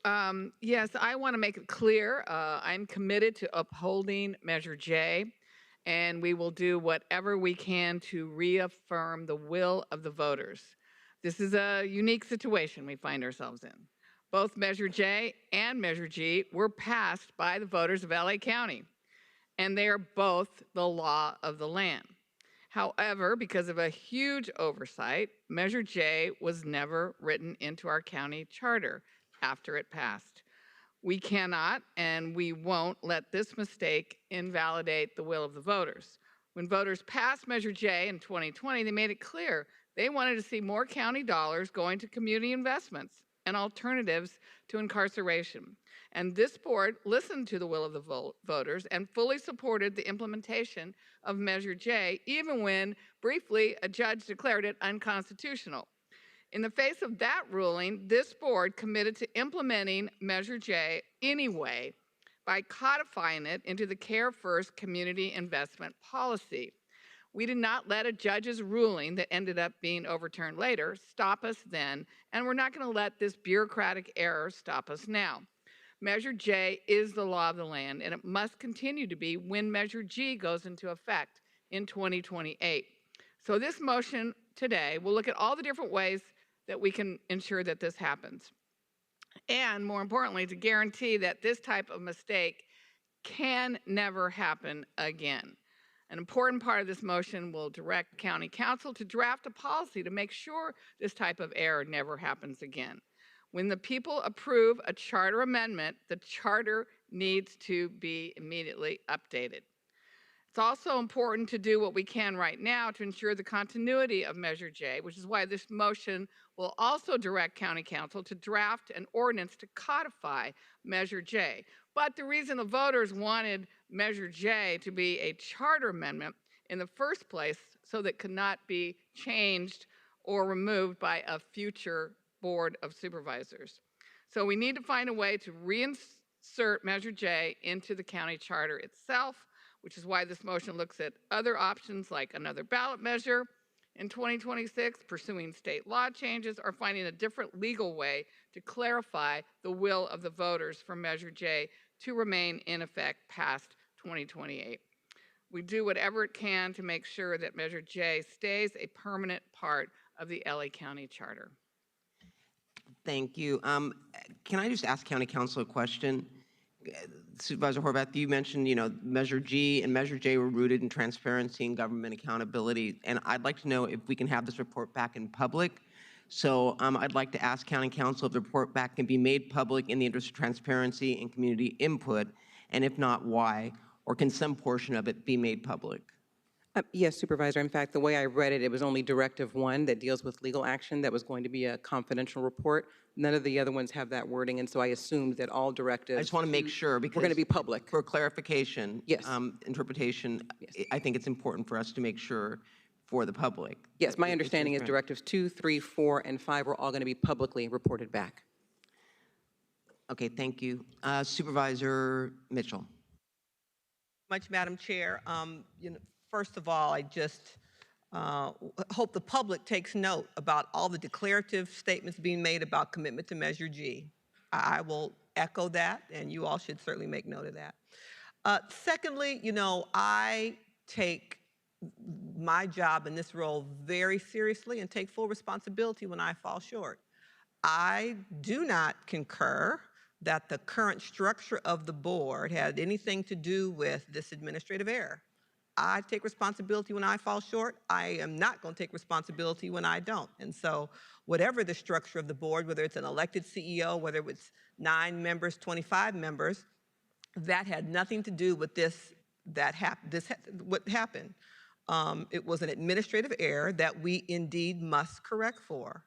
Yes, I want to make it clear, I'm committed to upholding Measure J, and we will do whatever we can to reaffirm the will of the voters. This is a unique situation we find ourselves in. Both Measure J and Measure G were passed by the voters of LA County, and they are both the law of the land. However, because of a huge oversight, Measure J was never written into our county charter after it passed. We cannot and we won't let this mistake invalidate the will of the voters. When voters passed Measure J in 2020, they made it clear they wanted to see more county dollars going to community investments and alternatives to incarceration. And this board listened to the will of the voters and fully supported the implementation of Measure J, even when, briefly, a judge declared it unconstitutional. In the face of that ruling, this board committed to implementing Measure J anyway by codifying it into the Care First community investment policy. We did not let a judge's ruling that ended up being overturned later stop us then, and we're not going to let this bureaucratic error stop us now. Measure J is the law of the land, and it must continue to be when Measure G goes into effect in 2028. So this motion today will look at all the different ways that we can ensure that this happens. And more importantly, to guarantee that this type of mistake can never happen again. An important part of this motion will direct County Council to draft a policy to make sure this type of error never happens again. When the people approve a charter amendment, the charter needs to be immediately updated. It's also important to do what we can right now to ensure the continuity of Measure J, which is why this motion will also direct County Council to draft an ordinance to codify Measure J. But the reason the voters wanted Measure J to be a charter amendment in the first place so that it could not be changed or removed by a future Board of Supervisors. So we need to find a way to reinsert Measure J into the county charter itself. which is why this motion looks at other options like another ballot measure in 2026, pursuing state law changes, or finding a different legal way to clarify the will of the voters for Measure J to remain in effect past 2028. We do whatever it can to make sure that Measure J stays a permanent part of the LA County Charter. Thank you. Can I just ask County Council a question? Supervisor Horvath, you mentioned, Measure G and Measure J were rooted in transparency and government accountability, and I'd like to know if we can have this report back in public. So I'd like to ask County Council if the report back can be made public in the interest of transparency and community input, and if not, why? Or can some portion of it be made public? Yes, Supervisor. In fact, the way I read it, it was only Directive 1 that deals with legal action that was going to be a confidential report. None of the other ones have that wording, and so I assumed that all directives— I just want to make sure, because— we're going to be public. For clarification, yes. Interpretation, yes. I think it's important for us to make sure for the public. Yes, my understanding is Directives 2, 3, 4, and 5 are all going to be publicly reported back. Okay, thank you. Supervisor Mitchell. Much, Madam Chair. First of all, I just hope the public takes note about all the declarative statements being made about commitment to Measure G. I will echo that, and you all should certainly make note of that. Secondly, I take my job in this role very seriously and take full responsibility when I fall short. I do not concur that the current structure of the board had anything to do with this administrative error. I take responsibility when I fall short. I am not going to take responsibility when I don't. And so whatever the structure of the board, whether it's an elected CEO, whether it's 9 members, 25 members, that had nothing to do with what happened. It was an administrative error that we indeed must correct for.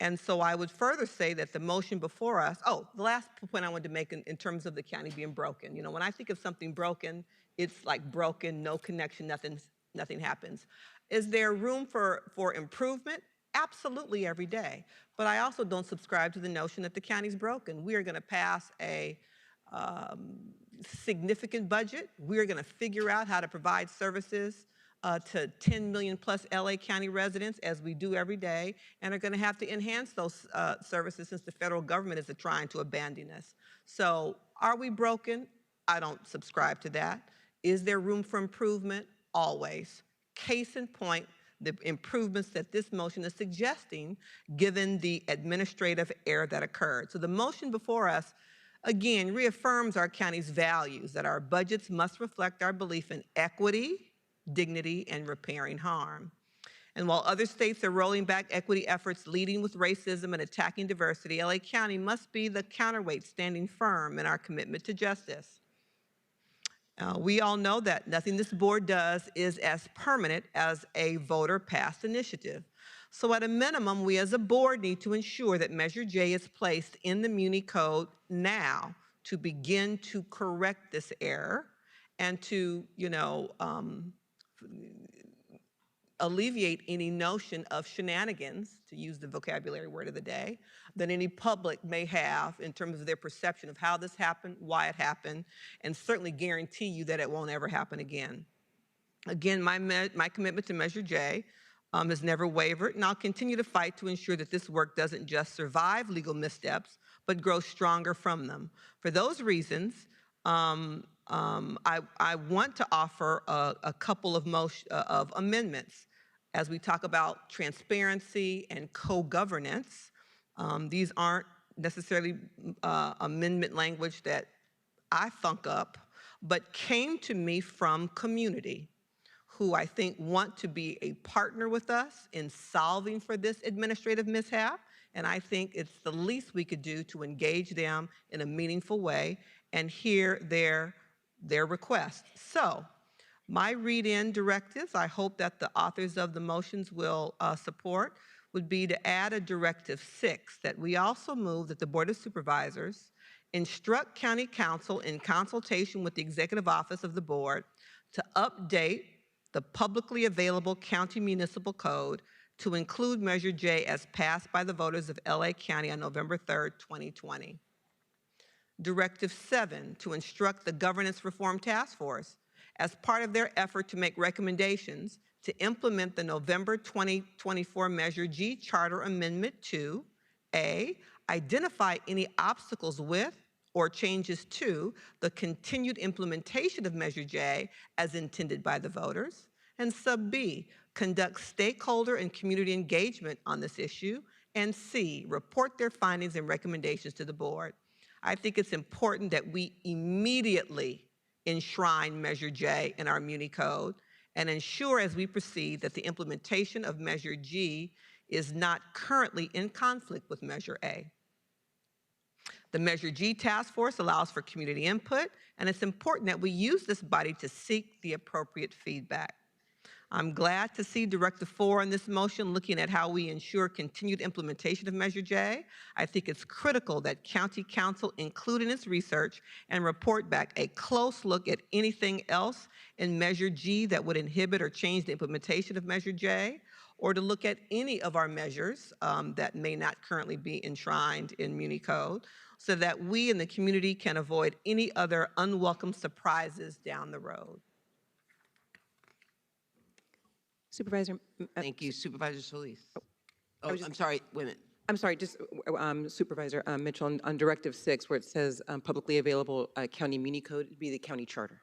And so I would further say that the motion before us— the last point I wanted to make in terms of the county being broken. When I think of something broken, it's like broken, no connection, nothing happens. Is there room for improvement? Absolutely, every day. But I also don't subscribe to the notion that the county's broken. We are going to pass a significant budget. We're going to figure out how to provide services to 10 million plus LA County residents, as we do every day, and are going to have to enhance those services since the federal government is trying to abandon us. So are we broken? I don't subscribe to that. Is there room for improvement? Always. Case in point, the improvements that this motion is suggesting, given the administrative error that occurred. So the motion before us, again, reaffirms our county's values, that our budgets must reflect our belief in equity, dignity, and repairing harm. And while other states are rolling back equity efforts, leading with racism and attacking diversity, LA County must be the counterweight, standing firm in our commitment to justice. We all know that nothing this board does is as permanent as a voter-passed initiative. So at a minimum, we as a board need to ensure that Measure J is placed in the Muni Code now to begin to correct this error and to, alleviate any notion of shenanigans, to use the vocabulary word of the day, that any public may have in terms of their perception of how this happened, why it happened, and certainly guarantee you that it won't ever happen again. Again, my commitment to Measure J has never wavered, and I'll continue to fight to ensure that this work doesn't just survive legal missteps, but grow stronger from them. For those reasons, I want to offer a couple of amendments as we talk about transparency and co-governance. These aren't necessarily amendment language that I thunk up, but came to me from community, who I think want to be a partner with us in solving for this administrative mishap. And I think it's the least we could do to engage them in a meaningful way and hear their requests. So my read-in directives, I hope that the authors of the motions will support, would be to add a Directive 6, that we also move that the Board of Supervisors instruct County Council in consultation with the Executive Office of the Board to update the publicly available County Municipal Code to include Measure J as passed by the voters of LA County on November 3rd, 2020. Directive 7 to instruct the Governance Reform Task Force as part of their effort to make recommendations to implement the November 2024 Measure G Charter Amendment to A, identify any obstacles with or changes to the continued implementation of Measure J as intended by the voters, and sub B, conduct stakeholder and community engagement on this issue, and C, report their findings and recommendations to the board. I think it's important that we immediately enshrine Measure J in our Muni Code and ensure as we proceed that the implementation of Measure G is not currently in conflict with Measure A. The Measure G Task Force allows for community input, and it's important that we use this body to seek the appropriate feedback. I'm glad to see Directive 4 in this motion looking at how we ensure continued implementation of Measure J. I think it's critical that County Council include in its research and report back a close look at anything else in Measure G that would inhibit or change the implementation of Measure J, or to look at any of our measures that may not currently be enshrined in Muni Code, so that we in the community can avoid any other unwelcome surprises down the road. Supervisor. Thank you, Supervisor Solis. Oh, I'm sorry, wait a minute. I'm sorry, just Supervisor Mitchell, on Directive 6, where it says publicly available county muni code, it'd be the county charter.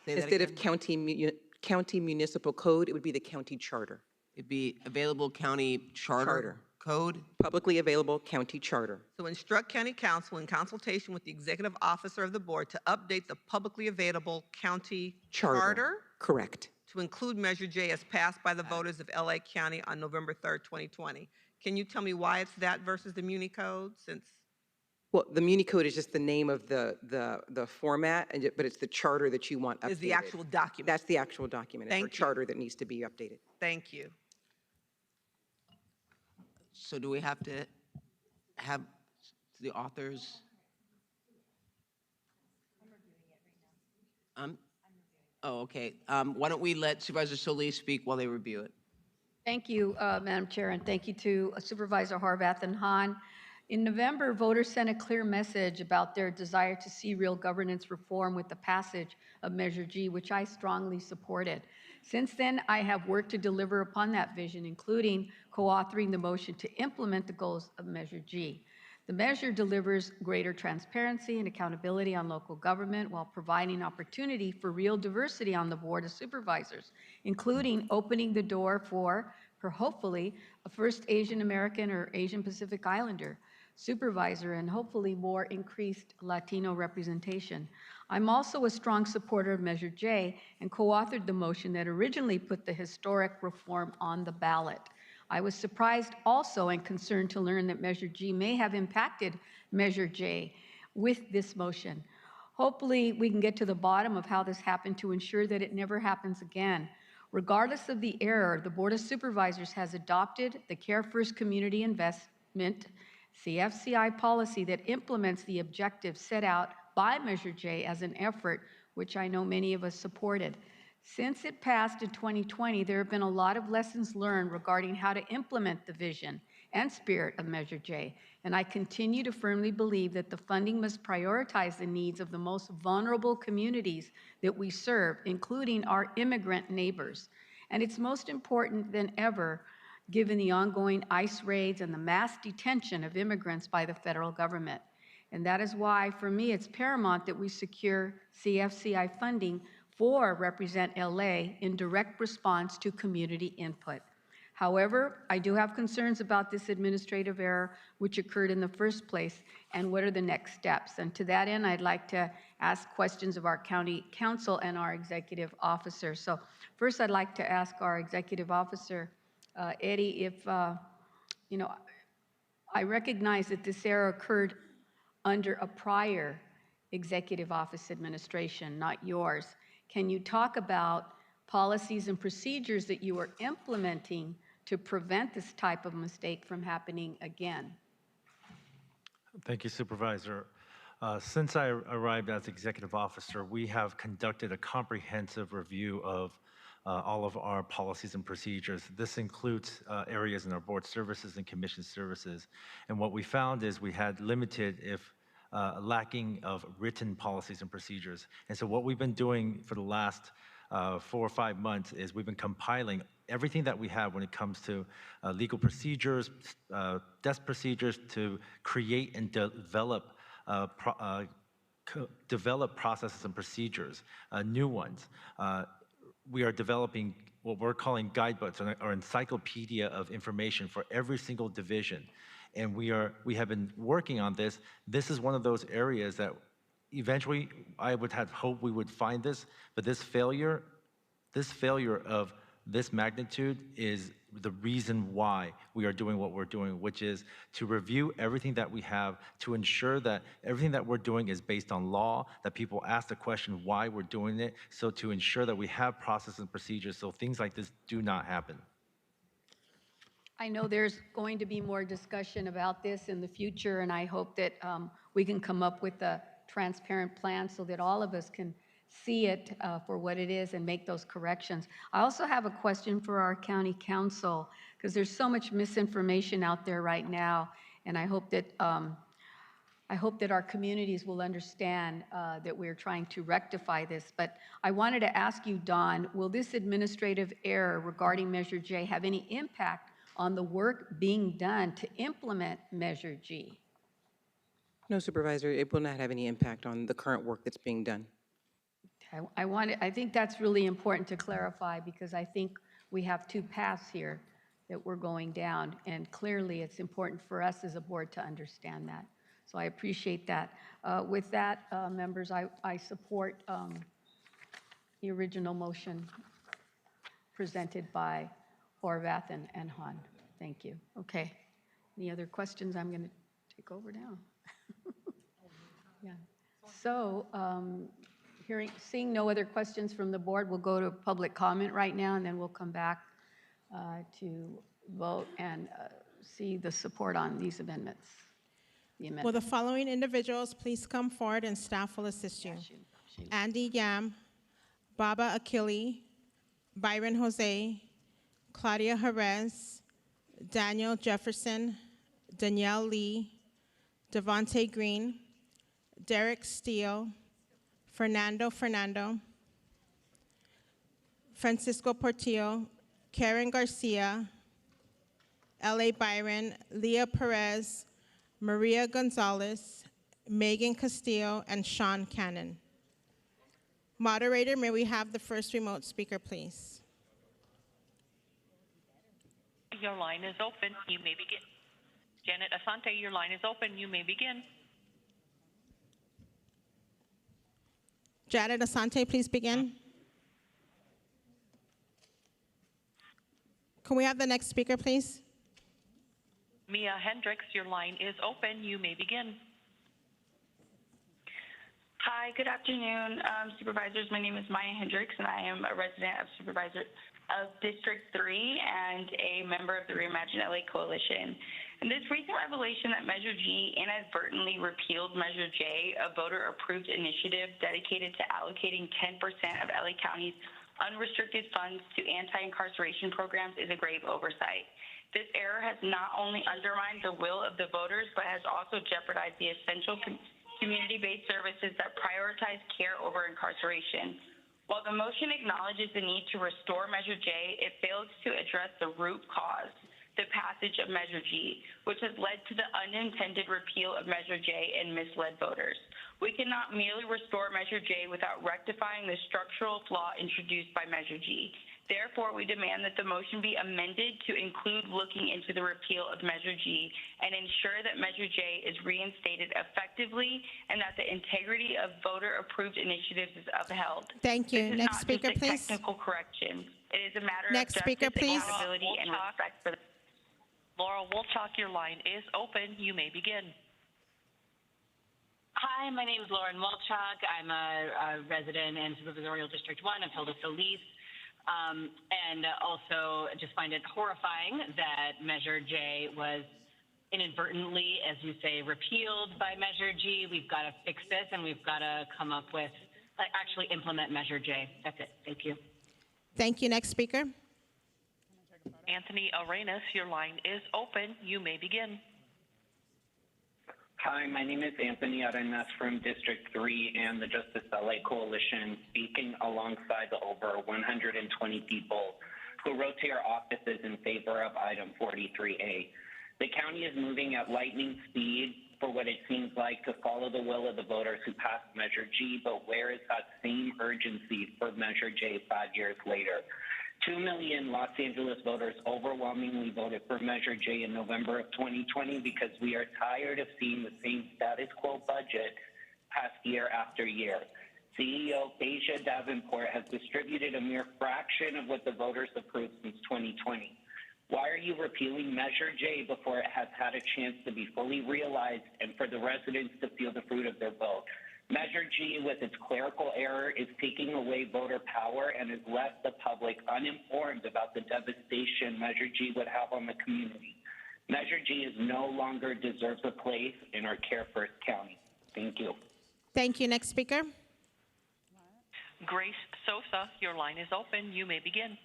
Instead of county municipal code, it would be the county charter. It'd be available county charter code? Publicly available county charter. So instruct County Council in consultation with the Executive Officer of the Board to update the publicly available county charter? Correct. To include Measure J as passed by the voters of LA County on November 3rd, 2020. Can you tell me why it's that versus the Muni Code? Well, the Muni Code is just the name of the format, but it's the charter that you want updated. Is the actual document. That's the actual document. Thank you. It's our charter that needs to be updated. Thank you. So do we have to have the authors? Oh, okay. Why don't we let Supervisor Solis speak while they review it? Thank you, Madam Chair, and thank you to Supervisor Horvath and Hahn. In November, voters sent a clear message about their desire to see real governance reform with the passage of Measure G, which I strongly supported. Since then, I have worked to deliver upon that vision, including co-authoring the motion to implement the goals of Measure G. The measure delivers greater transparency and accountability on local government while providing opportunity for real diversity on the Board of Supervisors, including opening the door for hopefully a first Asian American or Asian Pacific Islander supervisor and hopefully more increased Latino representation. I'm also a strong supporter of Measure J and co-authored the motion that originally put the historic reform on the ballot. I was surprised also and concerned to learn that Measure G may have impacted Measure J with this motion. Hopefully, we can get to the bottom of how this happened to ensure that it never happens again. Regardless of the error, the Board of Supervisors has adopted the Care First Community Investment CFCI policy that implements the objectives set out by Measure J as an effort, which I know many of us supported. Since it passed in 2020, there have been a lot of lessons learned regarding how to implement the vision and spirit of Measure J, and I continue to firmly believe that the funding must prioritize the needs of the most vulnerable communities that we serve, including our immigrant neighbors. And it's most important than ever, given the ongoing ICE raids and the mass detention of immigrants by the federal government. And that is why, for me, it's paramount that we secure CFCI funding for Represent LA in direct response to community input. However, I do have concerns about this administrative error which occurred in the first place and what are the next steps. And to that end, I'd like to ask questions of our county council and our executive officer. So first, I'd like to ask our executive officer, Eddie, if, I recognize that this error occurred under a prior executive office administration, not yours. Can you talk about policies and procedures that you are implementing to prevent this type of mistake from happening again? Thank you, Supervisor. Since I arrived as executive officer, we have conducted a comprehensive review of all of our policies and procedures. This includes areas in our board services and commission services. And what we found is we had limited, if lacking of written policies and procedures. And so what we've been doing for the last 4 or 5 months is we've been compiling everything that we have when it comes to legal procedures, desk procedures, to create and develop develop processes and procedures, new ones. We are developing what we're calling guidebooks or encyclopedia of information for every single division. And we have been working on this. This is one of those areas that eventually I would have hoped we would find this, but this failure of this magnitude is the reason why we are doing what we're doing, which is to review everything that we have to ensure that everything that we're doing is based on law, that people ask the question why we're doing it, so to ensure that we have processes and procedures so things like this do not happen. I know there's going to be more discussion about this in the future, and I hope that we can come up with a transparent plan so that all of us can see it for what it is and make those corrections. I also have a question for our county council, because there's so much misinformation out there right now, and I hope that our communities will understand that we're trying to rectify this. But I wanted to ask you, Don, will this administrative error regarding Measure J have any impact on the work being done to implement Measure G? No, Supervisor, it will not have any impact on the current work that's being done. I think that's really important to clarify, because I think we have two paths here that we're going down, and clearly it's important for us as a board to understand that. So I appreciate that. With that, members, I support the original motion presented by Horvath and Hahn. Thank you. Okay. Any other questions? I'm going to take over now. Yeah. So, seeing no other questions from the board, we'll go to public comment right now, and then we'll come back to vote and see the support on these amendments. Will the following individuals please come forward and staff will assist you? Andy Yam, Baba Akili, Byron Jose, Claudia Jerez, Daniel Jefferson, Danielle Lee, Devontae Green, Derek Steele, Fernando, Francisco Portillo, Karen Garcia, L.A. Byron, Leah Perez, Maria Gonzalez, Megan Castillo, and Sean Cannon. Moderator, may we have the first remote speaker, please? Your line is open. You may begin. Janet Asante, your line is open. You may begin. Janet Asante, please begin. Can we have the next speaker, please? Mia Hendricks, your line is open. You may begin. Hi, good afternoon, supervisors. My name is Maya Hendricks, and I am a resident of District 3 and a member of the Reimagine LA Coalition. And this recent revelation that Measure G inadvertently repealed Measure J, a voter-approved initiative dedicated to allocating 10% of LA County's unrestricted funds to anti-incarceration programs, is a grave oversight. This error has not only undermined the will of the voters, but has also jeopardized the essential community-based services that prioritize care over incarceration. While the motion acknowledges the need to restore Measure J, it fails to address the root cause, the passage of Measure G, which has led to the unintended repeal of Measure J and misled voters. We cannot merely restore Measure J without rectifying the structural flaw introduced by Measure G. Therefore, we demand that the motion be amended to include looking into the repeal of Measure G and ensure that Measure J is reinstated effectively and that the integrity of voter-approved initiatives is upheld. Thank you. This is Next not speaker, just a please. technical correction. It is a matter Next of speaker, justice, please. accountability, and respect for the Laura Wolchok, your line is open. You may begin. Hi, my name is Lauren Wolchok. I'm a resident in Supervisorial District 1 of Hilda Solis. And also just find it horrifying that Measure J was inadvertently, as you say, repealed by Measure G. We've got to fix this, and we've got to come up with, actually implement Measure J. That's it. Thank you. Thank you. Next speaker. Anthony Arenas, your line is open. You may begin. Hi, my name is Anthony Arenas from District 3 and the Justice LA Coalition, speaking alongside the over 120 people who wrote to your offices in favor of item 43A. The county is moving at lightning speed for what it seems like to follow the will of the voters who passed Measure G, but where is that same urgency for Measure J 5 years later? 2 million Los Angeles voters overwhelmingly voted for Measure J in November of 2020 because we are tired of seeing the same status quo budget passed year after year. CEO Asia Davenport has distributed a mere fraction of what the voters approved since 2020. Why are you repealing Measure J before it has had a chance to be fully realized and for the residents to feel the fruit of their vote? Measure G, with its clerical error, is taking away voter power and has left the public uninformed about the devastation Measure G would have on the community. Measure G no longer deserves a place in our Care First County. Thank you. Thank you. Next speaker. Grace Sosa, your line is open. You may begin.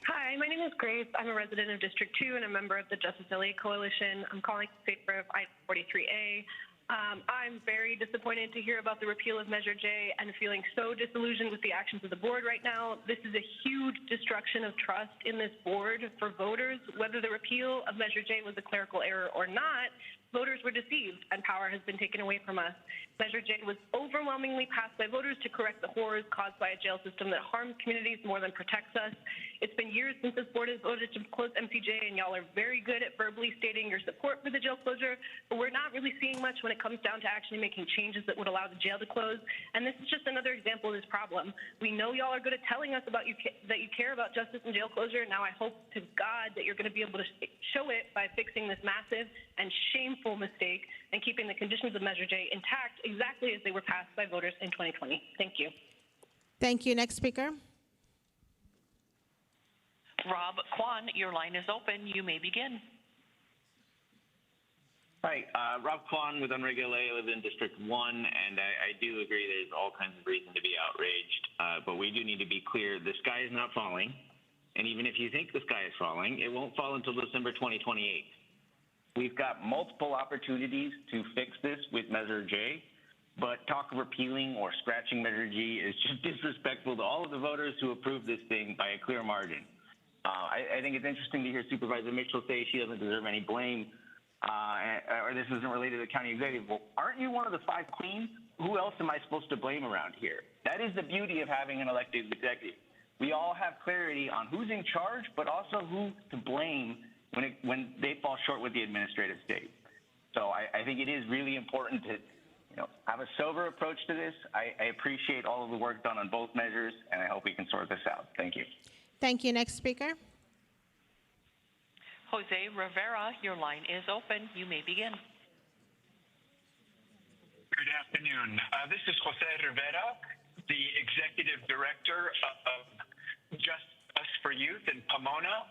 Hi, my name is Grace. I'm a resident of District 2 and a member of the Justice LA Coalition. I'm calling in favor of item 43A. I'm very disappointed to hear about the repeal of Measure J and feeling so disillusioned with the actions of the board right now. This is a huge destruction of trust in this board for voters. Whether the repeal of Measure J was a clerical error or not, voters were deceived and power has been taken away from us. Measure J was overwhelmingly passed by voters to correct the horrors caused by a jail system that harms communities more than protects us. It's been years since this board has voted to close MCJ, and y'all are very good at verbally stating your support for the jail closure, but we're not really seeing much when it comes down to actually making changes that would allow the jail to close. And this is just another example of this problem. We know y'all are good at telling us about that you care about justice and jail closure. Now I hope to God that you're going to be able to show it by fixing this massive and shameful mistake and keeping the conditions of Measure J intact exactly as they were passed by voters in 2020. Thank you. Thank you. Next speaker. Rob Kwan, your line is open. You may begin. Hi, Rob Kwan with Unregulated. I live in District 1, and I do agree there's all kinds of reason to be outraged, but we do need to be clear, the sky is not falling, and even if you think the sky is falling, it won't fall until December 2028. We've got multiple opportunities to fix this with Measure J, but talk of repealing or scratching Measure G is just disrespectful to all of the voters who approved this thing by a clear margin. I think it's interesting to hear Supervisor Mitchell say she doesn't deserve any blame, or this isn't related to the county executive. Well, aren't you one of the 5 queens? Who else am I supposed to blame around here? That is the beauty of having an elected executive. We all have clarity on who's in charge, but also who to blame when they fall short with the administrative state. So I think it is really important to have a sober approach to this. I appreciate all of the work done on both measures, and I hope we can sort this out. Thank you. Thank you. Next speaker. Jose Rivera, your line is open. You may begin. Good afternoon. This is Jose Rivera, the Executive Director of Justice for Youth in Pomona,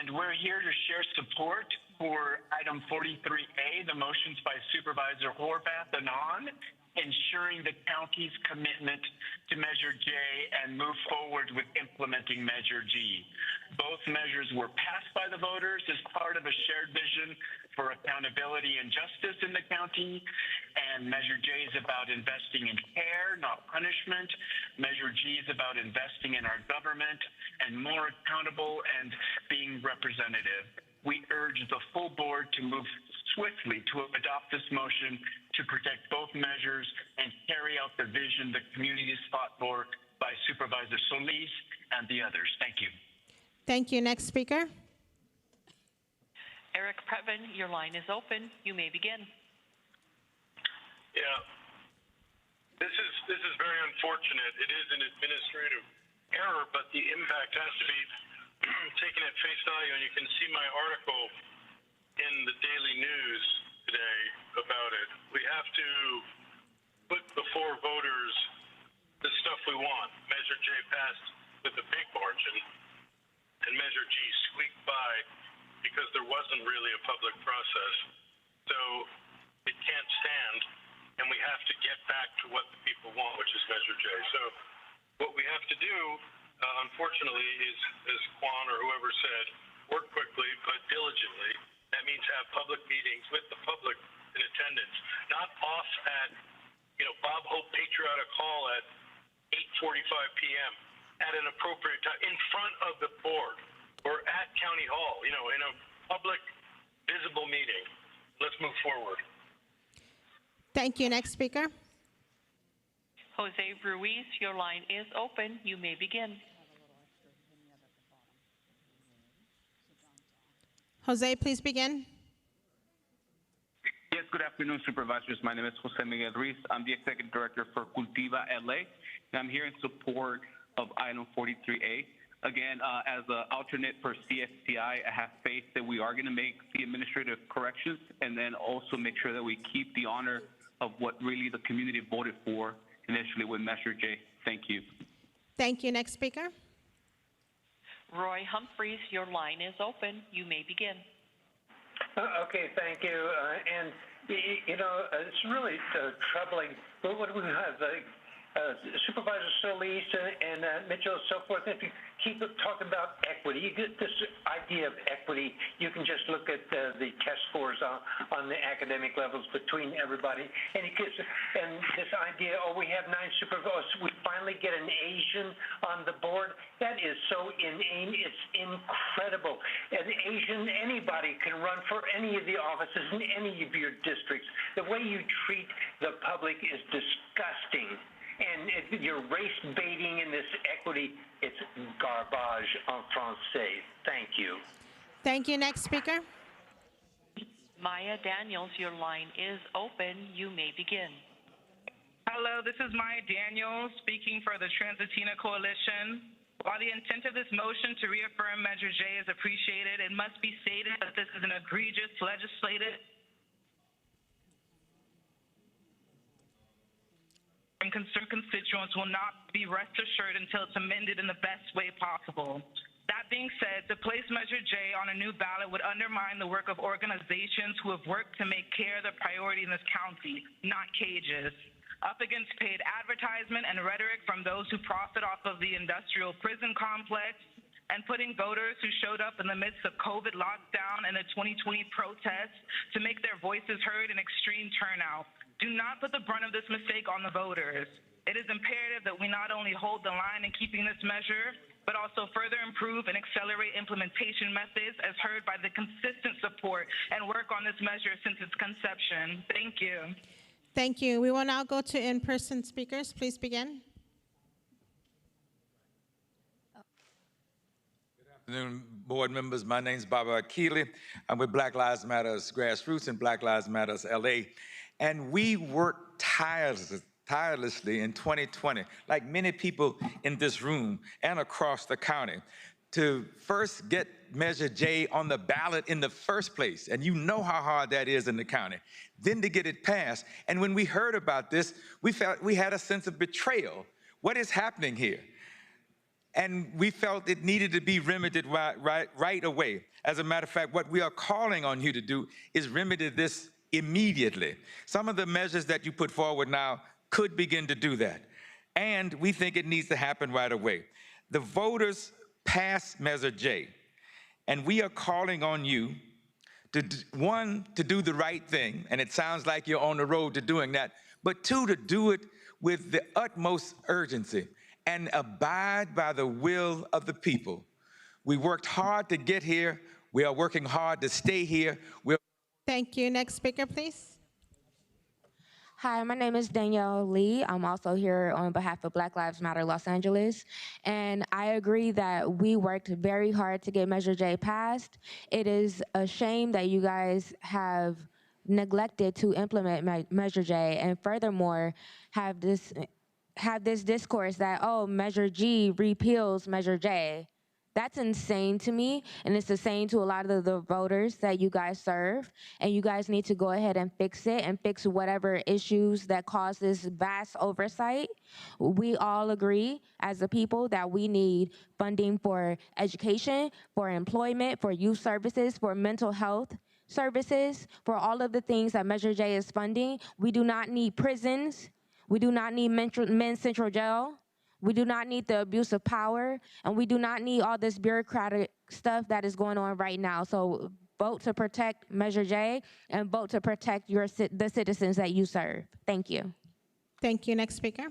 and we're here to share support for item 43A, the motions by Supervisor Horvath and Hahn, ensuring the county's commitment to Measure J and move forward with implementing Measure G. Both measures were passed by the voters as part of a shared vision for accountability and justice in the county, and Measure J is about investing in care, not punishment. Measure G is about investing in our government and more accountable and being representative. We urge the full board to move swiftly to adopt this motion to protect both measures and carry out the vision the community fought for by Supervisor Solis and the others. Thank you. Thank you. Next speaker. Eric Previn, your line is open. You may begin. Yeah, this is very unfortunate. It is an administrative error, but the impact has to be taken at face value, and you can see my article in the Daily News today about it. We have to put before voters the stuff we want. Measure J passed with a big margin, and Measure G squeaked by because there wasn't really a public process. So it can't stand, and we have to get back to what the people want, which is Measure J. So what we have to do, unfortunately, is, as Quan or whoever said, work quickly but diligently. That means means have public meetings with the public in attendance, not off at, Bob Hope Patriotic Hall at 8:45 p.m. at an appropriate time in front of the board or at County Hall, in a public, visible meeting. Let's move forward. Thank you. Next speaker. Jose Ruiz, your line is open. You may begin. Jose, please begin. Yes, good afternoon, Supervisors. My name is Jose Miguel Ruiz. I'm the Executive Director for Cultiva LA, and I'm here in support of item 43A. Again, as an alternate for CSCI, I have faith that we are going to make the administrative corrections and then also make sure that we keep the honor of what really the community voted for initially with Measure J. Thank you. Thank you. Next speaker. Roy Humphreys, your line is open. You may begin. Okay, thank you. And, it's really troubling. What do we have? Supervisor Solis and Mitchell and so forth, if you keep talking about equity, you get this idea of equity. You can just look at the test scores on the academic levels between everybody. And this idea, we have 9 supervisors, we finally get an Asian on the board. That is so inane. It's incredible. An Asian, anybody can run for any of the offices in any of your districts. The way you treat the public is disgusting. And you're race baiting in this equity. It's garbage en français. Thank you. Thank you. Next speaker. Maya Daniels, your line is open. You may begin. Hello, this is Maya Daniels speaking for the Transitina Coalition. While the intent of this motion to reaffirm Measure J is appreciated, it must be stated that this is an egregious legislative and concerned constituents will not be rest assured until it's amended in the best way possible. That being said, to place Measure J on a new ballot would undermine the work of organizations who have worked to make care the priority in this county, not cages. Up against paid advertisement and rhetoric from those who profit off of the industrial prison complex, and putting voters who showed up in the midst of COVID lockdown and the 2020 protests to make their voices heard in extreme turnout. Do not put the brunt of this mistake on the voters. It is imperative that we not only hold the line in keeping this measure, but also further improve and accelerate implementation methods as heard by the consistent support and work on this measure since its conception. Thank you. Thank you. We will now go to in-person speakers. Please begin. Good afternoon, board members. My name is Baba Akili. I'm with Black Lives Matters Grassroots and Black Lives Matters LA. And we worked tirelessly in 2020, like many people in this room and across the county, to first get Measure J on the ballot in the first place. And you know how hard that is in the county. Then to get it passed. And when we heard about this, we felt we had a sense of betrayal. What is happening here? And we felt it needed to be remedied right away. As a matter of fact, what we are calling on you to do is remedy this immediately. Some of the measures that you put forward now could begin to do that. And we think it needs to happen right away. The voters passed Measure J, and we are calling on you to, one, to do the right thing, and it sounds like you're on the road to doing that, but two, to do it with the utmost urgency and abide by the will of the people. We worked hard to get here. We are working hard to stay here. Thank you. Next speaker, please. Hi, my name is Danielle Lee. I'm also here on behalf of Black Lives Matter Los Angeles. And I agree that we worked very hard to get Measure J passed. It is a shame that you guys have neglected to implement Measure J, and furthermore have this discourse that, oh, Measure G repeals Measure J. That's insane to me, and it's insane to a lot of the voters that you guys serve, and you guys need to go ahead and fix it and fix whatever issues that cause this vast oversight. We all agree as a people that we need funding for education, for employment, for youth services, for mental health services, for all of the things that Measure J is funding. We do not need prisons. We do not need men's central jail. We do not need the abuse of power, and we do not need all this bureaucratic stuff that is going on right now. So vote to protect Measure J and vote to protect the citizens that you serve. Thank you. Thank you. Next speaker.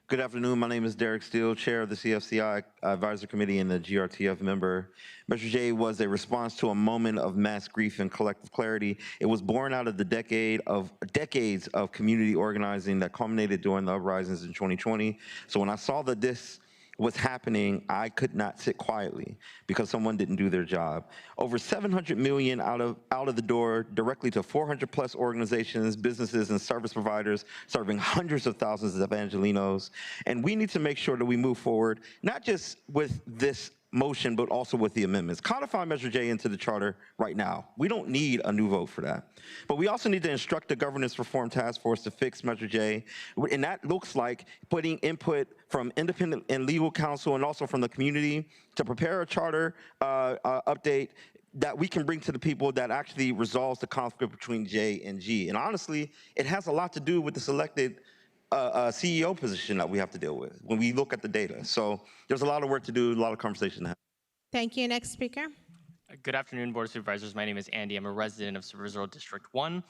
Good afternoon. My name is Derek Steele, Chair of the CFCI Advisory Committee and the GRTF member. Measure J was a response to a moment of mass grief and collective clarity. It was born out of the decades of community organizing that culminated during the uprisings in 2020. So when I saw that this was happening, I could not sit quietly because someone didn't do their job. Over $700 million out of the door directly to 400 plus organizations, businesses, and service providers serving hundreds of thousands of Angelenos. And we need to make sure that we move forward, not just with this motion, but also with the amendments. Codify Measure J into the charter right now. We don't need a new vote for that. But we also need to instruct the Governance Reform Task Force to fix Measure J. And that looks like putting input from independent and legal counsel and also from the community to prepare a charter update that we can bring to the people that actually resolves the conflict between J and G. And honestly, it has a lot to do with the selected CEO position that we have to deal with when we look at the data. So there's a lot of work to do, a lot of conversation to have. Thank you. Next speaker. Good afternoon, Board of Supervisors. My name is Andy. I'm a resident of Supervisor District 1.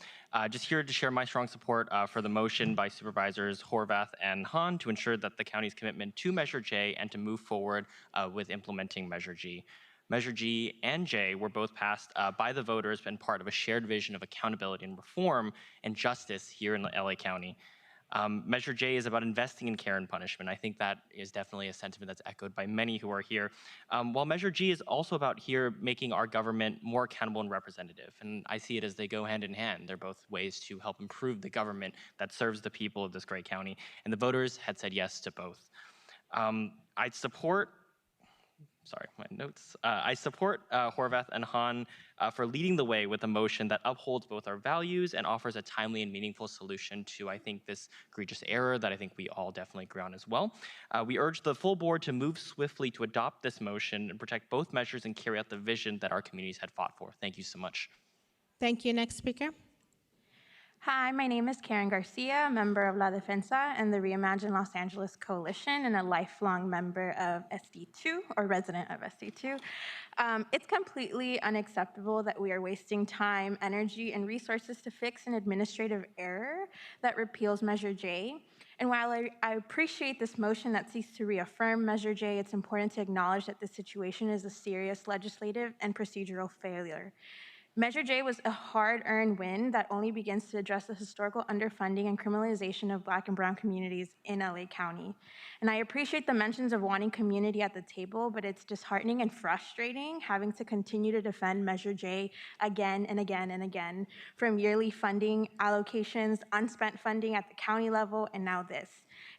Just here to share my strong support for the motion by Supervisors Horvath and Hahn to ensure that the county's commitment to Measure J and to move forward with implementing Measure G. Measure G and J were both passed by the voters and part of a shared vision of accountability and reform and justice here in LA County. Measure J is about investing in care and punishment. I think that is definitely a sentiment that's echoed by many who are here. While Measure G is also about here making our government more accountable and representative. And I see it as they go hand in hand. They're both ways to help improve the government that serves the people of this great county. And the voters had said yes to both. I support Horvath and Hahn for leading the way with a motion that upholds both our values and offers a timely and meaningful solution to, I think, this egregious error that I think we all definitely agree on as well. We urge the full board to move swiftly to adopt this motion and protect both measures and carry out the vision that our communities had fought for. Thank you so much. Thank you. Next speaker. Hi, my name is Karen Garcia, a member of La Defensa and the Reimagine Los Angeles Coalition and a lifelong member of SD2 or resident of SD2. It's completely unacceptable that we are wasting time, energy, and resources to fix an administrative error that repeals Measure J. And while I appreciate this motion that seeks to reaffirm Measure J, it's important to acknowledge that this situation is a serious legislative and procedural failure. Measure J was a hard-earned win that only begins to address the historical underfunding and criminalization of Black and Brown communities in LA County. And I appreciate the mentions of wanting community at the table, but it's disheartening and frustrating having to continue to defend Measure J again and again and again, from yearly funding allocations, unspent funding at the county level, and now this.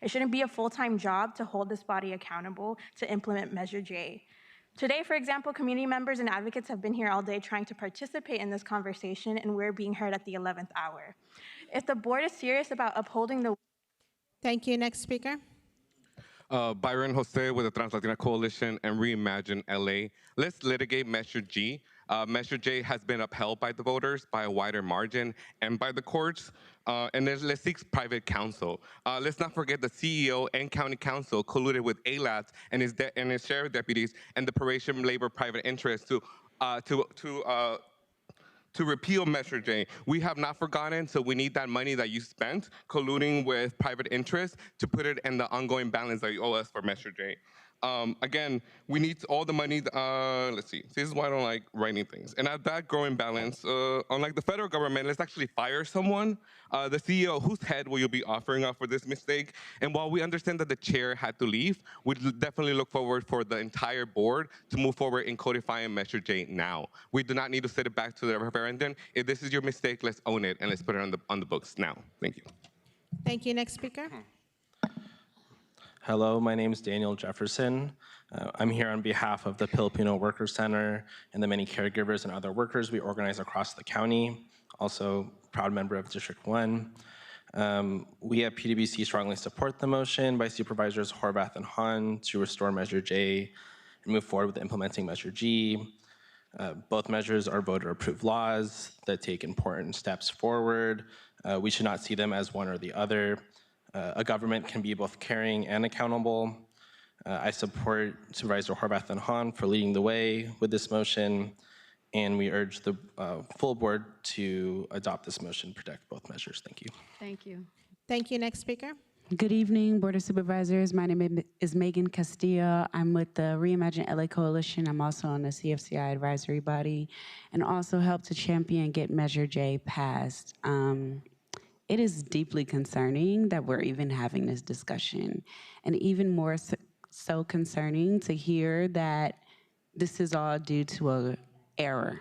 It shouldn't be a full-time job to hold this body accountable to implement Measure J. Today, for example, community members and advocates have been here all day trying to participate in this conversation, and we're being heard at the 11th hour. If the board is serious about upholding the— Thank you. Next speaker. Byron Jose with the Trans-Latina Coalition and Reimagine LA. Let's litigate Measure G. Measure J has been upheld by the voters by a wider margin and by the courts. And then let's seek private counsel. Let's not forget the CEO and county council colluded with ALATs and his sheriff deputies and the Parisian labor private interest to repeal Measure J. We have not forgotten, so we need that money that you spent colluding with private interests to put it in the ongoing balance that you owe us for Measure J. Again, we need all the money, let's see, this is why I don't like writing things. And at that growing balance, unlike the federal government, let's actually fire someone. The CEO, whose head will you be offering up for this mistake? And while we understand that the chair had to leave, we definitely look forward for the entire board to move forward in codifying Measure J now. We do not need to set it back to the referendum. If this is your mistake, let's own it and let's put it on the books now. Thank you. Thank you. Next speaker. Hello, my name is Daniel Jefferson. I'm here on behalf of the Filipino Workers Center and the many caregivers and other workers we organize across the county. Also, proud member of District 1. We at PWC strongly support the motion by Supervisors Horvath and Hahn to restore Measure J and move forward with implementing Measure G. Both measures are voter-approved laws that take important steps forward. We should not see them as one or the other. A government can be both caring and accountable. I support Supervisor Horvath and Hahn for leading the way with this motion. And we urge the full board to adopt this motion, protect both measures. Thank you. Thank you. Thank you. Next speaker. Good evening, Board of Supervisors. My name is Megan Castillo. I'm with the Reimagine LA Coalition. I'm also on the CFCI advisory body and also help to champion Get Measure J passed. It is deeply concerning that we're even having this discussion, and even more so concerning to hear that this is all due to an error,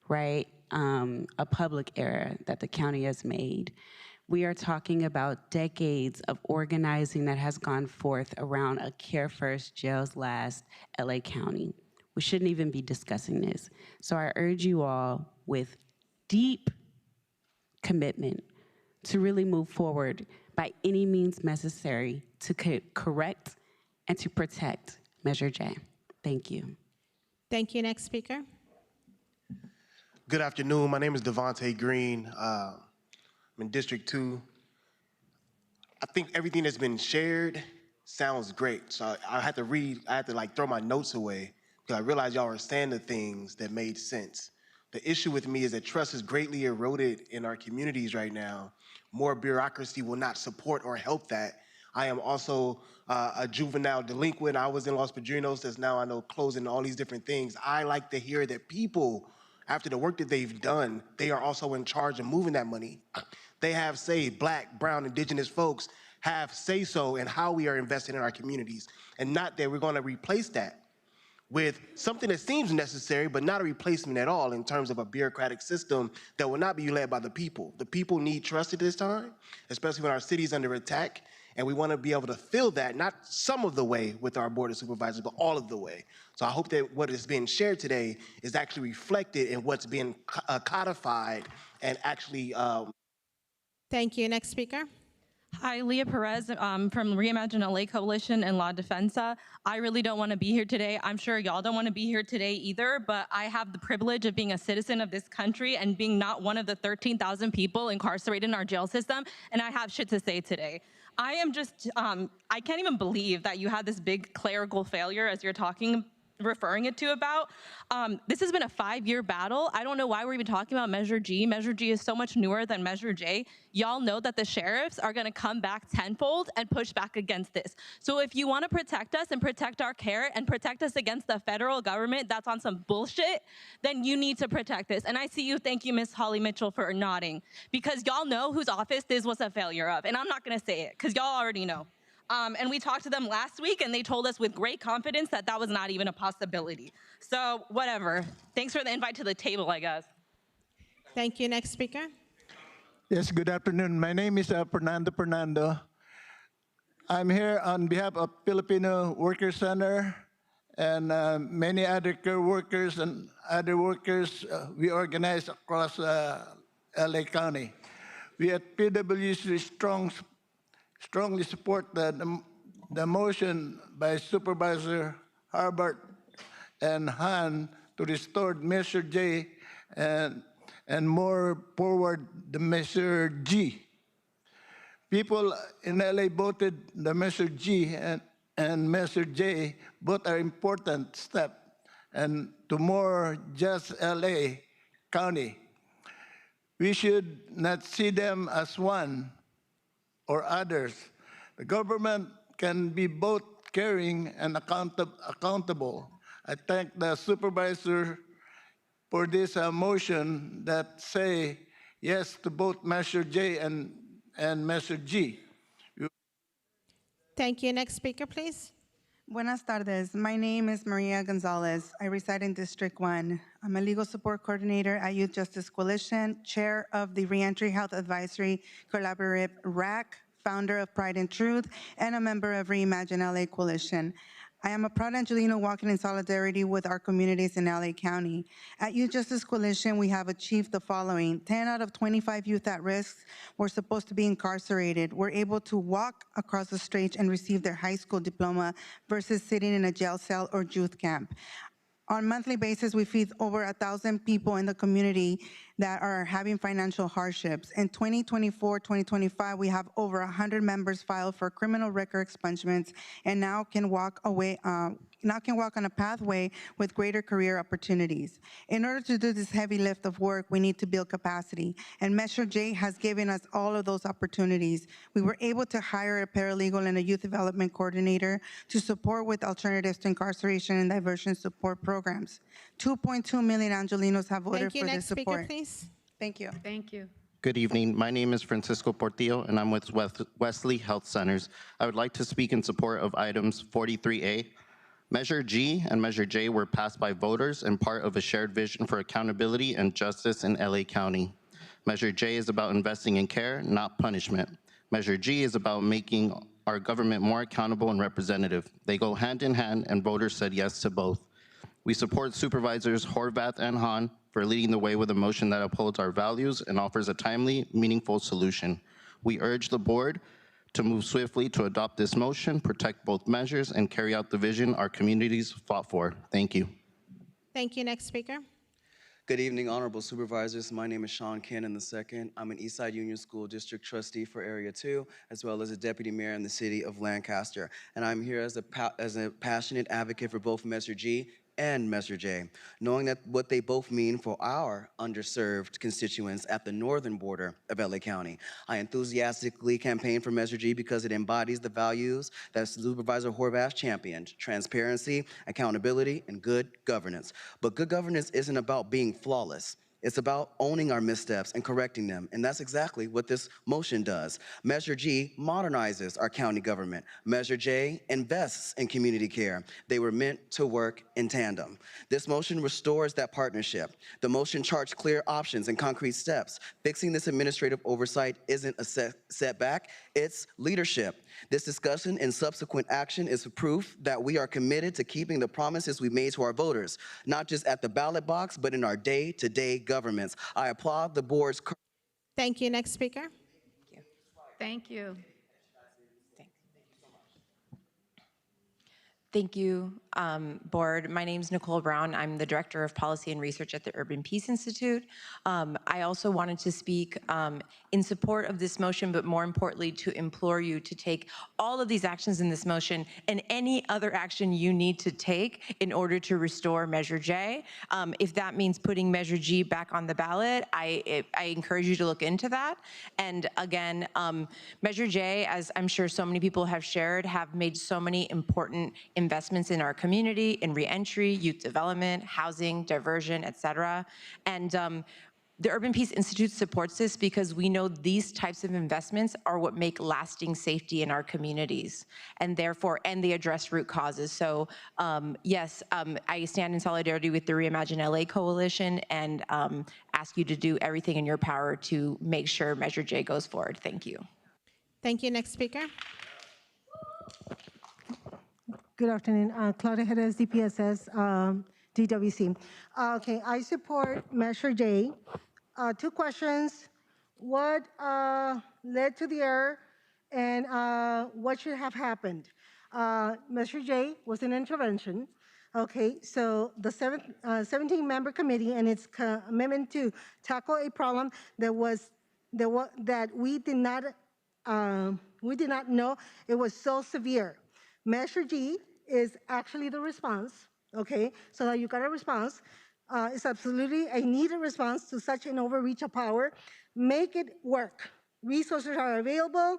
right? A public error that the county has made. We are talking about decades of organizing that has gone forth around a Care First, Jails Last, LA County. We shouldn't even be discussing this. So I urge you all with deep commitment to really move forward by any means necessary to correct and to protect Measure J. Thank you. Thank you. Next speaker. Good afternoon. My name is Devontae Green. I'm in District 2. I think everything that's been shared sounds great. So I had to like throw my notes away because I realized y'all were saying the things that made sense. The issue with me is that trust is greatly eroded in our communities right now. More bureaucracy will not support or help that. I am also a juvenile delinquent. I was in Los Padrinos that's now I know closing all these different things. I like to hear that people, after the work that they've done, they are also in charge of moving that money. They have say, Black, brown, indigenous folks have say-so in how we are investing in our communities, and not that we're gonna replace that with something that seems necessary, but not a replacement at all in terms of a bureaucratic system that will not be led by the people. The people need trust at this time, especially when our city's under attack, and we wanna be able to fill that, not some of the way with our Board of Supervisors, but all of the way. So I hope that what is being shared today is actually reflected in what's being codified and actually Thank you. Next speaker. Hi, Leah Perez from Reimagine LA Coalition and La Defensa. I really don't want to be here today. I'm sure y'all don't want to be here today either, but I have the privilege of being a citizen of this country and being not one of the 13,000 people incarcerated in our jail system, and I have shit to say today. I am just, I can't even believe that you had this big clerical failure as you're referring it to about. This has been a 5-year battle. I don't know why we're even talking about Measure G. Measure G is so much newer than Measure J. Y'all know that the sheriffs are gonna come back tenfold and push back against this. So if you wanna protect us and protect our care and protect us against the federal government that's on some bullshit, then you need to protect this. And I see you, thank you, Ms. Holly Mitchell, for nodding, because y'all know whose office this was a failure of. And I'm not gonna say it, because y'all already know. And we talked to them last week, and they told us with great confidence that that was not even a possibility. So whatever. Thanks for the invite to the table, I guess. Thank you. Next speaker. Yes, good afternoon. My name is Fernando. I'm here on behalf of Filipino Worker Center and many other care workers and other workers we organize across LA County. We at PwC strongly support the motion by Supervisor Harbert and Han to restore Measure J and more forward the Measure G. People in LA voted the Measure G and Measure J. Both are important steps and to more just LA County. We should not see them as one or others. The government can be both caring and accountable. I thank the supervisor for this motion that say yes to both Measure J and Measure G. Thank you. Next speaker, please. Buenas tardes. My name is Maria Gonzalez. I reside in District 1. I'm a legal support coordinator at Youth Justice Coalition, chair of the Reentry Health Advisory Collaborative RAC, founder of Pride and Truth, and a member of Reimagine LA Coalition. I am a proud Angelino walking in solidarity with our communities in LA County. At Youth Justice Coalition, we have achieved the following. 10 out of 25 youth at risk were supposed to be incarcerated. Were able to walk across the street and receive their high school diploma versus sitting in a jail cell or youth camp. On a monthly basis, we feed over 1,000 people in the community that are having financial hardships. In 2024-2025, we have over 100 members filed for criminal record expungements and now can walk away and walk on a pathway with greater career opportunities. In order to do this heavy lift of work, we need to build capacity, and Measure J has given us all of those opportunities. We were able to hire a paralegal and a youth development coordinator to support with alternatives to incarceration and diversion support programs. 2.2 million Angelinos have voted for this support. Next speaker, please. Thank you. Thank you. Good evening. My name is Francisco Portillo, and I'm with Wesley Health Centers. I would like to speak in support of items 43A. Measure G and Measure J were passed by voters and part of a shared vision for accountability and justice in LA County. Measure J is about investing in care, not punishment. Measure G is about making our government more accountable and representative. They go hand in hand, and voters said yes to both. We support Supervisors Horvath and Hahn for leading the way with a motion that upholds our values and offers a timely, meaningful solution. We urge the board to move swiftly to adopt this motion, protect both measures, and carry out the vision our communities fought for. Thank you. Thank you. Next speaker. Good evening, Honorable Supervisors. My name is Sean Cannon II. I'm an Eastside Union School District Trustee for Area 2, as well as a Deputy Mayor in the City of Lancaster. And I'm here as a passionate advocate for both Measure G and Measure J, knowing that what they both mean for our underserved constituents at the northern border of LA County. I enthusiastically campaign for Measure G because it embodies the values that Supervisor Horvath championed: transparency, accountability, and good governance. But good governance isn't about being flawless. It's about owning our missteps and correcting them, and that's exactly what this motion does. Measure G modernizes our county government. Measure J invests in community care. They were meant to work in tandem. This motion restores that partnership. The motion charts clear options and concrete steps. Fixing this administrative oversight isn't a setback, it's leadership. This discussion and subsequent action is proof that we are committed to keeping the promises we made to our voters, not just at the ballot box, but in our day-to-day governments. I applaud the board's. Thank you. Next speaker. Thank you. Thank you, Board. My name is Nicole Brown. I'm the Director of Policy and Research at the Urban Peace Institute. I also wanted to speak in support of this motion, but more importantly, to implore you to take all of these actions in this motion and any other action you need to take in order to restore Measure J. If that means putting Measure G back on the ballot, I encourage you to look into that. And again, Measure J, as I'm sure so many people have shared, have made so many important investments in our community, in reentry, youth development, housing, diversion, et cetera. And the Urban Peace Institute supports this because we know these types of investments are what make lasting safety in our communities, and therefore, and they address root causes. So yes, I stand in solidarity with the Reimagine LA Coalition and ask you to do everything in your power to make sure Measure J goes forward. Thank you. Thank you. Next speaker. Good afternoon. Claudia Jerez, DPSS, DWC. Okay, I support Measure J. Two questions. What led to the error, and what should have happened? Measure J was an intervention. Okay, so the 17-member committee and its commitment to tackle a problem that we did not know it was so severe. Measure G is actually the response, okay? So that you got a response. It's absolutely a needed response to such an overreach of power. Make it work. Resources are available,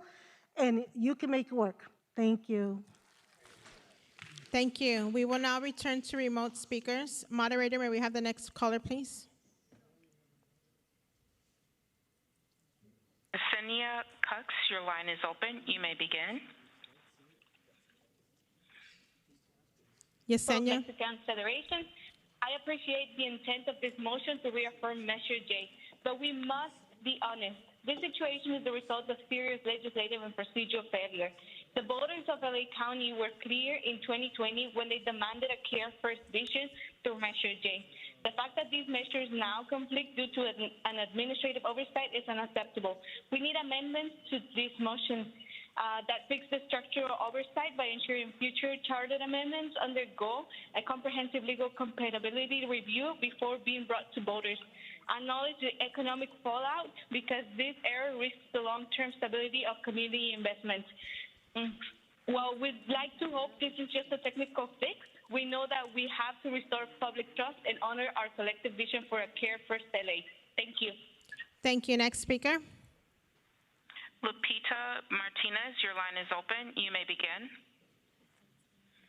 and you can make it work. Thank you. Thank you. We will now return to remote speakers. Moderator, may we have the next caller, please? Yesenia Cux, your line is open. You may begin. Yesenia. Mexican Federation. I appreciate the intent of this motion to reaffirm Measure J, but we must be honest. This situation is the result of serious legislative and procedural failure. The voters of LA County were clear in 2020 when they demanded a Care First vision through Measure J. The fact that these measures now conflict due to an administrative oversight is unacceptable. We need amendments to this motion that fix the structural oversight by ensuring future chartered amendments undergo a comprehensive legal compatibility review before being brought to voters. Acknowledge the economic fallout because this error risks the long-term stability of community investments. Well, we'd like to hope this is just a technical fix. We know that we have to restore public trust and honor our collective vision for a Care First LA. Thank you. Thank you. Next speaker. Lupita Martinez, your line is open. You may begin.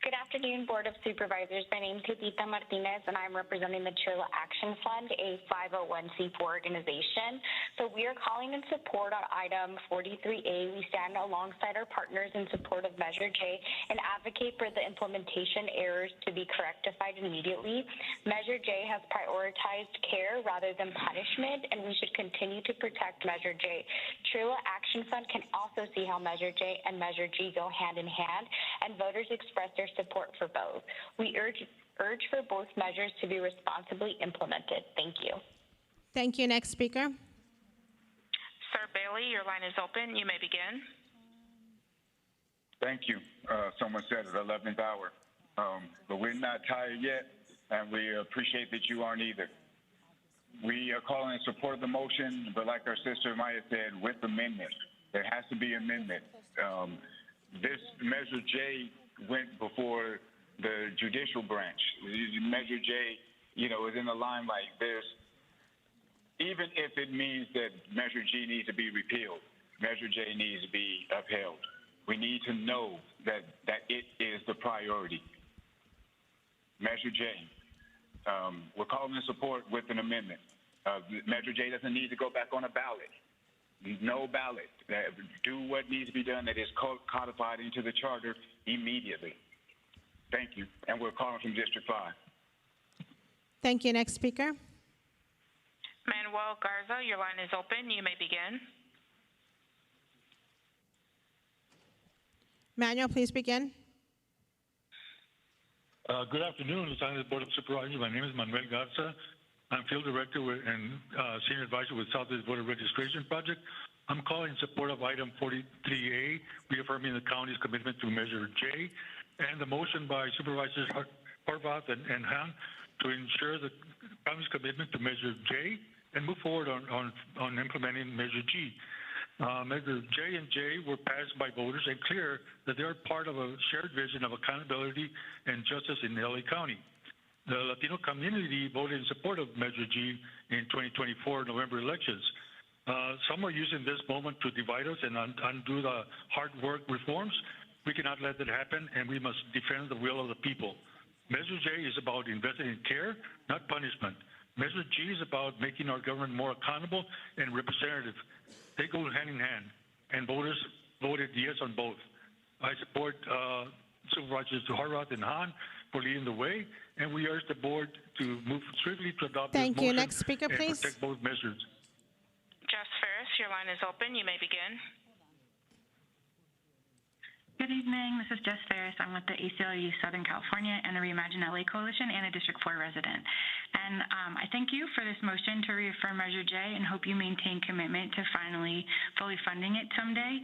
Good afternoon, Board of Supervisors. My name is Lupita Martinez, and I'm representing the Trilla Action Fund, a 501c4 organization. So we are calling in support on item 43A. We stand alongside our partners in support of Measure J and advocate for the implementation errors to be rectified immediately. Measure J has prioritized care rather than punishment, and we should continue to protect Measure J. Trilla Action Fund can also see how Measure J and Measure G go hand in hand, and voters express their support for both. We urge for both measures to be responsibly implemented. Thank you. Thank you. Next speaker. Sir Bailey, your line is open. You may begin. Thank you. Someone said at the 11th hour. But we're not tired yet, and we appreciate that you aren't either. We are calling in support of the motion, but like our sister Maya said, with amendment. There has to be amendment. This Measure J went before the judicial branch. Measure J, is in a line like this. Even if it means that Measure G needs to be repealed, Measure J needs to be upheld. We need to know that it is the priority. Measure J, we're calling in support with an amendment. Measure J doesn't need to go back on a ballot. No ballot. Do what needs to be done that is codified into the charter immediately. Thank you. And we're calling from District 5. Thank you. Next speaker. Manuel Garza, your line is open. You may begin. Manuel, please begin. Good afternoon, Los Angeles Board of Supervisors. My name is Manuel Garza. I'm Field Director and Senior Advisor with Southwest Voter Registration Project. I'm calling in support of item 43A, reaffirming the county's commitment to Measure J, and the motion by Supervisors Horvath and Han to ensure the county's commitment to Measure J and move forward on implementing Measure G. Measure J and J were passed by voters and clear that they are part of a shared vision of accountability and justice in LA County. The Latino community voted in support of Measure G in 2024 November elections. Some are using this moment to divide us and undo the hard work reforms. We cannot let that happen, and we must defend the will of the people. Measure J is about investing in care, not punishment. Measure G is about making our government more accountable and representative. They go hand in hand, and voters voted yes on both. I support Supervisors Horvath and Han for leading the way, and we urge the board to move swiftly to adopt this motion. Thank you. Next speaker, please. Protect both measures. Jess Ferris, your line is open. You may begin. Good evening. This is Jess Ferris. I'm with the ACLU Southern California and the Reimagine LA Coalition and a District 4 resident. And I thank you for this motion to reaffirm Measure J and hope you maintain commitment to finally fully funding it someday.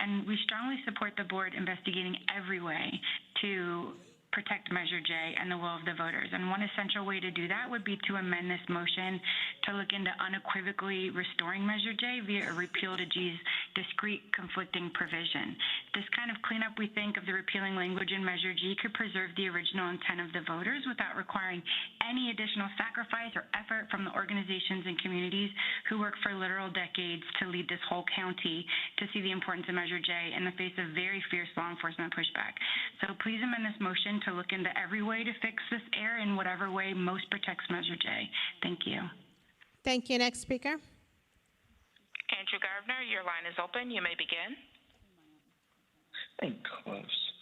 And we strongly support the board investigating every way to protect Measure J and the will of the voters. And one essential way to do that would be to amend this motion to look into unequivocally restoring Measure J via a repeal to G's discrete conflicting provision. This kind of cleanup, we think, of the repealing language in Measure G could preserve the original intent of the voters without requiring any additional sacrifice or effort from the organizations and communities who work for literal decades to lead this whole county to see the importance of Measure J in the face of very fierce law enforcement pushback. So please amend this motion to look into every way to fix this error in whatever way most protects Measure J. Thank you. Thank you. Next speaker. Andrew Gardner, your line is open. You may begin. Close.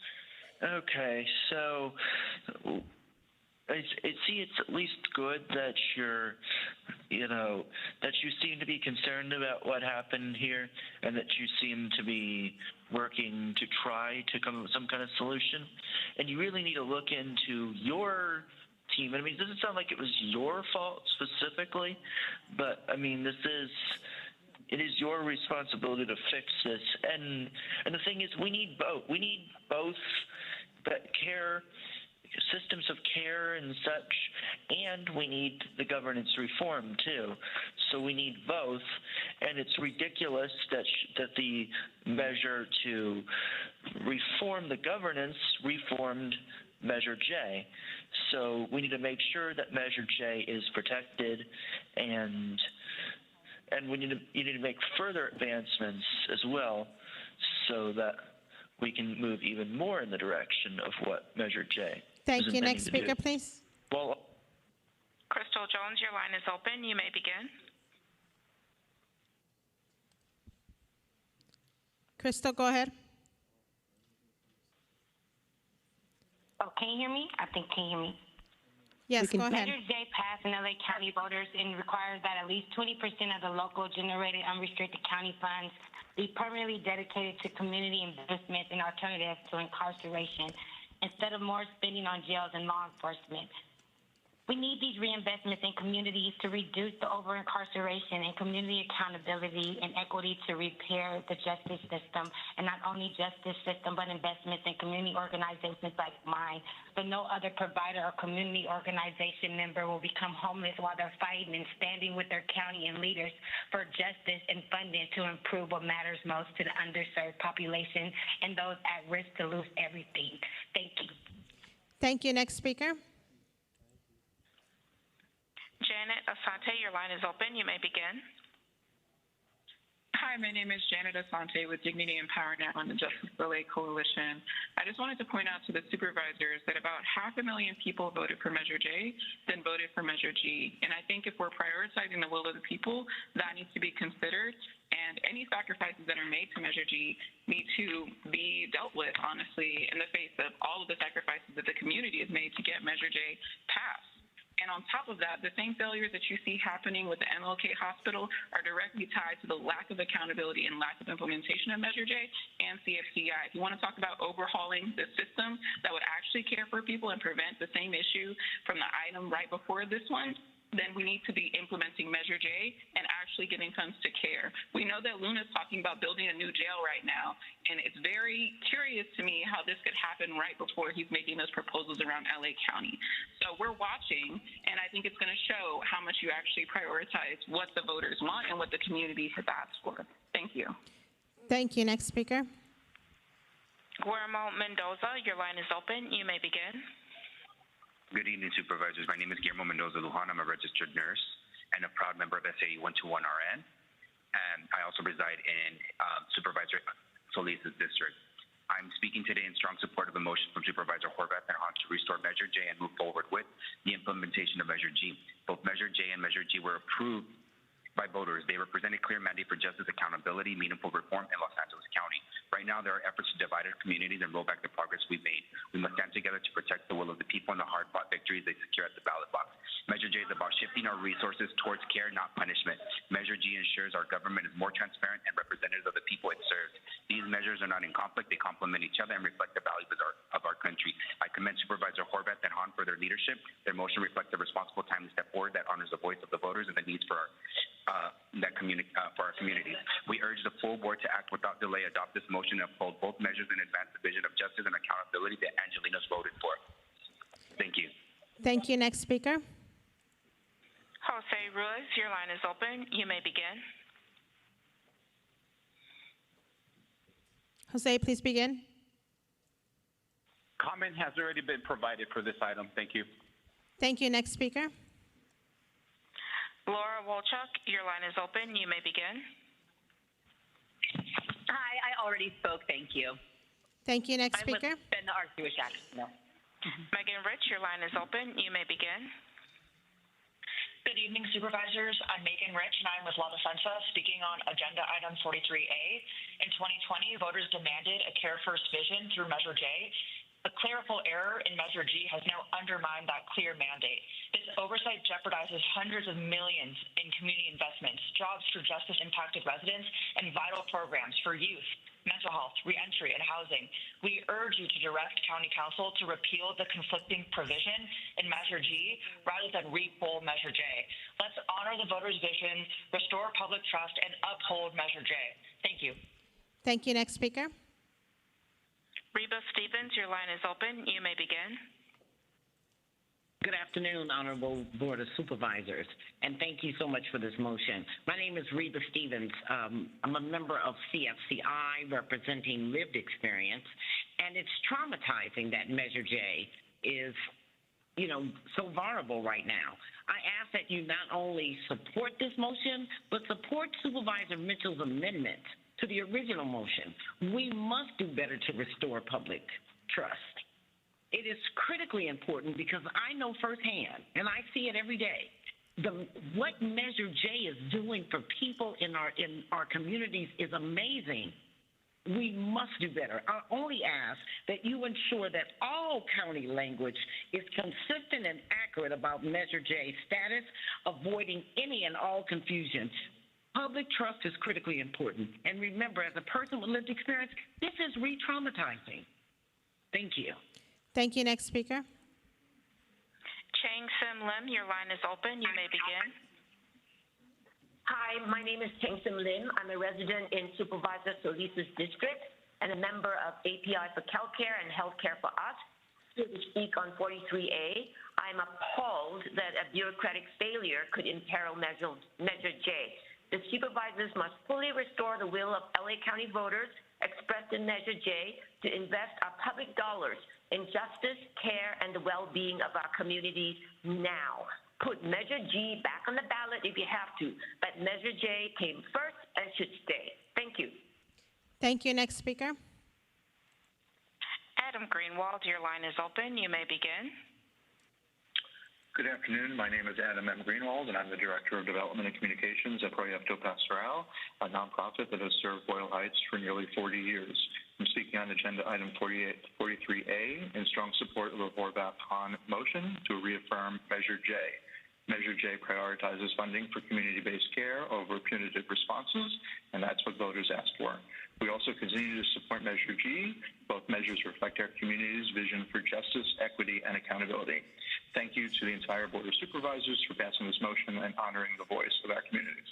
Okay, so it's at least good that that you seem to be concerned about what happened here, and that you seem to be working to try to come up with some kind of solution. And you really need to look into your team. I mean, it doesn't sound like it was your fault specifically, but I mean, it is your responsibility to fix this. And the thing is, we need both. We need both care, systems of care and such, and we need the governance reform too. So we need both, and it's ridiculous that the measure to reform the governance reformed Measure J. So we need to make sure that Measure J is protected, and you need to make further advancements as well so that we can move even more in the direction of what Measure J Thank is you. intending Next to speaker, do. please. Well, Crystal Jones, your line is open. You may begin. Crystal, go ahead. Oh, can you hear me? I think, can you hear me? Yes, go ahead. Measure J passed in LA County voters and requires that at least 20% of the local generated unrestricted county funds be permanently dedicated to community investments and alternatives to incarceration instead of more spending on jails and law enforcement. We need these reinvestments in communities to reduce the over-incarceration and community accountability and equity to repair the justice system, and not only justice system, but investments in community organizations like mine. But no other provider or community organization member will become homeless while they're fighting and standing with their county and leaders for justice and funding to improve what matters most to the underserved population and those at risk to lose everything. Thank you. Thank you. Next speaker. Janet Asante, your line is open. You may begin. Hi, my name is Janet Asante with Dignity and Power Net on the Justice for LA Coalition. I just wanted to point out to the supervisors that about 500,000 people voted for Measure J, then voted for Measure G. And I think if we're prioritizing the will of the people, that needs to be considered. And any sacrifices that are made to Measure G need to be dealt with, honestly, in the face of all of the sacrifices that the community has made to get Measure J passed. And on top of that, the same failures that you see happening with the MLK Hospital are directly tied to the lack of accountability and lack of implementation of Measure J and CFCI. If you want to talk about overhauling the system that would actually care for people and prevent the same issue from the item right before this one, then we need to be implementing Measure J and actually giving funds to care. We know that Luna's talking about building a new jail right now, and it's very curious to me how this could happen right before he's making those proposals around LA County. So we're watching, and I think it's going to show how much you actually prioritize what the voters want and what the community has asked for. Thank you. Thank you. Next speaker. Guillermo Mendoza, your line is open. You may begin. Good evening, supervisors. My name is Guillermo Mendoza Lujan. I'm a registered nurse and a proud member of SAE 121RN. And I also reside in Supervisor Solis's district. I'm speaking today in strong support of a motion from Supervisor Horvath and Hahn to restore Measure J and move forward with the implementation of Measure G. Both Measure J and Measure G were approved by voters. They represent a clear mandate for justice, accountability, meaningful reform in Los Angeles County. Right now, there are efforts to divide our communities and roll back the progress we've made. We must stand together to protect the will of the people and the hard-fought victories they secure at the ballot box. Measure J is about shifting our resources towards care, not punishment. Measure G ensures our government is more transparent and representative of the people it serves. These measures are not in conflict. They complement each other and reflect the values of our country. I commend Supervisor Horvath and Hahn for their leadership. Their motion reflects a responsible, timely step forward that honors the voice of the voters and the needs for our communities. We urge the full board to act without delay, adopt this motion, and uphold both measures and advance the vision of justice and accountability that Angelina's voted for. Thank you. Thank you. Next speaker. Jose Ruiz, your line is open. You may begin. Jose, please begin. Comment has already been provided for this item. Thank you. Thank you. Next speaker. Laura Wolchuk, your line is open. You may begin. Hi, I already spoke. Thank you. Thank you. Next speaker. I'm with the Arc-Jewish Action. No. Megan Rich, your line is open. You may begin. Good evening, supervisors. I'm Megan Rich, and I'm with La Defensa, speaking on Agenda Item 43A. In 2020, voters demanded a Care First vision through Measure J. A clerical error in Measure G has now undermined that clear mandate. This oversight jeopardizes hundreds of millions in community investments, jobs for justice-impacted residents, and vital programs for youth, mental health, reentry, and housing. We urge you to direct County Council to repeal the conflicting provision in Measure G rather than repull Measure J. Let's honor the voters' vision, restore public trust, and uphold Measure J. Thank you. Thank you. Next speaker. Reba Stevens, your line is open. You may begin. Good afternoon, Honorable Board of Supervisors, and thank you so much for this motion. My name is Reba Stevens. I'm a member of CFCI representing lived experience, and it's traumatizing that Measure J is, so vulnerable right now. I ask that you not only support this motion, but support Supervisor Mitchell's amendment to the original motion. We must do better to restore public trust. It is critically important because I know firsthand, and I see it every day, what Measure J is doing for people in our communities is amazing. We must do better. I only ask that you ensure that all county language is consistent and accurate about Measure J status, avoiding any and all confusion. Public trust is critically important. And remember, as a person with lived experience, this is re-traumatizing. Thank you. Thank you. Next speaker. Chang Sim Lim, your line is open. You may begin. Hi, my name is Chang Sim Lim. I'm a resident in Supervisor Solis's district and a member of API for Healthcare and Healthcare for Us. Here to speak on 43A, I'm appalled that a bureaucratic failure could imperil Measure J. The supervisors must fully restore the will of LA County voters expressed in Measure J to invest our public dollars in justice, care, and the well-being of our communities now. Put Measure G back on the ballot if you have to, but Measure J came first and should stay. Thank you. Thank you. Next speaker. Adam Greenwald, your line is open. You may begin. Good afternoon. My name is Adam M. Greenwald, and I'm the Director of Development and Communications at Proyecto Pastoral, a nonprofit that has served Boyle Heights for nearly 40 years. I'm speaking on agenda item 43A in strong support of a Horvath-Hahn motion to reaffirm Measure J. Measure J prioritizes funding for community-based care over punitive responses, and that's what voters asked for. We also continue to support Measure G. Both measures reflect our community's vision for justice, equity, and accountability. Thank you to the entire Board of Supervisors for passing this motion and honoring the voice of our communities.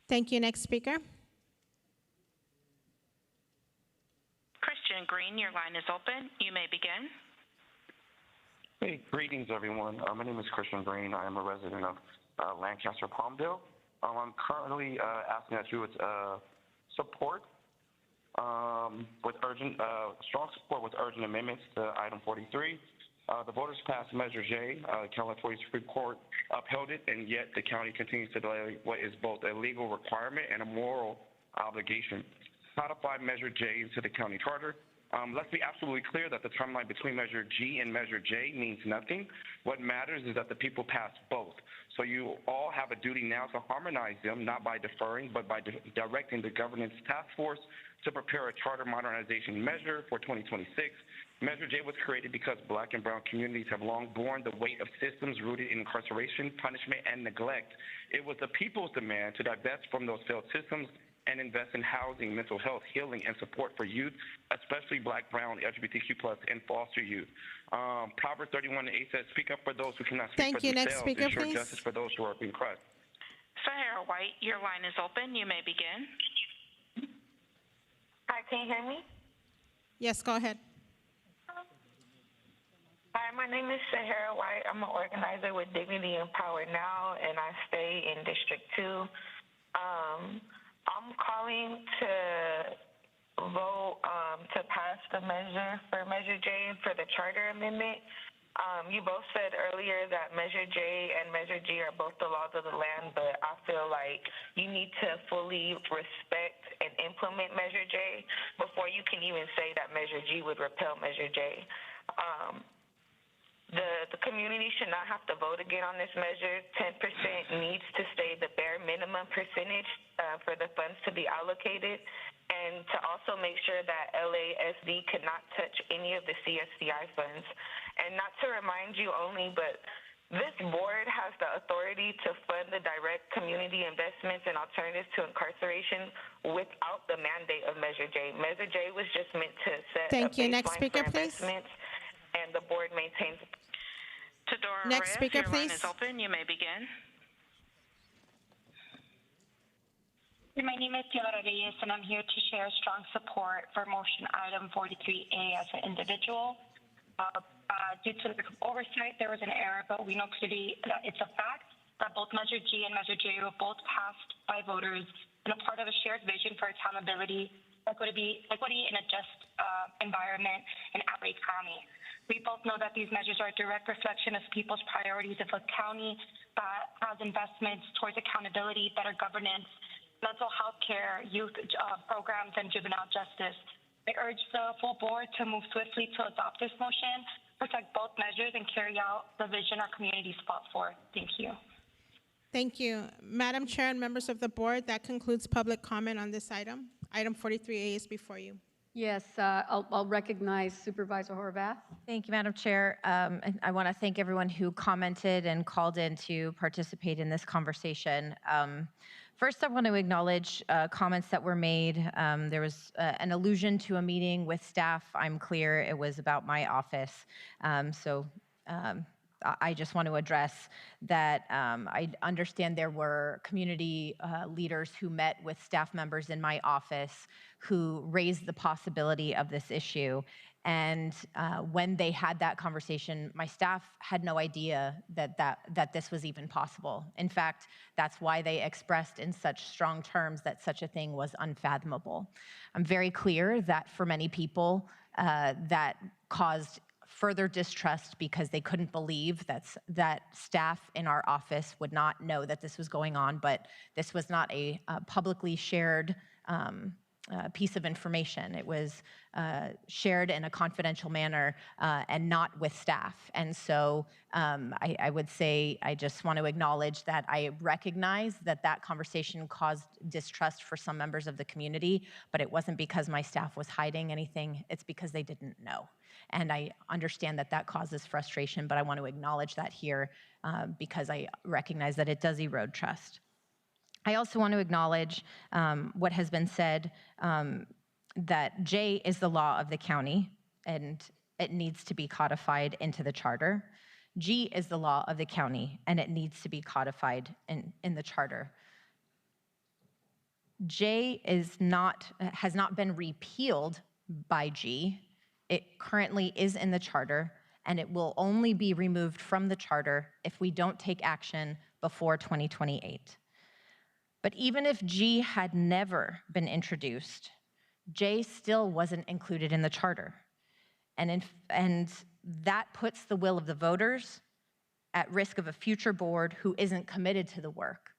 Thank you. Next speaker. Christian Green, your line is open. You may begin. Hey, greetings, everyone. My name is Christian Green. I am a resident of Lancaster, Palmdale. I'm currently asking that you would support with strong support with urgent amendments to item 43. The voters passed Measure J. California Supreme Court upheld it, and yet the county continues to delay what is both a legal requirement and a moral obligation. Codify Measure J into the county charter. Let's be absolutely clear that the timeline between Measure G and Measure J means nothing. What matters is that the people pass both. So you all have a duty now to harmonize them, not by deferring, but by directing the governance task force to prepare a charter modernization measure for 2026. Measure J was created because Black and brown communities have long borne the weight of systems rooted in incarceration, punishment, and neglect. It was the people's demand to divest from those failed systems and invest in housing, mental health, healing, and support for youth, especially Black, brown, LGBTQ+, and foster youth. Proverbs 31:8 says, "Speak up for those who cannot speak for themselves. Next speaker, ensure please. justice for those who are being crushed." Sahara White, your line is open. You may begin. Hi, can you hear me? Yes, go ahead. Hi, my name is Sahara White. I'm an organizer with Dignity and Power Now, and I stay in District 2. I'm calling to vote to pass the measure for Measure J and for the charter amendment. You both said earlier that Measure J and Measure G are both the laws of the land, but I feel like you need to fully respect and implement Measure J before you can even say that Measure G would repeal Measure J. The community should not have to vote again on this measure. 10% needs to stay the bare minimum percentage for the funds to be allocated, and to also make sure that LASD cannot touch any of the CSCI funds. And not to remind you only, but this board has the authority to fund the direct community investments and alternatives to incarceration without the mandate of Measure J. Measure J was just meant to set a baseline for investments, and the board maintains. Tadora Next Reyes, speaker, your line please. is open. You may begin. My name is Tadora Reyes, and I'm here to share strong support for motion item 43A as an individual. Due to the oversight, there was an error, but we know clearly that it's a fact that both Measure G and Measure J were both passed by voters and a part of a shared vision for accountability, equity, and a just environment in LA County. We both know that these measures are a direct reflection of people's priorities of a county that has investments towards accountability, better governance, mental health care, youth programs, and juvenile justice. I urge the full board to move swiftly to adopt this motion, protect both measures, and carry out the vision our communities fought for. Thank you. Thank you. Madam Chair and members of the board, that concludes public comment on this item. Item 43A is before you. Yes, I'll recognize Supervisor Horvath. Thank you, Madam Chair. And I want to thank everyone who commented and called in to participate in this conversation. First, I want to acknowledge comments that were made. There was an allusion to a meeting with staff. I'm clear it was about my office. I just want to address that I understand there were community leaders who met with staff members in my office who raised the possibility of this issue. And when they had that conversation, my staff had no idea that this was even possible. In fact, that's why they expressed in such strong terms that such a thing was unfathomable. I'm very clear that for many people, that caused further distrust because they couldn't believe that staff in our office would not know that this was going on, but this was not a publicly shared piece of information. It was shared in a confidential manner and not with staff. And so I would say I just want to acknowledge that I recognize that conversation caused distrust for some members of the community, but it wasn't because my staff was hiding anything. It's because they didn't know. And I understand that causes frustration, but I want to acknowledge that here because I recognize that it does erode trust. I also want to acknowledge what has been said, that J is the law of the county, and it needs to be codified into the charter. G is the law of the county, and it needs to be codified in the charter. J has not been repealed by G. It currently is in the charter, and it will only be removed from the charter if we don't take action before 2028. But even if G had never been introduced, J still wasn't included in the charter. And that puts the will of the voters at risk of a future board who isn't committed to the work.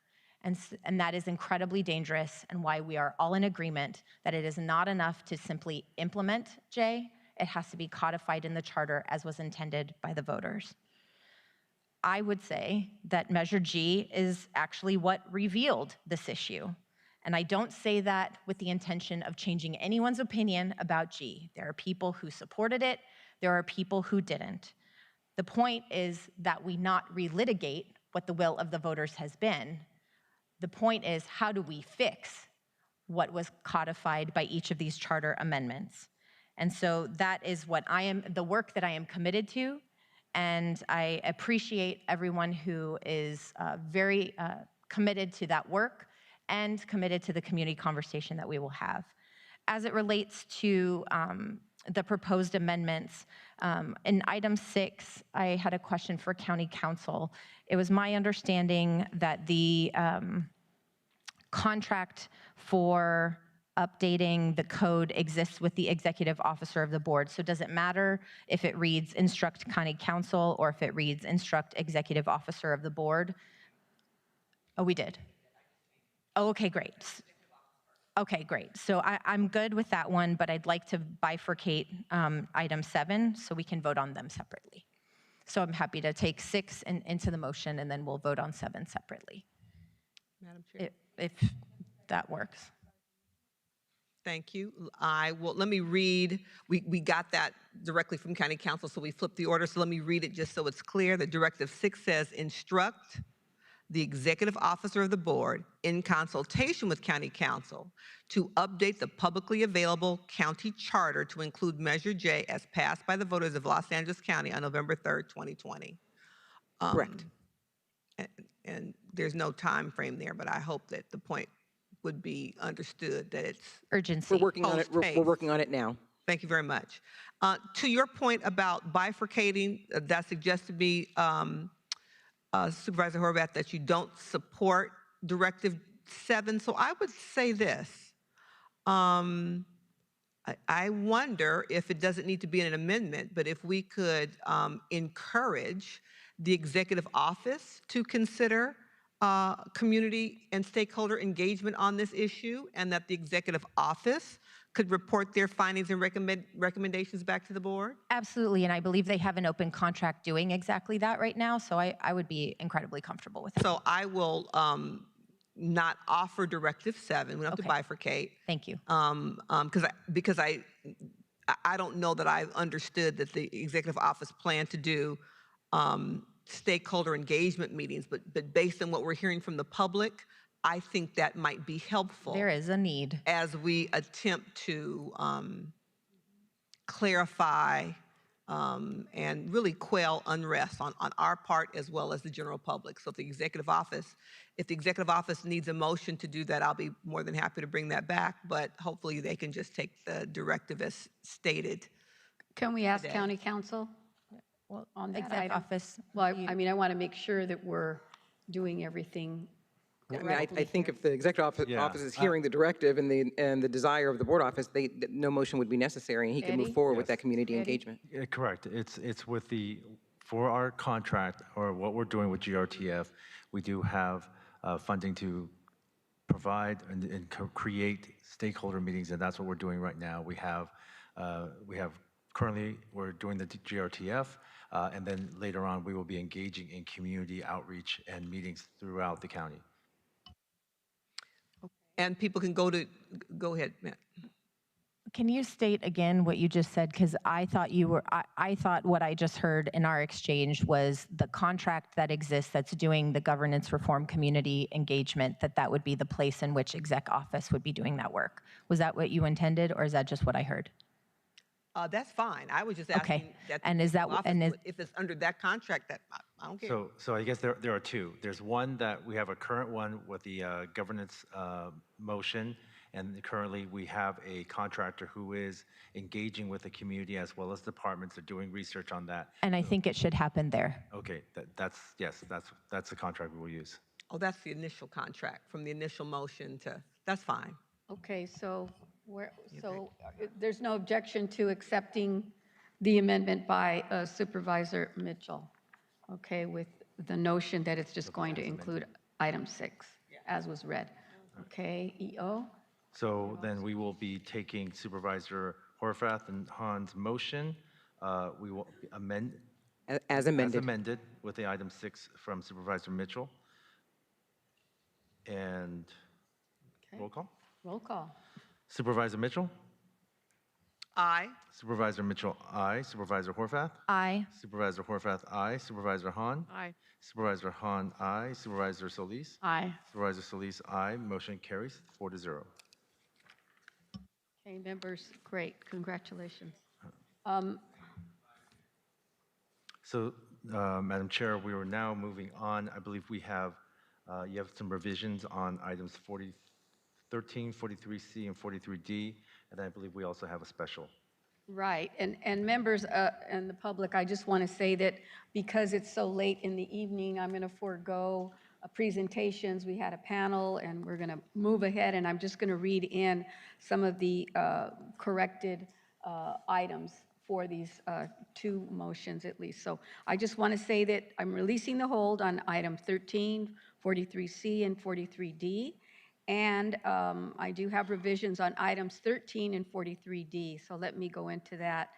And that is incredibly dangerous, and why we are all in agreement that it is not enough to simply implement J. It has to be codified in the charter as was intended by the voters. I would say that Measure G is actually what revealed this issue. And I don't say that with the intention of changing anyone's opinion about G. There are people who supported it. There are people who didn't. The point is that we not relitigate what the will of the voters has been. The point is, how do we fix what was codified by each of these charter amendments? And so that is the work that I am committed to, and I appreciate everyone who is very committed to that work and committed to the community conversation that we will have. As it relates to the proposed amendments, in item 6, I had a question for County Council. It was my understanding that the contract for updating the code exists with the executive officer of the board. So does it matter if it reads instruct county council or if it reads instruct executive officer of the board? Oh, we did. Oh, okay, great. Okay, great. So I'm good with that one, but I'd like to bifurcate item 7 so we can vote on them separately. So I'm happy to take 6 into the motion, and then we'll vote on 7 separately. Madam Chair. If that works. Thank you. Let me read. We got that directly from County Council, so we flipped the order. So let me read it just so it's clear. The Directive 6 says, instruct the executive officer of the board in consultation with County Council to update the publicly available county charter to include Measure J as passed by the voters of Los Angeles County on November 3rd, 2020. Correct. And there's no time frame there, but I hope that the point would be understood that it's urgency. We're working on it. We're working on it now. Thank you very much. To your point about bifurcating, that suggests to me, Supervisor Horvath, that you don't support Directive 7. So I would say this. I wonder if it doesn't need to be an amendment, but if we could encourage the executive office to consider community and stakeholder engagement on this issue, and that the executive office could report their findings and recommendations back to the board? Absolutely, and I believe they have an open contract doing exactly that right now, so I would be incredibly comfortable with it. So I will not offer Directive 7. We don't have to bifurcate. Thank you. Because I don't know that I've understood that the executive office planned to do stakeholder engagement meetings, but based on what we're hearing from the public, I think that might be helpful. There is a need. As we attempt to clarify and really quell unrest on our part as well as the general public. So if the executive office needs a motion to do that, I'll be more than happy to bring that back, but hopefully they can just take the directive as stated. Can we ask County Council on that Exec item? office. Well, I mean, I want to make sure that we're doing everything. I mean, I think if the executive office is hearing the directive and the desire of the board office, no motion would be necessary, and he can move forward with that community engagement. Yeah, correct. It's with for our contract, or what we're doing with GRTF, we do have funding to provide and create stakeholder meetings, and that's what we're doing right now. We have currently, we're doing the GRTF, and then later on we will be engaging in community outreach and meetings throughout the county. And people can go ahead, Matt. Can you state again what you just said? Because I thought I thought what I just heard in our exchange was the contract that exists that's doing the governance reform community engagement, that would be the place in which exec office would be doing that work. Was that what you intended, or is that just what I heard? That's fine. I was just asking that. And is that if it's under that contract, that I don't care. So I guess there are two. There's one that we have a current one with the governance motion, and currently we have a contractor who is engaging with the community as well as departments are doing research on that. And I think it should happen there. Okay, that's the contract we will use. Oh, that's the initial contract from the initial motion to. That's fine. Okay, so there's no objection to accepting the amendment by Supervisor Mitchell, okay, with the notion that it's just going to include item 6, as was read. Okay, EO? So then we will be taking Supervisor Horvath and Hahn's motion. We will amend. As amended. As amended with the item 6 from Supervisor Mitchell. And roll call? Roll call. Supervisor Mitchell? Aye. Supervisor Mitchell, aye. Supervisor Horvath? Aye. Supervisor Horvath, aye. Supervisor Hahn? Aye. Supervisor Hahn, aye. Supervisor Solis? Aye. Supervisor Solis, aye. Motion carries 4-0. Okay, members, great. Congratulations. So, Madam Chair, we are now moving on. I believe we have, you have some revisions on items 13, 43C, and 43D, and I believe we also have a special. Right, and members and the public, I just want to say that because it's so late in the evening, I'm going to forego presentations. We had a panel, and we're going to move ahead, and I'm just going to read in some of the corrected items for these two motions at least. So I just want to say that I'm releasing the hold on item 13, 43C, and 43D. And I do have revisions on items 13 and 43D, so let me go into that.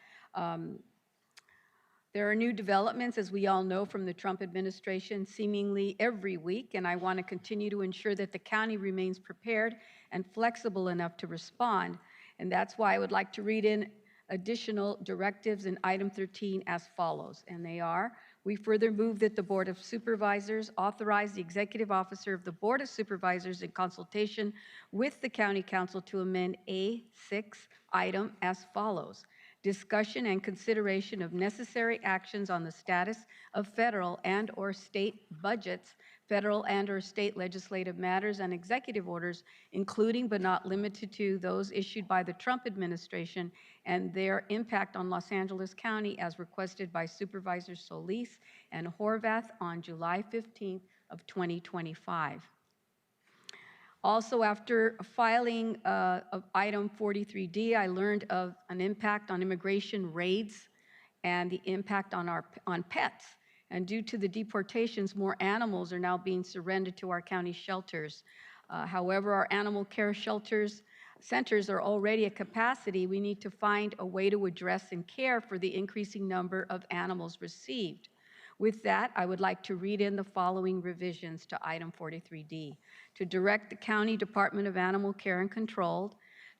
There are new developments, as we all know, from the Trump administration seemingly every week, and I want to continue to ensure that the county remains prepared and flexible enough to respond. And that's why I would like to read in additional directives in item 13 as follows, and they are: we further move that the Board of Supervisors authorize the Executive Officer of the Board of Supervisors in consultation with the County Council to amend A6 item as follows: discussion and consideration of necessary actions on the status of federal and/or state budgets, federal and/or state legislative matters and executive orders, including but not limited to those issued by the Trump administration and their impact on Los Angeles County, as requested by Supervisors Solis and Horvath on July 15th of 2025. Also, after filing of item 43D, I learned of an impact on immigration raids and the impact on pets. And due to the deportations, more animals are now being surrendered to our county shelters. However, our animal care centers are already at capacity. We need to find a way to address and care for the increasing number of animals received. With that, I would like to read in the following revisions to item 43D. To direct the County Department of Animal Care and Control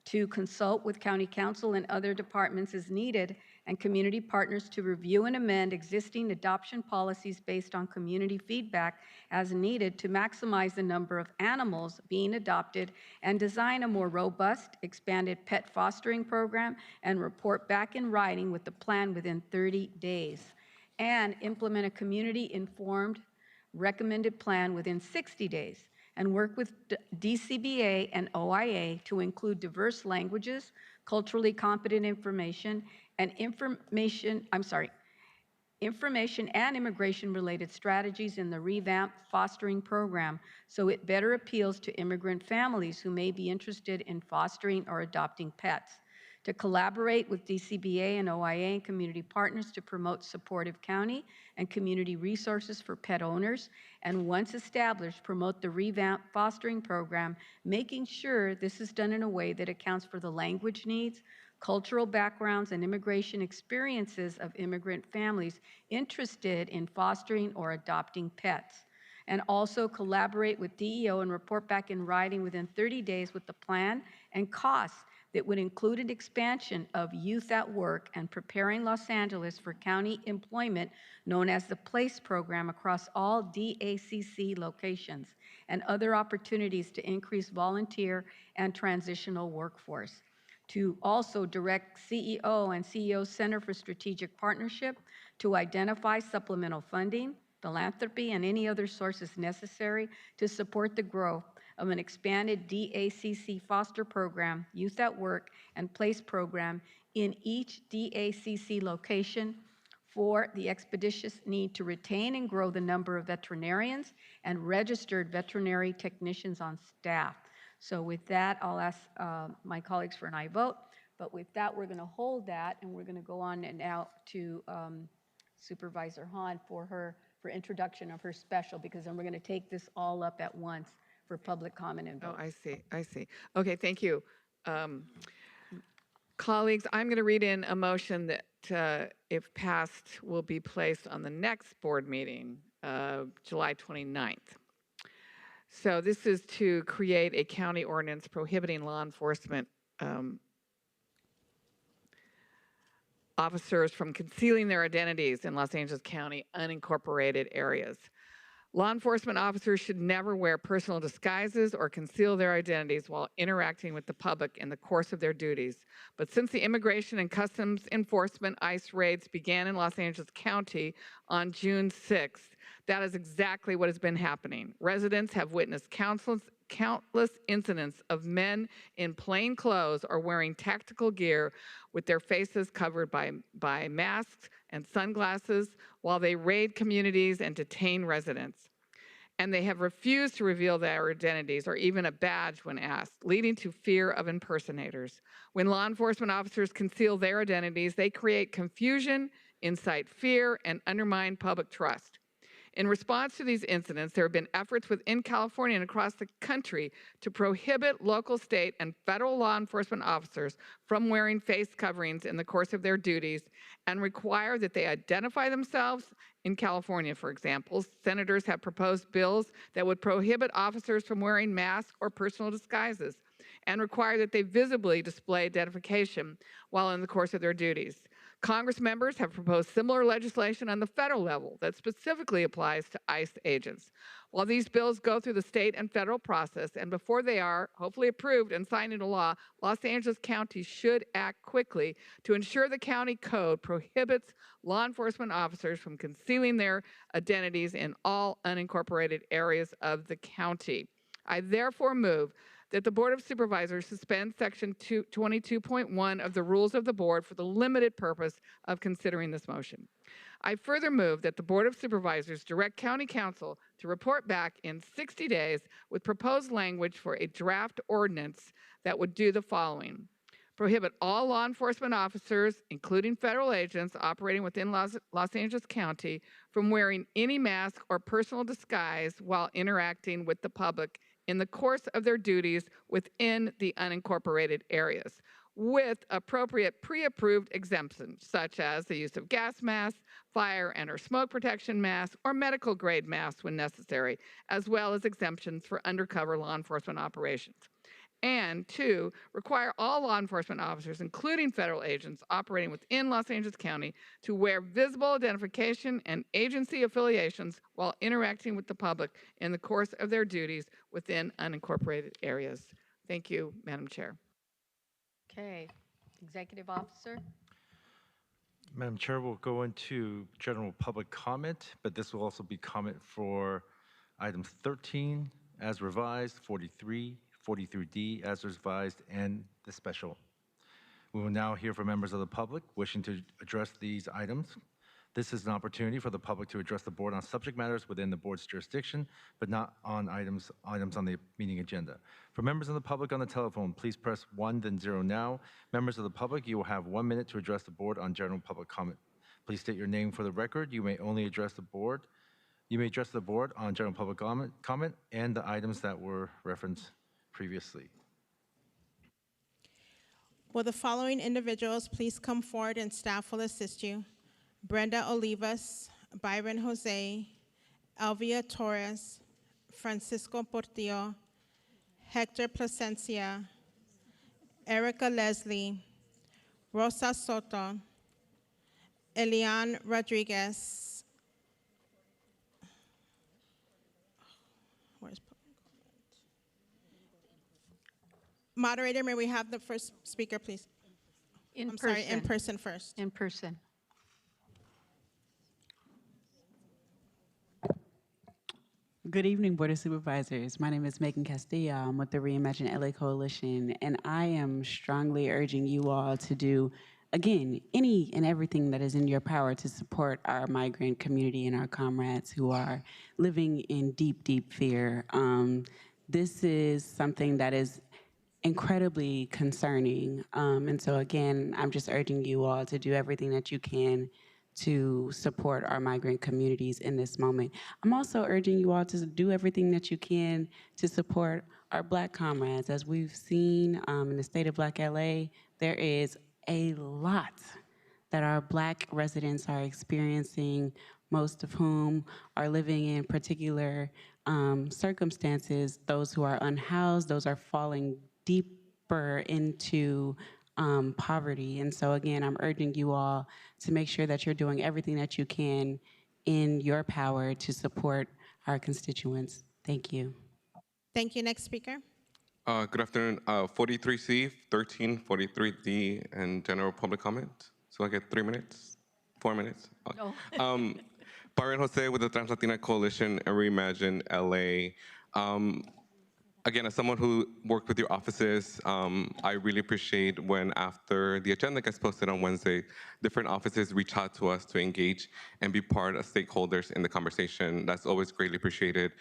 to consult with County Council and other departments as needed and community partners to review and amend existing adoption policies based on community feedback as needed to maximize the number of animals being adopted and design a more robust, expanded pet fostering program and report back in writing with the plan within 30 days. And implement a community-informed recommended plan within 60 days, and work with DCBA and OIA to include diverse languages, culturally competent information, and information and immigration-related strategies in the revamped fostering program so it better appeals to immigrant families who may be interested in fostering or adopting pets. To collaborate with DCBA and OIA and community partners to promote supportive county and community resources for pet owners, and once established, promote the revamped fostering program, making sure this is done in a way that accounts for the language needs, cultural backgrounds, and immigration experiences of immigrant families interested in fostering or adopting pets. And also collaborate with DEO and report back in writing within 30 days with the plan and costs that would include an expansion of youth at work and preparing Los Angeles for county employment known as the PLACE program across all DACC locations and other opportunities to increase volunteer and transitional workforce. To also direct CEO and CEO Center for Strategic Partnership to identify supplemental funding, philanthropy, and any other sources necessary to support the growth of an expanded DACC foster program, youth at work, and PLACE program in each DACC location for the expeditious need to retain and grow the number of veterinarians and registered veterinary technicians on staff. So with that, I'll ask my colleagues for an aye vote. But with that, we're going to hold that, and we're going to go on and now to Supervisor Hahn for introduction of her special, because then we're going to take this all up at once for public comment and vote. Oh, I see. Okay, thank you. Colleagues, I'm going to read in a motion that, if passed, will be placed on the next board meeting, July 29th. So this is to create a county ordinance prohibiting law enforcement officers from concealing their identities in Los Angeles County unincorporated areas. Law enforcement officers should never wear personal disguises or conceal their identities while interacting with the public in the course of their duties. But since the Immigration and Customs Enforcement ICE raids began in Los Angeles County on June 6th, that is exactly what has been happening. Residents have witnessed countless incidents of men in plain clothes or wearing tactical gear with their faces covered by masks and sunglasses while they raid communities and detain residents. And they have refused to reveal their identities or even a badge when asked, leading to fear of impersonators. When law enforcement officers conceal their identities, they create confusion, incite fear, and undermine public trust. In response to these incidents, there have been efforts within California and across the country to prohibit local, state, and federal law enforcement officers from wearing face coverings in the course of their duties and require that they identify themselves. In California, for example, senators have proposed bills that would prohibit officers from wearing masks or personal disguises and require that they visibly display identification while in the course of their duties. Congress members have proposed similar legislation on the federal level that specifically applies to ICE agents. While these bills go through the state and federal process, and before they are hopefully approved and signed into law, Los Angeles County should act quickly to ensure the county code prohibits law enforcement officers from concealing their identities in all unincorporated areas of the county. I therefore move that the Board of Supervisors suspend Section 22.1 of the Rules of the Board for the limited purpose of considering this motion. I further move that the Board of Supervisors direct County Council to report back in 60 days with proposed language for a draft ordinance that would do the following. Prohibit all law enforcement officers, including federal agents operating within Los Angeles County, from wearing any mask or personal disguise while interacting with the public in the course of their duties within the unincorporated areas, with appropriate pre-approved exemptions, such as the use of gas masks, fire and/or smoke protection masks, or medical grade masks when necessary, as well as exemptions for undercover law enforcement operations. And 2, require all law enforcement officers, including federal agents operating within Los Angeles County, to wear visible identification and agency affiliations while interacting with the public in the course of their duties within unincorporated areas. Thank you, Madam Chair. Okay, Executive Officer. Madam Chair, we'll go into general public comment, but this will also be comment for items 13 as revised, 43, 43D as revised, and the special. We will now hear from members of the public wishing to address these items. This is an opportunity for the public to address the board on subject matters within the board's jurisdiction, but not on items on the meeting agenda. For members of the public on the telephone, please press 1 then 0 now. Members of the public, you will have 1 minute to address the board on general public comment. Please state your name for the record. You may only address the board. You may address the board on general public comment and the items that were referenced previously. Will the following individuals please come forward and staff will assist you? Brenda Olivas, Byron Jose, Elvia Torres, Francisco Portillo, Hector Plasencia, Erica Leslie, Rosa Soto, Elian Rodriguez. Where's Moderator, may we have the first speaker, please? In person first. In person. Good evening, Board of Supervisors. My name is Megan Castillo. I'm with the Reimagine LA Coalition, and I am strongly urging you all to do, again, any and everything that is in your power to support our migrant community and our comrades who are living in deep, deep fear. This is something that is incredibly concerning. And so again, I'm just urging you all to do everything that you can to support our migrant communities in this moment. I'm also urging you all to do everything that you can to support our Black comrades. As we've seen in the state of Black LA, there is a lot that our Black residents are experiencing, most of whom are living in particular circumstances. Those who are unhoused, those are falling deeper into poverty. And so again, I'm urging you all to make sure that you're doing everything that you can in your power to support our constituents. Thank you. Thank you. Next speaker. Good afternoon. 43C, 13, 43D, and general public comment. So I get 3 minutes, 4 minutes. No. Byron Jose with the Trans-Latina Coalition and Reimagine LA. Again, as someone who worked with your offices, I really appreciate when after the agenda gets posted on Wednesday, different offices reach out to us to engage and be part of stakeholders in the conversation. That's always greatly appreciated,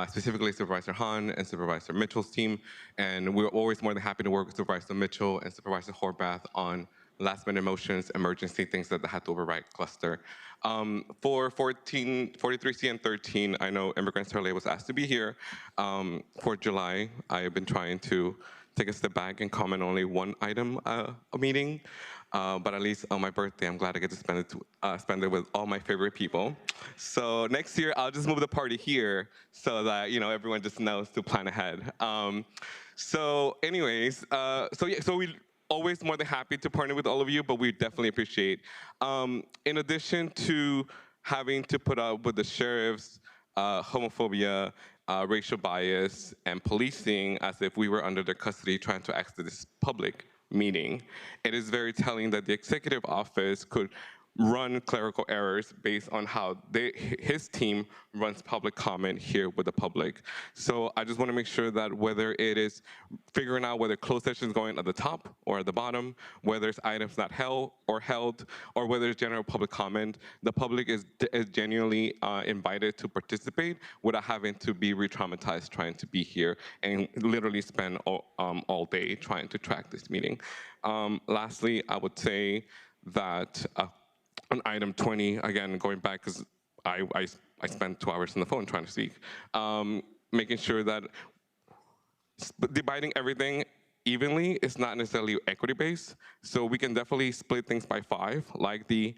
specifically Supervisor Hahn and Supervisor Mitchell's team. And we're always more than happy to work with Supervisor Mitchell and Supervisor Horvath on last-minute motions, emergency things that had to override cluster. For 43C and 13, I know Immigrants to LA was asked to be here. For July, I have been trying to take a step back and comment only one item a meeting. But at least on my birthday, I'm glad I get to spend it with all my favorite people. So next year, I'll just move the party here so that everyone just knows to plan ahead. So anyways, so we always more than happy to partner with all of you, but we definitely appreciate. In addition to having to put up with the sheriff's homophobia, racial bias, and policing as if we were under their custody trying to access this public meeting, it is very telling that the executive office could run clerical errors based on how his team runs public comment here with the public. So I just want to make sure that whether it is figuring out whether closed session is going at the top or at the bottom, whether it's items not held, or whether it's general public comment, the public is genuinely invited to participate without having to be re-traumatized trying to be here and literally spend all day trying to track this meeting. Lastly, I would say that on item 20, again, going back, because I spent 2 hours on the phone trying to speak, making sure that dividing everything evenly is not necessarily equity-based. So we can definitely split things by 5, like the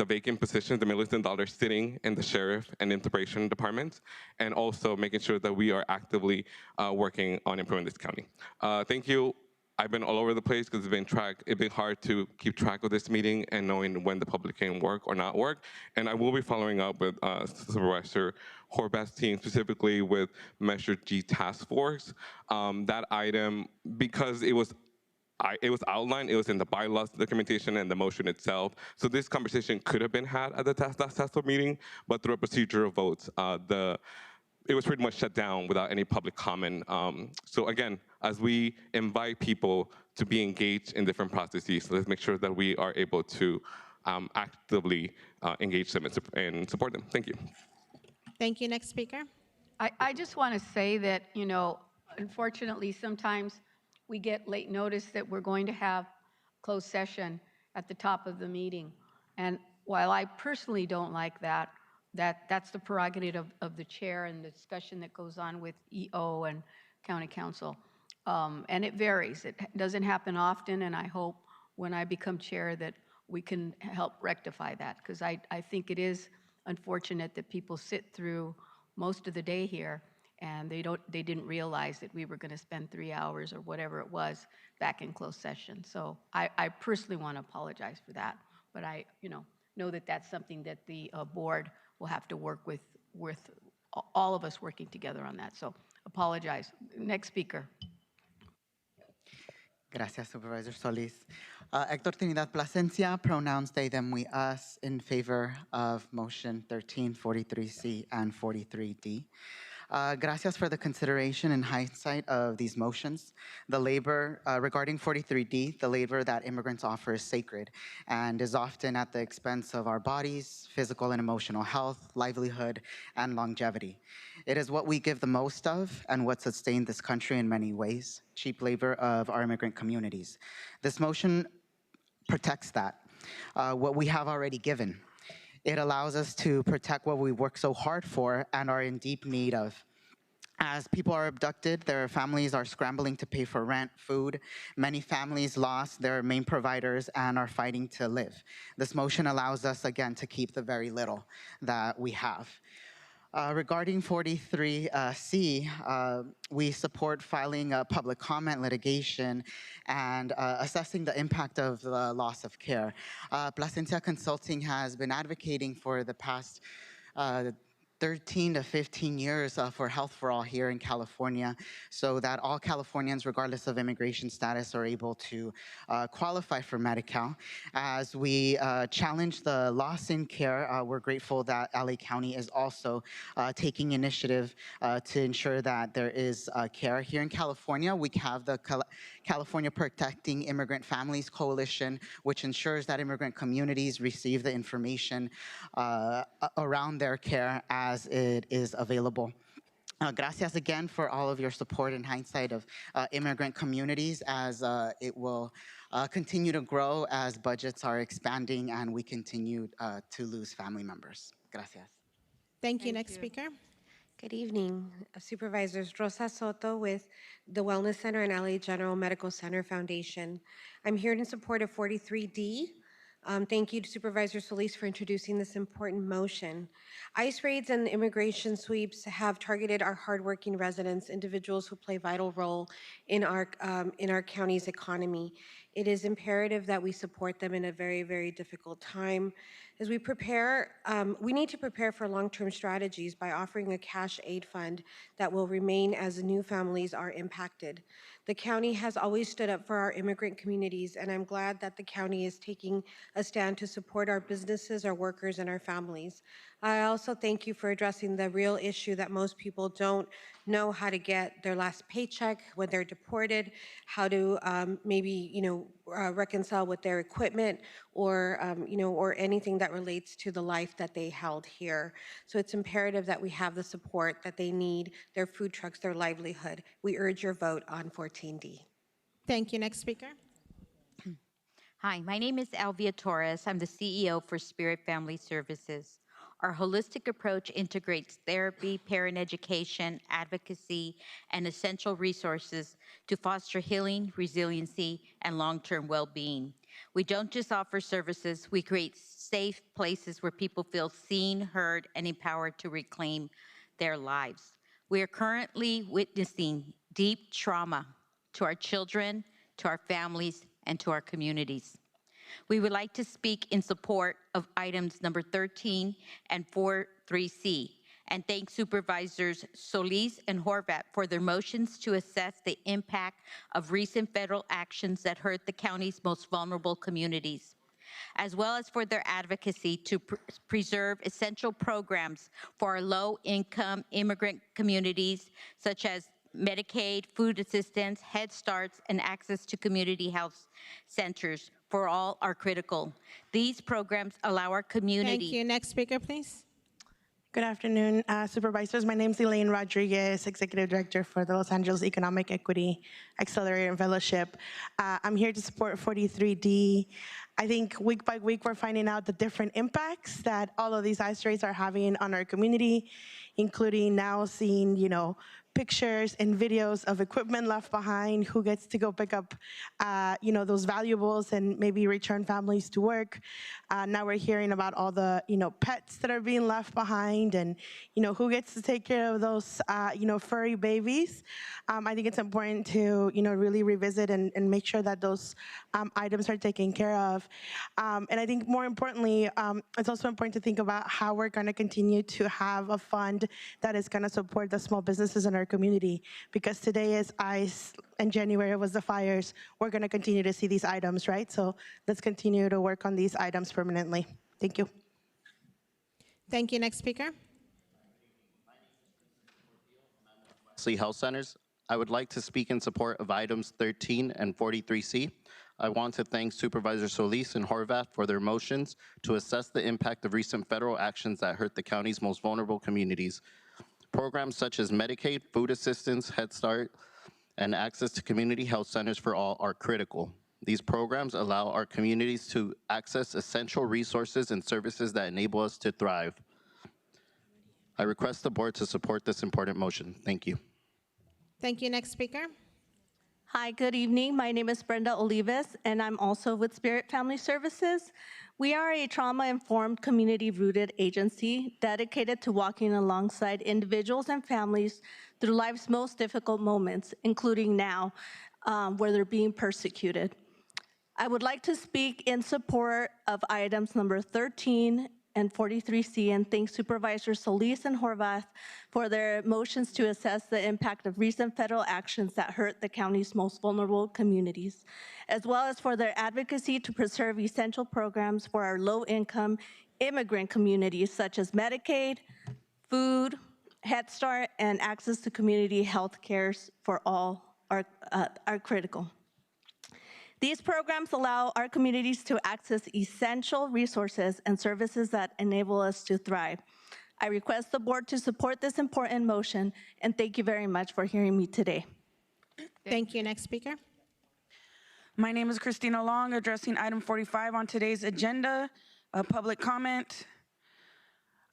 vacant positions, the $1 million sitting in the sheriff and integration departments, and also making sure that we are actively working on improving this county. Thank you. I've been all over the place because it's been hard to keep track of this meeting and knowing when the public can work or not work. And I will be following up with Supervisor Horvath's team, specifically with Measure G Task Force. That item, because it was outlined, it was in the bylaws documentation and the motion itself. So this conversation could have been had at the task force meeting, but through a procedural vote, it was pretty much shut down without any public comment. So again, as we invite people to be engaged in different processes, let's make sure that we are able to actively engage them and support them. Thank you. Thank you. Next speaker. I just want to say that, you know, unfortunately, sometimes we get late notice that we're going to have closed session at the top of the meeting. And while I personally don't like that, that's the prerogative of the chair and the discussion that goes on with EO and county council. And it varies. It doesn't happen often, and I hope when I become chair that we can help rectify that, because I think it is unfortunate that people sit through most of the day here and they didn't realize that we were going to spend 3 hours or whatever it was back in closed session. So I personally want to apologize for that, but I know that that's something that the board will have to work with all of us working together on that. So apologize. Next speaker. Gracias, Supervisor Solis. Hector Trinidad Plasencia, pronouns they, them, we, us, in favor of motion 1343C and 43D. Gracias for the consideration and hindsight of these motions. The labor, regarding 43D, the labor that immigrants offer is sacred and is often at the expense of our bodies, physical and emotional health, livelihood, and longevity. It is what we give the most of and what sustained this country in many ways, cheap labor of our immigrant communities. This motion protects that, what we have already given. It allows us to protect what we work so hard for and are in deep need of. As people are abducted, their families are scrambling to pay for rent, food. Many families lost their main providers and are fighting to live. This motion allows us, again, to keep the very little that we have. Regarding 43C, we support filing a public comment litigation and assessing the impact of the loss of care. Plasencia Consulting has been advocating for the past 13 to 15 years for Health for All here in California, so that all Californians, regardless of immigration status, are able to qualify for Medi-Cal. As we challenge the loss in care, we're grateful that LA County is also taking initiative to ensure that there is care. Here in California, we have the California Protecting Immigrant Families Coalition, which ensures that immigrant communities receive the information around their care as it is available. Gracias again for all of your support and hindsight of immigrant communities, as it will continue to grow as budgets are expanding and we continue to lose family members. Gracias. Thank you. Next speaker. Good evening, Supervisors. Rosa Soto with the Wellness Center and LA General Medical Center Foundation. I'm here in support of 43D. Thank you to Supervisor Solis for introducing this important motion. ICE raids and immigration sweeps have targeted our hardworking residents, individuals who play a vital role in our county's economy. It is imperative that we support them in a very, very difficult time. As we prepare, we need to prepare for long-term strategies by offering a cash aid fund that will remain as new families are impacted. The county has always stood up for our immigrant communities, and I'm glad that the county is taking a stand to support our businesses, our workers, and our families. I also thank you for addressing the real issue that most people don't know how to get their last paycheck when they're deported, how to maybe reconcile with their equipment, or or anything that relates to the life that they held here. So it's imperative that we have the support that they need, their food trucks, their livelihood. We urge your vote on 14D. Thank you. Next speaker. Hi, my name is Alvia Torres. I'm the CEO for Spirit Family Services. Our holistic approach integrates therapy, parent education, advocacy, and essential resources to foster healing, resiliency, and long-term well-being. We don't just offer services, we create safe places where people feel seen, heard, and empowered to reclaim their lives. We are currently witnessing deep trauma to our children, to our families, and to our communities. We would like to speak in support of items number 13 and 43C, and thank Supervisors Solis and Horvat for their motions to assess the impact of recent federal actions that hurt the county's most vulnerable communities, as well as for their advocacy to preserve essential programs for our low-income immigrant communities, such as Medicaid, food assistance, Head Starts, and access to community health centers for all are critical. These programs allow our community. Thank you. Next speaker, please. Good afternoon, Supervisors. My name is Elaine Rodriguez, Executive Director for the Los Angeles Economic Equity Accelerator and Fellowship. I'm here to support 43D. I think week by week we're finding out the different impacts that all of these ICE raids are having on our community, including now seeing, pictures and videos of equipment left behind, who gets to go pick up, those valuables and maybe return families to work. Now we're hearing about all the, pets that are being left behind and, who gets to take care of those, furry babies. I think it's important to, really revisit and make sure that those items are taken care of. And I think more importantly, it's also important to think about how we're going to continue to have a fund that is going to support the small businesses in our community, because today is ICE and January was the fires. We're going to continue to see these items, right? So let's continue to work on these items permanently. Thank you. Thank you. Next speaker. Health centers. I would like to speak in support of items 13 and 43C. I want to thank Supervisor Solis and Horvath for their motions to assess the impact of recent federal actions that hurt the county's most vulnerable communities. Programs such as Medicaid, food assistance, Head Start, and access to community health centers for all are critical. These programs allow our communities to access essential resources and services that enable us to thrive. I request the board to support this important motion. Thank you. Thank you. Next speaker. Hi, good evening. My name is Brenda Olivas, and I'm also with Spirit Family Services. We are a trauma-informed, community-rooted agency dedicated to walking alongside individuals and families through life's most difficult moments, including now, where they're being persecuted. I would like to speak in support of items number 13 and 43C, and thank Supervisors Solis and Horvath for their motions to assess the impact of recent federal actions that hurt the county's most vulnerable communities, as well as for their advocacy to preserve essential programs for our low-income immigrant communities, such as Medicaid, food, Head Start, and access to community health care for all are critical. These programs allow our communities to access essential resources and services that enable us to thrive. I request the board to support this important motion, and thank you very much for hearing me today. Thank you. Next speaker. My name is Christina Long, addressing item 45 on today's agenda, public comment.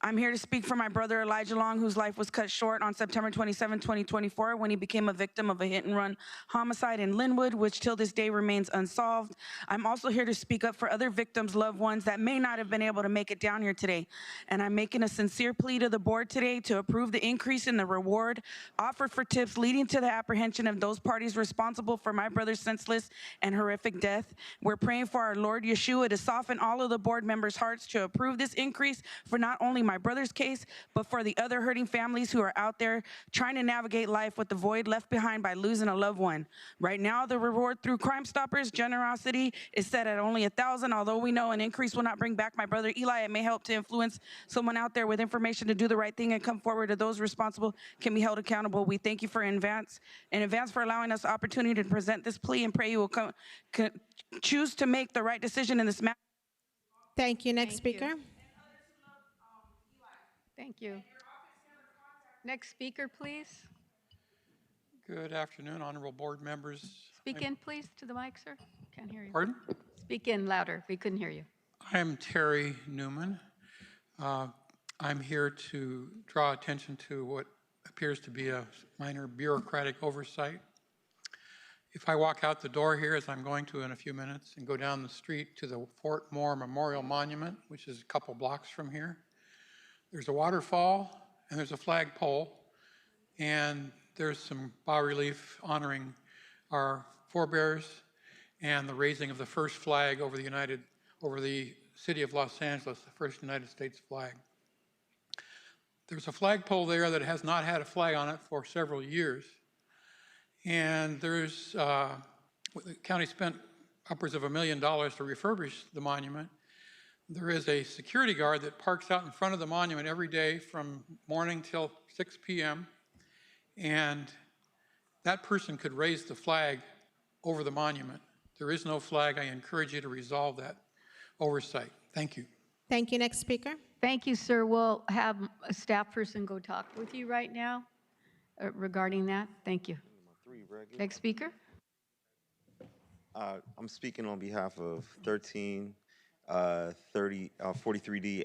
I'm here to speak for my brother Elijah Long, whose life was cut short on September 27, 2024, when he became a victim of a hit-and-run homicide in Linwood, which till this day remains unsolved. I'm also here to speak up for other victims' loved ones that may not have been able to make it down here today. And I'm making a sincere plea to the board today to approve the increase in the reward offered for tips leading to the apprehension of those parties responsible for my brother's senseless and horrific death. We're praying for our Lord Yeshua to soften all of the board members' hearts to approve this increase for not only my brother's case, but for the other hurting families who are out there trying to navigate life with the void left behind by losing a loved one. Right now, the reward through Crime Stoppers generosity is set at only $1,000. Although we know an increase will not bring back my brother Eli, it may help to influence someone out there with information to do the right thing and come forward to those responsible can be held accountable. We thank you in advance for allowing us the opportunity to present this plea and pray you will choose to make the right decision in this matter. Thank you. Next speaker. Thank you. Next speaker, please. Good afternoon, honorable board members. Speak in, please, to the mic, sir. Can't hear you. Pardon? Speak in louder. We couldn't hear you. I'm Terry Newman. I'm here to draw attention to what appears to be a minor bureaucratic oversight. If I walk out the door here, as I'm going to in a few minutes, and go down the street to the Fort Moore Memorial Monument, which is a couple blocks from here, there's a waterfall and there's a flagpole, and there's some bas-relief honoring our forebears and the raising of the first flag over the city of Los Angeles, the first United States flag. There's a flagpole there that has not had a flag on it for several years. And there's, the county spent upwards of $1 million to refurbish the monument. There is a security guard that parks out in front of the monument every day from morning till 6 p.m. And that person could raise the flag over the monument. There is no flag. I encourage you to resolve that oversight. Thank you. Thank you. Next speaker. Thank you, sir. We'll have a staff person go talk with you right now regarding that. Thank you. Next speaker. I'm speaking on behalf of 43D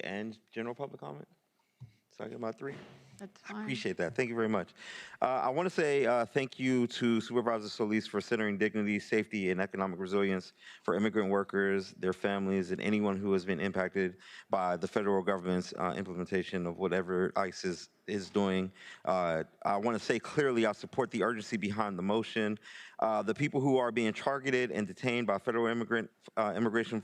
and general public comment. So I get my 3? That's fine. I appreciate that. Thank you very much. I want to say thank you to Supervisor Solis for centering dignity, safety, and economic resilience for immigrant workers, their families, and anyone who has been impacted by the federal government's implementation of whatever ICE is doing. I want to say clearly I support the urgency behind the motion. The people who are being targeted and detained by federal immigration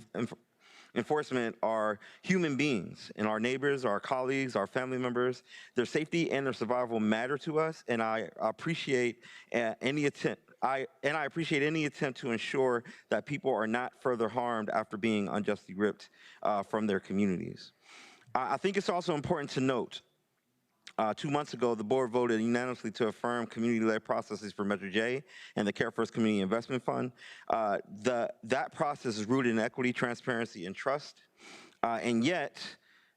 enforcement are human beings, and our neighbors, our colleagues, our family members. Their safety and their survival matter to us, and I appreciate any attempt. I appreciate any attempt to ensure that people are not further harmed after being unjustly ripped from their communities. I think it's also important to note 2 months ago, the board voted unanimously to affirm community-led processes for Measure J and the Care First Community Investment Fund. That process is rooted in equity, transparency, and trust. And yet,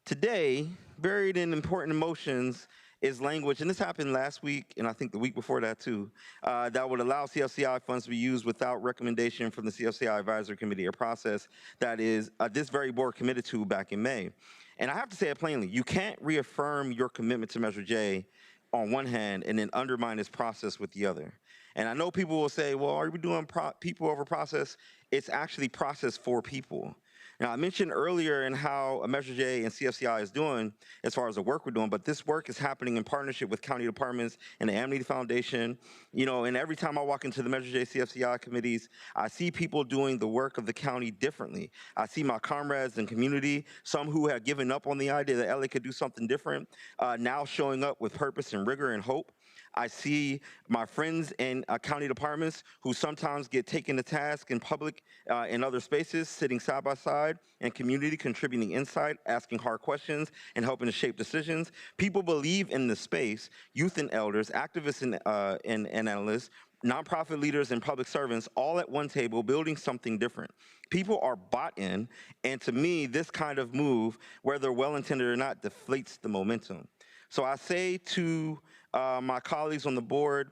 today, buried in important emotions is language, and this happened last week, and I think the week before that too, that would allow CFCI funds to be used without recommendation from the CFCI Advisory Committee, a process that is this very board committed to back in May. And I have to say it plainly, you can't reaffirm your commitment to Measure J on one hand and then undermine this process with the other. And I know people will say, well, are we doing people over process? It's actually process for people. Now, I mentioned earlier in how Measure J and CFCI is doing as far as the work we're doing, but this work is happening in partnership with county departments and the Amity Foundation. You know, and every time I walk into the Measure J CFCI committees, I see people doing the work of the county differently. I see my comrades in community, some who have given up on the idea that LA could do something different, now showing up with purpose and rigor and hope. I see my friends in county departments who sometimes get taken to task in public in other spaces, sitting side by side in community, contributing insight, asking hard questions, and helping to shape decisions. People believe in the space, youth and elders, activists and analysts, nonprofit leaders and public servants, all at one table building something different. People are bought in, and to me, this kind of move, whether well-intended or not, deflates the momentum. So I say to my colleagues on the board,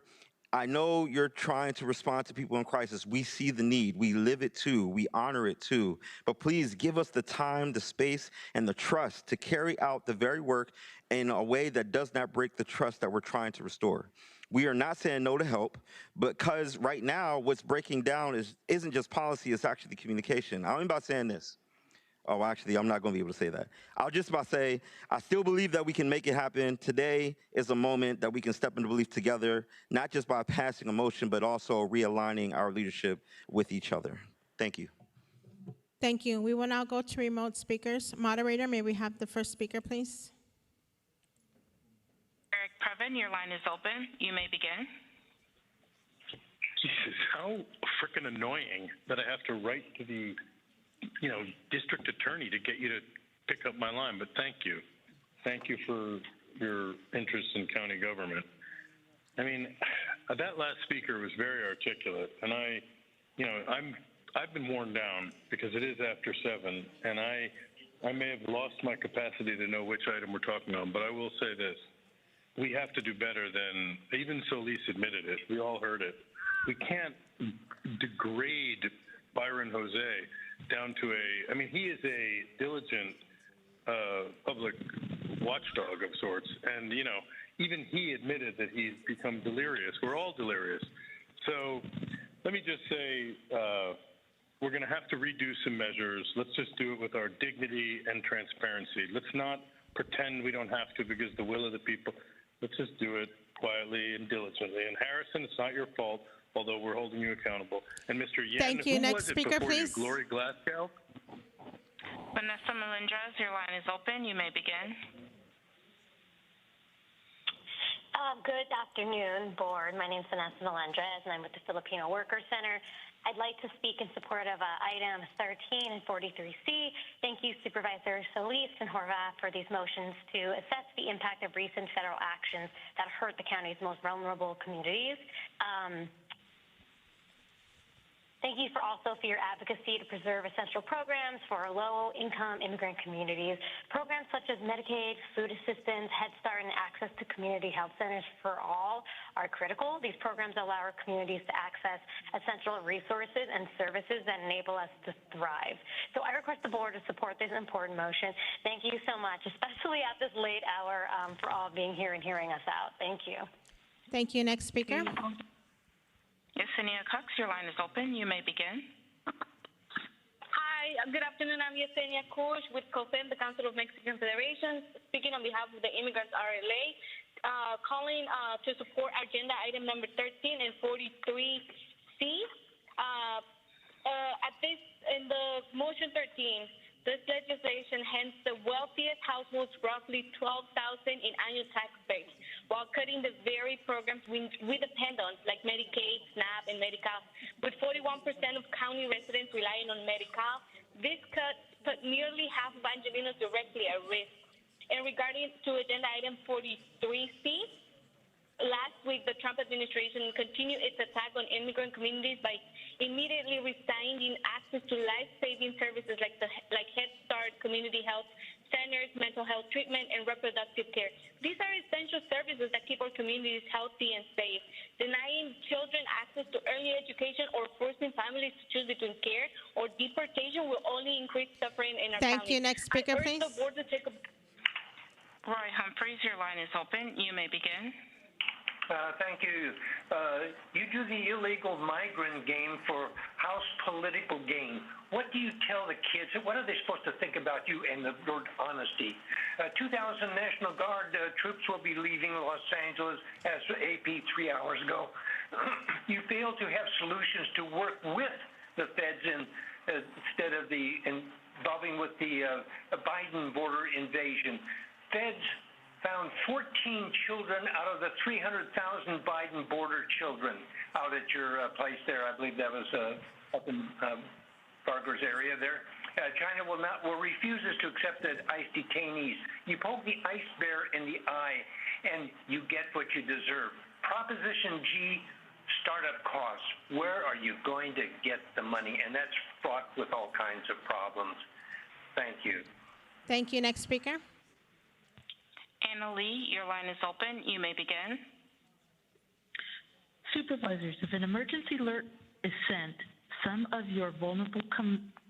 I know you're trying to respond to people in crisis. We see the need. We live it too. We honor it too. But please give us the time, the space, and the trust to carry out the very work in a way that does not break the trust that we're trying to restore. We are not saying no to help, because right now what's breaking down isn't just policy, it's actually communication. I'm about saying this. Oh, actually, I'm not going to be able to say that. I'll just about say, I still believe that we can make it happen. Today is a moment that we can step into belief together, not just by passing a motion, but also realigning our leadership with each other. Thank you. Thank you. We will now go to remote speakers. Moderator, may we have the first speaker, please? Marvin, your line is open. You may begin. Jesus, how frickin' annoying that I have to write to the, district attorney to get you to pick up my line. But thank you. Thank you for your interest in county government. I mean, that last speaker was very articulate, and I've been worn down because it is after 7, and I may have lost my capacity to know which item we're talking on, but I will say this. We have to do better than, even Solis admitted it. We all heard it. We can't degrade Byron Jose down to he is a diligent public watchdog of sorts. And, even he admitted that he's become delirious. We're all delirious. So let me just say, we're going to have to redo some measures. Let's just do it with our dignity and transparency. Let's not pretend we don't have to because the will of the people. Let's just do it quietly and diligently. And Harrison, it's not your fault, although we're holding you accountable. And Mr. Yen, thank you. Who Next was it speaker, before please. You? Glory Glasgow? Vanessa Melendrez, your line is open. You may begin. Good afternoon, board. My name is Vanessa Melendrez, and I'm with the Filipino Worker Center. I'd like to speak in support of items 13 and 43C. Thank you, Supervisor Solis and Horvath, for these motions to assess the impact of recent federal actions that hurt the county's most vulnerable communities. Thank you for your advocacy to preserve essential programs for low-income immigrant communities. Programs such as Medicaid, food assistance, Head Start, and access to community health centers for all are critical. These programs allow our communities to access essential resources and services that enable us to thrive. So I request the board to support this important motion. Thank you so much, especially at this late hour, for all being here and hearing us out. Thank you. Thank you. Next speaker. Yesenia Cox, your line is open. You may begin. Hi, good afternoon. I'm Yesenia Cox with COFEM, the Council of Mexican Federations, speaking on behalf of the Immigrants RLA, calling to support agenda item number 13 and 43C. In the motion 13, this legislation hands the wealthiest households roughly $12,000 in annual tax base, while cutting the very programs we depend on, like Medicaid, SNAP, and Medi-Cal. With 41% of county residents relying on Medi-Cal, this cut put nearly half of Angelinos directly at risk. And regarding to agenda item 43C, last week the Trump administration continued its attack on immigrant communities by immediately resigning access to life-saving services like Head Start, community health centers, mental health treatment, and reproductive care. These are essential services that keep our communities healthy and safe. Denying children access to early education or forcing families to choose between care or deportation will only increase suffering in our Thank county. you. Next speaker, please. The board to take a Roy Humphreys, your line is open. You may begin. Thank you. You do the illegal migrant game for house political gain. What do you tell the kids? What are they supposed to think about you and the word honesty? 2,000 National Guard troops will be leaving Los Angeles as AP 3 hours ago. You fail to have solutions to work with the feds instead of involving with the Biden border invasion. Feds found 14 children out of the 300,000 Biden border children out at your place there. I believe that was up in Fargo's area there. China will refuses to accept the ICE detainees. You poke the ICE bear in the eye, and you get what you deserve. Proposition G, startup costs. Where are you going to get the money? And that's fraught with all kinds of problems. Thank you. Thank you. Next speaker. Anna Lee, your line is open. You may begin. Supervisors, if an emergency alert is sent, some of your vulnerable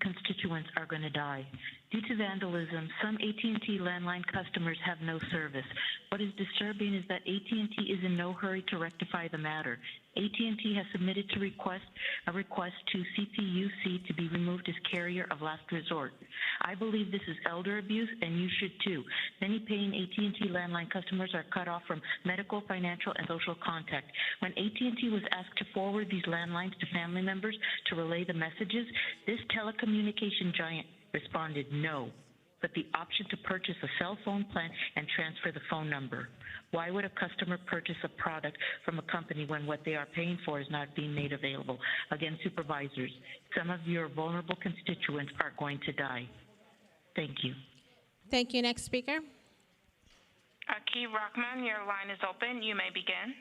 constituents are going to die. Due to vandalism, some AT&T landline customers have no service. What is disturbing is that AT&T is in no hurry to rectify the matter. AT&T has submitted a request to CPUC to be removed as carrier of last resort. I believe this is elder abuse, and you should too. Many paying AT&T landline customers are cut off from medical, financial, and social contact. When AT&T was asked to forward these landlines to family members to relay the messages, this telecommunication giant responded no. but the option to purchase a cell phone plan and transfer the phone number. Why would a customer purchase a product from a company when what they are paying for is not being made available? Again, supervisors, some of your vulnerable constituents are going to die. Thank you. Thank you. Next speaker. Akib Rahman, your line is open. You may begin.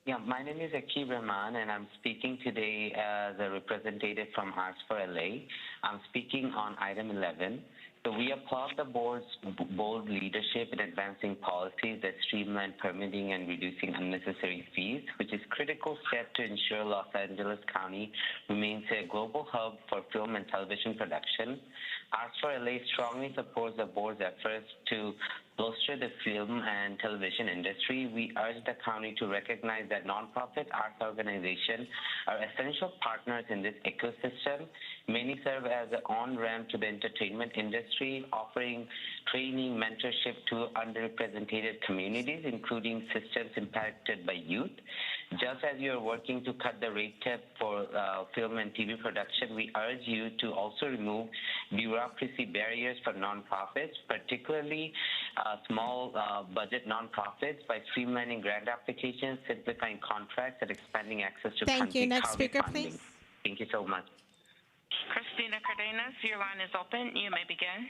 Yeah, my name is Akib Rahman, and I'm speaking today as a representative from Arts for LA. I'm speaking on item 11. So we applaud the board's bold leadership in advancing policies that streamline permitting and reducing unnecessary fees, which is a critical step to ensure Los Angeles County remains a global hub for film and television production. Arts for LA strongly supports the board's efforts to bolster the film and television industry. We urge the county to recognize that nonprofit arts organizations are essential partners in this ecosystem. Many serve as an on-ramp to the entertainment industry, offering training, mentorship to underrepresented communities, including systems impacted by youth. Just as you are working to cut the rate cap for film and TV production, we urge you to also remove bureaucracy barriers for nonprofits, particularly small budget nonprofits, by streamlining grant applications, simplifying contracts, and expanding access to Thank you. Next county speaker, funding. please. Thank you so much. Christina Cardenas, your line is open. You may begin.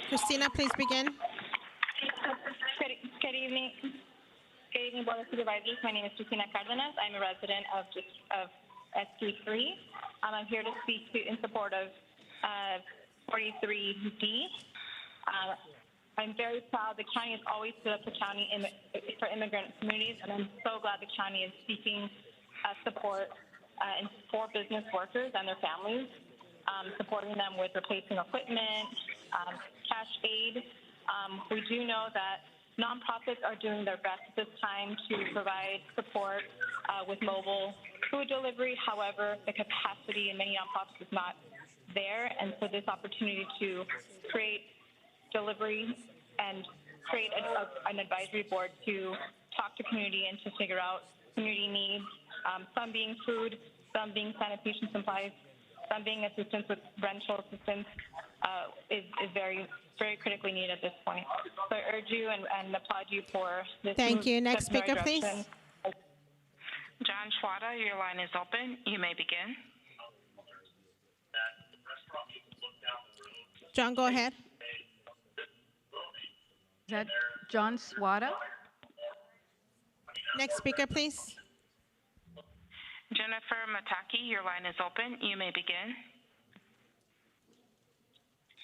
Christina, please begin. Good evening. Good evening, Board of Supervisors. My name is Christina Cardenas. I'm a resident of ST3. I'm here to speak in support of 43D. I'm very proud the county has always stood up for immigrant communities, and I'm so glad the county is seeking support for business workers and their families, supporting them with replacing equipment, cash aid. We do know that nonprofits are doing their best at this time to provide support with mobile food delivery. However, the capacity in many nonprofits is not there, and so this opportunity to create delivery and create an advisory board to talk to community and to figure out community needs, some being food, some being sanitation supplies, some being assistance with rental assistance, is very, very critically needed at this point. So I urge you and applaud you for this. Thank you. Next step in speaker, our please. direction. John Schwada, your line is open. You may begin. John, go ahead. Is that John Swada? Next speaker, please. Jennifer Mataki, your line is open. You may begin.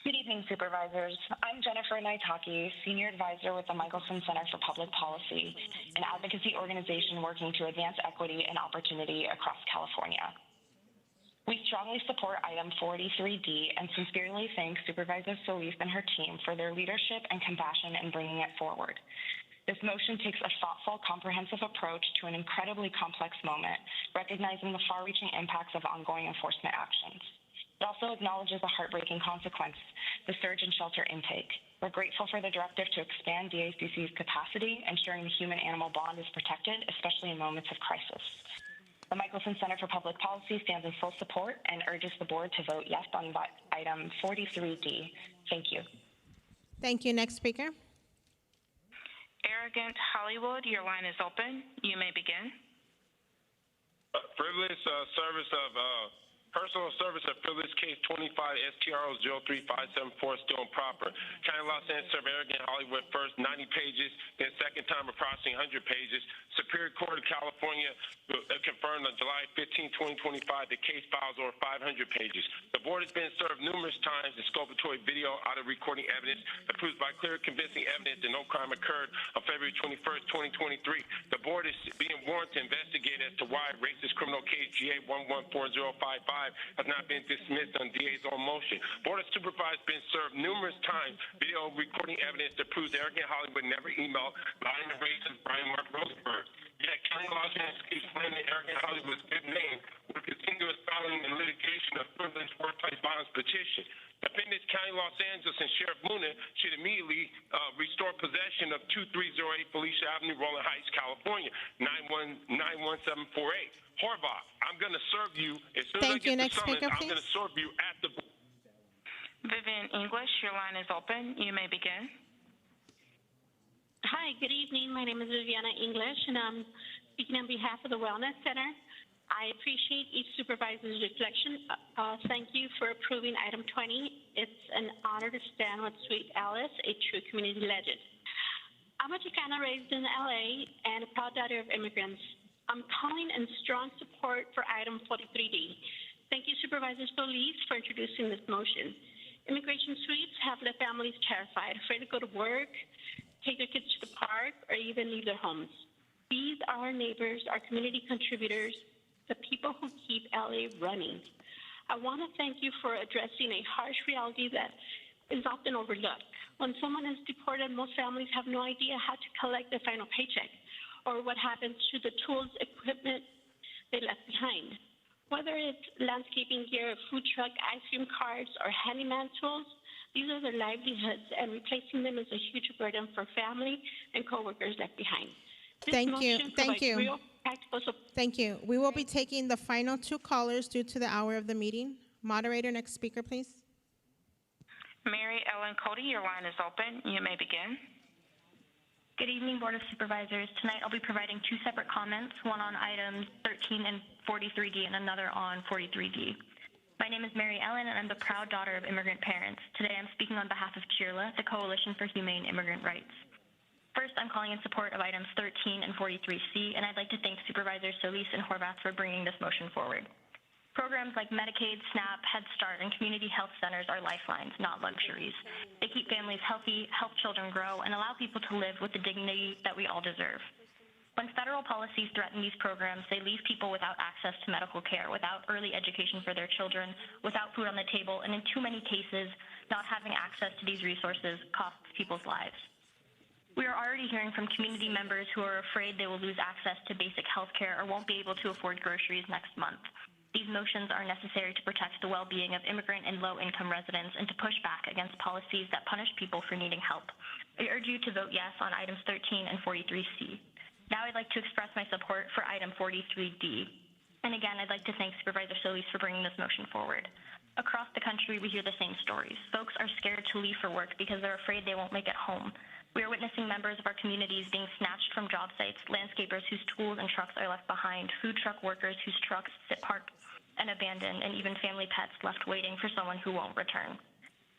Good evening, Supervisors. I'm Jennifer Naitaki, Senior Advisor with the Michelson Center for Public Policy, an advocacy organization working to advance equity and opportunity across California. We strongly support item 43D and sincerely thank Supervisor Solis and her team for their leadership and compassion in bringing it forward. This motion takes a thoughtful, comprehensive approach to an incredibly complex moment, recognizing the far-reaching impacts of ongoing enforcement actions. It also acknowledges a heartbreaking consequence, the surge in shelter intake. We're grateful for the directive to expand DACC's capacity, ensuring the human-animal bond is protected, especially in moments of crisis. The Michelson Center for Public Policy stands in full support and urges the board to vote yes on item 43D. Thank you. Thank you. Next speaker. Arrogant Hollywood, your line is open. You may begin. Privilege service of personal service of privilege case 25 STRO 03574 still improper. County of Los Angeles served Arrogant Hollywood first 90 pages, then second time approximately 100 pages. Superior Court of California confirmed on July 15, 2025, the case files over 500 pages. The board has been served numerous times exculpatory video audio recording evidence that proves by clear convincing evidence that no crime occurred on February 21st, 2023. The board is being warned to investigate as to why racist criminal case GA 114055 has not been dismissed on DA's own motion. Board of Supervisors been served numerous times video recording evidence that proves Arrogant Hollywood never emailed lying racist Brian Mark Rosenberg. Yet County of Los Angeles keeps claiming Arrogant Hollywood's good name will continue continuous filing and litigation of frivolous workplace violence petition. Defendants County Los Angeles and Sheriff Luna should immediately restore possession of 2308 Felicia Avenue, Rolling Heights, California, 91748. Horvath, I'm going to serve you as soon as I get the summons. I'm going to serve you at the. Vivian English, your line is open. You may begin. Hi, good evening. My name is Viviana English, and I'm speaking on behalf of the Wellness Center. I appreciate each supervisor's reflection. Thank you for approving item 20. It's an honor to stand with Sweet Alice, a true community legend. I'm a Chicana raised in LA and a proud daughter of immigrants. I'm calling in strong support for item 43D. Thank you, Supervisor Solis, for introducing this motion. Immigration sweeps have left families terrified, afraid to go to work, take their kids to the park, or even leave their homes. These are our neighbors, our community contributors, the people who keep LA running. I want to thank you for addressing a harsh reality that is often overlooked. When someone is deported, most families have no idea how to collect their final paycheck or what happens to the tools, equipment they left behind. Whether it's landscaping gear, food truck, ice cream carts, or handyman tools, these are their livelihoods, and replacing them is a huge burden for family and coworkers left behind. Thank you. Thank you. We will be taking the final 2 callers due to the hour of the meeting. Moderator, next speaker, please. Mary Ellen Cody, your line is open. You may begin. Good evening, Board of Supervisors. Tonight I'll be providing 2 separate comments, one on items 13 and 43D and another on 43D. My name is Mary Ellen, and I'm the proud daughter of immigrant parents. Today I'm speaking on behalf of CHIRLA, the Coalition for Humane Immigrant Rights. First, I'm calling in support of items 13 and 43C, and I'd like to thank Supervisors Solis and Horvath for bringing this motion forward. Programs like Medicaid, SNAP, Head Start, and community health centers are lifelines, not luxuries. They keep families healthy, help children grow, and allow people to live with the dignity that we all deserve. When federal policies threaten these programs, they leave people without access to medical care, without early education for their children, without food on the table, and in too many cases, not having access to these resources costs people's lives. We are already hearing from community members who are afraid they will lose access to basic health care or won't be able to afford groceries next month. These motions are necessary to protect the well-being of immigrant and low-income residents and to push back against policies that punish people for needing help. I urge you to vote yes on items 13 and 43C. Now I'd like to express my support for item 43D. And again, I'd like to thank Supervisor Solis for bringing this motion forward. Across the country, we hear the same stories. Folks are scared to leave for work because they're afraid they won't make it home. We are witnessing members of our communities being snatched from job sites, landscapers whose tools and trucks are left behind, food truck workers whose trucks sit parked and abandoned, and even family pets left waiting for someone who won't return.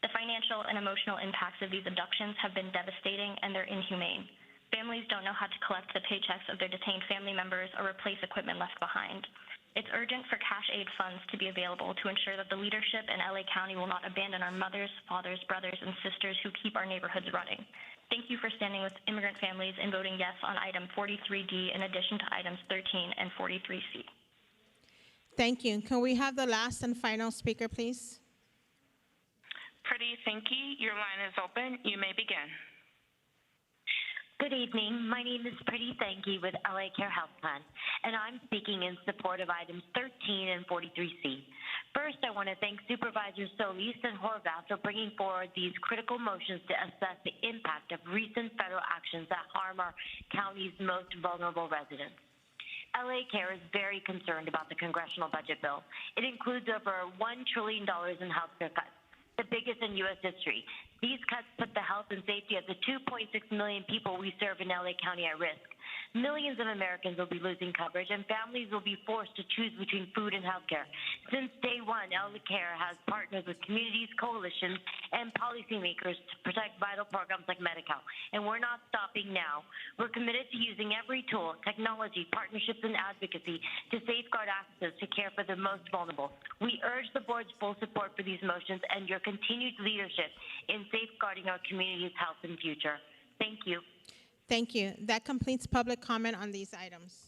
The financial and emotional impacts of these abductions have been devastating, and they're inhumane. Families don't know how to collect the paychecks of their detained family members or replace equipment left behind. It's urgent for cash aid funds to be available to ensure that the leadership in LA County will not abandon our mothers, fathers, brothers, and sisters who keep our neighborhoods running. Thank you for standing with immigrant families and voting yes on item 43D in addition to items 13 and 43C. Thank you. Can we have the last and final speaker, please? Pretty Finke, your line is open. You may begin. Good evening. My name is Pretty Thanky with LA Care Health Plan, and I'm speaking in support of items 13 and 43C. First, I want to thank Supervisors Solis and Horvath for bringing forward these critical motions to assess the impact of recent federal actions that harm our county's most vulnerable residents. LA Care is very concerned about the congressional budget bill. It includes over $1 trillion in health care cuts, the biggest in U.S. history. These cuts put the health and safety of the 2.6 million people we serve in LA County at risk. Millions of Americans will be losing coverage, and families will be forced to choose between food and health care. Since day one, LA Care has partnered with communities, coalitions, and policymakers to protect vital programs like Medi-Cal, and we're not stopping now. We're committed to using every tool, technology, partnerships, and advocacy to safeguard access to care for the most vulnerable. We urge the board's full support for these motions and your continued leadership in safeguarding our community's health and future. Thank you. Thank you. That completes public comment on these items.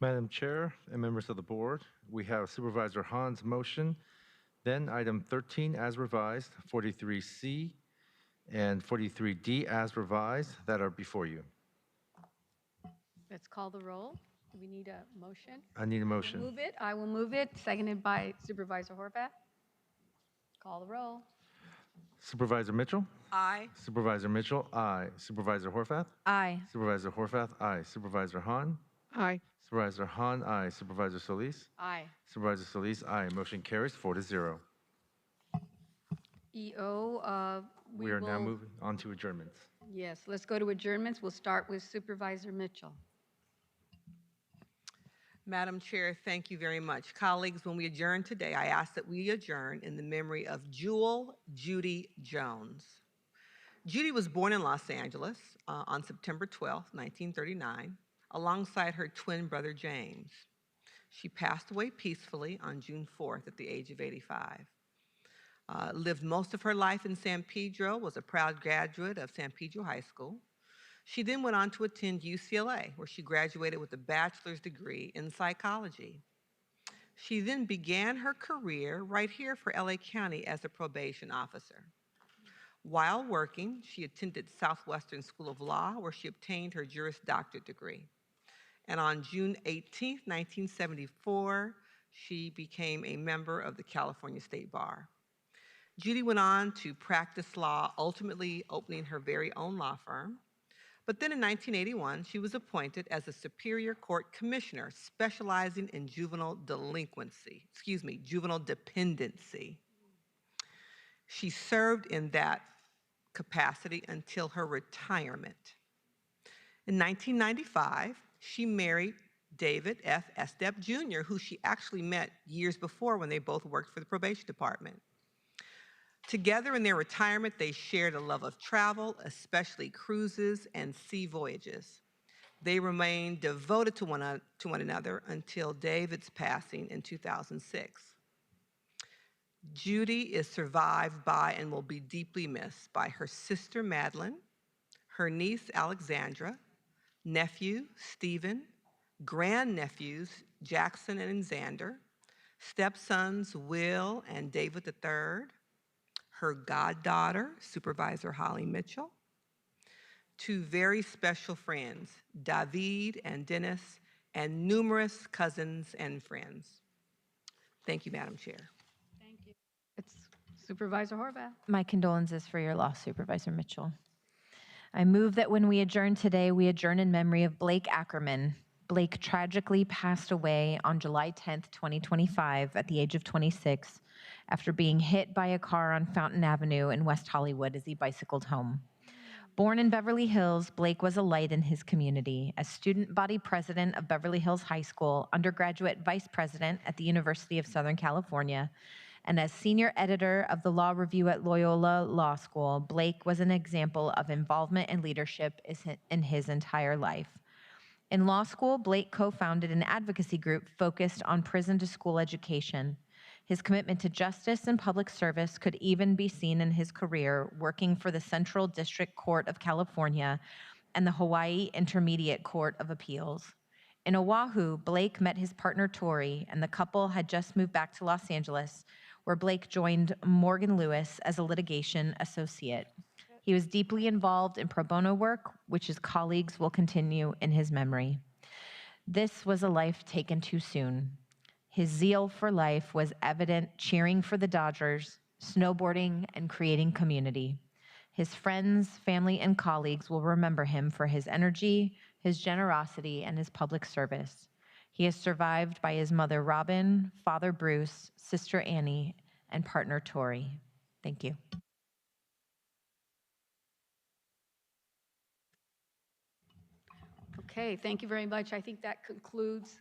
Madam Chair and members of the board, we have Supervisor Han's motion, then item 13 as revised, 43C, and 43D as revised that are before you. Let's call the roll. Do we need a motion? I need a motion. Move it. I will move it. Seconded by Supervisor Horvath. Call the roll. Supervisor Mitchell? Aye. Supervisor Mitchell, aye. Supervisor Horvath? Aye. Supervisor Horvath, aye. Supervisor Hahn? Aye. Supervisor Hahn, aye. Supervisor Solis? Aye. Supervisor Solis, aye. Motion carries 4-0. EO, We are now will- moving on to adjournments. Yes, let's go to adjournments. We'll start with Supervisor Mitchell. Madam Chair, thank you very much. Colleagues, when we adjourn today, I ask that we adjourn in the memory of Jewel Judy Jones. Judy was born in Los Angeles on September 12, 1939, alongside her twin brother James. She passed away peacefully on June 4th at the age of 85. Lived most of her life in San Pedro, was a proud graduate of San Pedro High School. She then went on to attend UCLA, where she graduated with a bachelor's degree in psychology. She then began her career right here for LA County as a probation officer. While working, she attended Southwestern School of Law, where she obtained her Juris Doctorate degree. And on June 18, 1974, she became a member of the California State Bar. Judy went on to practice law, ultimately opening her very own law firm. But then in 1981, she was appointed as a Superior Court Commissioner specializing in juvenile dependency. She served in that capacity until her retirement. In 1995, she married David F. Estep Jr., who she actually met years before when they both worked for the probation department. Together in their retirement, they shared a love of travel, especially cruises and sea voyages. They remained devoted to one another until David's passing in 2006. Judy is survived by and will be deeply missed by her sister Madeline, her niece Alexandra, nephew Stephen, grandnephews Jackson and Xander, stepsons Will and David III, her goddaughter, Supervisor Holly Mitchell, two very special friends, David and Dennis, and numerous cousins and friends. Thank you, Madam Chair. Thank you. It's Supervisor Horvath. My condolences for your loss, Supervisor Mitchell. I move that when we adjourn today, we adjourn in memory of Blake Ackerman. Blake tragically passed away on July 10th, 2025 at the age of 26 after being hit by a car on Fountain Avenue in West Hollywood as he bicycled home. Born in Beverly Hills, Blake was a light in his community. As student body president of Beverly Hills High School, undergraduate vice president at the University of Southern California, and as senior editor of the Law Review at Loyola Law School, Blake was an example of involvement and leadership in his entire life. In law school, Blake co-founded an advocacy group focused on prison-to-school education. His commitment to justice and public service could even be seen in his career working for the Central District Court of California and the Hawaii Intermediate Court of Appeals. In Oahu, Blake met his partner Tori, and the couple had just moved back to Los Angeles, where Blake joined Morgan Lewis as a litigation associate. He was deeply involved in pro bono work, which his colleagues will continue in his memory. This was a life taken too soon. His zeal for life was evident, cheering for the Dodgers, snowboarding, and creating community. His friends, family, and colleagues will remember him for his energy, his generosity, and his public service. He is survived by his mother, Robin, father, Bruce, sister, Annie, and partner, Tori. Thank you. Okay, thank you very much. I think that concludes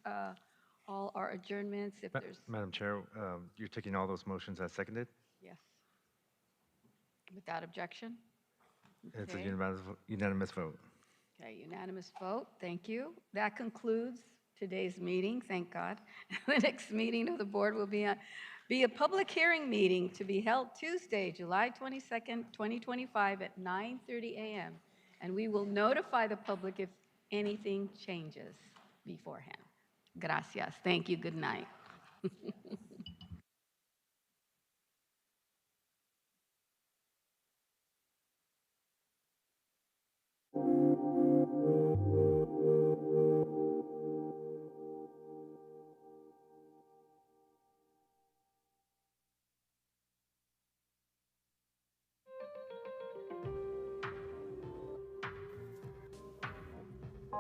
all our adjournments. If there's, Madam Chair, you're taking all those motions as seconded? yes, without objection? It's a Okay. unanimous vote. Okay, unanimous vote. Thank you. That concludes today's meeting, thank God. The next meeting of the board will be a public hearing meeting to be held Tuesday, July 22nd, 2025 at 9:30 a.m. And we will notify the public if anything changes beforehand. Gracias. Thank you. Good night.